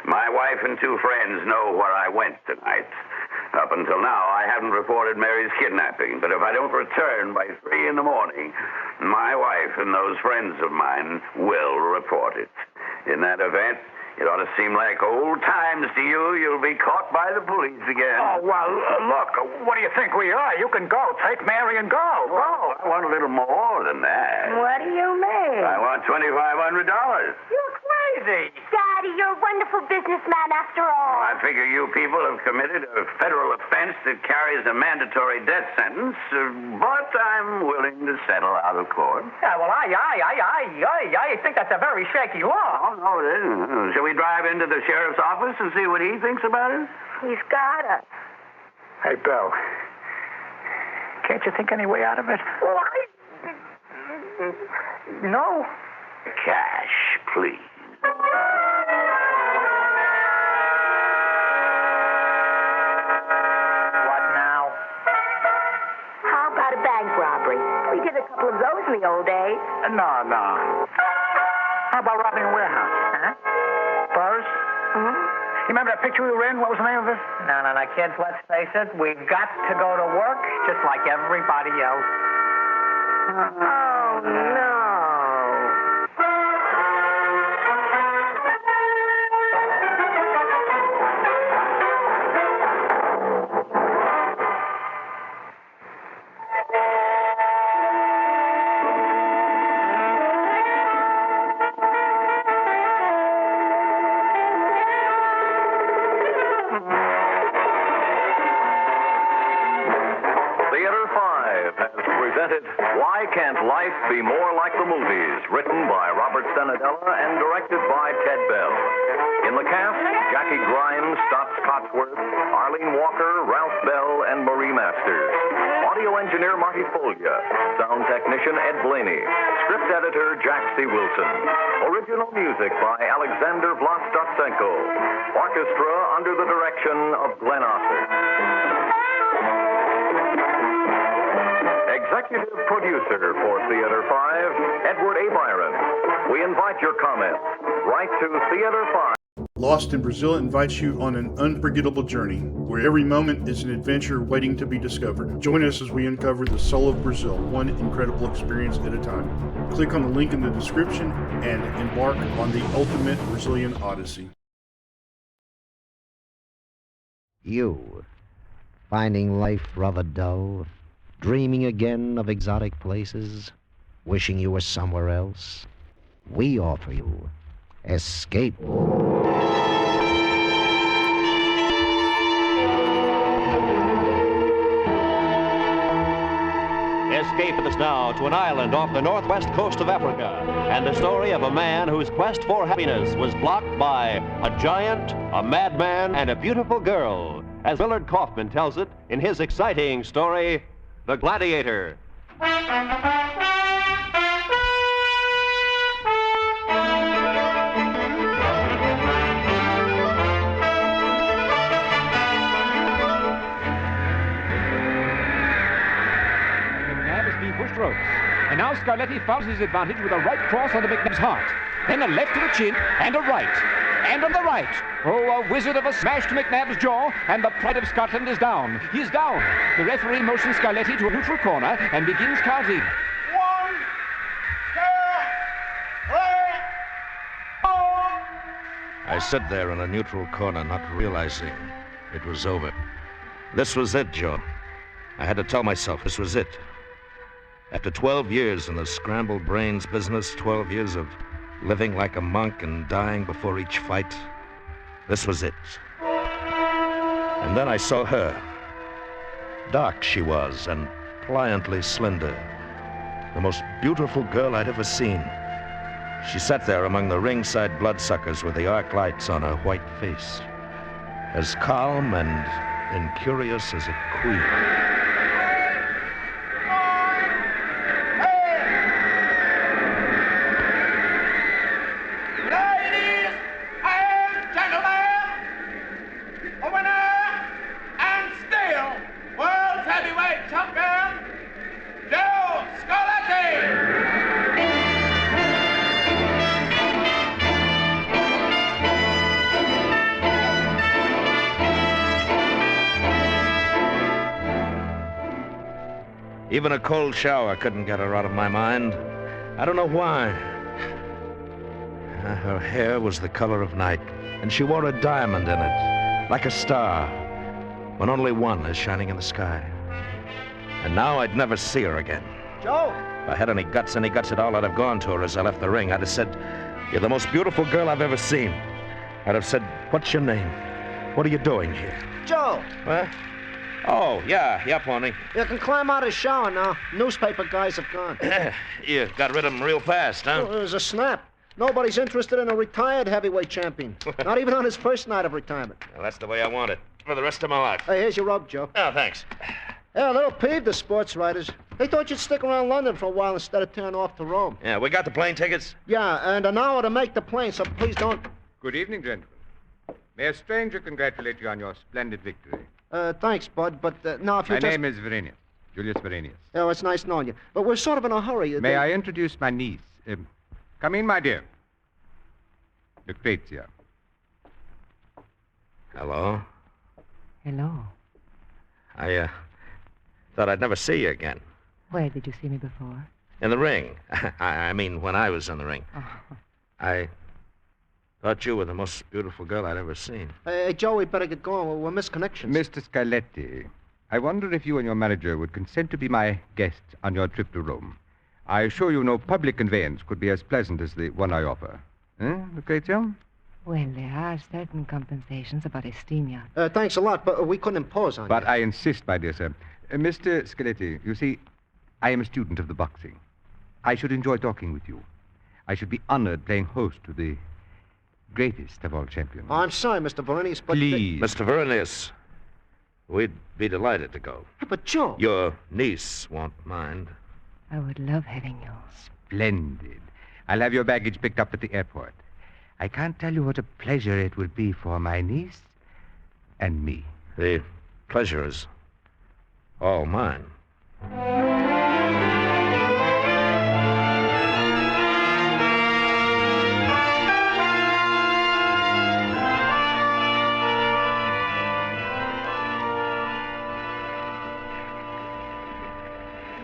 My wife and two friends know where I went tonight. Up until now, I haven't reported Mary's kidnapping, but if I don't return by 3 in the morning, my wife and those friends of mine will report it. In that event, it ought to seem like old times to you. You'll be caught by the police again. Oh, well, look, what do you think we are? You can go. Take Mary and go. Well, I want a little more than that. What do you mean? I want $2,500. You're crazy. Daddy, you're a wonderful businessman after all. I figure you people have committed a federal offense that carries a mandatory death sentence, but I'm willing to settle out of court. Yeah, well, I think that's a very shaky law. Oh, no, it isn't. Shall we drive into the sheriff's office and see what he thinks about it? He's got us. Hey, Bill, can't you think any way out of it? Well, No. Cash, please. What now? How about a bank robbery? We did a couple of those in the old days. No. How about robbing a warehouse? Huh? Burrs? Mm-hmm. You remember that picture we were in? What was the name of it? No, kids, let's face it. We've got to go to work just like everybody else. Oh, no. Theater 5 has presented presented Why Can't Life Be More Like the Movies, written by Robert Senadella and directed by Ted Bell. In the cast, Jackie Grimes, Stotts Cotsworth, Arlene Walker, Ralph Bell, and Marie Masters. Audio engineer Marty Folya. Sound technician Ed Blaney. Script editor Jack C. Wilson. Original music by Alexander Vlastotsenko. Orchestra under the direction of Glenn Osset. Executive producer for Theater 5, Edward A. Byron. We invite your comments. Write to Theater 5. Lost in Brazil invites you on an unforgettable journey, where every moment is an adventure waiting to be discovered. Join us as we uncover the soul of Brazil, one incredible experience at a time. Click on the link in the description and embark on the ultimate Brazilian odyssey. You, finding life rather dull, dreaming again of exotic places, wishing you were somewhere else? We offer you escape. Escape us now to an island off the northwest coast of Africa, and the story of a man whose quest for happiness was blocked by a giant, a madman, and a beautiful girl, as Willard Kaufman tells it in his exciting story, The Gladiator. Ropes. And now Scarletti fouls his advantage with a right cross on the McNabb's heart. Then a left to the chin, and a right. And on the right. Oh, a wizard of a smash to McNabb's jaw, and the pride of Scotland is down. He's down. The referee motions Scarletti to a neutral corner and begins counting. 1, 2, 3, 4. I stood there in a neutral corner, not realizing it was over. This was it, Joe. I had to tell myself this was it. After 12 years in the scrambled brains business, 12 years of living like a monk and dying before each fight, this was it. And then I saw her. Dark she was, and pliantly slender. The most beautiful girl I'd ever seen. She sat there among the ringside bloodsuckers with the arc lights on her white face, as calm and incurious as a queen. Even a cold shower couldn't get her out of my mind. I don't know why. Her hair was the color of night, and she wore a diamond in it, like a star, when only one is shining in the sky. And now I'd never see her again. Joe! If I had any guts at all, I'd have gone to her as I left the ring. I'd have said, "You're the most beautiful girl I've ever seen." I'd have said, "What's your name? What are you doing here?" Joe! What? Oh, yeah, Pony. You can climb out of the shower now. Newspaper guys have gone. You got rid of them real fast, huh? Well, it was a snap. Nobody's interested in a retired heavyweight champion. Not even on his first night of retirement. Well, that's the way I want it. For the rest of my life. Hey, here's your rub, Joe. Oh, thanks. Yeah, a little peeved, the sports writers. They thought you'd stick around London for a while instead of turning off to Rome. Yeah, we got the plane tickets? Yeah, and an hour to make the plane, so please don't... Good evening, gentlemen. May a stranger congratulate you on your splendid victory. Thanks, Bud, but now if you My just... name is Verenius, Julius Verenius. Oh, it's nice knowing you. But we're sort of in a hurry. May I introduce my niece? Come in, my dear. Lucrezia. Hello? Hello. I thought I'd never see you again. Where did you see me before? In the ring. I mean, when I was in the ring. Oh. I thought you were the most beautiful girl I'd ever seen. Hey, Joe, we better get going. We're missed connections. Mr. Scarletti, I wonder if you and your manager would consent to be my guests on your trip to Rome. I assure you no public conveyance could be as pleasant as the one I offer. Lucrezia? Well, there are certain compensations about a steam yacht. Thanks a lot, but we couldn't impose on you. But I insist, my dear sir. Mr. Scarletti, you see, I am a student of the boxing. I should enjoy talking with you. I should be honored playing host to the greatest of all champions. Oh, I'm sorry, Mr. Berenice, but... Please. Mr. Vernius, we'd be delighted to go. But, Joe... Your niece won't mind. I would love having you. Splendid. I'll have your baggage picked up at the airport. I can't tell you what a pleasure it will be for my niece and me. The pleasure is all mine.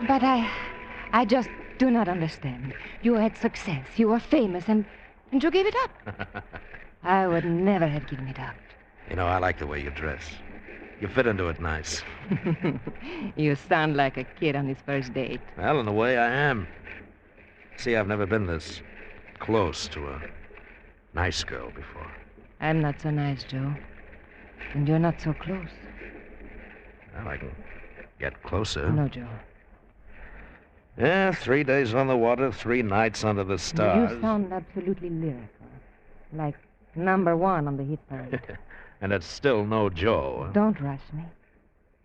But I just do not understand. You had success. You were famous, and you gave it up. I would never have given it up. You know, I like the way you dress. You fit into it nice. You sound like a kid on his first date. Well, in a way, I am. See, I've never been this close to a nice girl before. I'm not so nice, Joe. And you're not so close. Well, I can get closer. No, Joe. Yeah, 3 days on the water, 3 nights under the stars. You sound absolutely lyrical. Like #1 on the hit parade. And it's still no Joe. Don't rush me.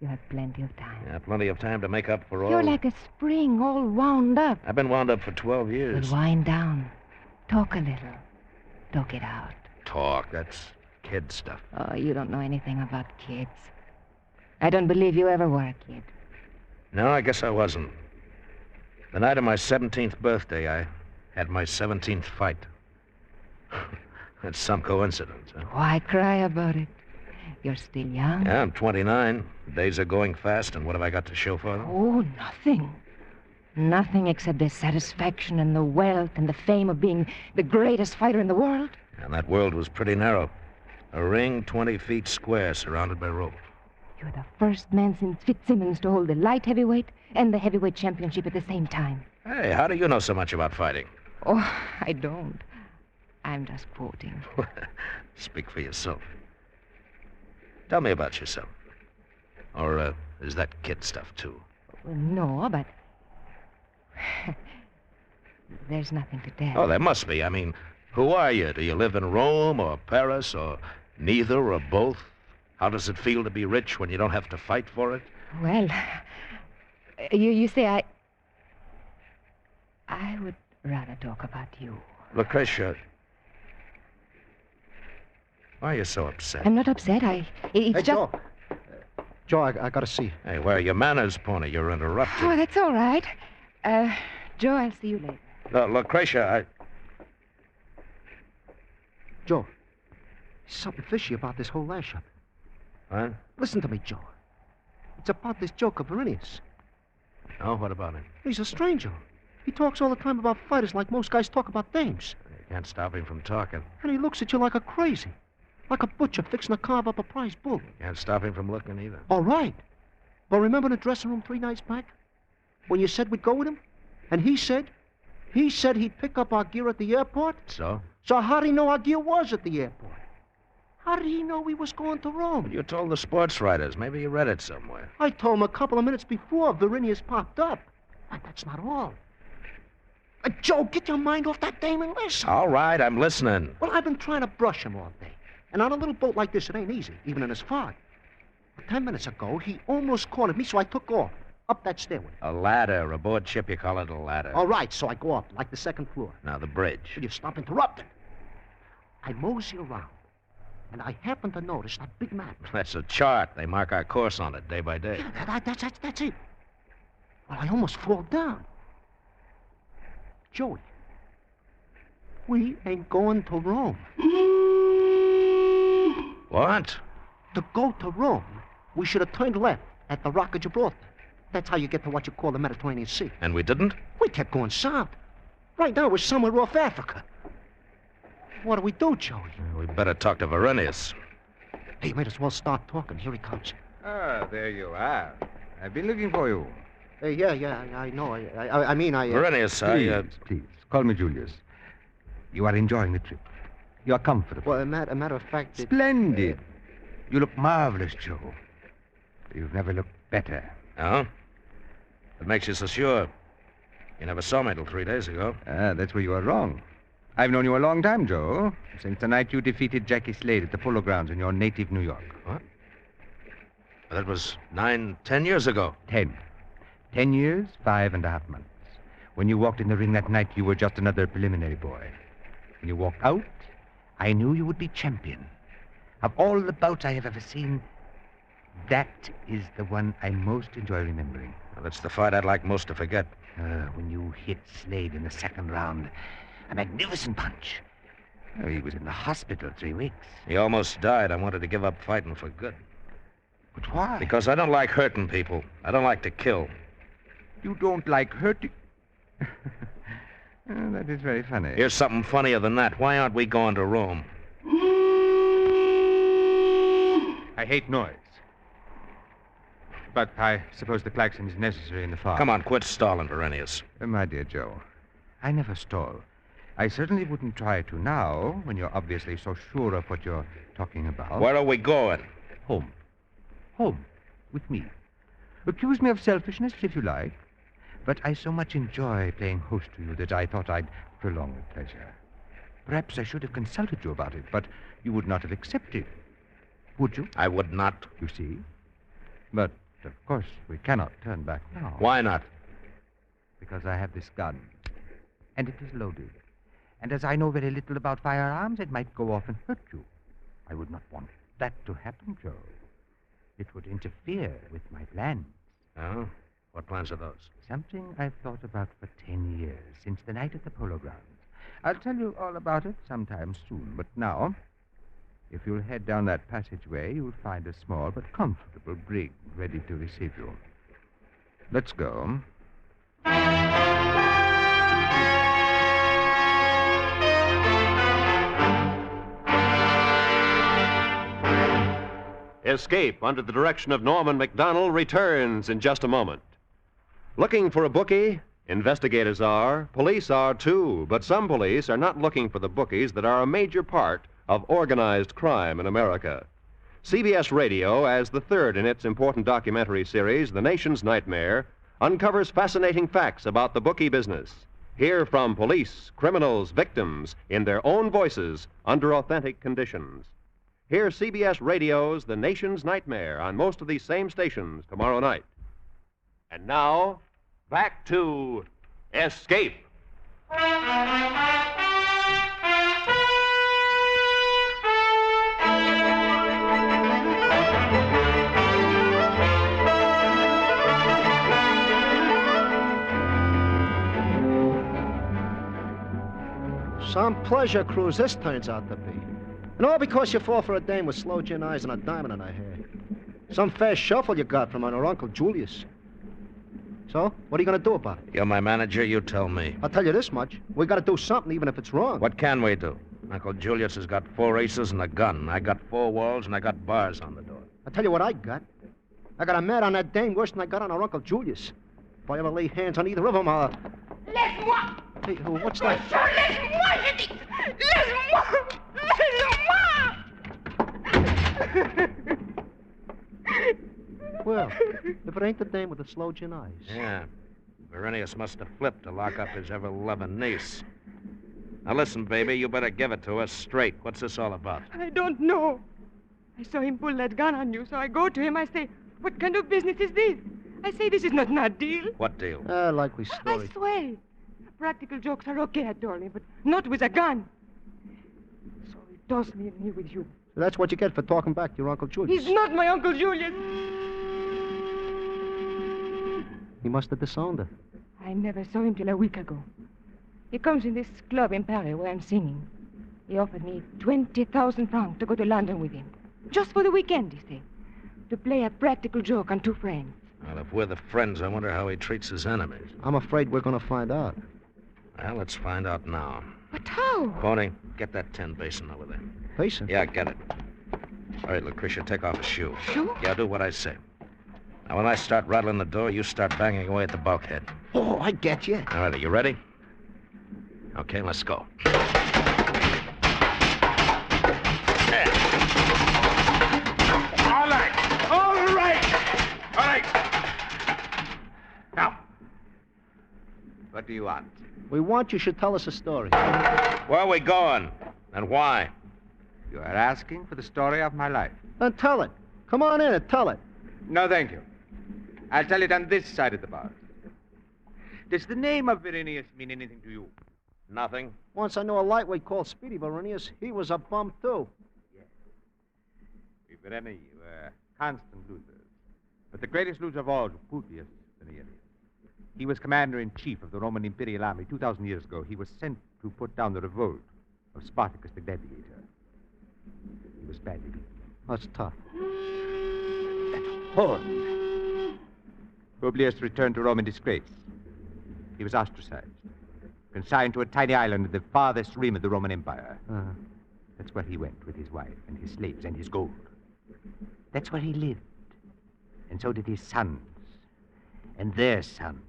You have plenty of time. Yeah, plenty of time to make up for all... You're like a spring all wound up. I've been wound up for 12 years. Well, wind down. Talk a little. Talk it out. Talk, that's kid stuff. Oh, you don't know anything about kids. I don't believe you ever were a kid. No, I guess I wasn't. The night of my 17th birthday, I had my 17th fight. That's some coincidence, huh? Why cry about it? You're still young. Yeah, I'm 29. The days are going fast, and what have I got to show for them? Oh, nothing. Nothing except the satisfaction and the wealth and the fame of being the greatest fighter in the world. And that world was pretty narrow. A ring 20 feet square surrounded by rope. You're the first man since Fitzsimmons to hold the light heavyweight and the heavyweight championship at the same time. Hey, how do you know so much about fighting? Oh, I don't. I'm just quoting. Speak for yourself. Tell me about yourself. Or is that kid stuff, too? Well, no, but... There's nothing to tell. Oh, there must be. I mean, who are you? Do you live in Rome or Paris or neither or both? How does it feel to be rich when you don't have to fight for it? Well, you say I would rather talk about you. Lucretia, why are you so upset? I'm not upset. It's hey, just... Joe. Joe, I gotta see. Hey, where are your manners, Pony? You're interrupting. Oh, that's all right. Joe, I'll see you later. No, Lucretia, Joe, there's something fishy about this whole lash up. What? Listen to me, Joe. It's about this joker, Verenius. Oh, what about him? He's a stranger. He talks all the time about fighters like most guys talk about dames. You can't stop him from talking. And he looks at you like a crazy. Like a butcher fixing to carve up a prize bull. Can't stop him from looking either. All right. But remember the dressing room 3 nights back? When you said we'd go with him? And he said he'd pick up our gear at the airport? So? So how'd he know our gear was at the airport? How did he know we was going to Rome? Well, you told the sports writers. Maybe you read it somewhere. I told him a couple of minutes before Verenius popped up. But that's not all. Joe, get your mind off that dame and listen. All right, I'm listening. Well, I've been trying to brush him all day. And on a little boat like this, it ain't easy, even in this fog. But 10 minutes ago, he almost cornered me, so I took off. Up that stairway. A ladder. Aboard ship, you call it a ladder. All right, so I go up, like the 2nd floor. Now, the bridge. Will you stop interrupting? I mosey around. And I happen to notice that big map. That's a chart. They mark our course on it day by day. Yeah, that's it. Well, I almost fall down. Joey, we ain't going to Rome. What? To go to Rome, we should have turned left at the Rock of Gibraltar. That's how you get to what you call the Mediterranean Sea. And we didn't? We kept going south. Right now, we're somewhere off Africa. What do we do, Joey? We better talk to Verenius. Hey, you might as well start talking. Here he comes. Ah, there you are. I've been looking for you. Yeah, I know. I mean, Verenius, Please, call me Julius. You are enjoying the trip. You are comfortable. Well, a matter of fact... Splendid. You look marvelous, Joe. You've never looked better. Oh? What makes you so sure? You never saw me till 3 days ago. That's where you are wrong. I've known you a long time, Joe. Since the night you defeated Jackie Slade at the Polo Grounds in your native New York. What? That was 10 years ago. 10. 10 years, 5.5 months. When you walked in the ring that night, you were just another preliminary boy. When you walked out, I knew you would be champion. Of all the bouts I have ever seen, that is the one I most enjoy remembering. Well, that's the fight I'd like most to forget. When you hit Slade in the second round. A magnificent punch. Oh, he was in the hospital 3 weeks. He almost died. I wanted to give up fighting for good. But why? Because I don't like hurting people. I don't like to kill. You don't like hurting? That is very funny. Here's something funnier than that. Why aren't we going to Rome? I hate noise. But I suppose the klaxon is necessary in the farm. Come on, quit stalling, Verenius. My dear Joe, I never stall. I certainly wouldn't try to now, when you're obviously so sure of what you're talking about. Where are we going? Home. Home. With me. Accuse me of selfishness, if you like. But I so much enjoy playing host to you that I thought I'd prolong the pleasure. Perhaps I should have consulted you about it, but you would not have accepted. Would you? I would not. You see? But, of course, we cannot turn back now. Why not? Because I have this gun. And it is loaded. And as I know very little about firearms, it might go off and hurt you. I would not want that to happen, Joe. It would interfere with my plans. Oh? What plans are those? Something I've thought about for 10 years, since the night at the Polo Grounds. I'll tell you all about it sometime soon, but now, if you'll head down that passageway, you'll find a small but comfortable brig ready to receive you. Let's go. Escape, under the direction of Norman McDonald, returns in just a moment. Looking for a bookie? Investigators are. Police are, too. But some police are not looking for the bookies that are a major part of organized crime in America. CBS Radio, as the third in its important documentary series, The Nation's Nightmare, uncovers fascinating facts about the bookie business. Hear from police, criminals, victims, in their own voices, under authentic conditions. Hear CBS Radio's The Nation's Nightmare on most of these same stations tomorrow night. And now, back to Escape. Some pleasure cruise this turns out to be. And all because you fall for a dame with slow gin eyes and a diamond in her hair. Some fair shuffle you got from her Uncle Julius. So, what are you going to do about it? You're my manager, you tell me. I'll tell you this much. We got to do something, even if it's wrong. What can we do? Uncle Julius has got 4 aces and a gun. I got 4 walls and I got bars on the door. I'll tell you what I got. I got a mad on that dame worse than I got on our Uncle Julius. If I ever lay hands on either of them, I'll... Laisse-moi! Hey, what's that? Laisse-moi, je dis! Laisse-moi! Well, if it ain't the dame with the slow gin eyes. Yeah. Verenius must have flipped to lock up his ever-loving niece. Now listen, baby, you better give it to us straight. What's this all about? I don't know. I saw him pull that gun on you, so I go to him. I say, what kind of business is this? I say, this is not a deal. What deal? Likely story. I swear. Practical jokes are okay, I told him, but not with a gun. So he tossed me in here with you. So that's what you get for talking back to your Uncle Julius. He's not my Uncle Julius. He must have disowned her. I never saw him till a week ago. He comes in this club in Paris where I'm singing. He offered me 20,000 francs to go to London with him. Just for the weekend, he said. To play a practical joke on 2 friends. Well, if we're the friends, I wonder how he treats his enemies. I'm afraid we're going to find out. Well, let's find out now. But how? Pony, get that tin basin over there. Basin? Yeah, get it. All right, Lucretia, take off a shoe. Shoe? Yeah, do what I say. Now, when I start rattling the door, you start banging away at the bulkhead. Oh, I get you. All right, are you ready? Okay, let's go. All right. Now, What do you want? We want you should tell us a story. Where are we going? And why? You are asking for the story of my life. Then tell it. Come on in and tell it. No, thank you. I'll tell it on this side of the bar. Does the name of Verenius mean anything to you? Nothing. Once I knew a lightweight called Speedy Verenius. He was a bum, too. Vereni were constant losers. But the greatest loser of all was Publius Verenius. He was commander-in-chief of the Roman Imperial Army 2,000 years ago. He was sent to put down the revolt of Spartacus the Gladiator. He was badly beaten. That's tough. Horn. Publius returned to Rome in disgrace. He was ostracized, consigned to a tiny island at the farthest rim of the Roman Empire. That's where he went with his wife and his slaves and his gold. That's where he lived. And so did his sons. And their sons.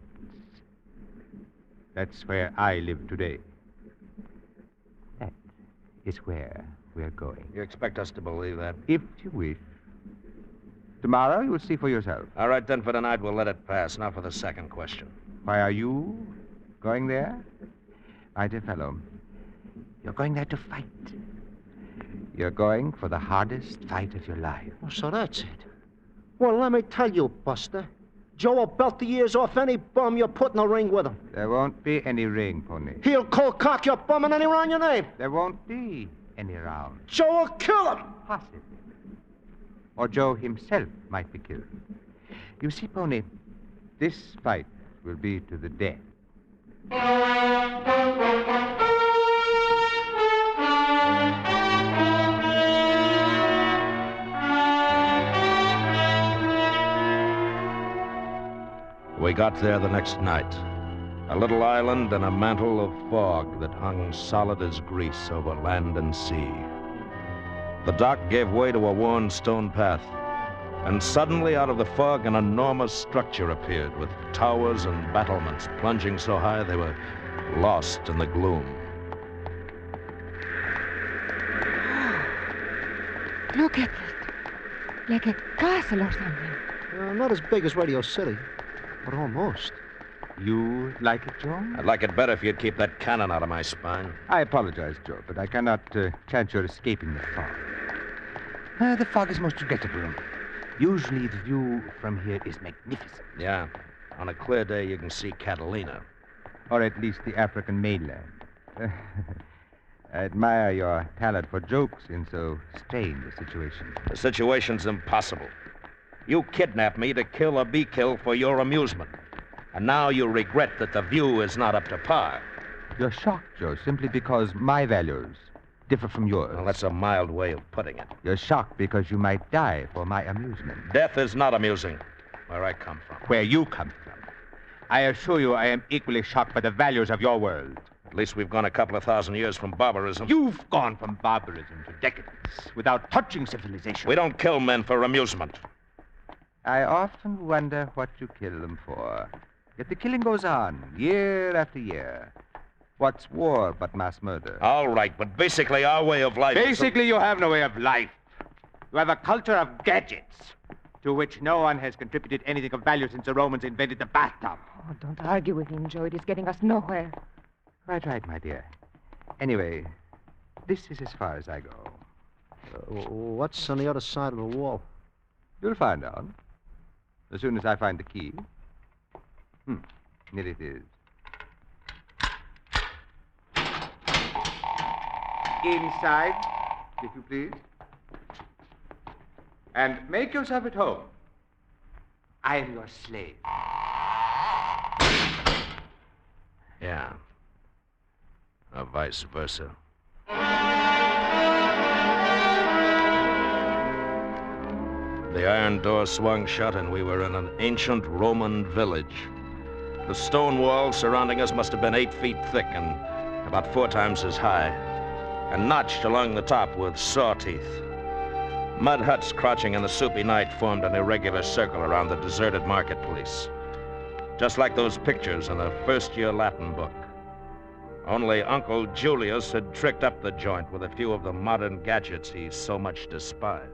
That's where I live today. That is where we're going. You expect us to believe that? If you wish. Tomorrow you'll see for yourself. All right, then for tonight we'll let it pass. Now for the second question. Why are you going there? My dear fellow, you're going there to fight. You're going for the hardest fight of your life. Oh, so that's it. Well, let me tell you, Buster. Joe will belt the ears off any bum you put in the ring with him. There won't be any ring, Pony. He'll cold cock your bum and any round your name. There won't be any round. Joe will kill him. Possibly. Or Joe himself might be killed. You see, Pony, this fight will be to the death. We got there the next night. A little island and a mantle of fog that hung solid as grease over land and sea. The dock gave way to a worn stone path, and suddenly out of the fog an enormous structure appeared with towers and battlements plunging so high they were lost in the gloom. Look at it. Like a castle or something. Not as big as Radio City, but almost. You like it, Joe? I'd like it better if you'd keep that cannon out of my spine. I apologize, Joe, but I cannot chance your escaping the fog. The fog is most regrettable. Usually the view from here is magnificent. Yeah. On a clear day, you can see Catalina. Or at least the African mainland. I admire your talent for jokes in so strange a situation. The situation's impossible. You kidnapped me to kill or be killed for your amusement. And now you regret that the view is not up to par. You're shocked, Joe, simply because my values differ from yours. Well, that's a mild way of putting it. You're shocked because you might die for my amusement. Death is not amusing, where I come from. Where you come from. I assure you I am equally shocked by the values of your world. At least we've gone a couple of thousand years from barbarism. You've gone from barbarism to decadence without touching civilization. We don't kill men for amusement. I often wonder what you kill them for. Yet the killing goes on, year after year. What's war but mass murder? All right, but basically our way of life... Basically, you have no way of life. You have a culture of gadgets, to which no one has contributed anything of value since the Romans invented the bathtub. Oh, don't argue with him, Joe. It is getting us nowhere. Right, my dear. Anyway, this is as far as I go. What's on the other side of the wall? You'll find out. As soon as I find the key. Here it is. Inside, if you please. And make yourself at home. I am your slave. Yeah. Or vice versa. The iron door swung shut, and we were in an ancient Roman village. The stone walls surrounding us must have been 8 feet thick and about 4 times as high, and notched along the top with saw teeth. Mud huts crouching in the soupy night formed an irregular circle around the deserted marketplace, just like those pictures in the first-year Latin book. Only Uncle Julius had tricked up the joint with a few of the modern gadgets he so much despised.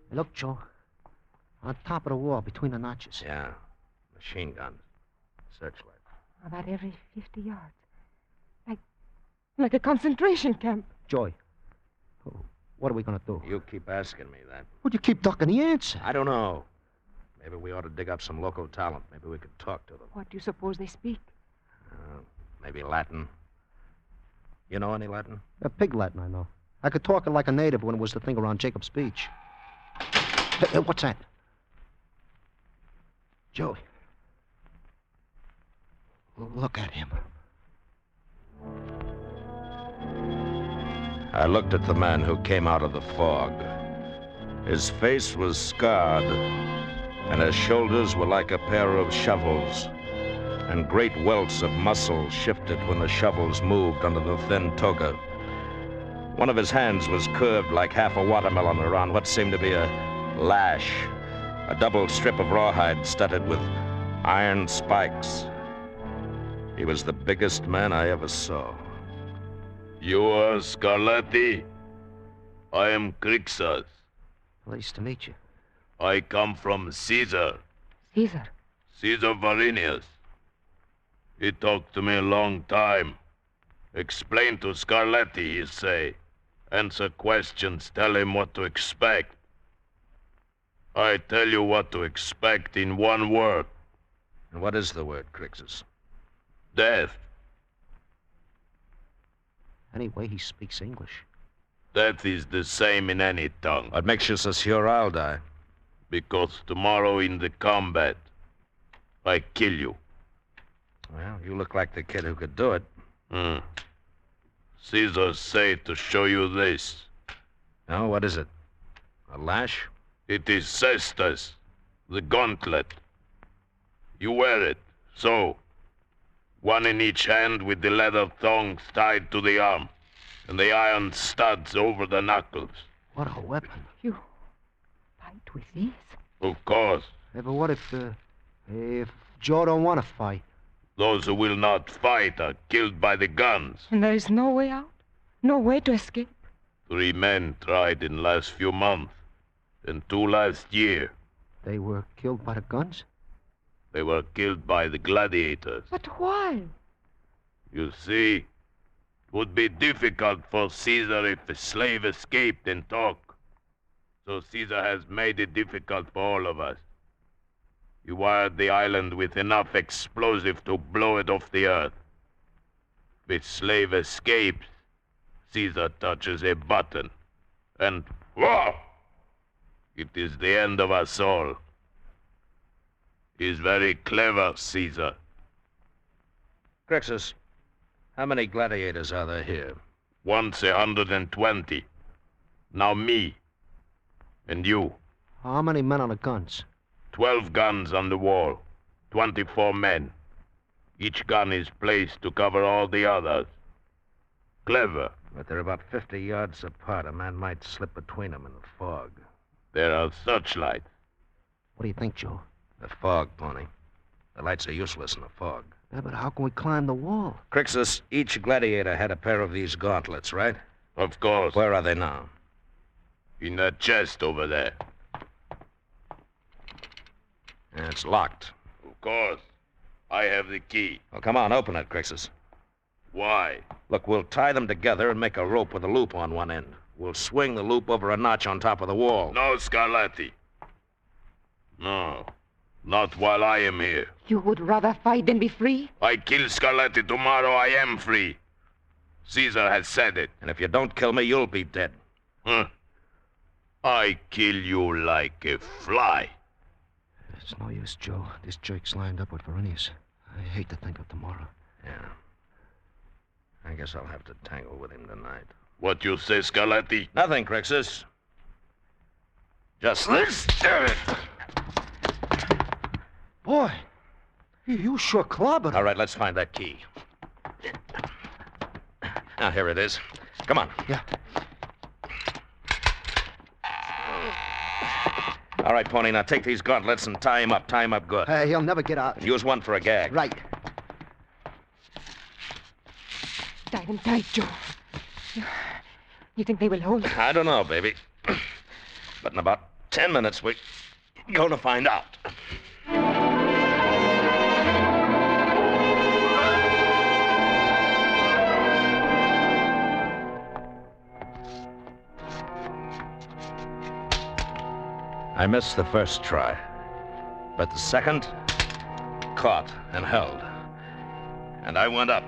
Hey, look, Joe. On top of the wall, between the notches. Yeah. Machine gun. Searchlight. About every 50 yards. Like a concentration camp. Joy, what are we going to do? You keep asking me that. Would you keep ducking the answer? I don't know. Maybe we ought to dig up some local talent. Maybe we could talk to them. What do you suppose they speak? Maybe Latin. You know any Latin? Pig Latin, I know. I could talk it like a native when it was the thing around Jacob's Beach. Hey, what's that? Joey. Look at him. I looked at the man who came out of the fog. His face was scarred, and his shoulders were like a pair of shovels, and great welts of muscle shifted when the shovels moved under the thin toga. One of his hands was curved like half a watermelon around what seemed to be a lash, a double strip of rawhide studded with iron spikes. He was the biggest man I ever saw. You are Scarlatti? I am Crixus. Pleased to meet you. I come from Caesar. Caesar? Caesar Varinius. He talked to me a long time. Explain to Scarlatti, he say. Answer questions, tell him what to expect. I tell you what to expect in one word. And what is the word, Crixus? Death. Anyway, he speaks English. Death is the same in any tongue. What makes you so sure I'll die? Because tomorrow in the combat, I kill you. Well, you look like the kid who could do it. Caesar say to show you this. Oh, what is it? A lash? It is cestus, the gauntlet. You wear it, so. One in each hand with the leather thongs tied to the arm, and the iron studs over the knuckles. What a weapon. You fight with these? Of course. Yeah, but what if Joe don't want to fight? Those who will not fight are killed by the guns. And there is no way out? No way to escape? 3 men tried in last few months, and 2 last year. They were killed by the guns? They were killed by the gladiators. But why? You see, it would be difficult for Caesar if a slave escaped and talked. So Caesar has made it difficult for all of us. He wired the island with enough explosive to blow it off the earth. If a slave escapes, Caesar touches a button, and whoa! It is the end of us all. He's very clever, Caesar. Crixus, how many gladiators are there here? Once 120. Now me. And you. How many men on the guns? 12 guns on the wall. 24 men. Each gun is placed to cover all the others. Clever. But they're about 50 yards apart. A man might slip between them in the fog. There are searchlights. What do you think, Joe? The fog, Pony. The lights are useless in the fog. Yeah, but how can we climb the wall? Crixus, each gladiator had a pair of these gauntlets, right? Of course. Where are they now? In that chest over there. Yeah, it's locked. Of course. I have the key. Well, come on, open it, Crixus. Why? Look, we'll tie them together and make a rope with a loop on one end. We'll swing the loop over a notch on top of the wall. No, Scarlatti. No. Not while I am here. You would rather fight than be free? I kill Scarlatti tomorrow, I am free. Caesar has said it. And if you don't kill me, you'll be dead. Huh? I kill you like a fly. It's no use, Joe. This jerk's lined up with Varinius. I hate to think of tomorrow. Yeah. I guess I'll have to tangle with him tonight. What you say, Scarlatti? Nothing, Crixus. Just this. Boy, you sure clobbered. All right, let's find that key. Now, here it is. Come on. Yeah. All right, Pony, now take these gauntlets and tie him up. Tie him up good. He'll never get out. Use one for a gag. Right. Tie them tight, Joe. You think they will hold? I don't know, baby. But in about 10 minutes, we're going to find out. I missed the first try, but the second, caught and held. And I went up,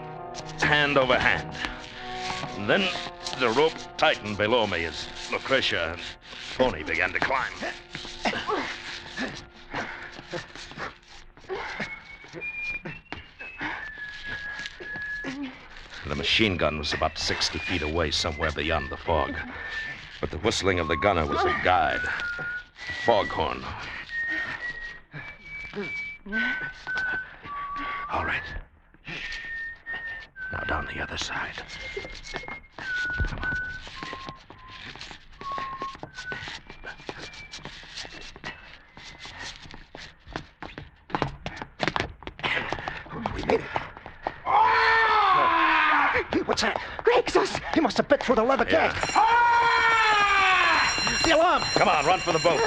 hand over hand. And then the rope tightened below me as Lucretia and Pony began to climb. The machine gun was about 60 feet away, somewhere beyond the fog. But the whistling of the gunner was a guide, a foghorn. All right. Now down the other side. Come on. We made it. Hey, what's that? Grexos! He must have bit through the leather gag. The alarm! Come on, run for the boat.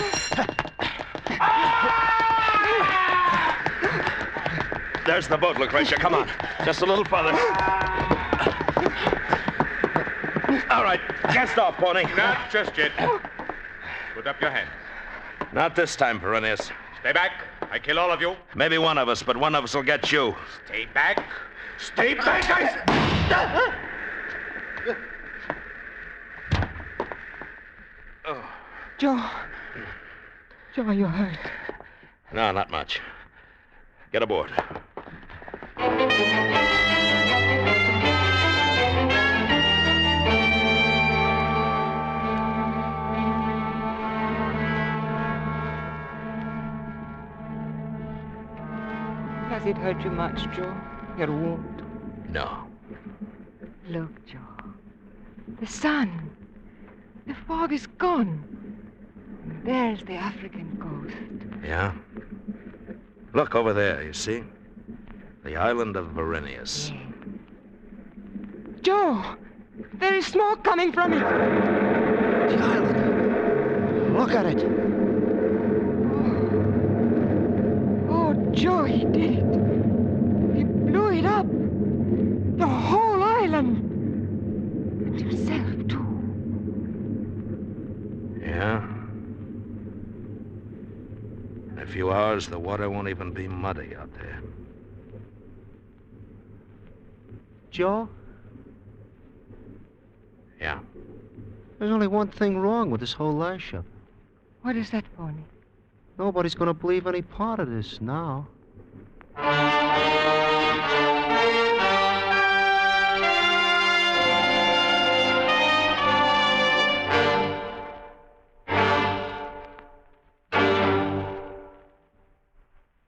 There's the boat, Lucretia. Come on. Just a little further. All right. Cast off, Pony. Not just yet. Put up your hands. Not this time, Perennius. Stay back. I kill all of you. Maybe one of us, but one of us will get you. Stay back. Stay back, I said. Joe. Joe, are you hurt? No, not much. Get aboard. Does it hurt you much, Joe? Your wound? No. Look, Joe. The sun. The fog is gone. And there's the African coast. Yeah? Look over there, you see? The island of Verenius. Joe! There is smoke coming from it. The island. Look at it. Oh, Joe, he did it. He blew it up. The whole island. And himself, too. Yeah? In a few hours, the water won't even be muddy out there. Joe? Yeah? There's only one thing wrong with this whole lashup. What is that, Pony? Nobody's gonna believe any part of this now.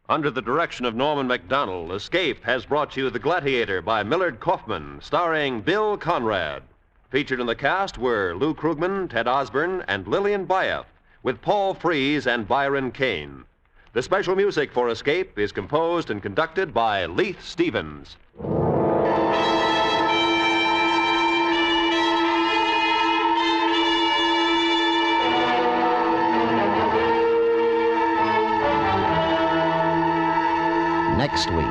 Under the direction of Norman Macdonald, Escape has brought you The Gladiator by Millard Kaufman, starring Bill Conrad. Featured in the cast were Lou Krugman, Ted Osborne, and Lillian Buyeff, with Paul Frees and Byron Kane. The special music for Escape is composed and conducted by Leith Stevens. Next week,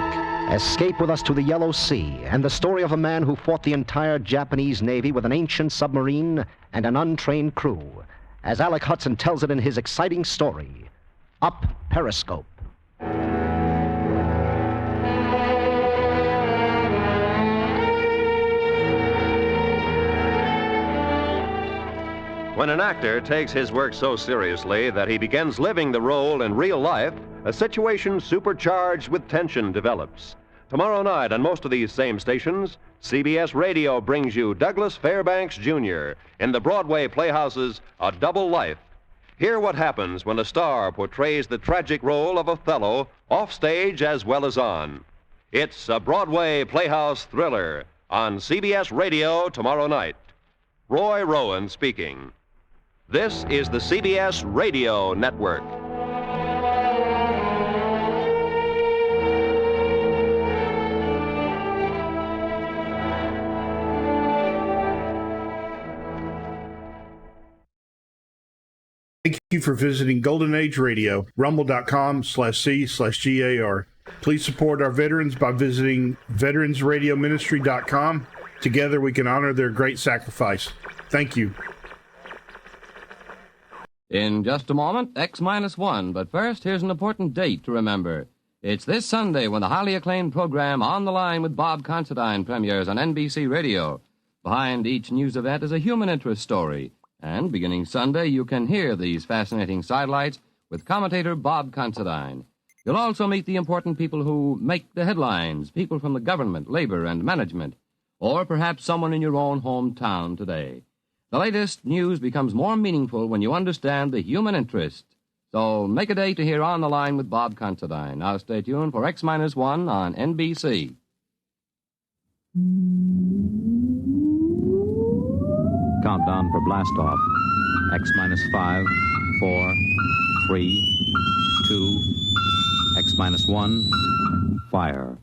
escape with us to the Yellow Sea and the story of a man who fought the entire Japanese Navy with an ancient submarine and an untrained crew, as Alec Hudson tells it in his exciting story, Up Periscope. When an actor takes his work so seriously that he begins living the role in real life, a situation supercharged with tension develops. Tomorrow night on most of these same stations, CBS Radio brings you Douglas Fairbanks Jr. in the Broadway Playhouse's A Double Life. Hear what happens when a star portrays the tragic role of Othello offstage as well as on. It's a Broadway Playhouse thriller on CBS Radio tomorrow night. Roy Rowan speaking. This is the CBS Radio Network. Thank you for visiting Golden Age Radio, rumble.com/C/GAR. Please support our veterans by visiting veteransradioministry.com. Together we can honor their great sacrifice. Thank you. In just a moment, X-1, but first, here's an important date to remember. It's this Sunday when the highly acclaimed program On the Line with Bob Considine premieres on NBC Radio. Behind each news event is a human interest story, and beginning Sunday, you can hear these fascinating sidelights with commentator Bob Considine. You'll also meet the important people who make the headlines, people from the government, labor, and management, or perhaps someone in your own hometown today. The latest news becomes more meaningful when you understand the human interest. So make a date to hear On the Line with Bob Considine. Now stay tuned for X-1 on NBC. Countdown for blastoff. X-5, 4, 3, 2, X-1, fire.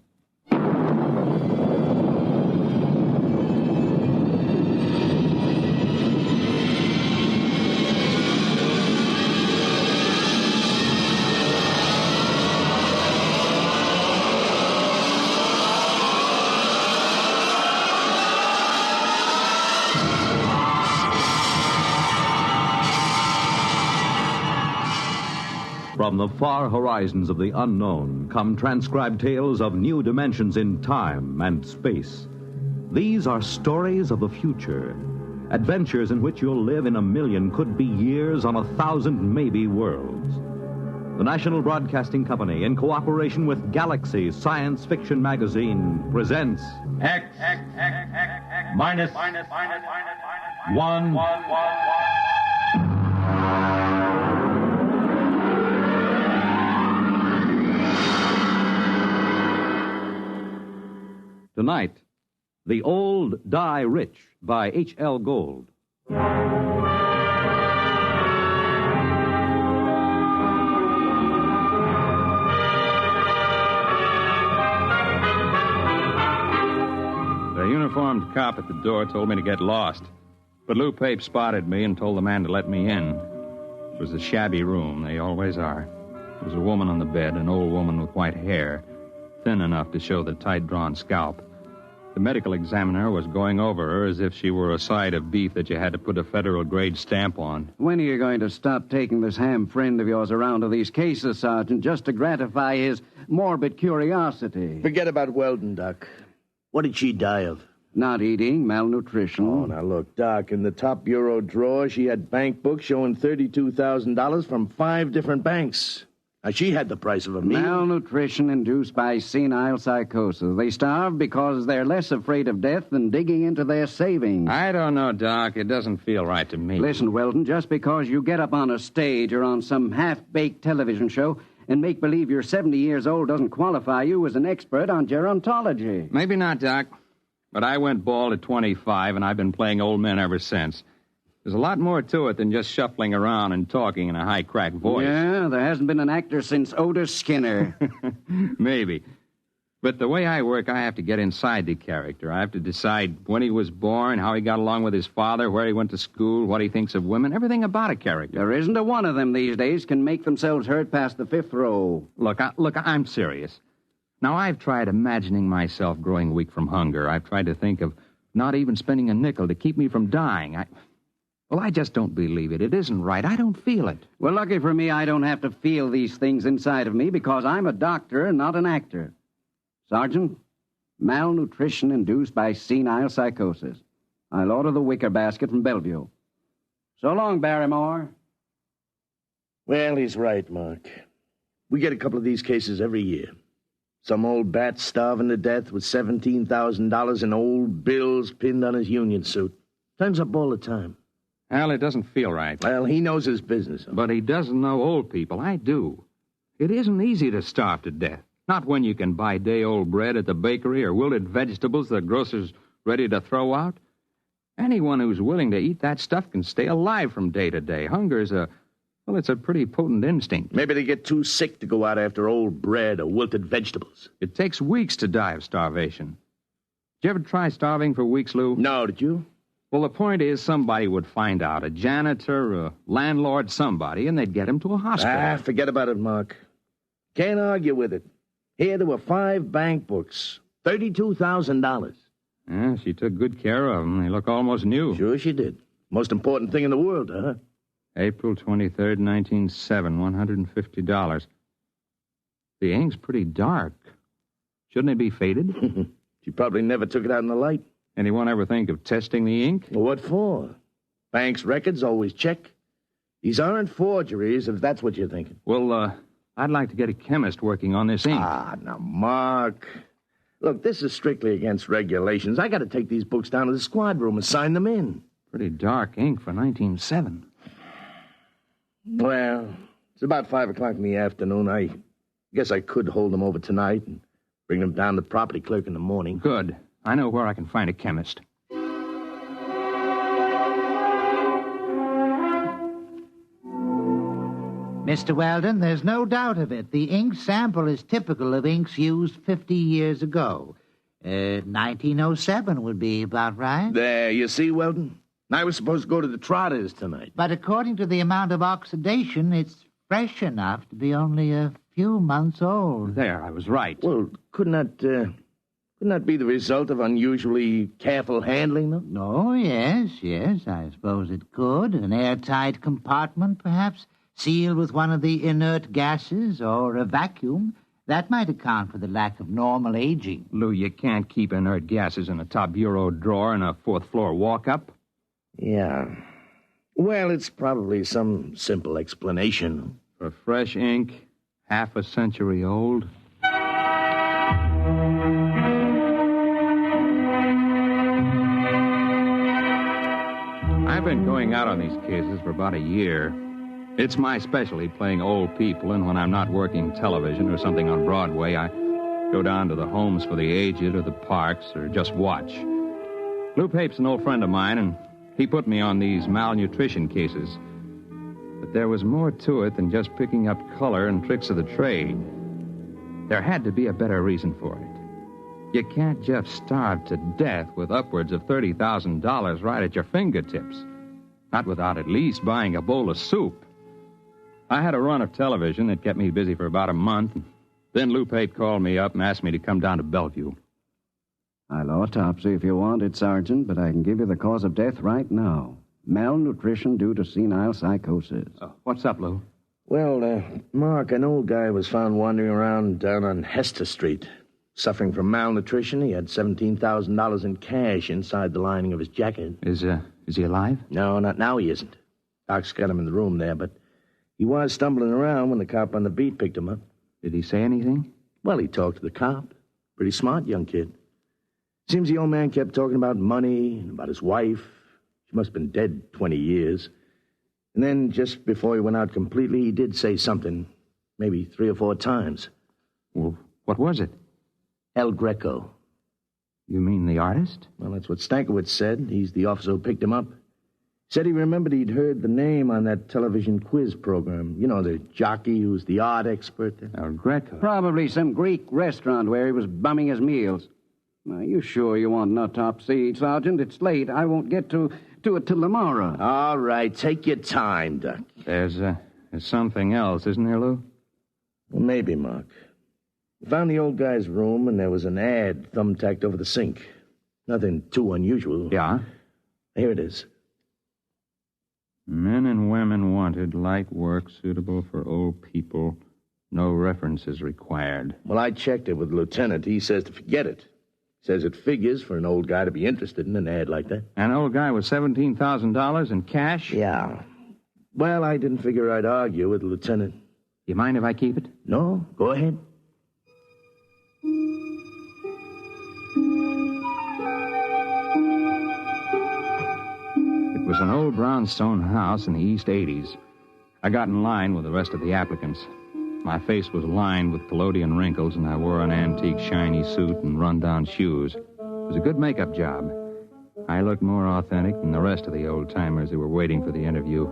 From the far horizons of the unknown come transcribed tales of new dimensions in time and space. These are stories of the future, adventures in which you'll live in a million, could be years, on 1,000 maybe worlds. The National Broadcasting Company, in cooperation with Galaxy Science Fiction Magazine, presents X minus 1. Tonight, The Old Die Rich by H.L. Gold. The uniformed cop at the door told me to get lost. But Lou Pape spotted me and told the man to let me in. It was a shabby room. They always are. There was a woman on the bed, an old woman with white hair, thin enough to show the tight-drawn scalp. The medical examiner was going over her as if she were a side of beef that you had to put a federal-grade stamp on. When are you going to stop taking this ham friend of yours around to these cases, Sergeant, just to gratify his morbid curiosity? Forget about Weldon, Doc. What did she die of? Not eating, malnutrition. Oh, now look, Doc, in the top bureau drawer, she had bank books showing $32,000 from 5 different banks. Now, she had the price of a meal. Malnutrition induced by senile psychosis. They starve because they're less afraid of death than digging into their savings. I don't know, Doc. It doesn't feel right to me. Listen, Weldon, just because you get up on a stage or on some half-baked television show and make believe you're 70 years old doesn't qualify you as an expert on gerontology. Maybe not, Doc. But I went bald at 25, and I've been playing old men ever since. There's a lot more to it than just shuffling around and talking in a high-cracked voice. Yeah, there hasn't been an actor since Otis Skinner. Maybe. But the way I work, I have to get inside the character. I have to decide when he was born, how he got along with his father, where he went to school, what he thinks of women, everything about a character. There isn't a one of them these days can make themselves heard past the 5th row. Look, I'm serious. Now, I've tried imagining myself growing weak from hunger. I've tried to think of not even spending a nickel to keep me from dying. I just don't believe it. It isn't right. I don't feel it. Well, lucky for me, I don't have to feel these things inside of me because I'm a doctor and not an actor. Sergeant, malnutrition induced by senile psychosis. I'll order the wicker basket from Bellevue. So long, Barrymore. Well, he's right, Mark. We get a couple of these cases every year. Some old bat starving to death with $17,000 in old bills pinned on his union suit. Turns up all the time. Al, it doesn't feel right. Well, he knows his business. But he doesn't know old people. I do. It isn't easy to starve to death. Not when you can buy day-old bread at the bakery or wilted vegetables the grocer's ready to throw out. Anyone who's willing to eat that stuff can stay alive from day to day. Hunger is it's a pretty potent instinct. Maybe they get too sick to go out after old bread or wilted vegetables. It takes weeks to die of starvation. Did you ever try starving for weeks, Lou? No, did you? Well, the point is somebody would find out. A janitor, a landlord, somebody, and they'd get him to a hospital. Forget about it, Mark. Can't argue with it. Here there were 5 bank books. $32,000. Yeah, she took good care of them. They look almost new. Sure she did. Most important thing in the world, huh? April 23rd, 1907, $150. The ink's pretty dark. Shouldn't it be faded? She probably never took it out in the light. Anyone ever think of testing the ink? Well, what for? Bank's records always check. These aren't forgeries, if that's what you're thinking. Well, I'd like to get a chemist working on this ink. Ah, now, Mark. Look, this is strictly against regulations. I got to take these books down to the squad room and sign them in. Pretty dark ink for 1907. Well, it's about 5 o'clock in the afternoon. I guess I could hold them over tonight and bring them down to the property clerk in the morning. Good. I know where I can find a chemist. Mr. Weldon, there's no doubt of it. The ink sample is typical of inks used 50 years ago. 1907 would be about right. There, you see, Weldon? I was supposed to go to the Trotters tonight. But according to the amount of oxidation, it's fresh enough to be only a few months old. There, I was right. Well, couldn't that be the result of unusually careful handling, though? Oh, yes, I suppose it could. An airtight compartment, perhaps, sealed with one of the inert gases or a vacuum. That might account for the lack of normal aging. Lou, you can't keep inert gases in a top bureau drawer in a fourth-floor walk-up. Yeah. Well, it's probably some simple explanation. For fresh ink, half a century old. I've been going out on these cases for about a year. It's my specialty, playing old people, and when I'm not working television or something on Broadway, I go down to the homes for the aged or the parks or just watch. Lou Pape's an old friend of mine, and he put me on these malnutrition cases. But there was more to it than just picking up color and tricks of the trade. There had to be a better reason for it. You can't just starve to death with upwards of $30,000 right at your fingertips. Not without at least buying a bowl of soup. I had a run of television that kept me busy for about a month. Then Lou Pape called me up and asked me to come down to Bellevue. I'll autopsy if you want it, Sergeant, but I can give you the cause of death right now. Malnutrition due to senile psychosis. What's up, Lou? Well, Mark, an old guy was found wandering around down on Hester Street. Suffering from malnutrition, he had $17,000 in cash inside the lining of his jacket. Is he alive? No, not now he isn't. Doc's got him in the room there, but he was stumbling around when the cop on the beat picked him up. Did he say anything? Well, he talked to the cop. Pretty smart young kid. Seems the old man kept talking about money and about his wife. She must have been dead 20 years. And then, just before he went out completely, he did say something, maybe 3 or 4 times. Well, what was it? El Greco. You mean the artist? Well, that's what Stankiewicz said. He's the officer who picked him up. Said he remembered he'd heard the name on that television quiz program. You know, the jockey who's the art expert there. El Greco. Probably some Greek restaurant where he was bumming his meals. Are you sure you want an autopsy, Sergeant? It's late. I won't get to it till tomorrow. All right, take your time, Doc. There's something else, isn't there, Lou? Well, maybe, Mark. We found the old guy's room, and there was an ad thumbtacked over the sink. Nothing too unusual. Yeah? Here it is. Men and women wanted, light work suitable for old people. No references required. Well, I checked it with the lieutenant. He says to forget it. Says it figures for an old guy to be interested in an ad like that. An old guy with $17,000 in cash? Yeah. Well, I didn't figure I'd argue with the lieutenant. You mind if I keep it? No, go ahead. It was an old brownstone house in the East 80s. I got in line with the rest of the applicants. My face was lined with collodion wrinkles, and I wore an antique shiny suit and run-down shoes. It was a good makeup job. I looked more authentic than the rest of the old-timers who were waiting for the interview.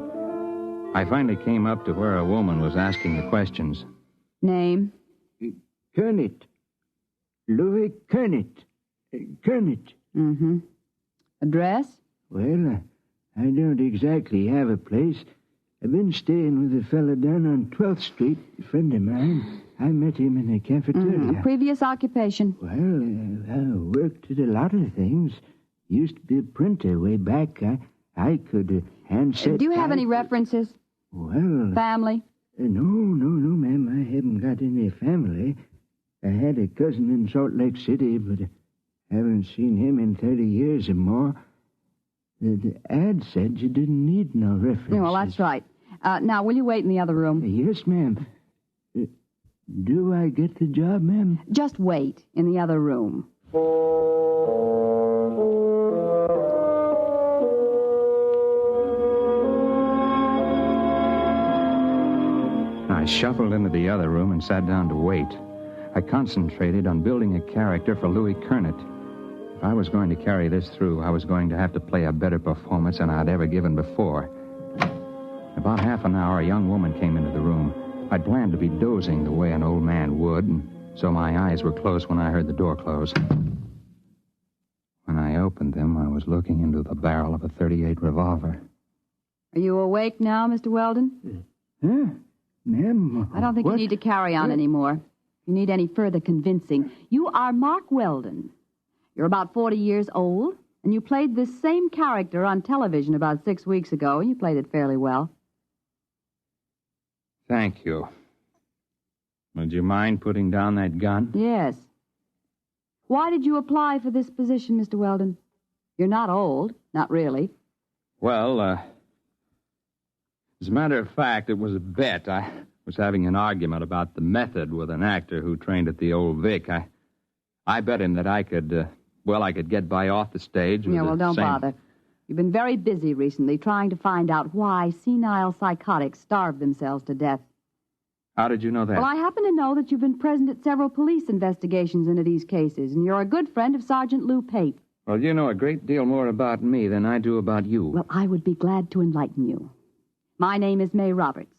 I finally came up to where a woman was asking the questions. Name? Kernet. Louis Kernet. Kernet. Mm-hmm. Address? Well, I don't exactly have a place. I've been staying with a fella down on 12th Street, a friend of mine. I met him in a cafeteria. Previous occupation? Well, I worked at a lot of things. Used to be a printer way back. I could handset. Do you have type. any references? Well... Family? No, ma'am. I haven't got any family. I had a cousin in Salt Lake City, but I haven't seen him in 30 years or more. The ad said you didn't need no references. Yeah, well, that's right. Now, will you wait in the other room? Yes, ma'am. Do I get the job, ma'am? Just wait in the other room. I shuffled into the other room and sat down to wait. I concentrated on building a character for Louis Kernet. If I was going to carry this through, I was going to have to play a better performance than I'd ever given before. About half an hour, a young woman came into the room. I'd planned to be dozing the way an old man would, and so my eyes were closed when I heard the door close. When I opened them, I was looking into the barrel of a .38 revolver. Are you awake now, Mr. Weldon? Huh? Ma'am? I don't think you need to carry on anymore. If you need any further convincing, you are Mark Weldon. You're about 40 years old, and you played this same character on television about 6 weeks ago, and you played it fairly well. Thank you. Would you mind putting down that gun? Yes. Why did you apply for this position, Mr. Weldon? You're not old, not really. Well, as a matter of fact, it was a bet. I was having an argument about the method with an actor who trained at the Old Vic. I bet him that I could get by off the stage with don't bother. You've been very busy recently trying to find out why senile psychotics starve themselves to death. How did you know that? Well, I happen to know that you've been present at several police investigations into these cases, and you're a good friend of Sergeant Lou Pape. Well, you know a great deal more about me than I do about you. Well, I would be glad to enlighten you. My name is May Roberts.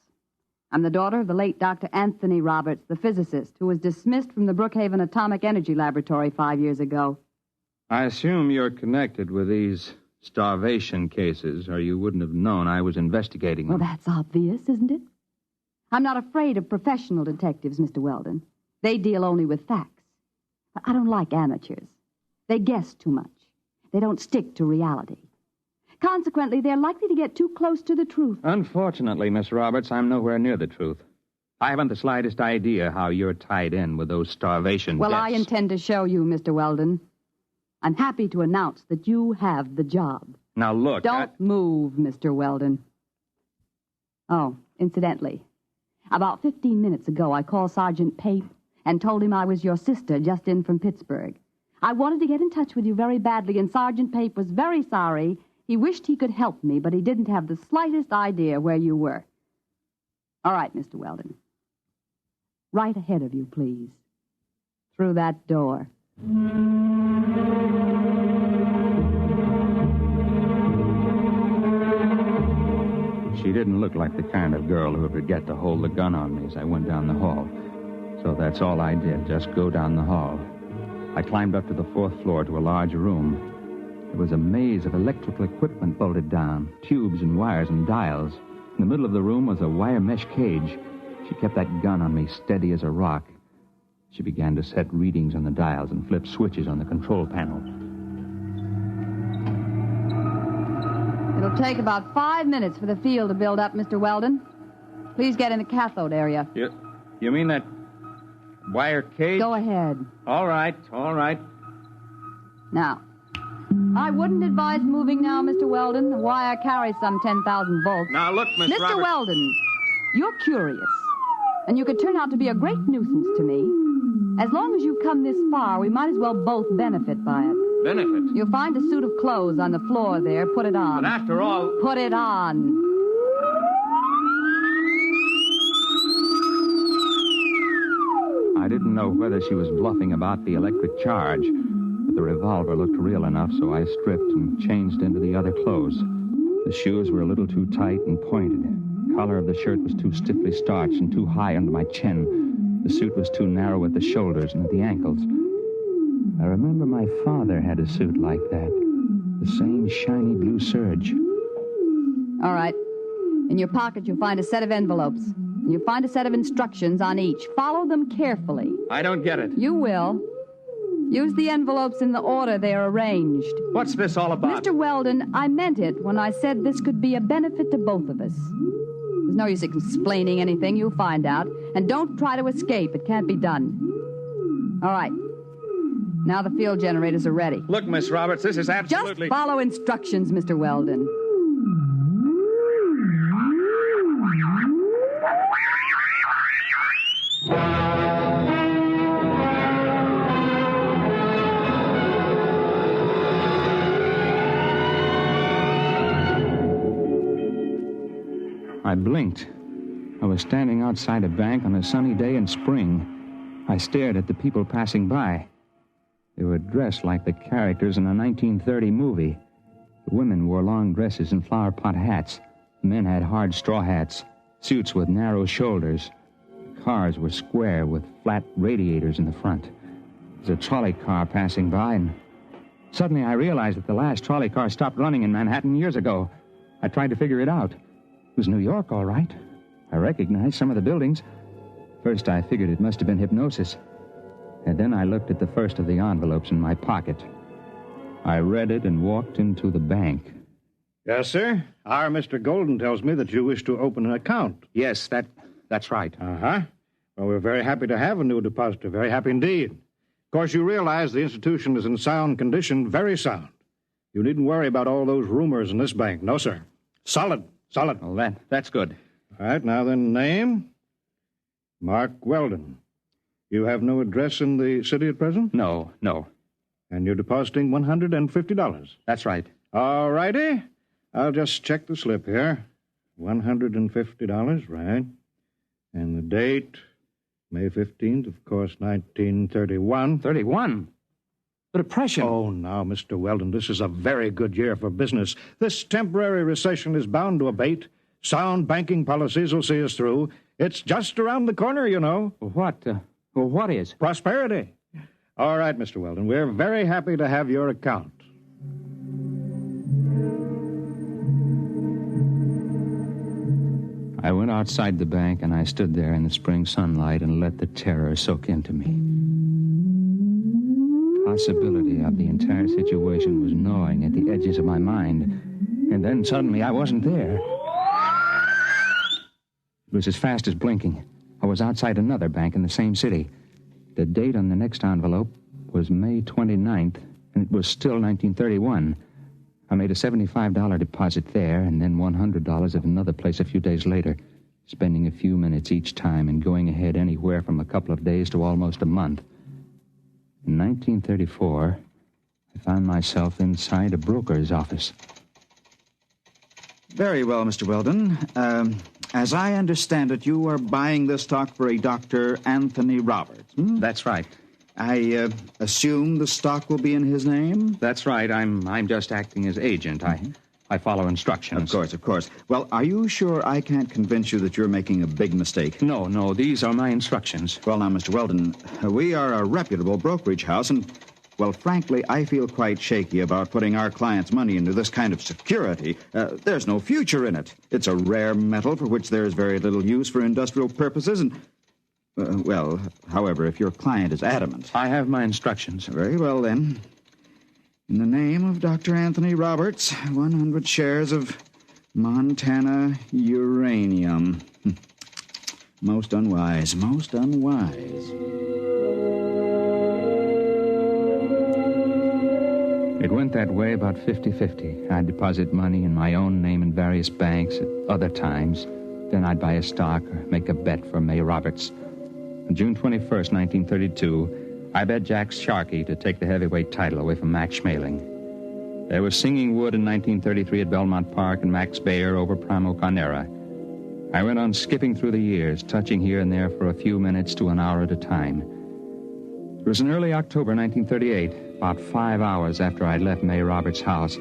I'm the daughter of the late Dr. Anthony Roberts, the physicist, who was dismissed from the Brookhaven Atomic Energy Laboratory 5 years ago. I assume you're connected with these starvation cases, or you wouldn't have known I was investigating them. Well, that's obvious, isn't it? I'm not afraid of professional detectives, Mr. Weldon. They deal only with facts. But I don't like amateurs. They guess too much. They don't stick to reality. Consequently, they're likely to get too close to the truth. Unfortunately, Miss Roberts, I'm nowhere near the truth. I haven't the slightest idea how you're tied in with those starvation Well, deaths. I intend to show you, Mr. Weldon. I'm happy to announce that you have the job. Now, look, Don't move, Mr. Weldon. Oh, incidentally, about 15 minutes ago, I called Sergeant Pape and told him I was your sister just in from Pittsburgh. I wanted to get in touch with you very badly, and Sergeant Pape was very sorry. He wished he could help me, but he didn't have the slightest idea where you were. All right, Mr. Weldon. Right ahead of you, please. Through that door. She didn't look like the kind of girl who would forget to hold the gun on me as I went down the hall. So that's all I did, just go down the hall. I climbed up to the 4th floor to a large room. There was a maze of electrical equipment bolted down, tubes and wires and dials. In the middle of the room was a wire mesh cage. She kept that gun on me steady as a rock. She began to set readings on the dials and flip switches on the control panel. It'll take about 5 minutes for the field to build up, Mr. Weldon. Please get in the cathode area. You mean that wire cage? Go ahead. All right. Now, I wouldn't advise moving now, Mr. Weldon. The wire carries some 10,000 volts. Now, look, Miss Mr. Roberts. Weldon, you're curious, and you could turn out to be a great nuisance to me. As long as you've come this far, we might as well both benefit by it. Benefit? You'll find a suit of clothes on the floor there. Put it on. But after all... Put it on. I didn't know whether she was bluffing about the electric charge, but the revolver looked real enough, so I stripped and changed into the other clothes. The shoes were a little too tight and pointed. The collar of the shirt was too stiffly starched and too high under my chin. The suit was too narrow at the shoulders and at the ankles. I remember my father had a suit like that. The same shiny blue serge. All right. In your pocket, you'll find a set of envelopes. You'll find a set of instructions on each. Follow them carefully. I don't get it. You will. Use the envelopes in the order they are arranged. What's this all about? Mr. Weldon, I meant it when I said this could be a benefit to both of us. There's no use explaining anything. You'll find out. And don't try to escape. It can't be done. All right. Now the field generators are ready. Look, Miss Roberts, this is absolutely... Just follow instructions, Mr. Weldon. I blinked. I was standing outside a bank on a sunny day in spring. I stared at the people passing by. They were dressed like the characters in a 1930 movie. The women wore long dresses and flower pot hats. The men had hard straw hats, suits with narrow shoulders. The cars were square with flat radiators in the front. There was a trolley car passing by, and suddenly I realized that the last trolley car stopped running in Manhattan years ago. I tried to figure it out. It was New York, all right. I recognized some of the buildings. First, I figured it must have been hypnosis. And then I looked at the first of the envelopes in my pocket. I read it and walked into the bank. Yes, sir. Our Mr. Golden tells me that you wish to open an account. Yes, that's right. Uh-huh. Well, we're very happy to have a new depositor. Very happy indeed. Of course, you realize the institution is in sound condition, very sound. You needn't worry about all those rumors in this bank. No, sir. Solid. Solid. Well, that's good. All right, now then, name? Mark Weldon. You have no address in the city at present? No. And you're depositing $150? That's right. All righty. I'll just check the slip here. $150, right. And the date, May 15th, of course, 1931. 31? The Depression. Oh, now, Mr. Weldon, this is a very good year for business. This temporary recession is bound to abate. Sound banking policies will see us through. It's just around the corner, you know. What is? Prosperity. All right, Mr. Weldon, we're very happy to have your account. I went outside the bank, and I stood there in the spring sunlight and let the terror soak into me. Possibility of the entire situation was gnawing at the edges of my mind. And then suddenly I wasn't there. It was as fast as blinking. I was outside another bank in the same city. The date on the next envelope was May 29th, and it was still 1931. I made a $75 deposit there, and then $100 at another place a few days later, spending a few minutes each time and going ahead anywhere from a couple of days to almost a month. In 1934, I found myself inside a broker's office. Very well, Mr. Weldon. As I understand it, you are buying this stock for a Dr. Anthony Roberts. That's right. I assume the stock will be in his name? That's right. I'm just acting as agent. I follow instructions. Of course. Well, are you sure I can't convince you that you're making a big mistake? No, these are my instructions. Well, now, Mr. Weldon, we are a reputable brokerage house, and, well, frankly, I feel quite shaky about putting our clients' money into this kind of security. There's no future in it. It's a rare metal for which there is very little use for industrial purposes, and, however, if your client is adamant... I have my instructions. Very well, then. In the name of Dr. Anthony Roberts, 100 shares of Montana uranium. Most unwise, most unwise. It went that way about 50-50. I'd deposit money in my own name in various banks at other times. Then I'd buy a stock or make a bet for May Roberts. On June 21st, 1932... I bet Jack Sharkey to take the heavyweight title away from Max Schmeling. There was Singing Wood in 1933 at Belmont Park and Max Bayer over Primo Carnera. I went on skipping through the years, touching here and there for a few minutes to an hour at a time. It was in early October 1938, about 5 hours after I'd left May Roberts' house,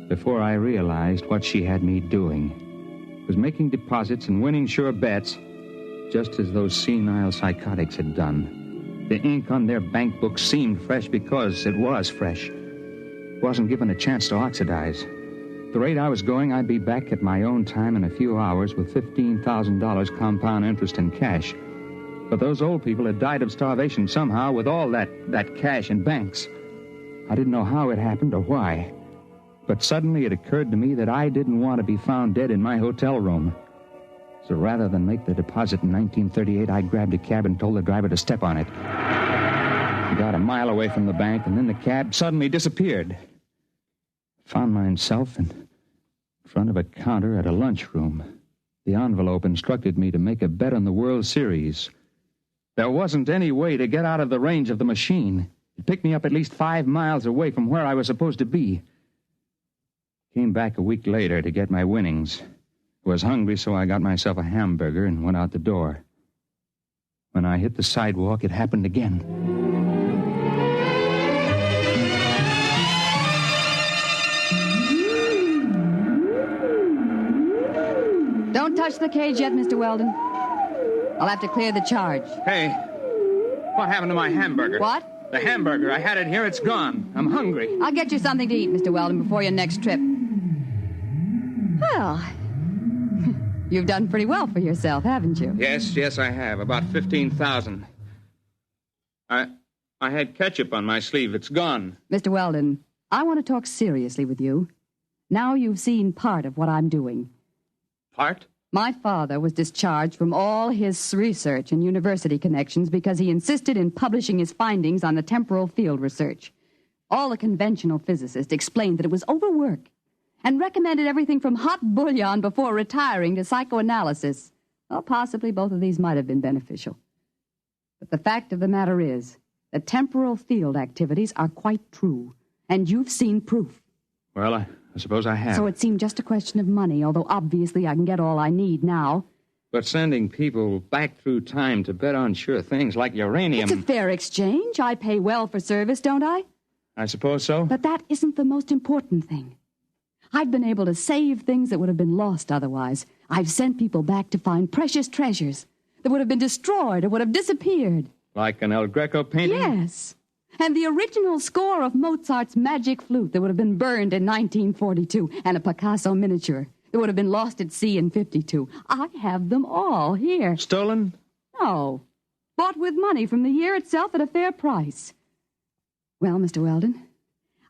before I realized what she had me doing. It was making deposits and winning sure bets, just as those senile psychotics had done. The ink on their bank books seemed fresh because it was fresh. It wasn't given a chance to oxidize. At the rate I was going, I'd be back at my own time in a few hours with $15,000 compound interest in cash. But those old people had died of starvation somehow with all that cash in banks. I didn't know how it happened or why. But suddenly it occurred to me that I didn't want to be found dead in my hotel room. So rather than make the deposit in 1938, I grabbed a cab and told the driver to step on it. We got a mile away from the bank, and then the cab suddenly disappeared. Found myself in front of a counter at a lunchroom. The envelope instructed me to make a bet on the World Series. There wasn't any way to get out of the range of the machine. It picked me up at least 5 miles away from where I was supposed to be. Came back a week later to get my winnings. Was hungry, so I got myself a hamburger and went out the door. When I hit the sidewalk, it happened again. Don't touch the cage yet, Mr. Weldon. I'll have to clear the charge. Hey, what happened to my hamburger? What? The hamburger. I had it here. It's gone. I'm hungry. I'll get you something to eat, Mr. Weldon, before your next trip. Well, you've done pretty well for yourself, haven't you? Yes, I have. About 15,000. I had ketchup on my sleeve. It's gone. Mr. Weldon, I want to talk seriously with you. Now you've seen part of what I'm doing. Part? My father was discharged from all his research and university connections because he insisted in publishing his findings on the temporal field research. All the conventional physicists explained that it was overwork and recommended everything from hot bouillon before retiring to psychoanalysis. Well, possibly both of these might have been beneficial. But the fact of the matter is that temporal field activities are quite true, and you've seen proof. Well, I suppose I have. So it seemed just a question of money, although obviously I can get all I need now. But sending people back through time to bet on sure things like uranium... It's a fair exchange. I pay well for service, don't I? I suppose so. But that isn't the most important thing. I've been able to save things that would have been lost otherwise. I've sent people back to find precious treasures that would have been destroyed or would have disappeared. Like an El Greco painting? Yes. And the original score of Mozart's Magic Flute that would have been burned in 1942, and a Picasso miniature that would have been lost at sea in 52. I have them all here. Stolen? No. Bought with money from the year itself at a fair price. Well, Mr. Weldon,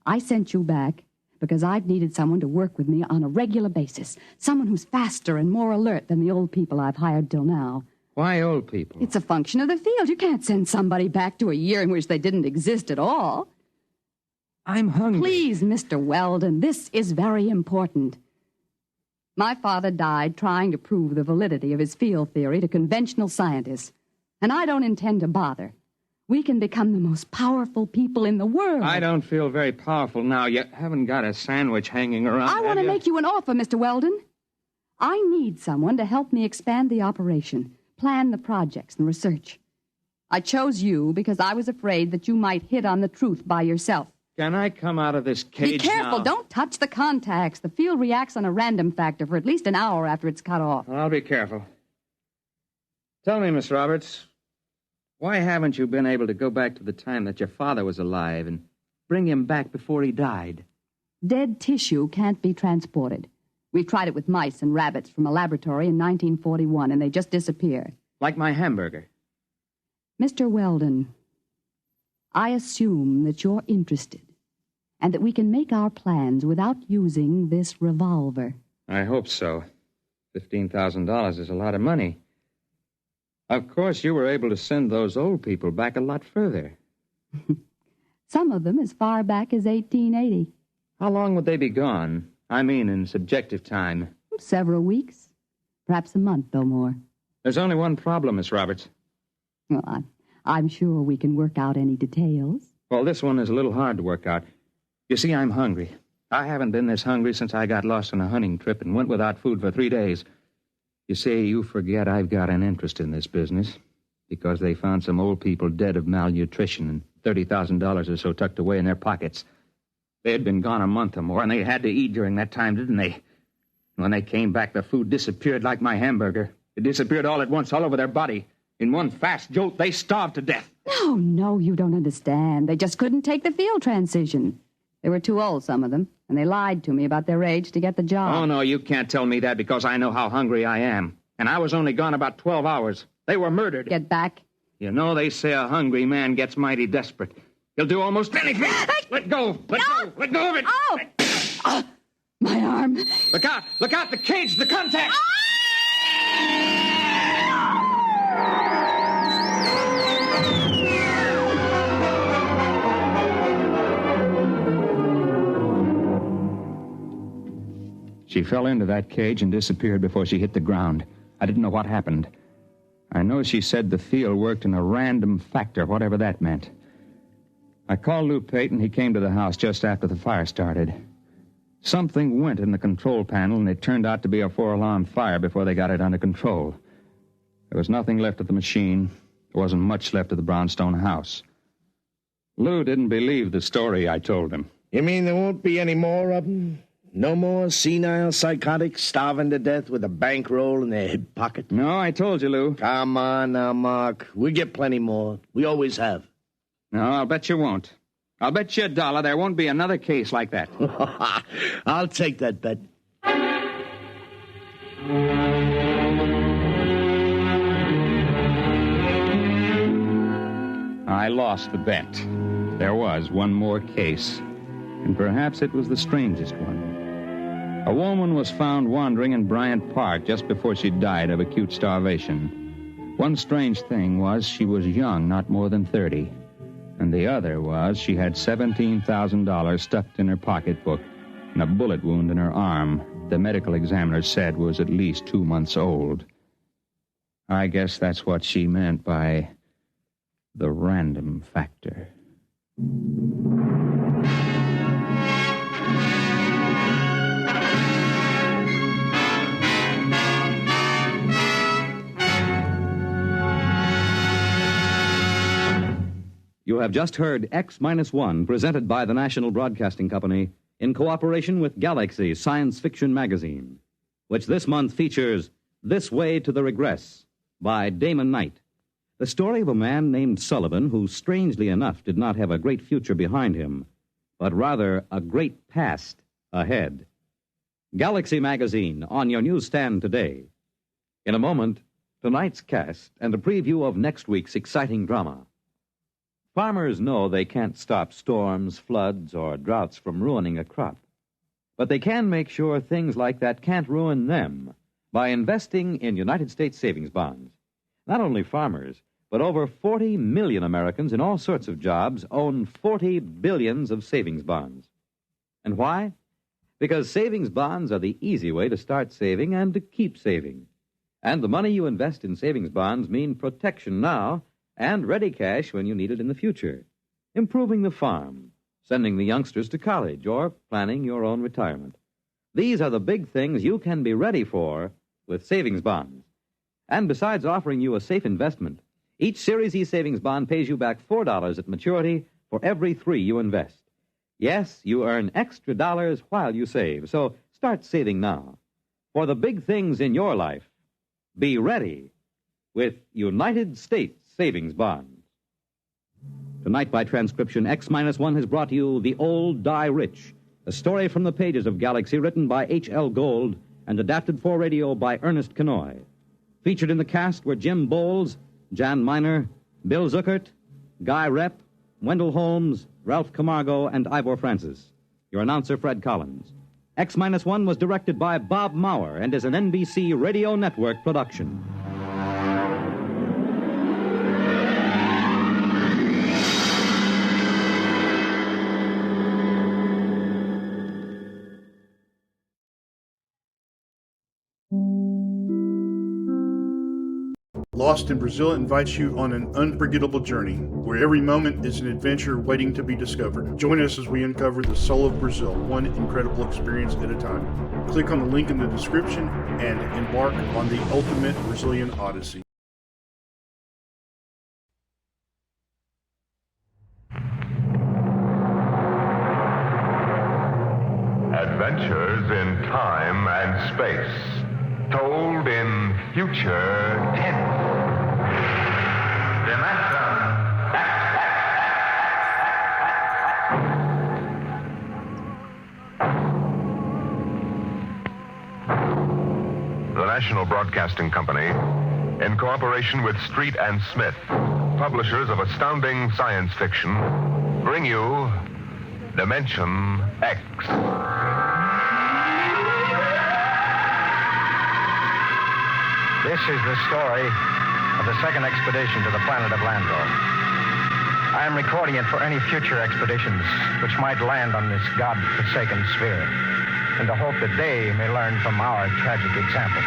I sent you back because I've needed someone to work with me on a regular basis. Someone who's faster and more alert than the old people I've hired till now. Why old people? It's a function of the field. You can't send somebody back to a year in which they didn't exist at all. I'm hungry. Please, Mr. Weldon, this is very important. My father died trying to prove the validity of his field theory to conventional scientists, and I don't intend to bother. We can become the most powerful people in the world. I don't feel very powerful now. You haven't got a sandwich hanging around. I want to make you an offer, Mr. Weldon. I need someone to help me expand the operation, plan the projects and research. I chose you because I was afraid that you might hit on the truth by yourself. Can I come out of this cage Be careful. now? Don't touch the contacts. The field reacts on a random factor for at least an hour after it's cut off. I'll be careful. Tell me, Miss Roberts, why haven't you been able to go back to the time that your father was alive and bring him back before he died? Dead tissue can't be transported. We've tried it with mice and rabbits from a laboratory in 1941, and they just disappear. Like my hamburger. Mr. Weldon, I assume that you're interested and that we can make our plans without using this revolver. I hope so. $15,000 is a lot of money. Of course, you were able to send those old people back a lot further. Some of them as far back as 1880. How long would they be gone? I mean, in subjective time. Several weeks. Perhaps a month or more. There's only one problem, Miss Roberts. Well, I'm sure we can work out any details. Well, this one is a little hard to work out. You see, I'm hungry. I haven't been this hungry since I got lost on a hunting trip and went without food for 3 days. You see, you forget I've got an interest in this business because they found some old people dead of malnutrition and $30,000 or so tucked away in their pockets. They had been gone a month or more, and they had to eat during that time, didn't they? When they came back, the food disappeared like my hamburger. It disappeared all at once, all over their body. In one fast jolt, they starved to death. No, you don't understand. They just couldn't take the field transition. They were too old, some of them, and they lied to me about their age to get the job. Oh, no, you can't tell me that because I know how hungry I am. And I was only gone about 12 hours. They were murdered. Get back. You know, they say a hungry man gets mighty desperate. He'll do almost anything. Let go. Let go. Let go of it. Oh! My arm. Look out. Look out. The cage. The contact. She fell into that cage and disappeared before she hit the ground. I didn't know what happened. I know she said the field worked in a random factor, whatever that meant. I called Lou Payton. He came to the house just after the fire started. Something went in the control panel, and it turned out to be a 4-alarm fire before they got it under control. There was nothing left of the machine. There wasn't much left of the brownstone house. Lou didn't believe the story I told him. You mean there won't be any more of them? No more senile psychotics starving to death with a bankroll in their hip pocket? No, I told you, Lou. Come on now, Mark. We'll get plenty more. We always have. No, I'll bet you won't. I'll bet you $1 there won't be another case like that. I'll take that bet. I lost the bet. There was one more case, and perhaps it was the strangest one. A woman was found wandering in Bryant Park just before she died of acute starvation. One strange thing was she was young, not more than 30. And the other was she had $17,000 stuffed in her pocketbook and a bullet wound in her arm the medical examiner said was at least 2 months old. I guess that's what she meant by the random factor. You have just heard X-1, presented by the National Broadcasting Company in cooperation with Galaxy Science Fiction Magazine, which this month features This Way to the Regress by Damon Knight, the story of a man named Sullivan who, strangely enough, did not have a great future behind him, but rather a great past ahead. Galaxy Magazine on your newsstand today. In a moment, tonight's cast and a preview of next week's exciting drama. Farmers know they can't stop storms, floods, or droughts from ruining a crop. But they can make sure things like that can't ruin them by investing in United States savings bonds. Not only farmers, but over 40 million Americans in all sorts of jobs own 40 billions of savings bonds. And why? Because savings bonds are the easy way to start saving and to keep saving. And the money you invest in savings bonds mean protection now and ready cash when you need it in the future. Improving the farm, sending the youngsters to college, or planning your own retirement. These are the big things you can be ready for with savings bonds. And besides offering you a safe investment, each Series E savings bond pays you back $4 at maturity for every $3 you invest. Yes, you earn extra dollars while you save, so start saving now. For the big things in your life, be ready with United States savings bonds. Tonight, by transcription, X-1 has brought you The Old Die Rich, a story from the pages of Galaxy written by H.L. Gold and adapted for radio by Ernest Kenoy. Featured in the cast were Jim Bowles, Jan Miner, Bill Zuckert, Guy Repp, Wendell Holmes, Ralph Camargo, and Ivor Francis. Your announcer, Fred Collins. X-1 was directed by Bob Maurer and is an NBC Radio Network production. Lost in Brazil invites you on an unforgettable journey, where every moment is an adventure waiting to be discovered. Join us as we uncover the soul of Brazil, one incredible experience at a time. Click on the link in the description and embark on the ultimate Brazilian odyssey. Adventures in time and space, told in future tense. The National Broadcasting Company, in cooperation with Street and Smith, publishers of astounding science fiction, bring you Dimension X. This is the story of the second expedition to the planet of Landro. I am recording it for any future expeditions which might land on this God-forsaken sphere, in the hope that they may learn from our tragic example.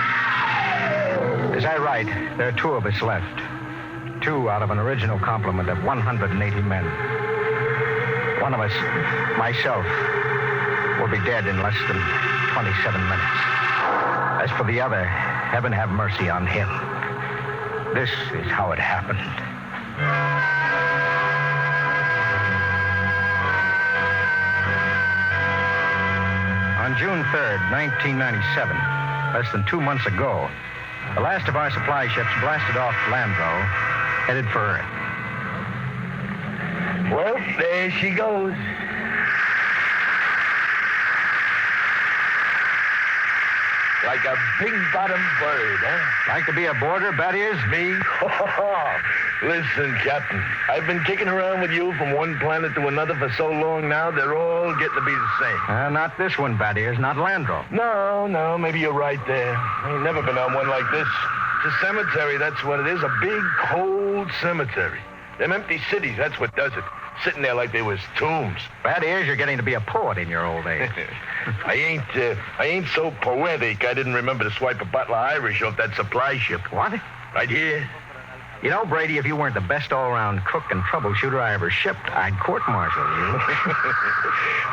As I write, there are 2 of us left. 2 out of an original complement of 180 men. One of us, myself, will be dead in less than 27 minutes. As for the other, heaven have mercy on him. This is how it happened. On June 3rd, 1997, less than 2 months ago, the last of our supply ships blasted off Landro, headed for Earth. Well, there she goes. Like a big-bottom bird, huh? Like to be a boarder, Battiers? Me? Listen, Captain, I've been kicking around with you from one planet to another for so long now, they're all getting to be the same. Not this one, Battiers, not Landro. No, maybe you're right there. I ain't never been on one like this. It's a cemetery, that's what it is, a big, cold cemetery. Them empty cities, that's what does it. Sitting there like they was tombs. Battiers, you're getting to be a poet in your old age. I ain't so poetic I didn't remember to swipe a bottle of Irish off that supply ship. What? Right here. You know, Brady, if you weren't the best all-around cook and troubleshooter I ever shipped, I'd court-martial you.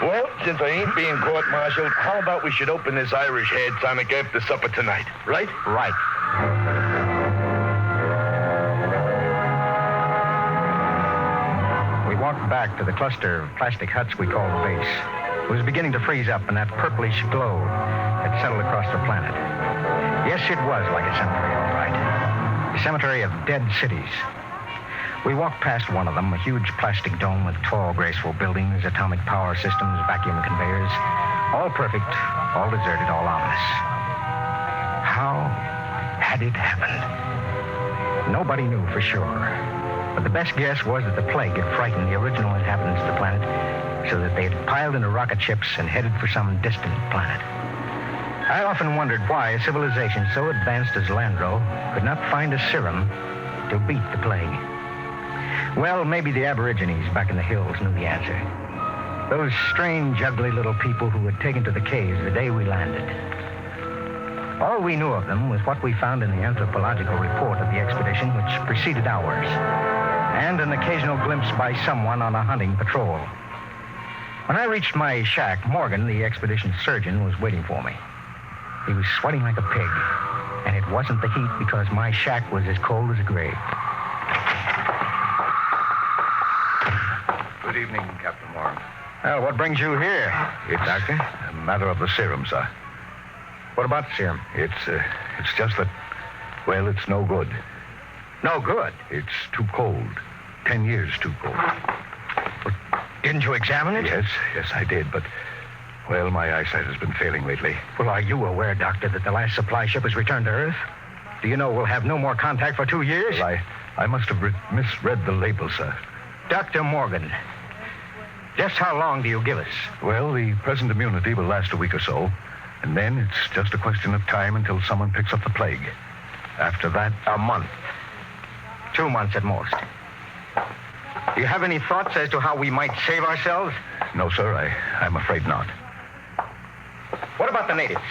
Well, since I ain't being court-martialed, how about we should open this Irish head tonic after supper tonight, right? Right. We walked back to the cluster of plastic huts we call the base. It was beginning to freeze up, and that purplish glow had settled across the planet. Yes, it was like a cemetery, all right. A cemetery of dead cities. We walked past one of them, a huge plastic dome with tall, graceful buildings, atomic power systems, vacuum conveyors. All perfect, all deserted, all ominous. How had it happened? Nobody knew for sure. But the best guess was that the plague had frightened the original inhabitants of the planet so that they had piled into rocket ships and headed for some distant planet. I often wondered why a civilization so advanced as Landro could not find a serum to beat the plague. Well, maybe the Aborigines back in the hills knew the answer. Those strange, ugly little people who had taken to the caves the day we landed. All we knew of them was what we found in the anthropological report of the expedition, which preceded ours, and an occasional glimpse by someone on a hunting patrol. When I reached my shack, Morgan, the expedition surgeon, was waiting for me. He was sweating like a pig, and it wasn't the heat because my shack was as cold as a grave. Good evening, Captain Morgan. Well, what brings you here? It's Doctor? a matter of the serum, sir. What about the serum? It's just that, well, it's no good. No good? It's too cold. 10 years too cold. Didn't you examine it? Yes, I did, but, well, my eyesight has been failing lately. Well, are you aware, Doctor, that the last supply ship has returned to Earth? Do you know we'll have no more contact for 2 years? Well, I must have misread the label, sir. Dr. Morgan, just how long do you give us? Well, the present immunity will last a week or so, and then it's just a question of time until someone picks up the plague. After that, a month. 2 months at most. Do you have any thoughts as to how we might save ourselves? No, sir, I'm afraid not. What about the natives?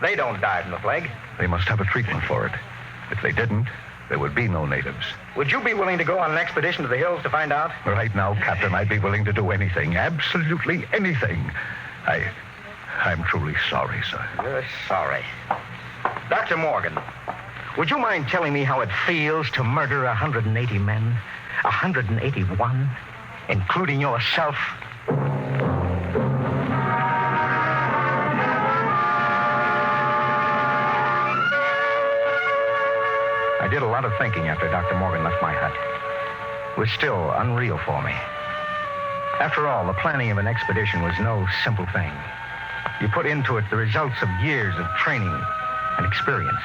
They don't die from the plague. They must have a treatment for it. If they didn't, there would be no natives. Would you be willing to go on an expedition to the hills to find out? Right now, Captain, I'd be willing to do anything. Absolutely anything. I'm truly sorry, sir. You're sorry. Dr. Morgan, would you mind telling me how it feels to murder 180 men? 181, including yourself? I did a lot of thinking after Dr. Morgan left my hut. It was still unreal for me. After all, the planning of an expedition was no simple thing. You put into it the results of years of training and experience.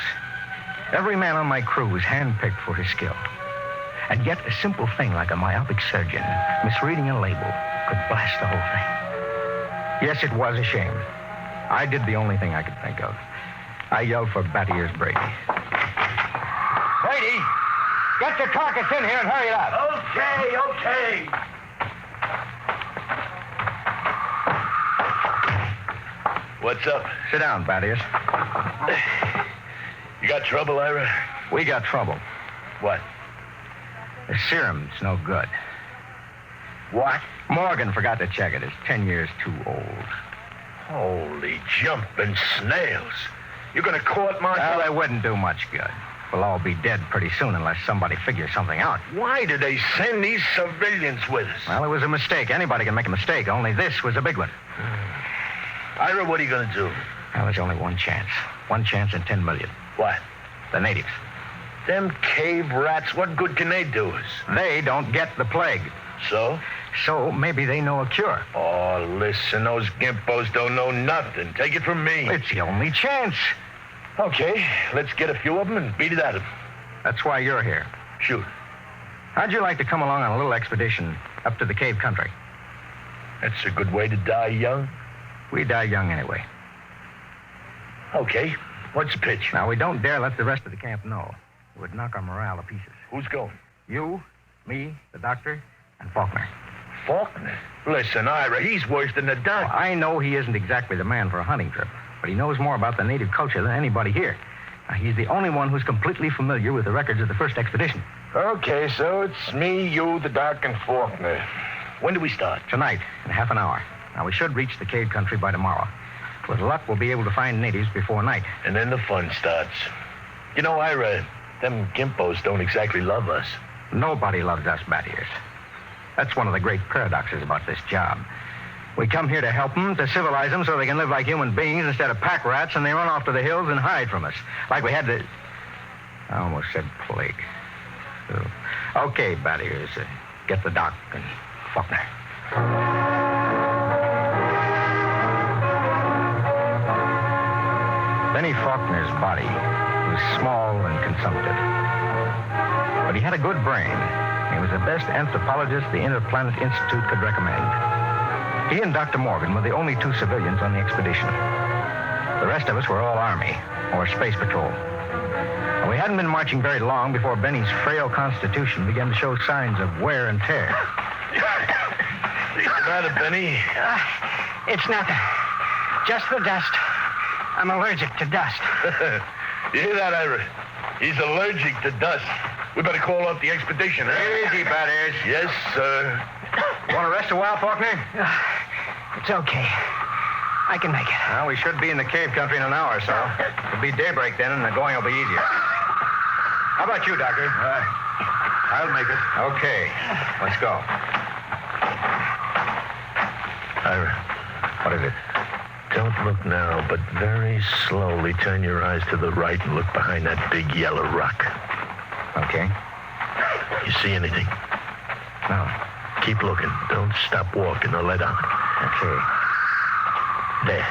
Every man on my crew was handpicked for his skill. And yet a simple thing like a myopic surgeon misreading a label could blast the whole thing. Yes, it was a shame. I did the only thing I could think of. I yelled for Batty Ears Brady. Brady, get your carcass in here and hurry it up. Okay. What's up? Sit down, Batty Ears. You got trouble, Ira? We got trouble. What? The serum's no good. What? Morgan forgot to check it. It's 10 years too old. Holy jumping snails. You're going to court-martial? Well, it wouldn't do much good. We'll all be dead pretty soon unless somebody figures something out. Why did they send these civilians with us? Well, it was a mistake. Anybody can make a mistake, only this was a big one. Ira, what are you going to do? Well, there's only one chance. One chance in 10 million. What? The natives. Them cave rats, what good can they do us? They don't get the plague. So? So maybe they know a cure. Oh, listen, those gimpos don't know nothing. Take it from me. It's the only chance. Okay, let's get a few of them and beat it at them. That's why you're here. Shoot. How'd you like to come along on a little expedition up to the cave country? That's a good way to die young. We die young anyway. Okay, what's the pitch? Now, we don't dare let the rest of the camp know. It would knock our morale to pieces. Who's going? You, me, the doctor, and Faulkner. Faulkner? Listen, Ira, he's worse than the doctor. Well, I know he isn't exactly the man for a hunting trip, but he knows more about the native culture than anybody here. Now, he's the only one who's completely familiar with the records of the first expedition. Okay, so it's me, you, the doc, and Faulkner. When do we start? Tonight, in half an hour. Now, we should reach the cave country by tomorrow. With luck, we'll be able to find natives before night. And then the fun starts. You know, Ira, them gimpos don't exactly love us. Nobody loves us, Batty Ears. That's one of the great paradoxes about this job. We come here to help them, to civilize them so they can live like human beings instead of pack rats, and they run off to the hills and hide from us. Like we had to... I almost said plague. Okay, Batty Ears, get the doc and Faulkner. Benny Faulkner's body was small and consumptive. But he had a good brain. He was the best anthropologist the Interplanet Institute could recommend. He and Dr. Morgan were the only two civilians on the expedition. The rest of us were all Army or Space Patrol. And we hadn't been marching very long before Benny's frail constitution began to show signs of wear and tear. What's the matter, Benny? It's nothing. Just the dust. I'm allergic to dust. You hear that, Ira? He's allergic to dust. We better call off the expedition, huh? Easy, Batty Ears. Yes, sir. You want to rest a while, Faulkner? It's okay. I can make it. Well, we should be in the cave country in an hour or so. It'll be daybreak then, and the going will be easier. How about you, Doctor? I'll make it. Okay. Let's go. Ira. What is it? Don't look now, but very slowly turn your eyes to the right and look behind that big yellow rock. Okay. You see anything? No. Keep looking. Don't stop walking or let on. Okay. There.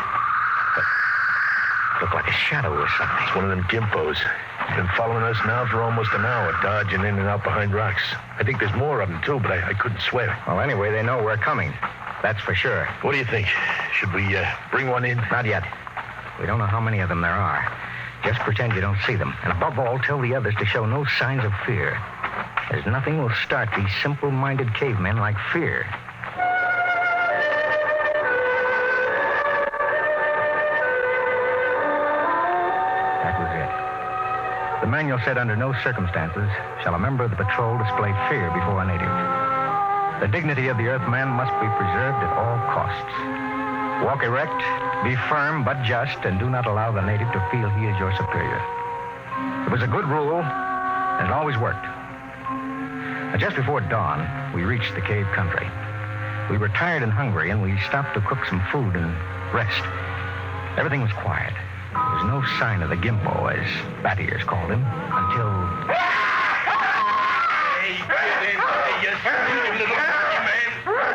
Look like a shadow or something. It's one of them gimpos. He's been following us now for almost an hour, dodging in and out behind rocks. I think there's more of them, too, but I couldn't swear. Well, anyway, they know we're coming. That's for sure. What do you think? Should we bring one in? Not yet. We don't know how many of them there are. Just pretend you don't see them. And above all, tell the others to show no signs of fear. As nothing will start these simple-minded cavemen like fear. That was it. The manual said under no circumstances shall a member of the patrol display fear before a native. The dignity of the Earthman must be preserved at all costs. Walk erect, be firm but just, and do not allow the native to feel he is your superior. It was a good rule, and it always worked. Just before dawn, we reached the cave country. We were tired and hungry, and we stopped to cook some food and rest. Everything was quiet. There was no sign of the gimpo, as Batty Ears called him, until... Hey, get in there, you sneaky little man.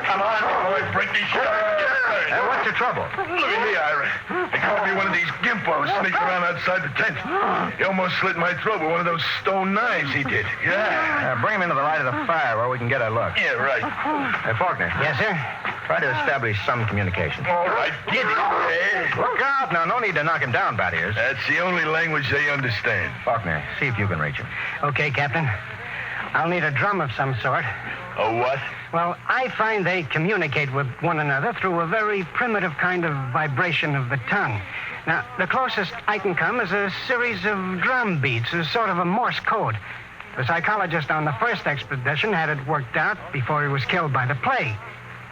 Come on, boy, break these shirts. What's the trouble? Look at me, Ira. They caught me one of these gimpos sneaking around outside the tent. He almost slit my throat with one of those stone knives he did. Yeah. Bring him into the light of the fire where we can get a look. Yeah, right. Faulkner. Yes, sir? Try to establish some communication. All right, get it. Look out now. No need to knock him down, Bat Ears. That's the only language they understand. Faulkner, see if you can reach him. Okay, Captain. I'll need a drum of some sort. A what? Well, I find they communicate with one another through a very primitive kind of vibration of the tongue. Now, the closest I can come is a series of drum beats, a sort of a Morse code. The psychologist on the first expedition had it worked out before he was killed by the plague.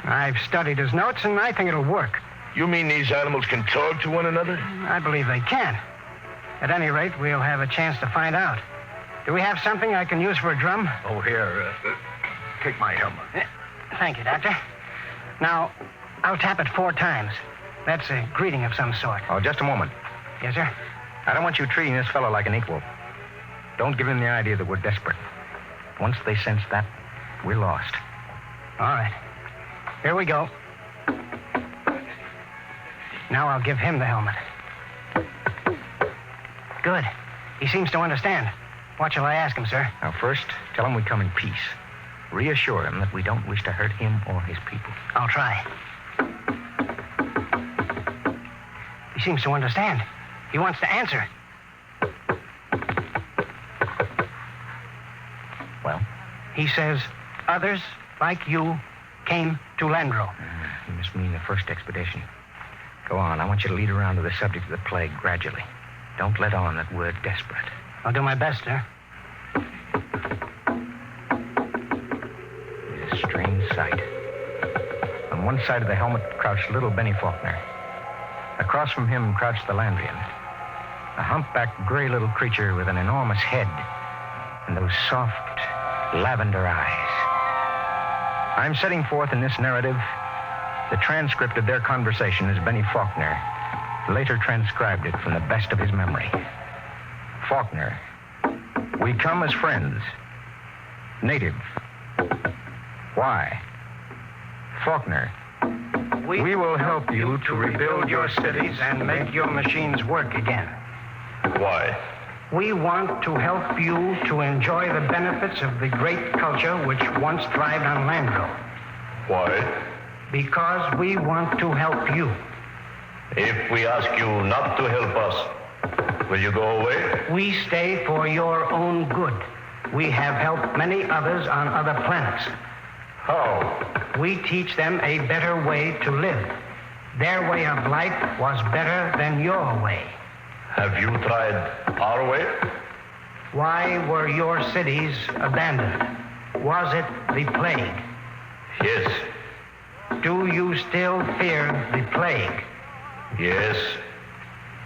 I've studied his notes, and I think it'll work. You mean these animals can talk to one another? I believe they can. At any rate, we'll have a chance to find out. Do we have something I can use for a drum? Oh, here. Take my helmet. Thank you, Doctor. Now, I'll tap it 4 times. That's a greeting of some sort. Oh, just a moment. Yes, sir? I don't want you treating this fellow like an equal. Don't give him the idea that we're desperate. Once they sense that, we're lost. All right. Here we go. Now I'll give him the helmet. Good. He seems to understand. What shall I ask him, sir? Now, first, tell him we come in peace. Reassure him that we don't wish to hurt him or his people. I'll try. He seems to understand. He wants to answer. Well? He says, others like you came to Landro. You must mean the first expedition. Go on. I want you to lead around to the subject of the plague gradually. Don't let on that we're desperate. I'll do my best, sir. It's a strange sight. On one side of the helmet crouched little Benny Faulkner. Across from him crouched the Landrian, a humpbacked gray little creature with an enormous head and those soft lavender eyes. I'm setting forth in this narrative the transcript of their conversation as Benny Faulkner later transcribed it from the best of his memory. Faulkner, we come as friends. Native. Why? Faulkner, we will help you to rebuild your cities and make your machines work again. Why? We want to help you to enjoy the benefits of the great culture which once thrived on Landro. Why? Because we want to help you. If we ask you not to help us, will you go away? We stay for your own good. We have helped many others on other planets. How? We teach them a better way to live. Their way of life was better than your way. Have you tried our way? Why were your cities abandoned? Was it the plague? Yes. Do you still fear the plague? Yes.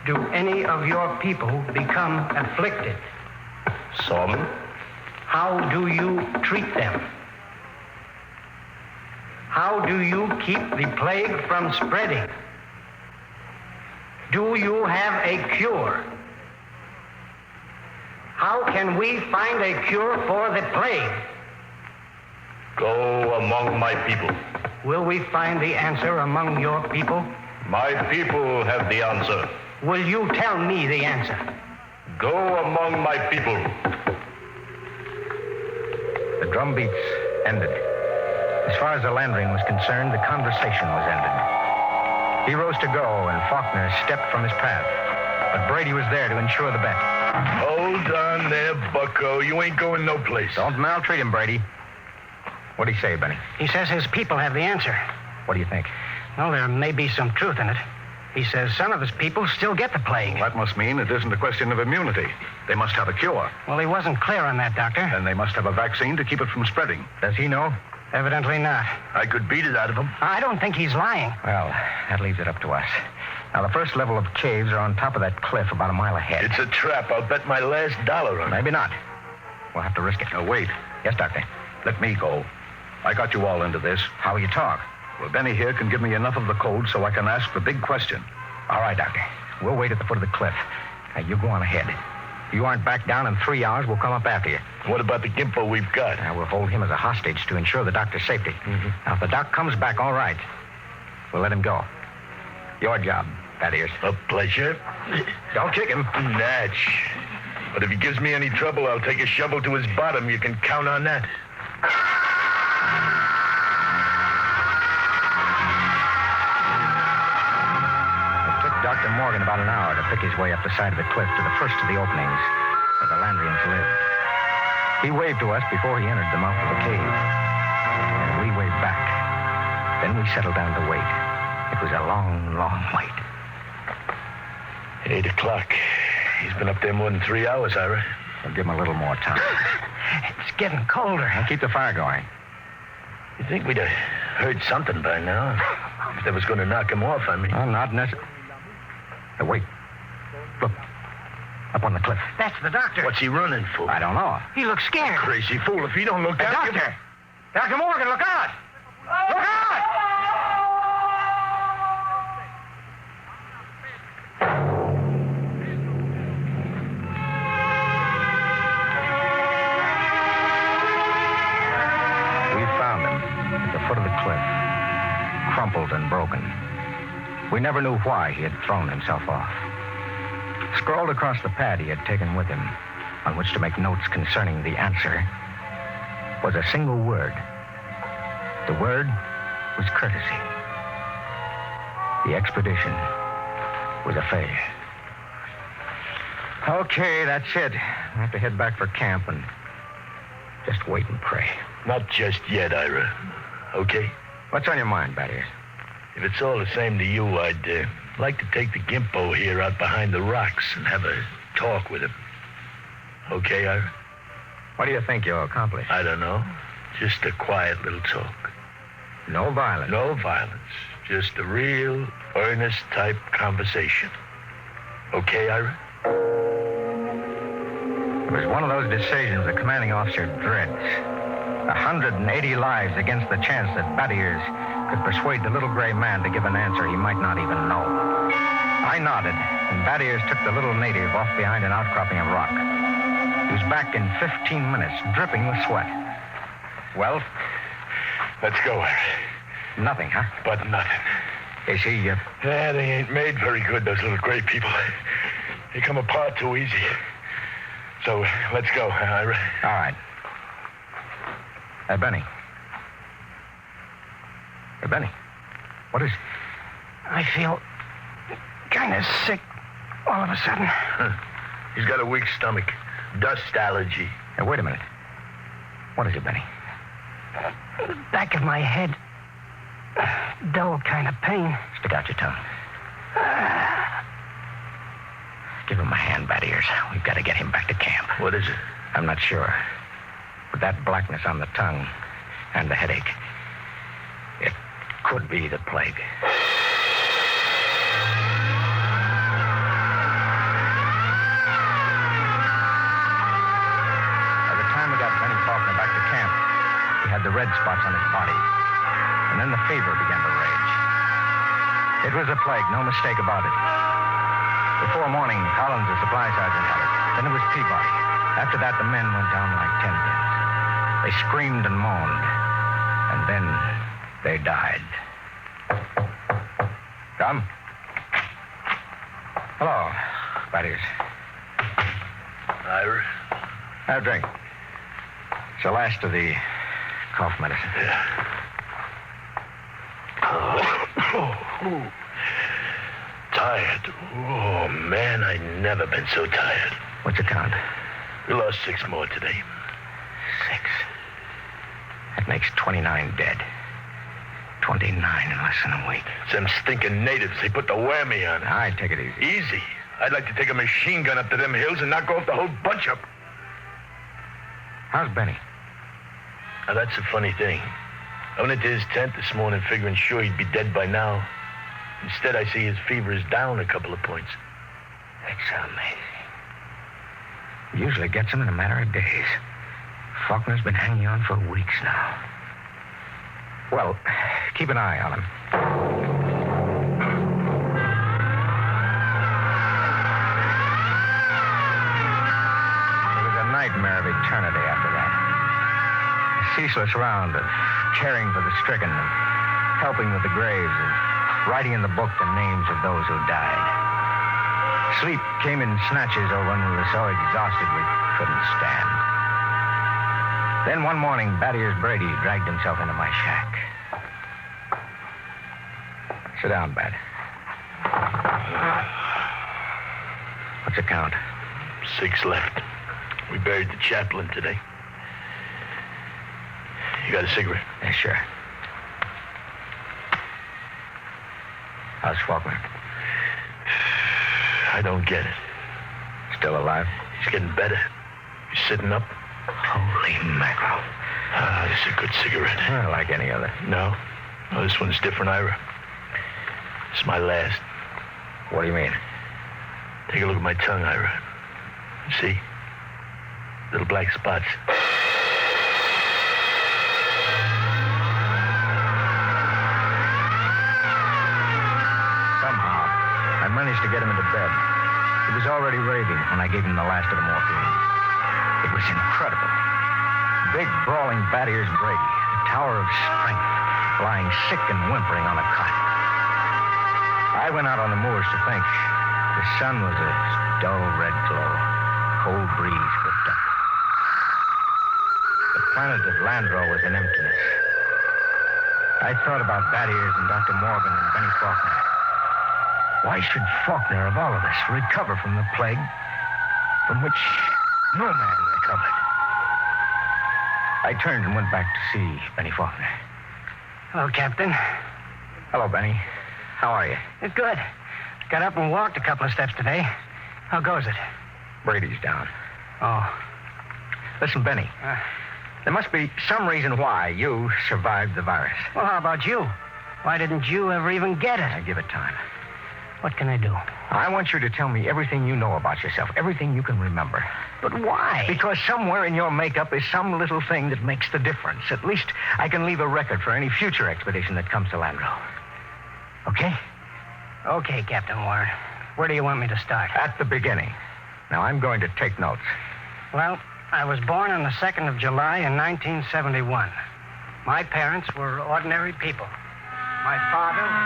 Do any of your people become afflicted? Some. How do you treat them? How do you keep the plague from spreading? Do you have a cure? How can we find a cure for the plague? Go among my people. Will we find the answer among your people? My people have the answer. Will you tell me the answer? Go among my people. The drum beats ended. As far as the Landrian was concerned, the conversation was ended. He rose to go, and Faulkner stepped from his path. But Brady was there to ensure the bet. Hold on there, bucko. You ain't going no place. Don't maltreat him, Brady. What'd he say, Benny? He says his people have the answer. What do you think? Well, there may be some truth in it. He says some of his people still get the plague. That must mean it isn't a question of immunity. They must have a cure. Well, he wasn't clear on that, Doctor. Then they must have a vaccine to keep it from spreading. Does he know? Evidently not. I could beat it out of him. I don't think he's lying. Well, that leaves it up to us. Now, the first level of caves are on top of that cliff about a mile ahead. It's a trap. I'll bet my last dollar on it. Maybe not. We'll have to risk it. Now, wait. Yes, Doctor. Let me go. I got you all into this. How will you talk? Well, Benny here can give me enough of the code so I can ask the big question. All right, Doctor. We'll wait at the foot of the cliff. Now, you go on ahead. If you aren't back down in 3 hours, we'll come up after you. What about the gimpo we've got? Now, we'll hold him as a hostage to ensure the doctor's safety. Mm-hmm. Now, if the doc comes back all right, we'll let him go. Your job, Thaddeus. A pleasure. Don't kick him. Natch. But if he gives me any trouble, I'll take a shovel to his bottom. You can count on that. It took Dr. Morgan about an hour to pick his way up the side of the cliff to the first of the openings where the Landrians lived. He waved to us before he entered the mouth of the cave. And we waved back. Then we settled down to wait. It was a long, long wait. 8 o'clock. He's been up there more than 3 hours, Ira. We'll give him a little more time. It's getting colder. I'll keep the fire going. You think we'd have heard something by now? If that was going to knock him off, I mean. Oh, not necessarily. Wait. Look. Up on the cliff. That's the doctor. What's he running for? I don't know. He looks scared. Crazy fool. If he don't look out... Doctor! Dr. Morgan, look out! Look out! We found him at the foot of the cliff, crumpled and broken. We never knew why he had thrown himself off. Scrawled across the pad he had taken with him, on which to make notes concerning the answer, was a single word. The word was courtesy. The expedition was a failure. Okay, that's it. I have to head back for camp and just wait and pray. Not just yet, Ira. Okay? What's on your mind, Thaddeus? If it's all the same to you, I'd like to take the Gimpo here out behind the rocks and have a talk with him. Okay, Ira? What do you think you'll accomplish? I don't know. Just a quiet little talk. No violence? No violence. Just a real, earnest type conversation. Okay, Ira? It was one of those decisions a commanding officer dreads. 180 lives against the chance that Thaddeus could persuade the little gray man to give an answer he might not even know. I nodded, and Thaddeus took the little native off behind an outcropping of rock. He was back in 15 minutes, dripping with sweat. Well? Let's go, Ira. Nothing, huh? But nothing. Is he, Yeah, they ain't made very good, those little gray people. They come apart too easy. So, let's go, Ira. All right. Hey, Benny. Hey, Benny. What is... I feel kind of sick all of a sudden. He's got a weak stomach. Dust allergy. Hey, wait a minute. What is it, Benny? The back of my head. Dull kind of pain. Stick out your tongue. Give him a hand, Thaddeus. We've got to get him back to camp. What is it? I'm not sure. But that blackness on the tongue and the headache, it could be the plague. By the time we got Benny Faulkner back to camp, he had the red spots on his body. And then the fever began to rage. It was a plague, no mistake about it. Before morning, Collins, the supply sergeant, had it. Then it was Peabody. After that, the men went down like 10 pins. They screamed and moaned. And then they died. Come. Hello, Thaddeus. Ira? Have a drink. It's the last of the cough medicine. Yeah. Oh. Tired. Oh, man, I never been so tired. What's the count? We lost 6 more today. 6. That makes 29 dead. 29 in less than a week. Some stinking natives, they put the whammy on it. I'd take it easy. Easy? I'd like to take a machine gun up to them hills and knock off the whole bunch of them. How's Benny? Now, that's a funny thing. I went into his tent this morning figuring sure he'd be dead by now. Instead, I see his fever is down a couple of points. That's amazing. Usually gets him in a matter of days. Faulkner's been hanging on for weeks now. Well, keep an eye on him. It was a nightmare of eternity after that. A ceaseless round of caring for the stricken, of helping with the graves, of writing in the book the names of those who died. Sleep came in snatches or when we were so exhausted we couldn't stand. Then one morning, Batty-Ears Brady dragged himself into my shack. Sit down, Bat. What's the count? 6 left. We buried the chaplain today. You got a cigarette? Yeah, sure. How's Faulkner? I don't get it. Still alive? He's getting better. He's sitting up. Holy mackerel. This is a good cigarette. Not like any other. No, this one's different, Ira. It's my last. What do you mean? Take a look at my tongue, Ira. See? Little black spots. Somehow, I managed to get him into bed. He was already raving when I gave him the last of the morphine. It was incredible. Big, brawling Batty-Ears Brady, a tower of strength, lying sick and whimpering on a cot. I went out on the moors to think. The sun was a dull red glow. Cold breeze whipped up. The planet of Landro was an emptiness. I thought about Batty-Ears and Dr. Morgan and Benny Faulkner. Why should Faulkner, of all of us, recover from the plague from which no man recovered? I turned and went back to see Benny Faulkner. Hello, Captain. Hello, Benny. How are you? Good. Got up and walked a couple of steps today. How goes it? Brady's down. Oh. Listen, Benny. There must be some reason why you survived the virus. Well, how about you? Why didn't you ever even get it? I give it time. What can I do? I want you to tell me everything you know about yourself, everything you can remember. But why? Because somewhere in your makeup is some little thing that makes the difference. At least I can leave a record for any future expedition that comes to Landro. Okay? Okay, Captain Warren. Where do you want me to start? At the beginning. Now, I'm going to take notes. Well, I was born on the 2nd of July in 1971. My parents were ordinary people. My father was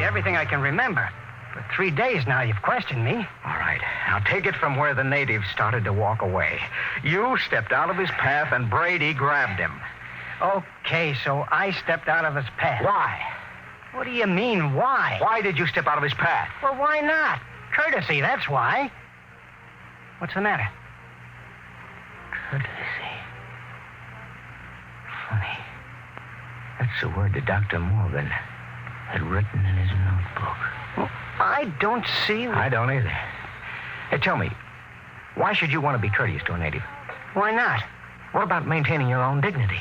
everything I can remember. For 3 days now, you've questioned me. All right. Now take it from where the natives started to walk away. You stepped out of his path and Brady grabbed him. Okay, so I stepped out of his path. Why? What do you mean, why? Why did you step out of his path? Well, why not? Courtesy, that's why. What's the matter? Courtesy. Funny. That's the word that Dr. Morgan had written in his notebook. Well, I don't see... I don't either. Hey, tell me, why should you want to be courteous to a native? Why not? What about maintaining your own dignity?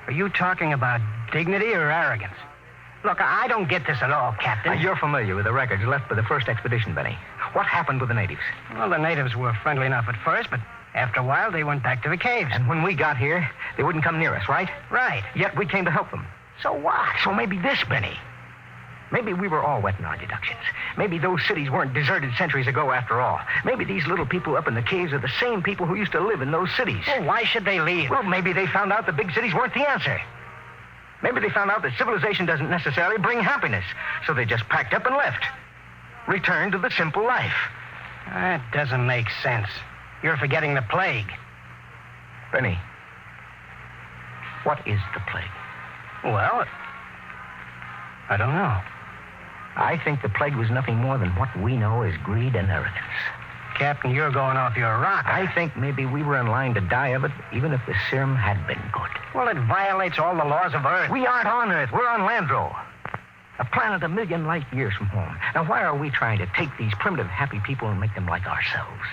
Are you talking about dignity or arrogance? Look, I don't get this at all, Captain. You're familiar with the records left by the first expedition, Benny. What happened with the natives? Well, the natives were friendly enough at first, but after a while, they went back to the caves. And when we got here, they wouldn't come near us, right? Right. Yet we came to help them. So what? So maybe this, Benny. Maybe we were all wet in our deductions. Maybe those cities weren't deserted centuries ago after all. Maybe these little people up in the caves are the same people who used to live in those cities. Well, why should they leave? Well, maybe they found out the big cities weren't the answer. Maybe they found out that civilization doesn't necessarily bring happiness. So they just packed up and left. Returned to the simple life. That doesn't make sense. You're forgetting the plague. Benny, what is the plague? Well, I don't know. I think the plague was nothing more than what we know as greed and arrogance. Captain, you're going off your rocker. I think maybe we were in line to die of it, even if the serum had been good. Well, it violates all the laws of Earth. We aren't on Earth. We're on Landro, a planet 1 million light years from home. Now, why are we trying to take these primitive, happy people and make them like ourselves?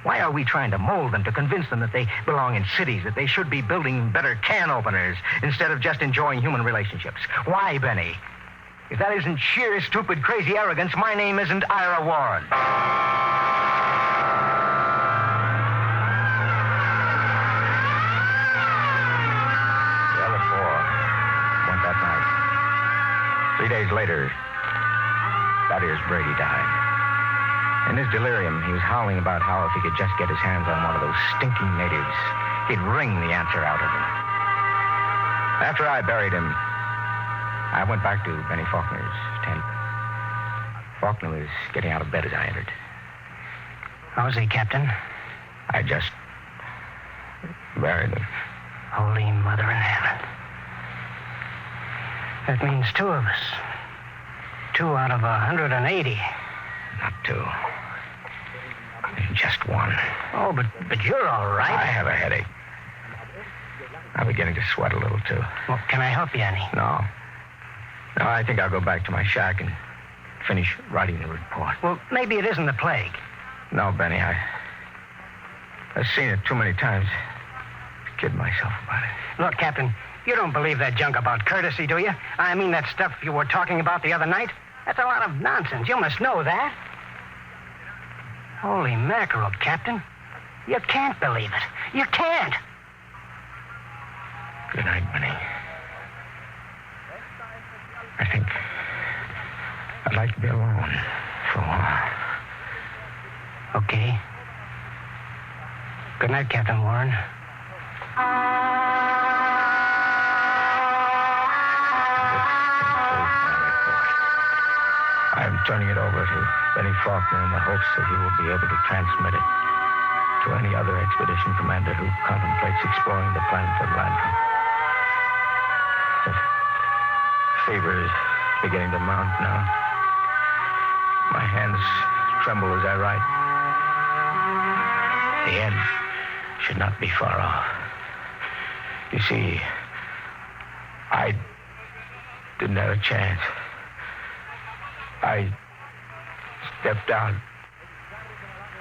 Why are we trying to mold them to convince them that they belong in cities, that they should be building better can openers instead of just enjoying human relationships? Why, Benny? If that isn't sheer, stupid, crazy arrogance, my name isn't Ira Warren. The other 4 went that night. 3 days later, Batty-Ears Brady died. In his delirium, he was howling about how if he could just get his hands on one of those stinking natives, he'd wring the answer out of them. After I buried him, I went back to Benny Faulkner's tent. Faulkner was getting out of bed as I entered. How's he, Captain? I just buried him. Holy Mother in Heaven. That means 2 of us. 2 out of 180. Not 2. Just 1. Oh, but you're all right. I have a headache. I'm beginning to sweat a little, too. Well, can I help you any? No, I think I'll go back to my shack and finish writing the report. Well, maybe it isn't the plague. No, Benny, I've seen it too many times to kid myself about it. Look, Captain, you don't believe that junk about courtesy, do you? I mean that stuff you were talking about the other night? That's a lot of nonsense. You must know that. Holy mackerel, Captain. You can't believe it. You can't. Good night, Benny. I think I'd like to be alone for a while. Okay. Good night, Captain Warren. I'm turning it over to Benny Faulkner in the hopes that he will be able to transmit it to any other expedition commander who contemplates exploring the planet of landfall. The fever is beginning to mount now. My hands tremble as I write. The end should not be far off. You see, I didn't have a chance. I stepped out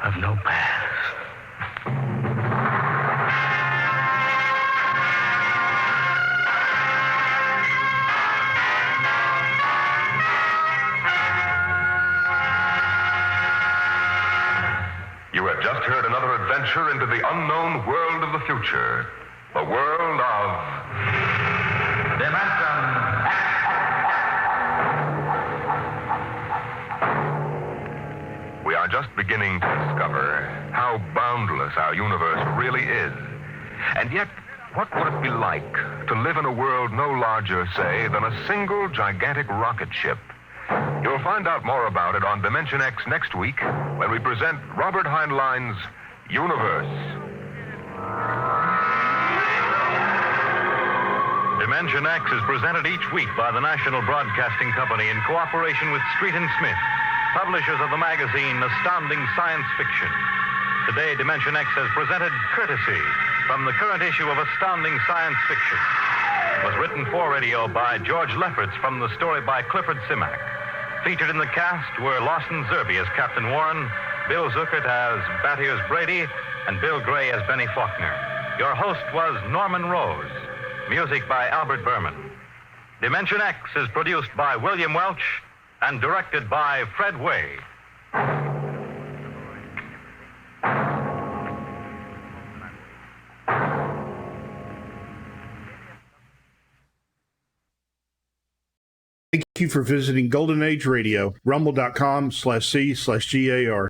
of no paths. You have just heard another adventure into the unknown world of the future. The world of Dimension. We are just beginning to discover how boundless our universe really is. And yet, what would it be like to live in a world no larger, say, than a single gigantic rocket ship? You'll find out more about it on Dimension X next week when we present Robert Heinlein's Universe. Dimension X is presented each week by the National Broadcasting Company in cooperation with Street & Smith, publishers of the magazine Astounding Science Fiction. Today, Dimension X has presented Courtesy from the current issue of Astounding Science Fiction. It was written for radio by George Lefferts from the story by Clifford Simak. Featured in the cast were Lawson Zerbe as Captain Warren, Bill Zuckert as Battiers Brady, and Bill Gray as Benny Faulkner. Your host was Norman Rose. Music by Albert Berman. Dimension X is produced by William Welch and directed by Fred Way. Thank you for visiting Golden Age Radio, rumble.com/C/GAR.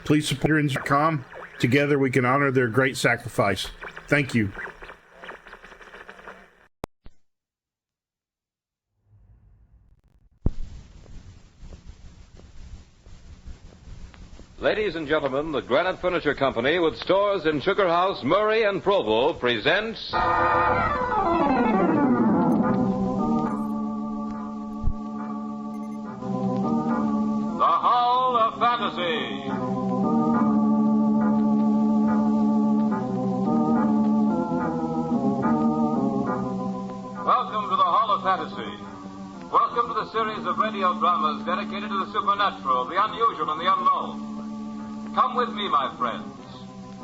Please support veterans.com. Together we can honor their great sacrifice. Thank you. Ladies and gentlemen, the Granite Furniture Company with stores in Sugar House, Murray, and Provo presents... The Hall of Fantasy. Welcome to the Hall of Fantasy. Welcome to the series of radio dramas dedicated to the supernatural, the unusual, and the unknown. Come with me, my friends.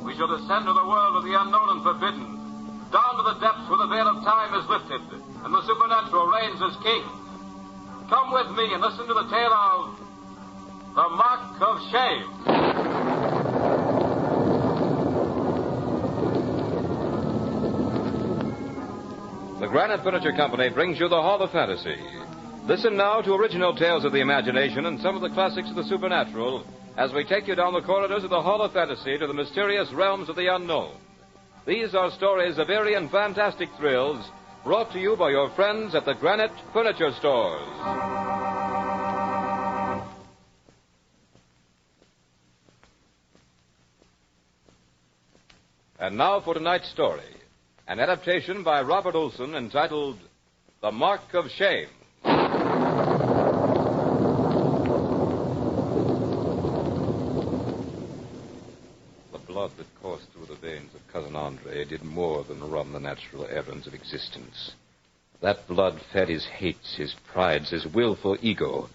We shall descend to the world of the unknown and forbidden, down to the depths where the veil of time is lifted, and the supernatural reigns as king. Come with me and listen to the tale of The Mark of Shame. The Granite Furniture Company brings you the Hall of Fantasy. Listen now to original tales of the imagination and some of the classics of the supernatural as we take you down the corridors of the Hall of Fantasy to the mysterious realms of the unknown. These are stories of eerie and fantastic thrills brought to you by your friends at the Dragnet Furniture Stores. And now for tonight's story, an adaptation by Robert Olson entitled The Mark of Shame. Blood that coursed through the veins of Cousin Andre did more than run the natural errands of existence. That blood fed his hates, his prides, his willful ego,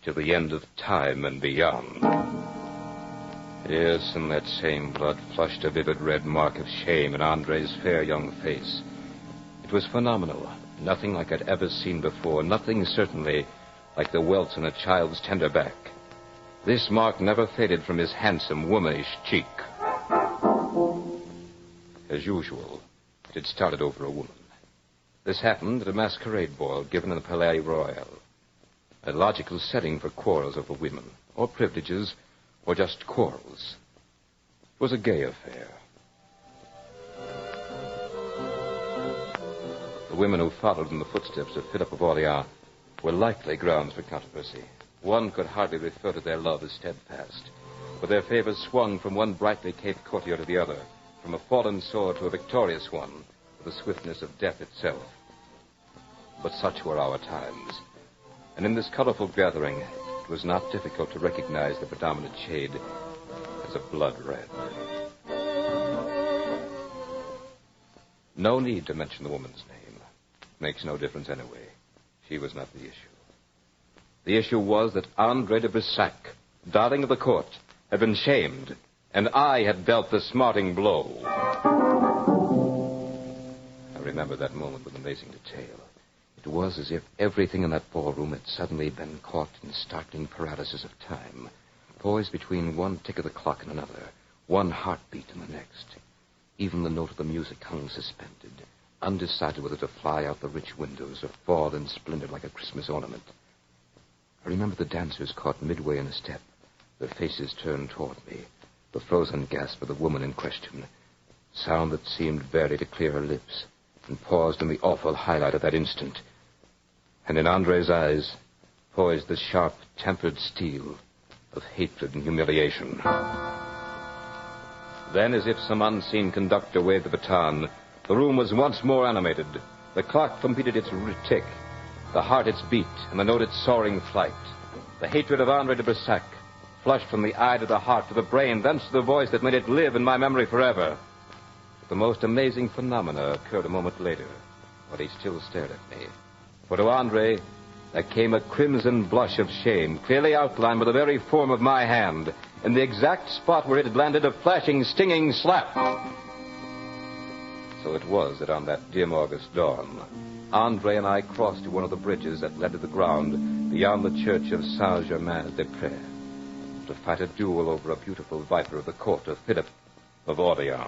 till the end of time and beyond. Yes, and that same blood flushed a vivid red mark of shame in Andre's fair young face. It was phenomenal, nothing like I'd ever seen before, nothing certainly like the welts on a child's tender back. This mark never faded from his handsome, womanish cheek. As usual, it had started over a woman. This happened at a masquerade ball given in the Palais Royal. A logical setting for quarrels over women, or privileges, or just quarrels. It was a gay affair. The women who followed in the footsteps of Philip of Orleans were likely grounds for controversy. One could hardly refer to their love as steadfast, but their favors swung from one brightly caped courtier to the other, from a fallen sword to a victorious one, with the swiftness of death itself. But such were our times. And in this colorful gathering, it was not difficult to recognize the predominant shade as a blood red. No need to mention the woman's name. Makes no difference anyway. She was not the issue. The issue was that Andre de Brissac, darling of the court, had been shamed, and I had dealt the smarting blow. I remember that moment with amazing detail. It was as if everything in that ballroom had suddenly been caught in startling paralysis of time, poised between one tick of the clock and another, one heartbeat and the next. Even the note of the music hung suspended, undecided whether to fly out the rich windows or fall in splendor like a Christmas ornament. I remember the dancers caught midway in a step, their faces turned toward me, the frozen gasp of the woman in question, sound that seemed barely to clear her lips, and paused in the awful highlight of that instant. And in Andre's eyes poised the sharp, tempered steel of hatred and humiliation. Then, as if some unseen conductor waved the baton, the room was once more animated. The clock completed its tick, the heart its beat, and the note its soaring flight. The hatred of Andre de Brissac flushed from the eye to the heart to the brain, thence to the voice that made it live in my memory forever. But the most amazing phenomena occurred a moment later, but he still stared at me. For to Andre, there came a crimson blush of shame, clearly outlined by the very form of my hand, in the exact spot where it had landed a flashing, stinging slap. So it was that on that dim August dawn, Andre and I crossed to one of the bridges that led to the ground beyond the church of Saint-Germain-des-Prés, to fight a duel over a beautiful viper of the court of Philip of Orleans.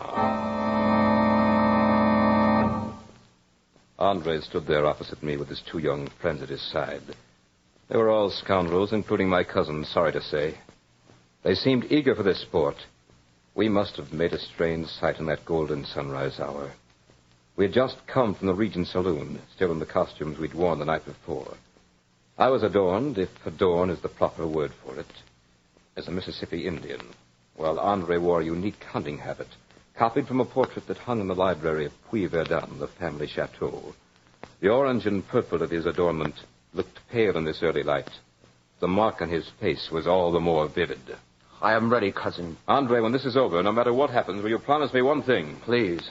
Andre stood there opposite me with his two young friends at his side. They were all scoundrels, including my cousin, sorry to say. They seemed eager for this sport. We must have made a strange sight in that golden sunrise hour. We had just come from the Regent Saloon, still in the costumes we'd worn the night before. I was adorned, if adorn is the proper word for it, as a Mississippi Indian, while Andre wore a unique hunting habit, copied from a portrait that hung in the library of Puy-Verdun, the family chateau. The orange and purple of his adornment looked pale in this early light. The mark on his face was all the more vivid. I am ready, cousin. Andre, when this is over, no matter what happens, will you promise me one thing? Please.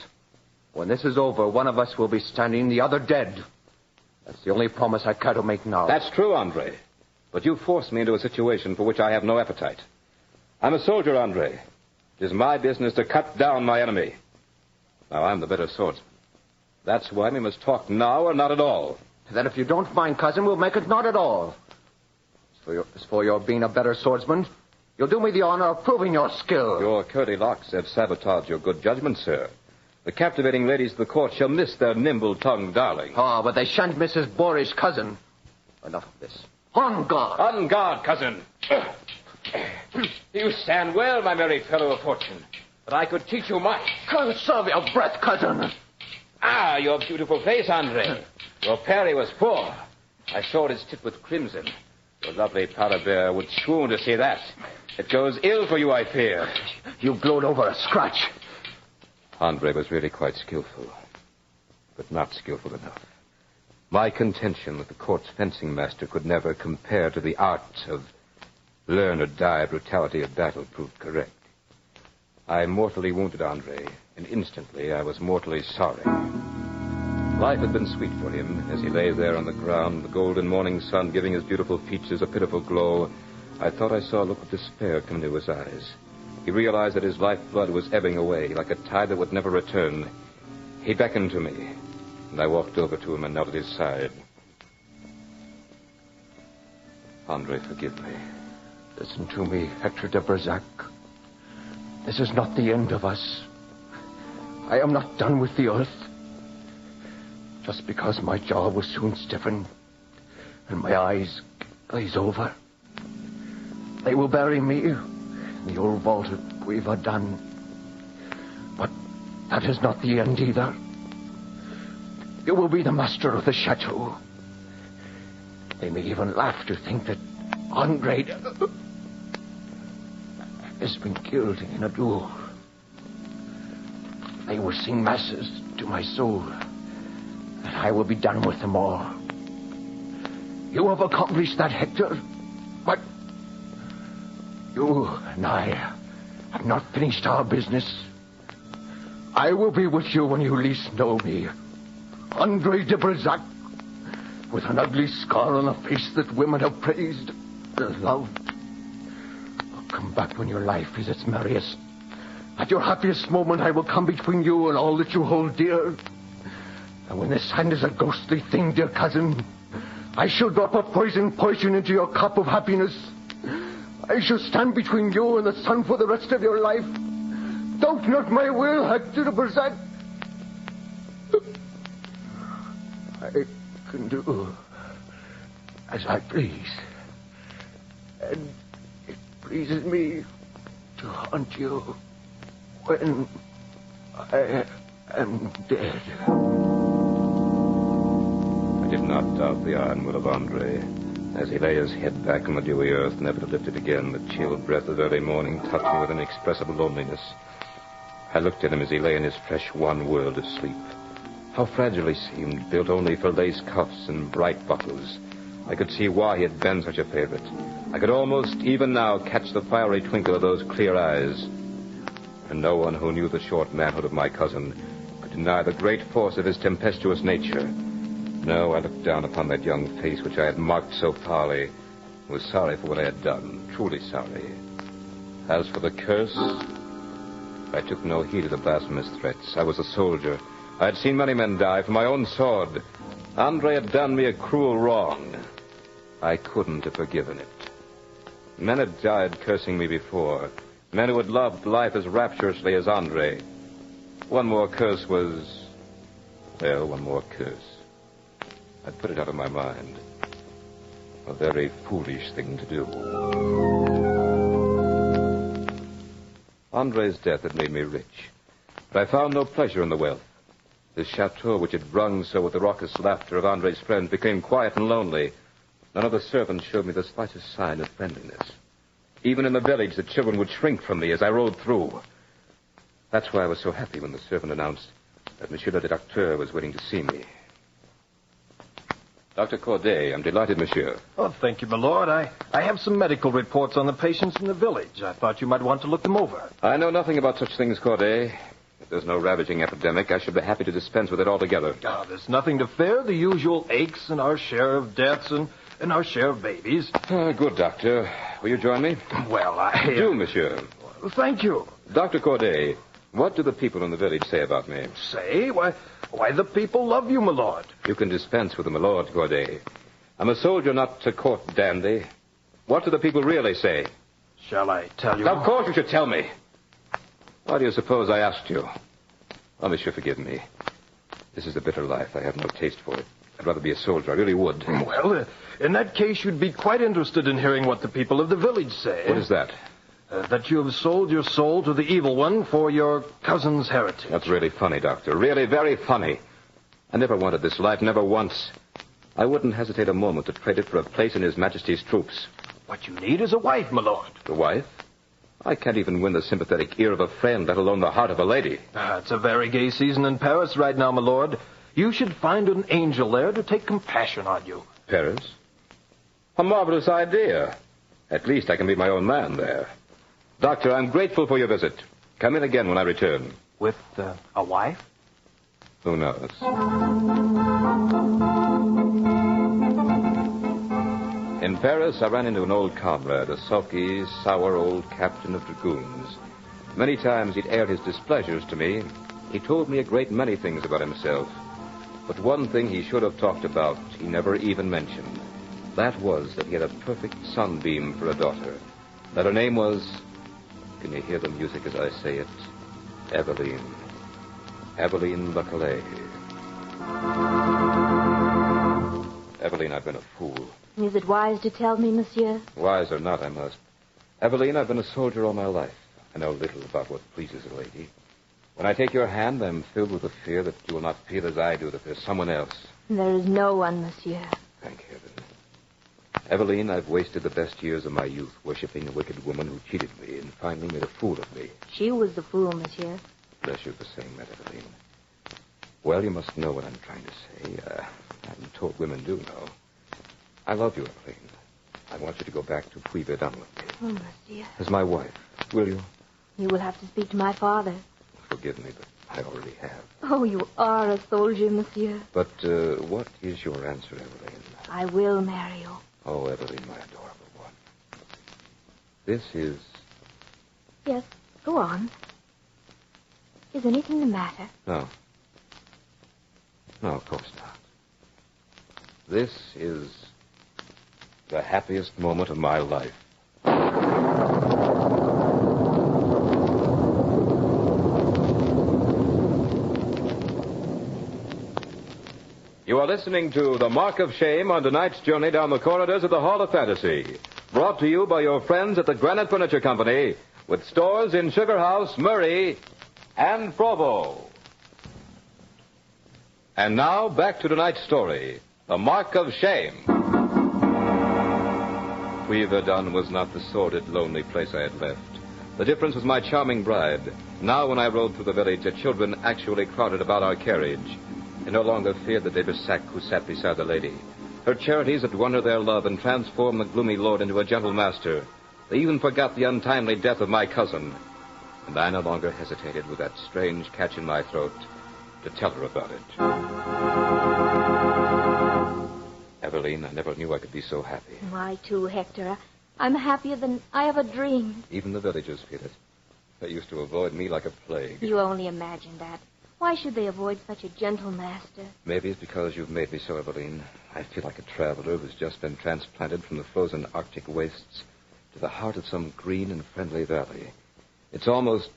When this is over, one of us will be standing, the other dead. That's the only promise I care to make now. That's true, Andre. But you forced me into a situation for which I have no appetite. I'm a soldier, Andre. It is my business to cut down my enemy. Now, I'm the better swordsman. That's why we must talk now or not at all. Then if you don't mind, cousin, we'll make it not at all. As for your being a better swordsman, you'll do me the honor of proving your skill. Your curly locks have sabotaged your good judgment, sir. The captivating ladies of the court shall miss their nimble-tongued darling. Ah, but they shan't miss his boorish cousin. Enough of this. On guard! On guard, cousin. You stand well, my merry fellow of fortune. But I could teach you much. Conserve your breath, cousin. Ah, your beautiful face, Andre. Your parry was poor. I saw it tipped with crimson. Your lovely powder bear would swoon to see that. It goes ill for you, I fear. You glowed over a scratch. Andre was really quite skillful, but not skillful enough. My contention that the court's fencing master could never compare to the art of learn or die brutality of battle proved correct. I mortally wounded Andre, and instantly I was mortally sorry. Life had been sweet for him as he lay there on the ground, the golden morning sun giving his beautiful features a pitiful glow. I thought I saw a look of despair come into his eyes. He realized that his lifeblood was ebbing away like a tide that would never return. He beckoned to me, and I walked over to him and knelt at his side. Andre, forgive me. Listen to me, Hector de Berzac. This is not the end of us. I am not done with the earth. Just because my jaw will soon stiffen and my eyes glaze over, they will bury me in the old vault of Guivardin. But that is not the end either. You will be the master of the chateau. They may even laugh to think that Andre has been killed in a duel. They will sing masses to my soul, and I will be done with them all. You have accomplished that, Hector, but you and I have not finished our business. I will be with you when you least know me. Andre de Berzac, with an ugly scar on a face that women have praised and loved. Come back when your life is its merriest. At your happiest moment, I will come between you and all that you hold dear. And when this hand is a ghostly thing, dear cousin, I shall drop a poison into your cup of happiness. I shall stand between you and the sun for the rest of your life. Doubt not my will, Hector de Berzac. I can do as I please. And it pleases me to haunt you when I am dead. I did not doubt the iron will of Andre. As he lay his head back on the dewy earth, never to lift it again, the chill breath of early morning touched me with inexpressible loneliness. I looked at him as he lay in his fresh one world of sleep. How fragile he seemed, built only for lace cuffs and bright buckles. I could see why he had been such a favorite. I could almost, even now, catch the fiery twinkle of those clear eyes. And no one who knew the short manhood of my cousin could deny the great force of his tempestuous nature. No, I looked down upon that young face which I had marked so foully, and was sorry for what I had done, truly sorry. As for the curse, I took no heed of the blasphemous threats. I was a soldier. I had seen many men die for my own sword. Andre had done me a cruel wrong. I couldn't have forgiven it. Men had died cursing me before. Men who had loved life as rapturously as Andre. One more curse was... well, one more curse. I put it out of my mind. A very foolish thing to do. Andre's death had made me rich, but I found no pleasure in the wealth. This chateau, which had rung so with the raucous laughter of Andre's friends, became quiet and lonely. None of the servants showed me the slightest sign of friendliness. Even in the village, the children would shrink from me as I rode through. That's why I was so happy when the servant announced that Monsieur le Docteur was waiting to see me. Dr. Corday, I'm delighted, monsieur. Oh, thank you, my lord. I have some medical reports on the patients in the village. I thought you might want to look them over. I know nothing about such things, Corday. If there's no ravaging epidemic, I should be happy to dispense with it altogether. Oh, there's nothing to fear. The usual aches and our share of deaths and our share of babies. Good, doctor. Will you join me? Well, Do, monsieur. Thank you. Dr. Corday, what do the people in the village say about me? Say? Why, the people love you, my lord. You can dispense with them, my lord, Corday. I'm a soldier, not a court dandy. What do the people really say? Shall I tell you? Of course you should tell me. Why do you suppose I asked you? Oh, monsieur, forgive me. This is a bitter life. I have no taste for it. I'd rather be a soldier. I really would. Well, in that case, you'd be quite interested in hearing what the people of the village say. What is that? That you have sold your soul to the evil one for your cousin's heritage. That's really funny, Doctor. Really very funny. I never wanted this life, never once. I wouldn't hesitate a moment to trade it for a place in His Majesty's troops. What you need is a wife, my lord. The wife? I can't even win the sympathetic ear of a friend, let alone the heart of a lady. It's a very gay season in Paris right now, my lord. You should find an angel there to take compassion on you. Paris? A marvelous idea. At least I can be my own man there. Doctor, I'm grateful for your visit. Come in again when I return. With a wife? Who knows? In Paris, I ran into an old comrade, a sulky, sour old captain of dragoons. Many times he'd aired his displeasures to me. He told me a great many things about himself. But one thing he should have talked about, he never even mentioned. That was that he had a perfect sunbeam for a daughter. That her name was... Can you hear the music as I say it? Eveline. Eveline Bacalais. Eveline, I've been a fool. Is it wise to tell me, monsieur? Wise or not, I must. Eveline, I've been a soldier all my life. I know little about what pleases a lady. When I take your hand, I'm filled with the fear that you will not feel as I do, that there's someone else. There is no one, monsieur. Thank heaven. Eveline, I've wasted the best years of my youth worshipping a wicked woman who cheated me and finally made a fool of me. She was the fool, monsieur. Bless you for saying that, Eveline. Well, you must know what I'm trying to say. I'm told women do know. I love you, Eveline. I want you to go back to Puy-Verdun with me. Oh, monsieur. As my wife. Will you? You will have to speak to my father. Forgive me, but I already have. Oh, you are a soldier, monsieur. But what is your answer, Eveline? I will marry you. Oh, Eveline, my adorable one. This is... Yes, go on. Is anything the matter? No. No, of course not. This is the happiest moment of my life. You are listening to The Mark of Shame on tonight's journey down the corridors of the Hall of Fantasy. Brought to you by your friends at the Granite Furniture Company, with stores in Sugar House, Murray, and Provo. And now, back to tonight's story, The Mark of Shame. Puy-Verdun was not the sordid, lonely place I had left. The difference was my charming bride. Now, when I rode through the village, the children actually crowded about our carriage. I no longer feared the Debersac who sat beside the lady. Her charities had won her their love and transformed the gloomy lord into a gentle master. They even forgot the untimely death of my cousin. And I no longer hesitated with that strange catch in my throat to tell her about it. Eveline, I never knew I could be so happy. I too, Hector. I'm happier than I ever dreamed. Even the villagers feel it. They used to avoid me like a plague. You only imagine that. Why should they avoid such a gentle master? Maybe it's because you've made me so, Eveline. I feel like a traveler who's just been transplanted from the frozen Arctic wastes to the heart of some green and friendly valley. It's almost...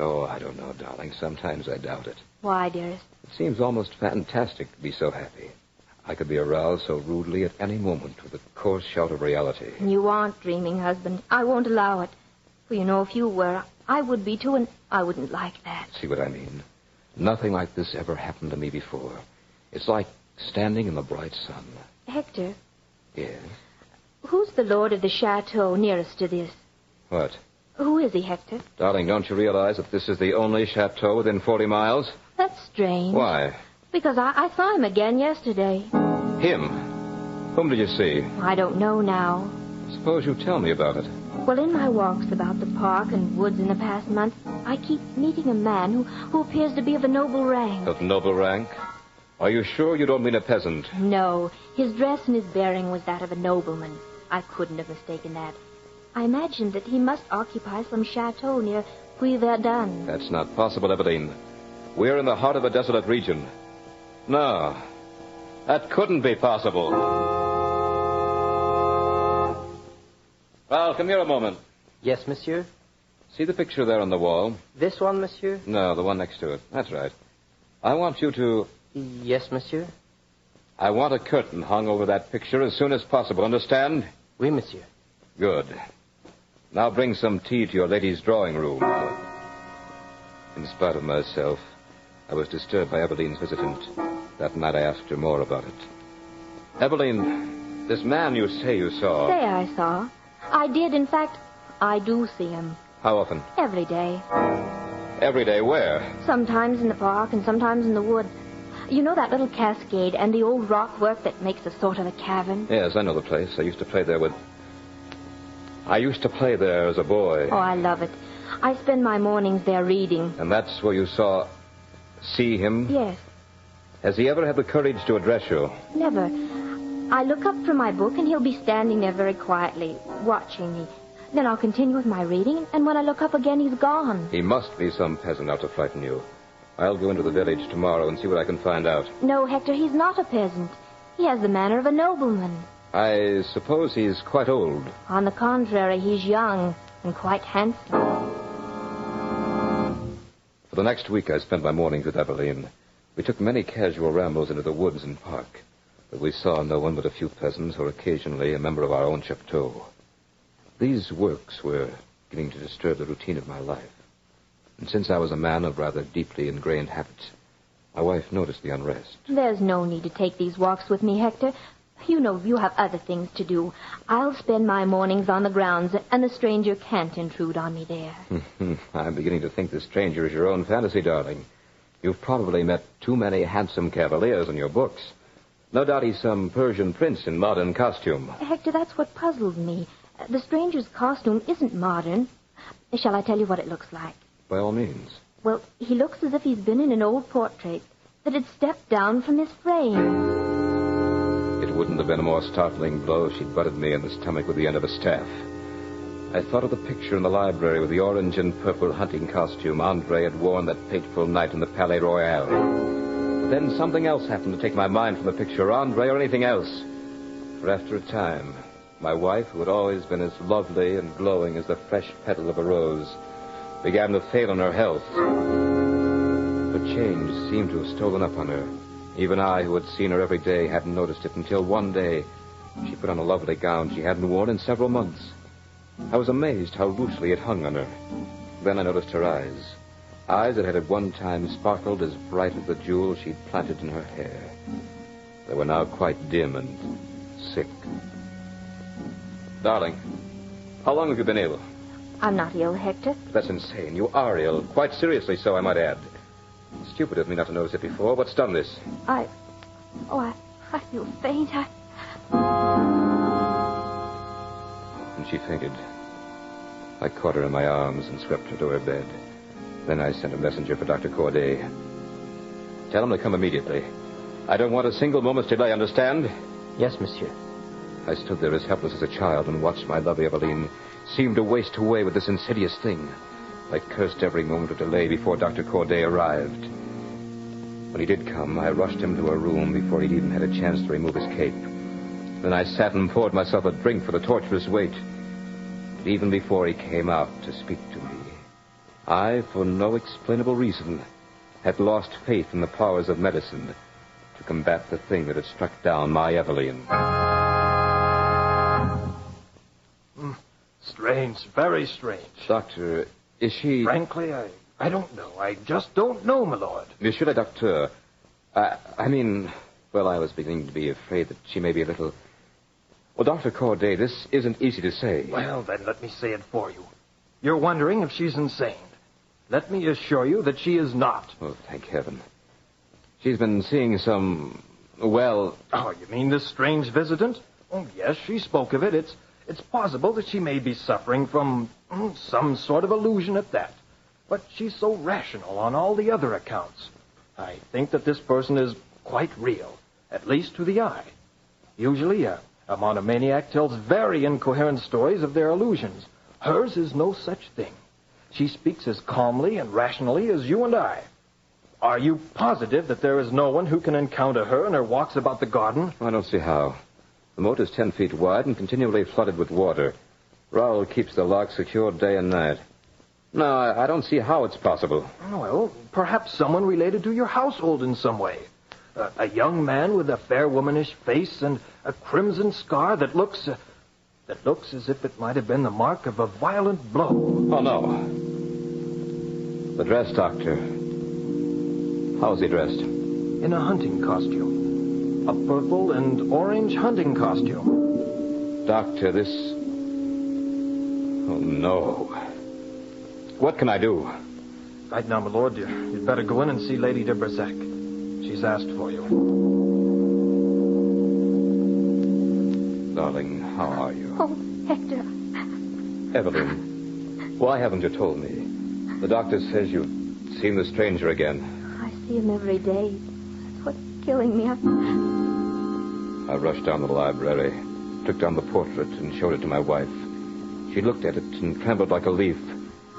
Oh, I don't know, darling. Sometimes I doubt it. Why, dearest? It seems almost fantastic to be so happy. I could be aroused so rudely at any moment with the coarse shout of reality. You aren't dreaming, husband. I won't allow it. For you know, if you were, I would be too, and I wouldn't like that. See what I mean? Nothing like this ever happened to me before. It's like standing in the bright sun. Hector? Yes? Who's the lord of the chateau nearest to this? What? Who is he, Hector? Darling, don't you realize that this is the only chateau within 40 miles? That's strange. Why? Because I saw him again yesterday. Him? Whom did you see? I don't know now. Suppose you tell me about it. Well, in my walks about the park and woods in the past month, I keep meeting a man who appears to be of a noble rank. Of noble rank? Are you sure you don't mean a peasant? No. His dress and his bearing was that of a nobleman. I couldn't have mistaken that. I imagined that he must occupy some chateau near Puy-Verdun. That's not possible, Eveline. We're in the heart of a desolate region. No, that couldn't be possible. Well, come here a moment. Yes, monsieur? See the picture there on the wall? This one, monsieur? No, the one next to it. That's right. I want you to... Yes, monsieur? I want a curtain hung over that picture as soon as possible, understand? Oui, monsieur. Good. Now bring some tea to your lady's drawing room. In spite of myself, I was disturbed by Eveline's visitant. That night I asked her more about it. Eveline, this man you say you saw... Say I saw. I did, in fact, I do see him. How often? Every day. Every day where? Sometimes in the park and sometimes in the woods. You know that little cascade and the old rock work that makes a sort of a cavern? Yes, I know the place. I used to play there as a boy. Oh, I love it. I spend my mornings there reading. And that's where you see him? Yes. Has he ever had the courage to address you? Never. I look up from my book and he'll be standing there very quietly, watching me. Then I'll continue with my reading, and when I look up again, he's gone. He must be some peasant out to frighten you. I'll go into the village tomorrow and see what I can find out. No, Hector, he's not a peasant. He has the manner of a nobleman. I suppose he's quite old. On the contrary, he's young and quite handsome. For the next week, I spent my mornings with Eveline. We took many casual rambles into the woods and park, but we saw no one but a few peasants or occasionally a member of our own chateau. These works were beginning to disturb the routine of my life. And since I was a man of rather deeply ingrained habits, my wife noticed the unrest. There's no need to take these walks with me, Hector. You know you have other things to do. I'll spend my mornings on the grounds, and the stranger can't intrude on me there. I'm beginning to think the stranger is your own fantasy, darling. You've probably met too many handsome cavaliers in your books. No doubt he's some Persian prince in modern costume. Hector, that's what puzzles me. The stranger's costume isn't modern. Shall I tell you what it looks like? By all means. Well, he looks as if he's been in an old portrait that had stepped down from his frame. It wouldn't have been a more startling blow if she'd butted me in the stomach with the end of a staff. I thought of the picture in the library with the orange and purple hunting costume Andre had worn that fateful night in the Palais Royal. But then something else happened to take my mind from the picture, Andre or anything else. For after a time, my wife, who had always been as lovely and glowing as the fresh petal of a rose, began to fail in her health. Her change seemed to have stolen up on her. Even I, who had seen her every day, hadn't noticed it until one day she put on a lovely gown she hadn't worn in several months. I was amazed how loosely it hung on her. Then I noticed her eyes. Eyes that had at one time sparkled as bright as the jewels she'd planted in her hair. They were now quite dim and sick. Darling, how long have you been ill? I'm not ill, Hector. That's insane. You are ill. Quite seriously so, I might add. Stupid of me not to notice it before. What's done this? I feel faint. And she fainted. I caught her in my arms and swept her to her bed. Then I sent a messenger for Dr. Corday. Tell him to come immediately. I don't want a single moment's delay, understand? Yes, monsieur. I stood there as helpless as a child and watched my lovely Eveline seem to waste away with this insidious thing. I cursed every moment of delay before Dr. Corday arrived. When he did come, I rushed him to a room before he'd even had a chance to remove his cape. Then I sat and poured myself a drink for the torturous wait. But even before he came out to speak to me, I, for no explainable reason, had lost faith in the powers of medicine to combat the thing that had struck down my Eveline. Strange, very strange. Doctor, is she... Frankly, I don't know. I just don't know, my lord. Monsieur le Docteur, I mean, well, I was beginning to be afraid that she may be a little... Well, Dr. Corday, this isn't easy to say. Well, then, let me say it for you. You're wondering if she's insane. Let me assure you that she is not. Oh, thank heaven. She's been seeing some... well... Oh, you mean this strange visitant? Oh, yes, she spoke of it. It's possible that she may be suffering from some sort of illusion at that. But she's so rational on all the other accounts. I think that this person is quite real, at least to the eye. Usually, a monomaniac tells very incoherent stories of their illusions. Hers is no such thing. She speaks as calmly and rationally as you and I. Are you positive that there is no one who can encounter her in her walks about the garden? I don't see how. The moat is 10 feet wide and continually flooded with water. Raoul keeps the lock secured day and night. No, I don't see how it's possible. Well, perhaps someone related to your household in some way. A young man with a fair womanish face and a crimson scar that looks as if it might have been the mark of a violent blow. Oh, no. The dress, Doctor. How is he dressed? In a hunting costume. A purple and orange hunting costume. Doctor, this... Oh, no. What can I do? Right now, my lord, you'd better go in and see Lady de Bersac. She's asked for you. Darling, how are you? Oh, Hector. Evelyn, why haven't you told me? The doctor says you've seen the stranger again. I see him every day. That's what's killing me. I rushed down to the library, took down the portrait, and showed it to my wife. She looked at it and trembled like a leaf.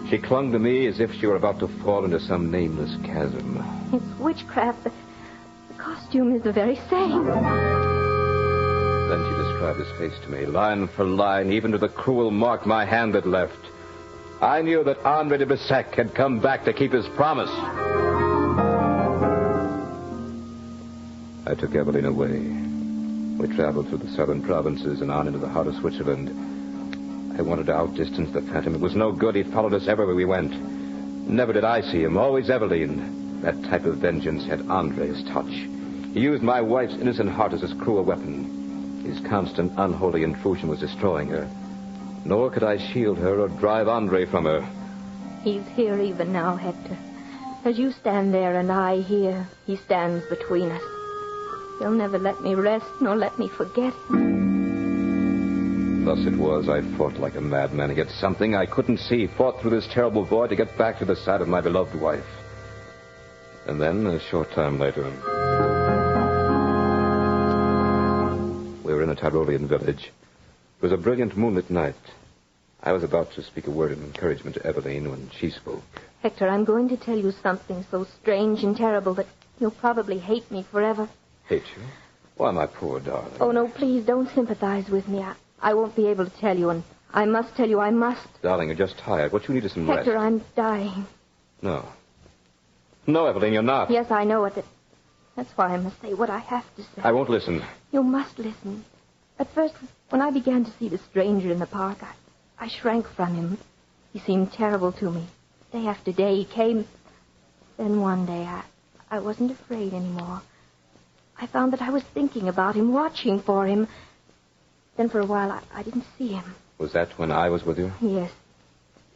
She clung to me as if she were about to fall into some nameless chasm. It's witchcraft. The costume is the very same. Then she described his face to me, line for line, even to the cruel mark my hand had left. I knew that Andre de Bersac had come back to keep his promise. I took Evelyn away. We traveled through the southern provinces and on into the heart of Switzerland. I wanted to outdistance the Phantom. It was no good. He followed us everywhere we went. Never did I see him. Always Evelyn. That type of vengeance had Andre's touch. He used my wife's innocent heart as his cruel weapon. His constant, unholy intrusion was destroying her. Nor could I shield her or drive Andre from her. He's here even now, Hector. As you stand there and I here, he stands between us. He'll never let me rest nor let me forget him. Thus it was I fought like a madman against something I couldn't see, fought through this terrible void to get back to the side of my beloved wife. And then, a short time later, we were in a Tyrolean village. It was a brilliant moonlit night. I was about to speak a word of encouragement to Evelyn when she spoke. Hector, I'm going to tell you something so strange and terrible that you'll probably hate me forever. Hate you? Why, my poor darling. Oh, no, please don't sympathize with me. I won't be able to tell you, and I must tell you I must. Darling, you're just tired. What you need is some rest. Hector, I'm dying. No. No, Evelyn, you're not. Yes, I know it. That's why I must say what I have to say. I won't listen. You must listen. At first, when I began to see the stranger in the park, I shrank from him. He seemed terrible to me. Day after day he came. Then one day I wasn't afraid anymore. I found that I was thinking about him, watching for him. Then for a while I didn't see him. Was that when I was with you? Yes.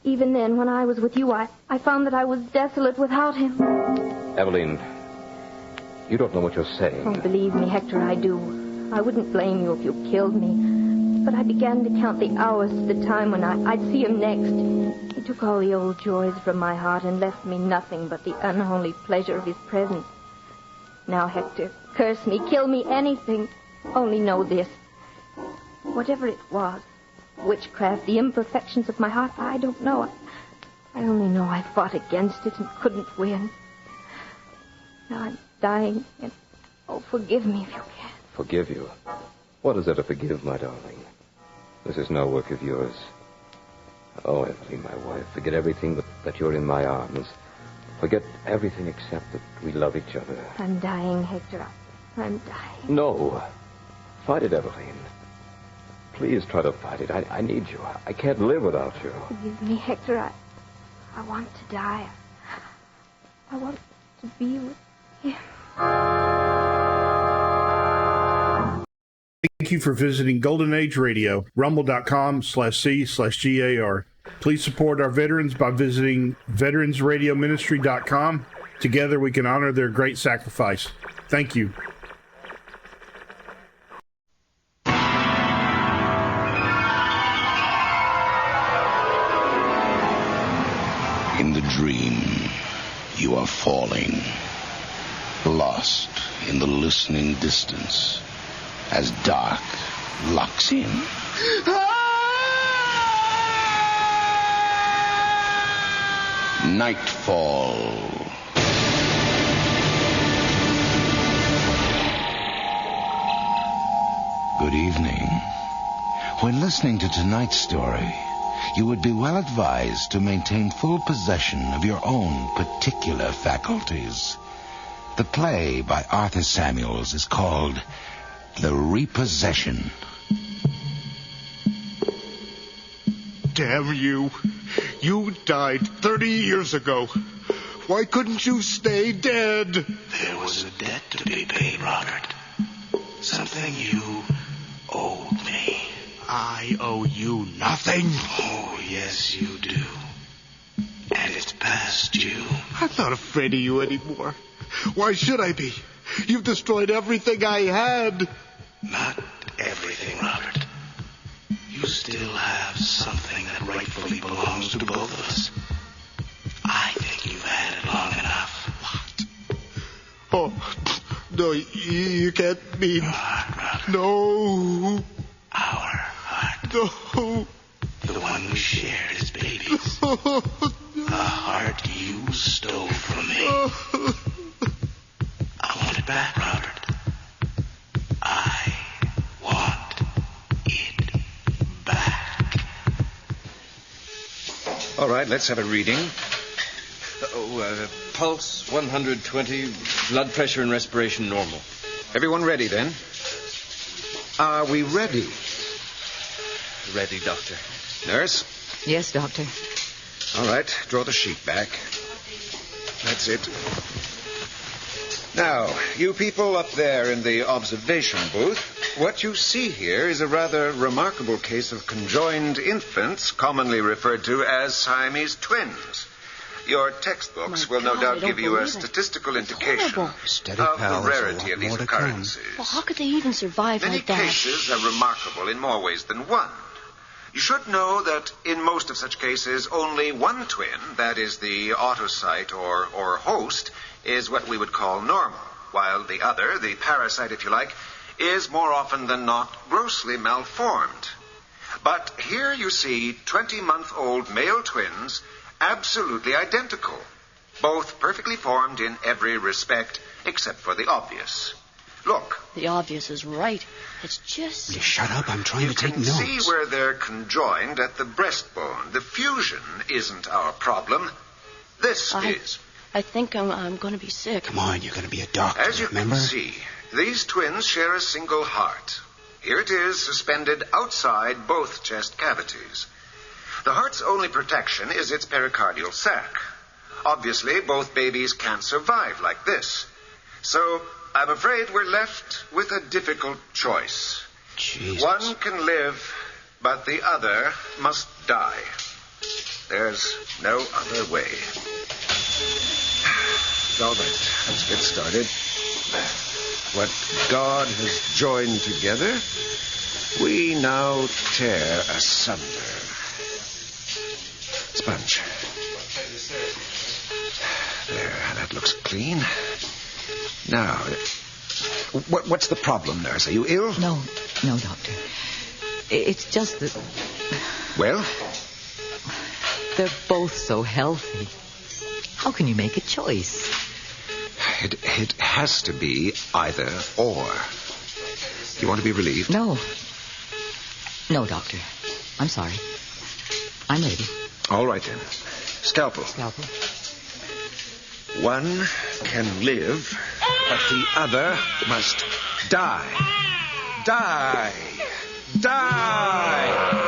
Even then, when I was with you, I found that I was desolate without him. Evelyn, you don't know what you're saying. Oh, believe me, Hector, I do. I wouldn't blame you if you killed me. But I began to count the hours to the time when I'd see him next. He took all the old joys from my heart and left me nothing but the unholy pleasure of his presence. Now, Hector, curse me, kill me, anything. Only know this. Whatever it was, witchcraft, the imperfections of my heart, I don't know. I only know I fought against it and couldn't win. Now I'm dying, and oh, forgive me if you can. Forgive you? What is there to forgive, my darling? This is no work of yours. Oh, Evelyn, my wife, forget everything but that you're in my arms. Forget everything except that we love each other. I'm dying, Hector. I'm dying. No. Fight it, Evelyn. Please try to fight it. I need you. I can't live without you. Forgive me, Hector. I want to die. I want to be with him. Thank you for visiting Golden Age Radio, rumble.com/C/GAR. Please support our veterans by visiting veteransradioministry.com. Together we can honor their great sacrifice. Thank you. In the dream, you are falling, lost in the listening distance as dark locks in. Nightfall. Good evening. When listening to tonight's story, you would be well advised to maintain full possession of your own particular faculties. The play by Arthur Samuels is called The Repossession. Damn you. You died 30 years ago. Why couldn't you stay dead? There was a debt to be paid, Robert. Something you owed me. I owe you nothing. Oh, yes, you do. And it's past due. I'm not afraid of you anymore. Why should I be? You've destroyed everything I had. Not everything, Robert. You still have something that rightfully belongs to both of us. I think you've had it long enough. What? Oh, no, you can't mean... Your heart, Robert. No. Our heart. No. The one we shared as babies. The heart you stole from me. I want it back, Robert. I want it back. All right, let's have a reading. Pulse 120, blood pressure and respiration normal. Everyone ready, then? Are we ready? Ready, Doctor. Nurse? Yes, Doctor. All right, draw the sheet back. That's it. Now, you people up there in the observation booth, what you see here is a rather remarkable case of conjoined infants, commonly referred to as Siamese twins. Your textbooks will no doubt give you a statistical indication of the rarity of these occurrences. Well, how could they even survive Many like that? cases are remarkable in more ways than one. You should know that in most of such cases, only one twin, that is the autocyte or host, is what we would call normal, while the other, the parasite if you like, is more often than not grossly malformed. But here you see 20-month-old male twins, absolutely identical, both perfectly formed in every respect except for the obvious. Look. The obvious is right. It's just... Will you shut up? I'm trying to take notes. You can see where they're conjoined at the breastbone. The fusion isn't our problem. This is. I think I'm going to be sick. Come on, you're going to be a doctor, As you remember? can see, these twins share a single heart. Here it is, suspended outside both chest cavities. The heart's only protection is its pericardial sac. Obviously, both babies can't survive like this. So, I'm afraid we're left with a difficult choice. Jesus. One can live, but the other must die. There's no other way. All right, let's get started. What God has joined together, we now tear asunder. Sponge. There, that looks clean. Now, what's the problem, nurse? Are you ill? No, Doctor. It's just that... Well? They're both so healthy. How can you make a choice? It has to be either or. You want to be relieved? No, Doctor. I'm sorry. I'm ready. All right, then. Scalpel. One can live, but the other must die. Die! Die!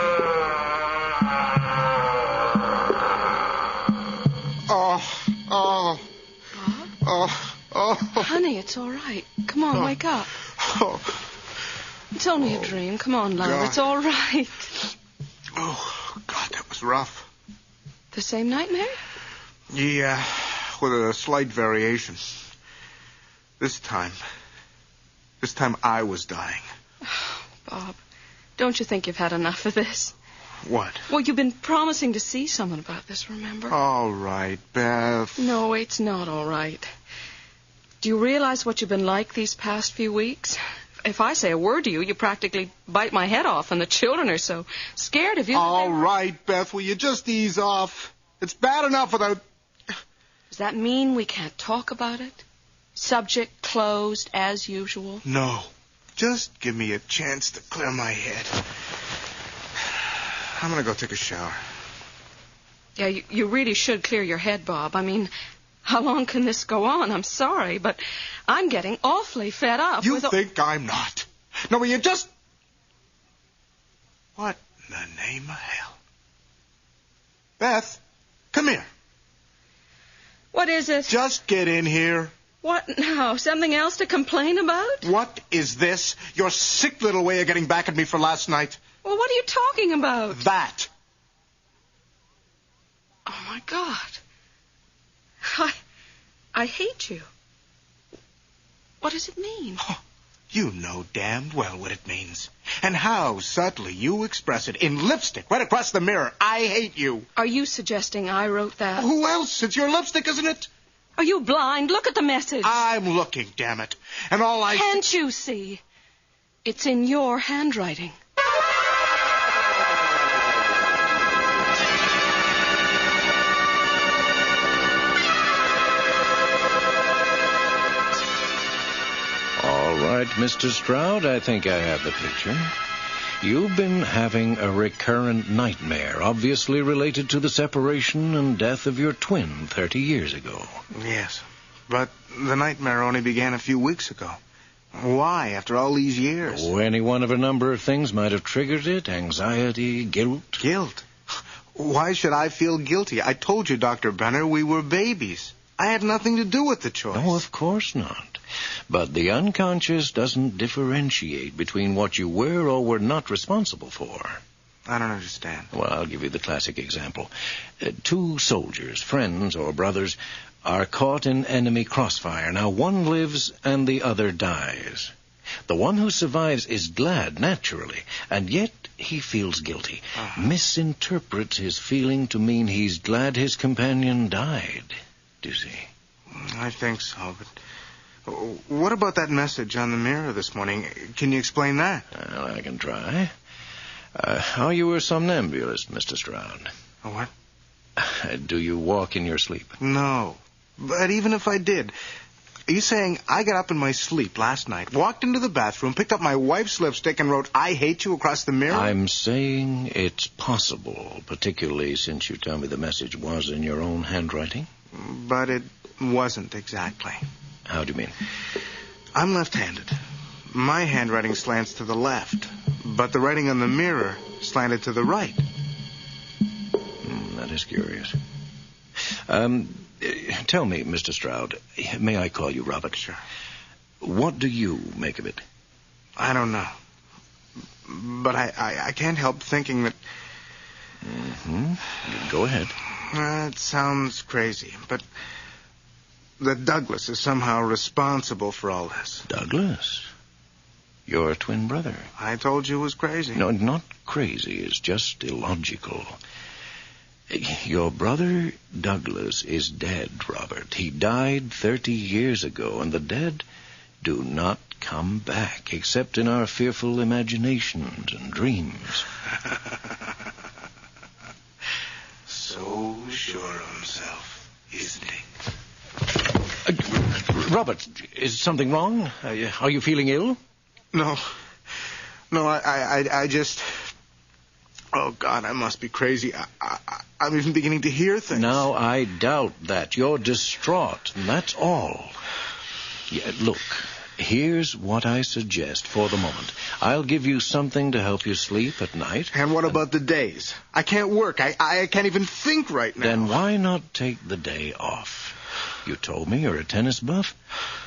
Honey, it's all right. Come on, wake up. It's only a dream. Come on, love. God. It's all right. Oh, God, that was rough. The same nightmare? Yeah, with a slight variation. This time I was dying. Bob, don't you think you've had enough of this? What? Well, you've been promising to see someone about this, remember? All right, Beth. No, it's not all right. Do you realize what you've been like these past few weeks? If I say a word to you, you practically bite my head off, and the children are so scared of you. All right, Beth, will you just ease off? It's bad enough without... Does that mean we can't talk about it? Subject closed as usual? No. Just give me a chance to clear my head. I'm going to go take a shower. Yeah, you really should clear your head, Bob. I mean, How long can this go on? I'm sorry, but I'm getting awfully fed up. You think I'm not? No, will you just... What in the name of hell? Beth, come here. What is it? Just get in here. What now? Something else to complain about? What is this? Your sick little way of getting back at me for last night? Well, what are you talking about? That. Oh, my God. I hate you. What does it mean? Oh, you know damned well what it means. And how subtly you express it in lipstick right across the mirror. I hate you. Are you suggesting I wrote that? Who else? It's your lipstick, isn't it? Are you blind? Look at the message. I'm looking, damn it. And all I... Can't you see? It's in your handwriting. All right, Mr. Stroud, I think I have the picture. You've been having a recurrent nightmare, obviously related to the separation and death of your twin 30 years ago. Yes, but the nightmare only began a few weeks ago. Why, after all these years? Oh, any one of a number of things might have triggered it. Anxiety, guilt. Guilt? Why should I feel guilty? I told you, Dr. Brenner, we were babies. I had nothing to do with the choice. No, of course not. But the unconscious doesn't differentiate between what you were or were not responsible for. I don't understand. Well, I'll give you the classic example. Two soldiers, friends or brothers, are caught in enemy crossfire. Now, one lives and the other dies. The one who survives is glad, naturally, and yet he feels guilty. Misinterprets his feeling to mean he's glad his companion died. Do you see? I think so, but... What about that message on the mirror this morning? Can you explain that? Well, I can try. Are you a somnambulist, Mr. Stroud? A what? Do you walk in your sleep? No. But even if I did, are you saying I got up in my sleep last night, walked into the bathroom, picked up my wife's lipstick, and wrote, "I hate you," across the mirror? I'm saying it's possible, particularly since you tell me the message was in your own handwriting. But it wasn't exactly. How do you mean? I'm left-handed. My handwriting slants to the left, but the writing on the mirror slanted to the right. That is curious. Tell me, Mr. Stroud, may I call you Robert? Sure. What do you make of it? I don't know. But I can't help thinking that... Go ahead. It sounds crazy, but... that Douglas is somehow responsible for all this. Douglas? Your twin brother. I told you it was crazy. No, not crazy. It's just illogical. Your brother Douglas is dead, Robert. He died 30 years ago, and the dead do not come back, except in our fearful imaginations and dreams. So sure of himself, isn't he? Robert, is something wrong? Are you feeling ill? No, I just... Oh, God, I must be crazy. I'm even beginning to hear things. Now, I doubt that. You're distraught, and that's all. Yeah, look, here's what I suggest for the moment. I'll give you something to help you sleep at night. And what about the days? I can't work. I can't even think right now. Then why not take the day off? You told me you're a tennis buff.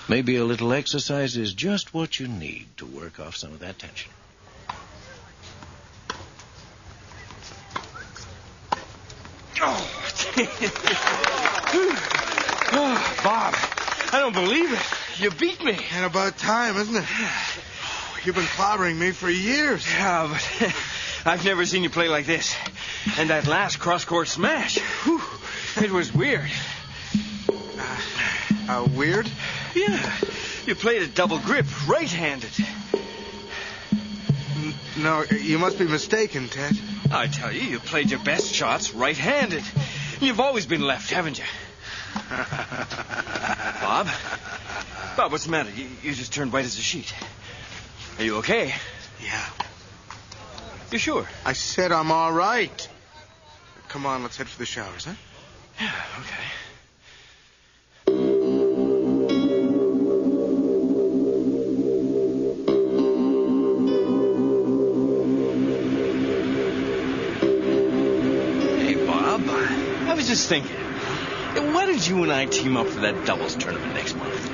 Maybe a little exercise is just what you need to work off some of that tension. Oh, Bob, I don't believe it. You beat me. And about time, isn't it? You've been clobbering me for years. Yeah, but I've never seen you play like this. And that last cross-court smash, whew, it was weird. Weird? Yeah, you played a double grip, right-handed. No, you must be mistaken, Ted. I tell you, you played your best shots right-handed. You've always been left, haven't you? Bob? Bob, what's the matter? You just turned white as a sheet. Are you okay? Yeah. You sure? I said I'm all right. Come on, let's head for the showers, huh? Yeah, okay. just thinking, why don't you and I team up for that doubles tournament next month?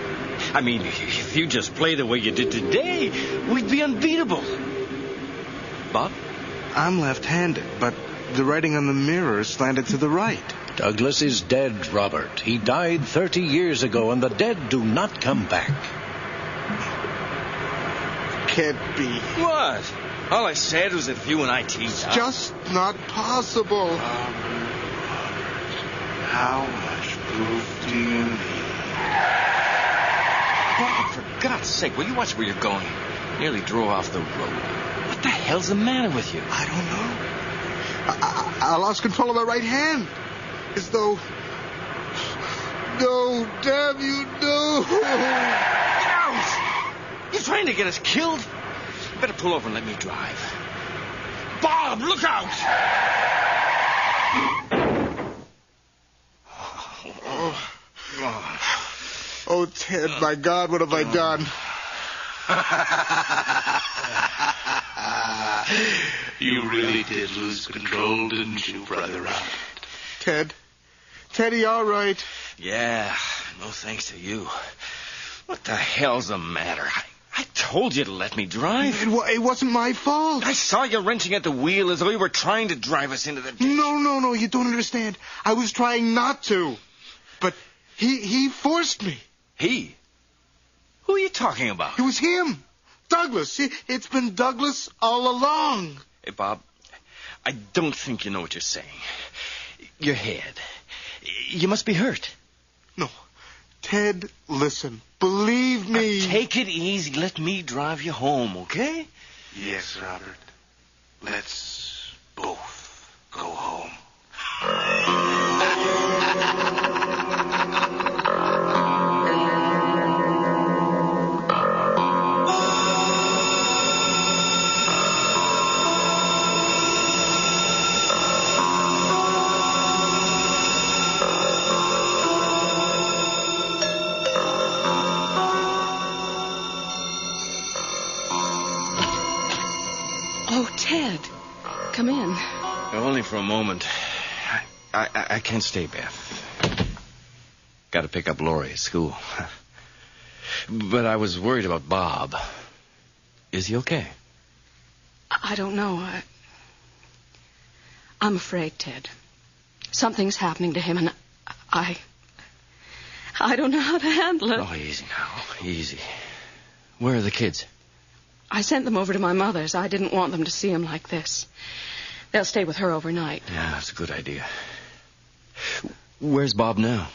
I mean, if you just play the way you did today, we'd be unbeatable. Bob? I'm left-handed, but the writing on the mirror is slanted to the right. Douglas is dead, Robert. He died 30 years ago, and the dead do not come back. Can't be. What? All I said was that if you and I teamed It's up... just not possible. How much proof do you need? Bob, for God's sake, will you watch where you're going? Nearly drove off the road. What the hell's the matter with you? I don't know. I lost control of my right hand. As though... No, damn you, no. Get out! You trying to get us killed? You better pull over and let me drive. Bob, look out! Oh, Ted, my God, what have I done? You really did lose control, didn't you, Brother Robert? Teddy, all right. Yeah, no thanks to you. What the hell's the matter? I told you to let me drive. It wasn't my fault. I saw you wrenching at the wheel as though you were trying to drive us into the ditch. No, you don't understand. I was trying not to. But he forced me. He? Who are you talking about? It was him. Douglas. It's been Douglas all along. Hey, Bob, I don't think you know what you're saying. Your head. You must be hurt. No. Ted, listen. Believe me. Now, take it easy. Let me drive you home, okay? Yes, Robert. Let's both go home. Oh, Ted. Come in. Only for a moment. I can't stay, Beth. Got to pick up Laurie at school. But I was worried about Bob. Is he okay? I don't know. I'm afraid, Ted. Something's happening to him, and I don't know how to handle it. Oh, easy now. Easy. Where are the kids? I sent them over to my mother's. I didn't want them to see him like this. They'll stay with her overnight. Yeah, that's a good idea. Where's Bob now?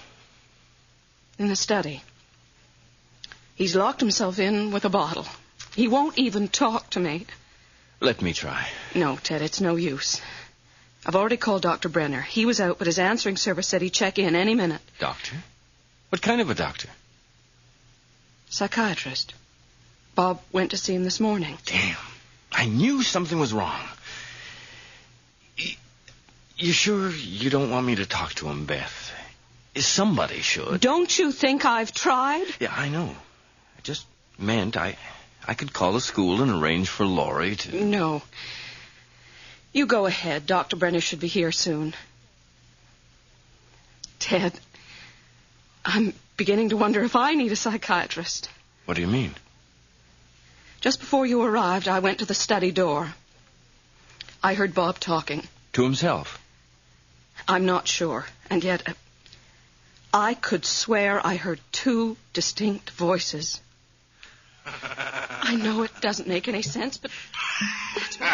In the study. He's locked himself in with a bottle. He won't even talk to me. Let me try. No, Ted, it's no use. I've already called Dr. Brenner. He was out, but his answering service said he'd check in any minute. Doctor? What kind of a doctor? Psychiatrist. Bob went to see him this morning. Damn. I knew something was wrong. You sure you don't want me to talk to him, Beth? Somebody should. Don't you think I've tried? Yeah, I know. I just meant I could call the school and arrange for Laurie to... No. You go ahead. Dr. Brenner should be here soon. Ted, I'm beginning to wonder if I need a psychiatrist. What do you mean? Just before you arrived, I went to the study door. I heard Bob talking. To himself? I'm not sure. And yet, I could swear I heard two distinct voices. I know it doesn't make any sense, but that's what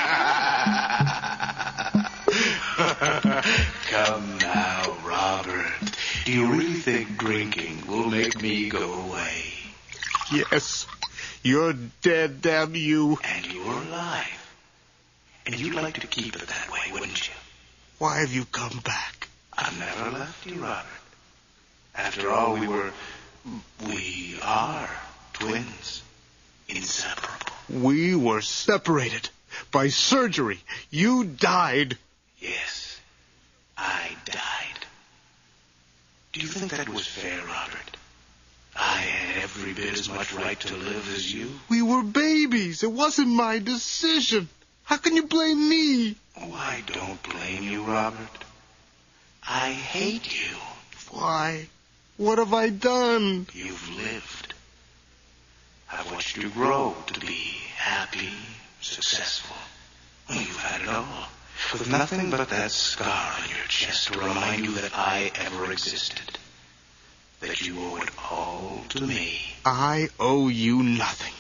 Come now, Robert. Do you really think drinking will make me go away? Yes. You're dead, damn you. And you're alive. And you'd like to keep it that way, wouldn't you? Why have you come back? I never left you, Robert. After all, we are twins. Inseparable. We were separated by surgery. You died. Yes, I died. Do you think that was fair, Robert? I had every bit as much right to live as you. We were babies. It wasn't my decision. How can you blame me? Oh, I don't blame you, Robert. I hate you. Why? What have I done? You've lived. I've watched you grow to be happy, successful. Well, you've had it all. With nothing but that scar on your chest to remind you that I ever existed. That you owe it all to me. I owe you nothing.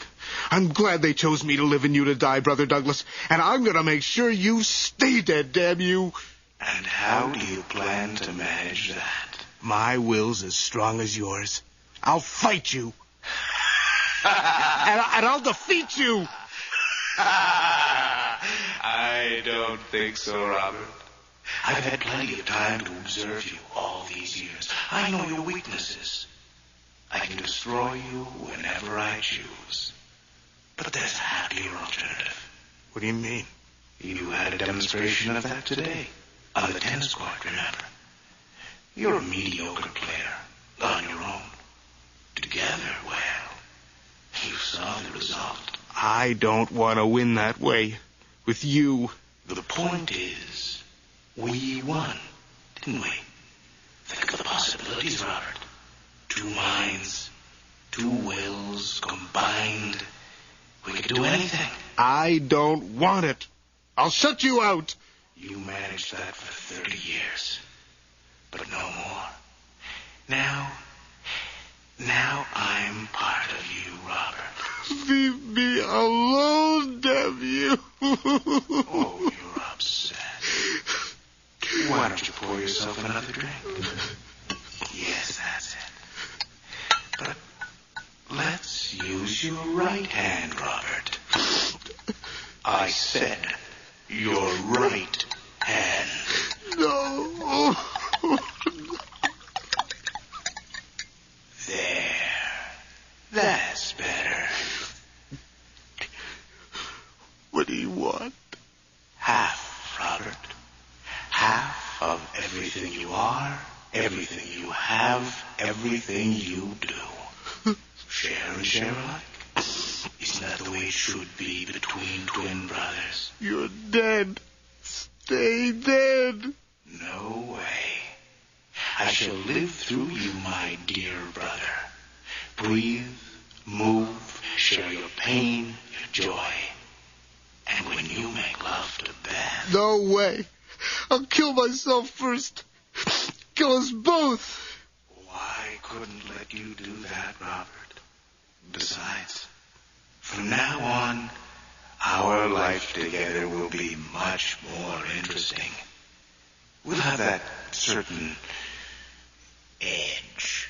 I'm glad they chose me to live and you to die, Brother Douglas. And I'm going to make sure you stay dead, damn you. And how do you plan to manage that? My will's as strong as yours. I'll fight you. and I'll defeat you. I don't think so, Robert. I've had plenty of time to observe you all these years. I know your weaknesses. I can destroy you whenever I choose. But there's a happier alternative. What do you mean? You had a demonstration of that today. On the tennis court, remember? You're a mediocre player. On your own. Together, well, you saw the result. I don't want to win that way. With you. The point is, we won, didn't we? Think of the possibilities, Robert. 2 minds, 2 wills combined. We could do anything. I don't want it. I'll shut you out. You managed that for 30 years. But no more. Now I'm part of you, Robert. Leave me alone, damn you. Oh, you're upset. Why don't you pour yourself another drink? Yes, that's it. But let's use your right hand, Robert. I said your right hand. No. There. That's better. What do you want? Half, Robert. Half of everything you are, everything you have, everything you do. Share and share alike. Isn't that the way it should be between twin brothers? You're dead. Stay dead. No way. I shall live through you, my dear brother. Breathe, move, share your pain, your joy. And when you make love to Beth... No way. I'll kill myself first. Kill us both. I couldn't let you do that, Robert. Besides, from now on, our life together will be much more interesting. We'll have that certain edge.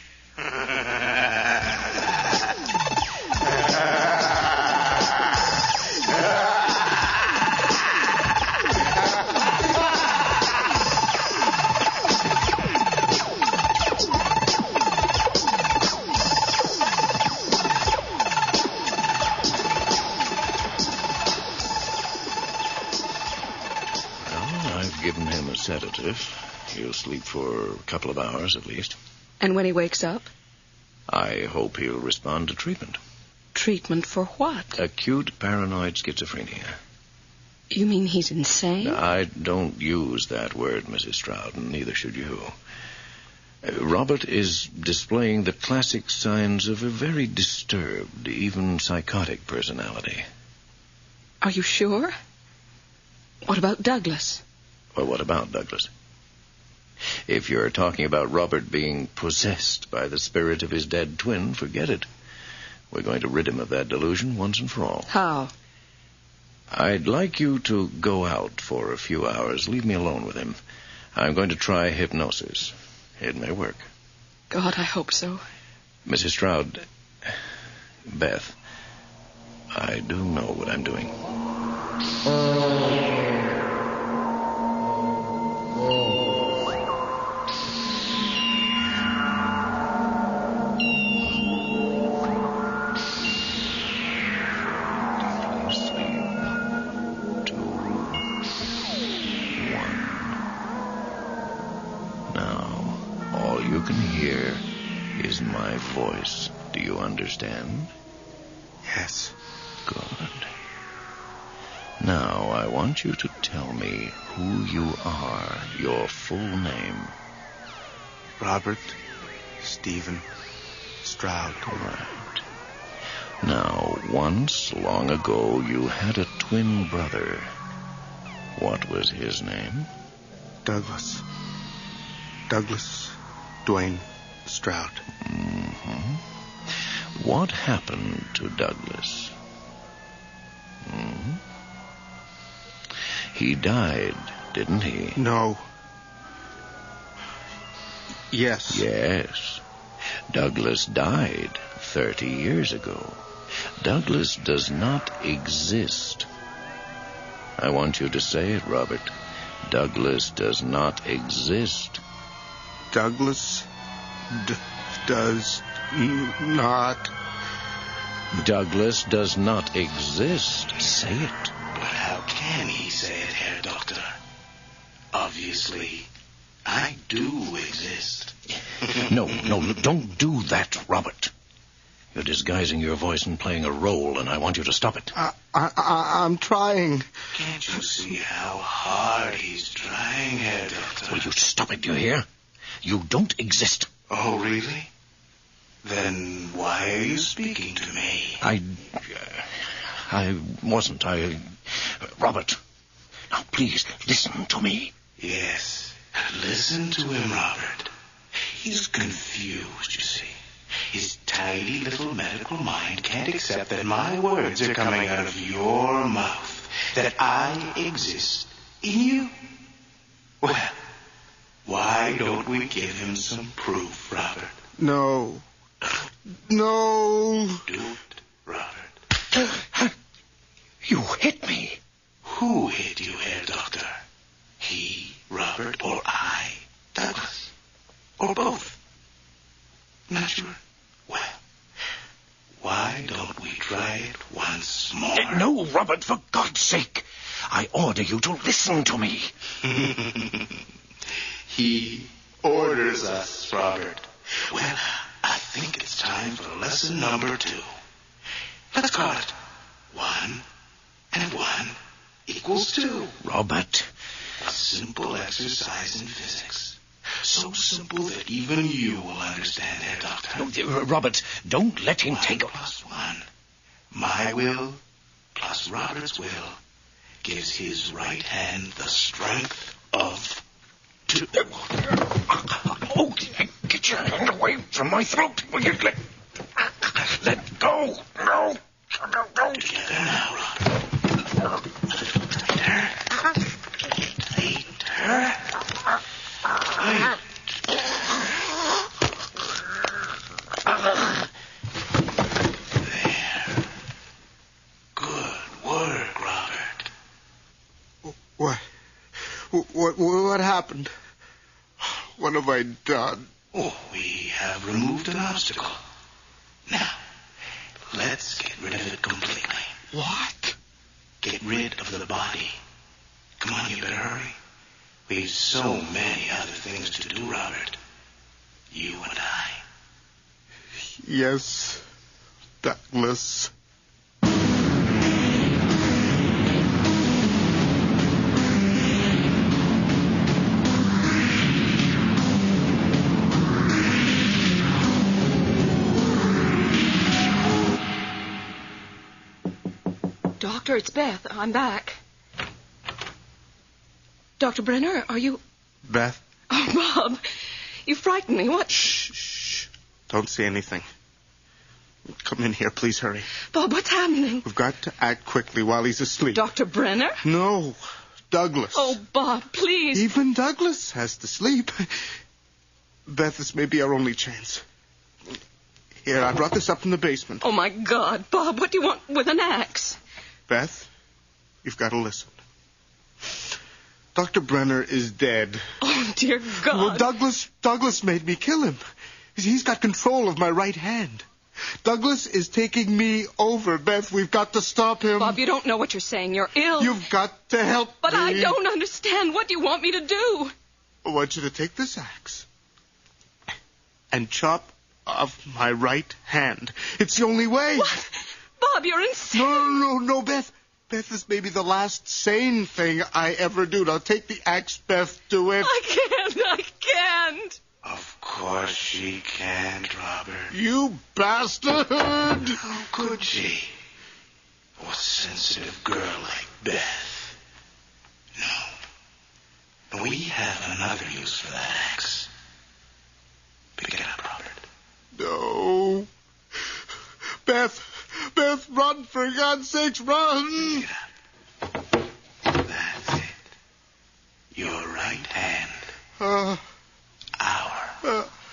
Given him a sedative. He'll sleep for a couple of hours at least. And when he wakes up? I hope he'll respond to treatment. Treatment for what? Acute paranoid schizophrenia. You mean he's insane? I don't use that word, Mrs. Stroud, and neither should you. Robert is displaying the classic signs of a very disturbed, even psychotic personality. Are you sure? What about Douglas? Well, what about Douglas? If you're talking about Robert being possessed by the spirit of his dead twin, forget it. We're going to rid him of that delusion once and for all. How? I'd like you to go out for a few hours. Leave me alone with him. I'm going to try hypnosis. It may work. God, I hope so. Mrs. Stroud, Beth, I do know what I'm doing. You can hear is my voice. Do you understand? Yes. Good. Now, I want you to tell me who you are, your full name. Robert Stephen Stroud. Right. Now, once, long ago, you had a twin brother. What was his name? Douglas. Douglas Dwayne Stroud. Mm-hmm. What happened to Douglas? Mm-hmm. He died, didn't he? No. Yes. Yes. Douglas died 30 years ago. Douglas does not exist. I want you to say it, Robert. Douglas does not exist. Douglas does not. Douglas does not exist. Say it. But how can he say it, Herr Doctor? Obviously, I do exist. No, don't do that, Robert. You're disguising your voice and playing a role, and I want you to stop it. I'm trying. Can't you see how hard he's trying, Herr Doctor? Will you stop it, do you hear? You don't exist. Oh, really? Then why are you speaking to me? I wasn't. Robert, now please, listen to me. Yes, listen to him, Robert. He's confused, you see. His tiny little medical mind can't accept that my words are coming out of your mouth, that I exist in you. Well, why don't we give him some proof, Robert? No. Do it, Robert. You hit me. Who hit you, Herr Doctor? He, Robert, or I, Douglas? Or both? Not sure. Well, why don't we try it once more? No, Robert, for God's sake. I order you to listen to me. He orders us, Robert. Well, I think it's time for lesson number 2. Let's call it 1 and 1 equals 2. Robert. A simple exercise in physics. So simple that even you will understand, Herr Doctor. Robert, don't let him 1 take... plus 1. My will plus Robert's will gives his right hand the strength of 2. Oh, get your hand away from my throat. Will you let go. No. Together now, Robert. Tighter. There. Good work, Robert. What happened? What have I done? Oh, we have removed an obstacle. Now, let's get rid of it completely. What? Get rid of the body. Come on, you better hurry. We've so many other things to do, Robert. You and I. Yes, Douglas. Doctor, it's Beth. I'm back. Dr. Brenner, are you... Beth? Oh, Bob, you frightened me. What? Shh. Don't say anything. Come in here, please hurry. Bob, what's happening? We've got to act quickly while he's asleep. Dr. Brenner? No, Douglas. Oh, Bob, please. Even Douglas has to sleep. Beth, this may be our only chance. Here, I brought this up from the basement. Oh, my God. Bob, what do you want with an axe? Beth, you've got to listen. Dr. Brenner is dead. Oh, dear God. Well, Douglas made me kill him. He's got control of my right hand. Douglas is taking me over, Beth. We've got to stop him. Bob, you don't know what you're saying. You're ill. You've got to help But me. I don't understand. What do you want me to do? I want you to take this axe and chop off my right hand. It's the only way. What? Bob, you're insane. No, Beth. Beth, this may be the last sane thing I ever do. Now take the axe, Beth. Do it. I can't. Of course. course she can't, Robert. You bastard! How could she? A sensitive girl like Beth. No. We have another use for that axe. Pick it up, Robert. No. Beth, run, for God's sakes, run! Pick it up. That's it. Your right hand. Our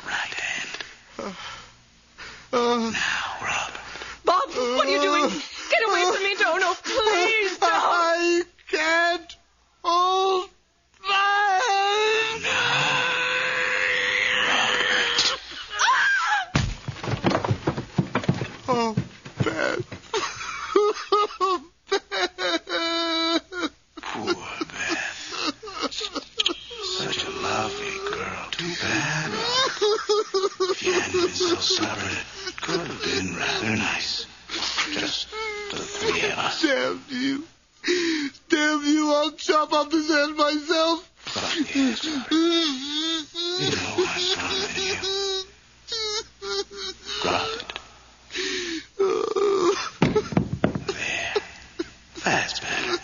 right hand. Now, Robert. Bob, what are you doing? Get away from me, Dono. Please, don't. I can't hold back. Oh, Beth. Poor Beth. Such a lovely girl. Too bad, Robert. If you hadn't been so stubborn, it could have been rather nice. Just the three of us. Damn you. Damn you, I'll chop off his head myself. But yes, Robert. You know I'm stronger than you. Drop it. There. That's better.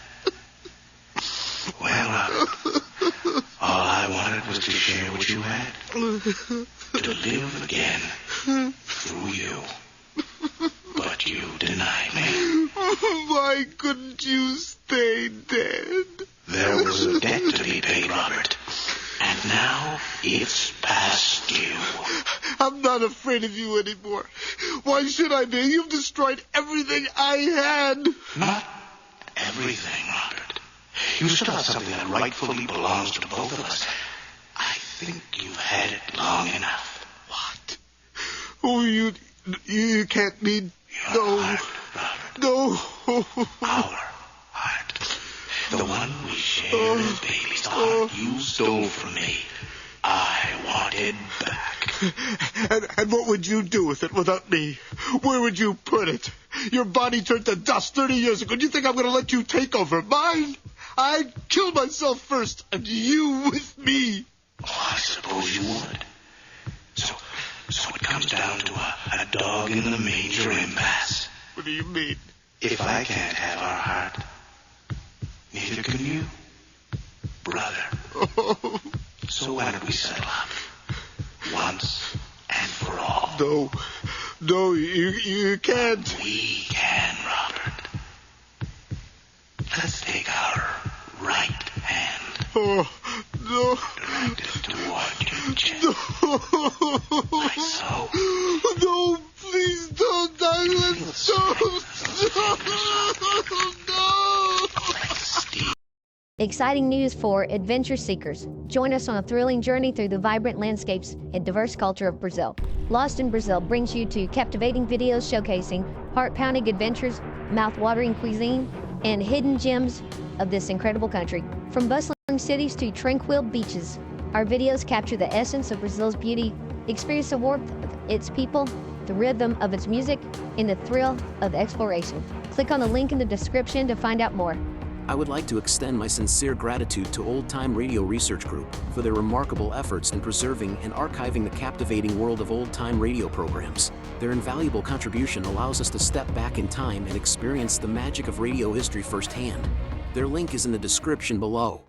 Well, Robert, all I wanted was to share what you had. To live again through you. But you denied me. Why couldn't you stay dead? There was a debt to be paid, Robert. And now it's past due. I'm not afraid of you anymore. Why should I be? You've destroyed everything I had. Not everything, Robert. You still have something that rightfully belongs to both of us. I think you've had it long enough. What? Oh, you can't mean... Your no. heart, Robert. No. Our heart. The one we shared as babies. The heart you stole from me. I wanted back. And what would you do with it without me? Where would you put it? Your body turned to dust 30 years ago. Do you think I'm going to let you take over mine? I'd kill myself first, and you with me. Oh, I suppose you would. So it comes down to a dog in the manger impasse. What do you mean? If I can't have our heart, neither can you, brother. Oh. So why don't we settle up once and for all? No, you can't. We can, Robert. Let's take our right hand. Oh, no. Direct it toward your chest. No. Like so. No, please don't. Exciting news for adventure seekers. Join us on a thrilling journey through the vibrant landscapes and diverse culture of Brazil. Lost in Brazil brings you to captivating videos showcasing heart-pounding adventures, mouth-watering cuisine, and hidden gems of this incredible country. From bustling cities to tranquil beaches, our videos capture the essence of Brazil's beauty. Experience the warmth of its people, the rhythm of its music, and the thrill of exploration. Click on the link in the description to find out more. I would like to extend my sincere gratitude to Old Time Radio Research Group for their remarkable efforts in preserving and archiving the captivating world of old-time radio programs. Their invaluable contribution allows us to step back in time and experience the magic of radio history firsthand. Their link is in the description below.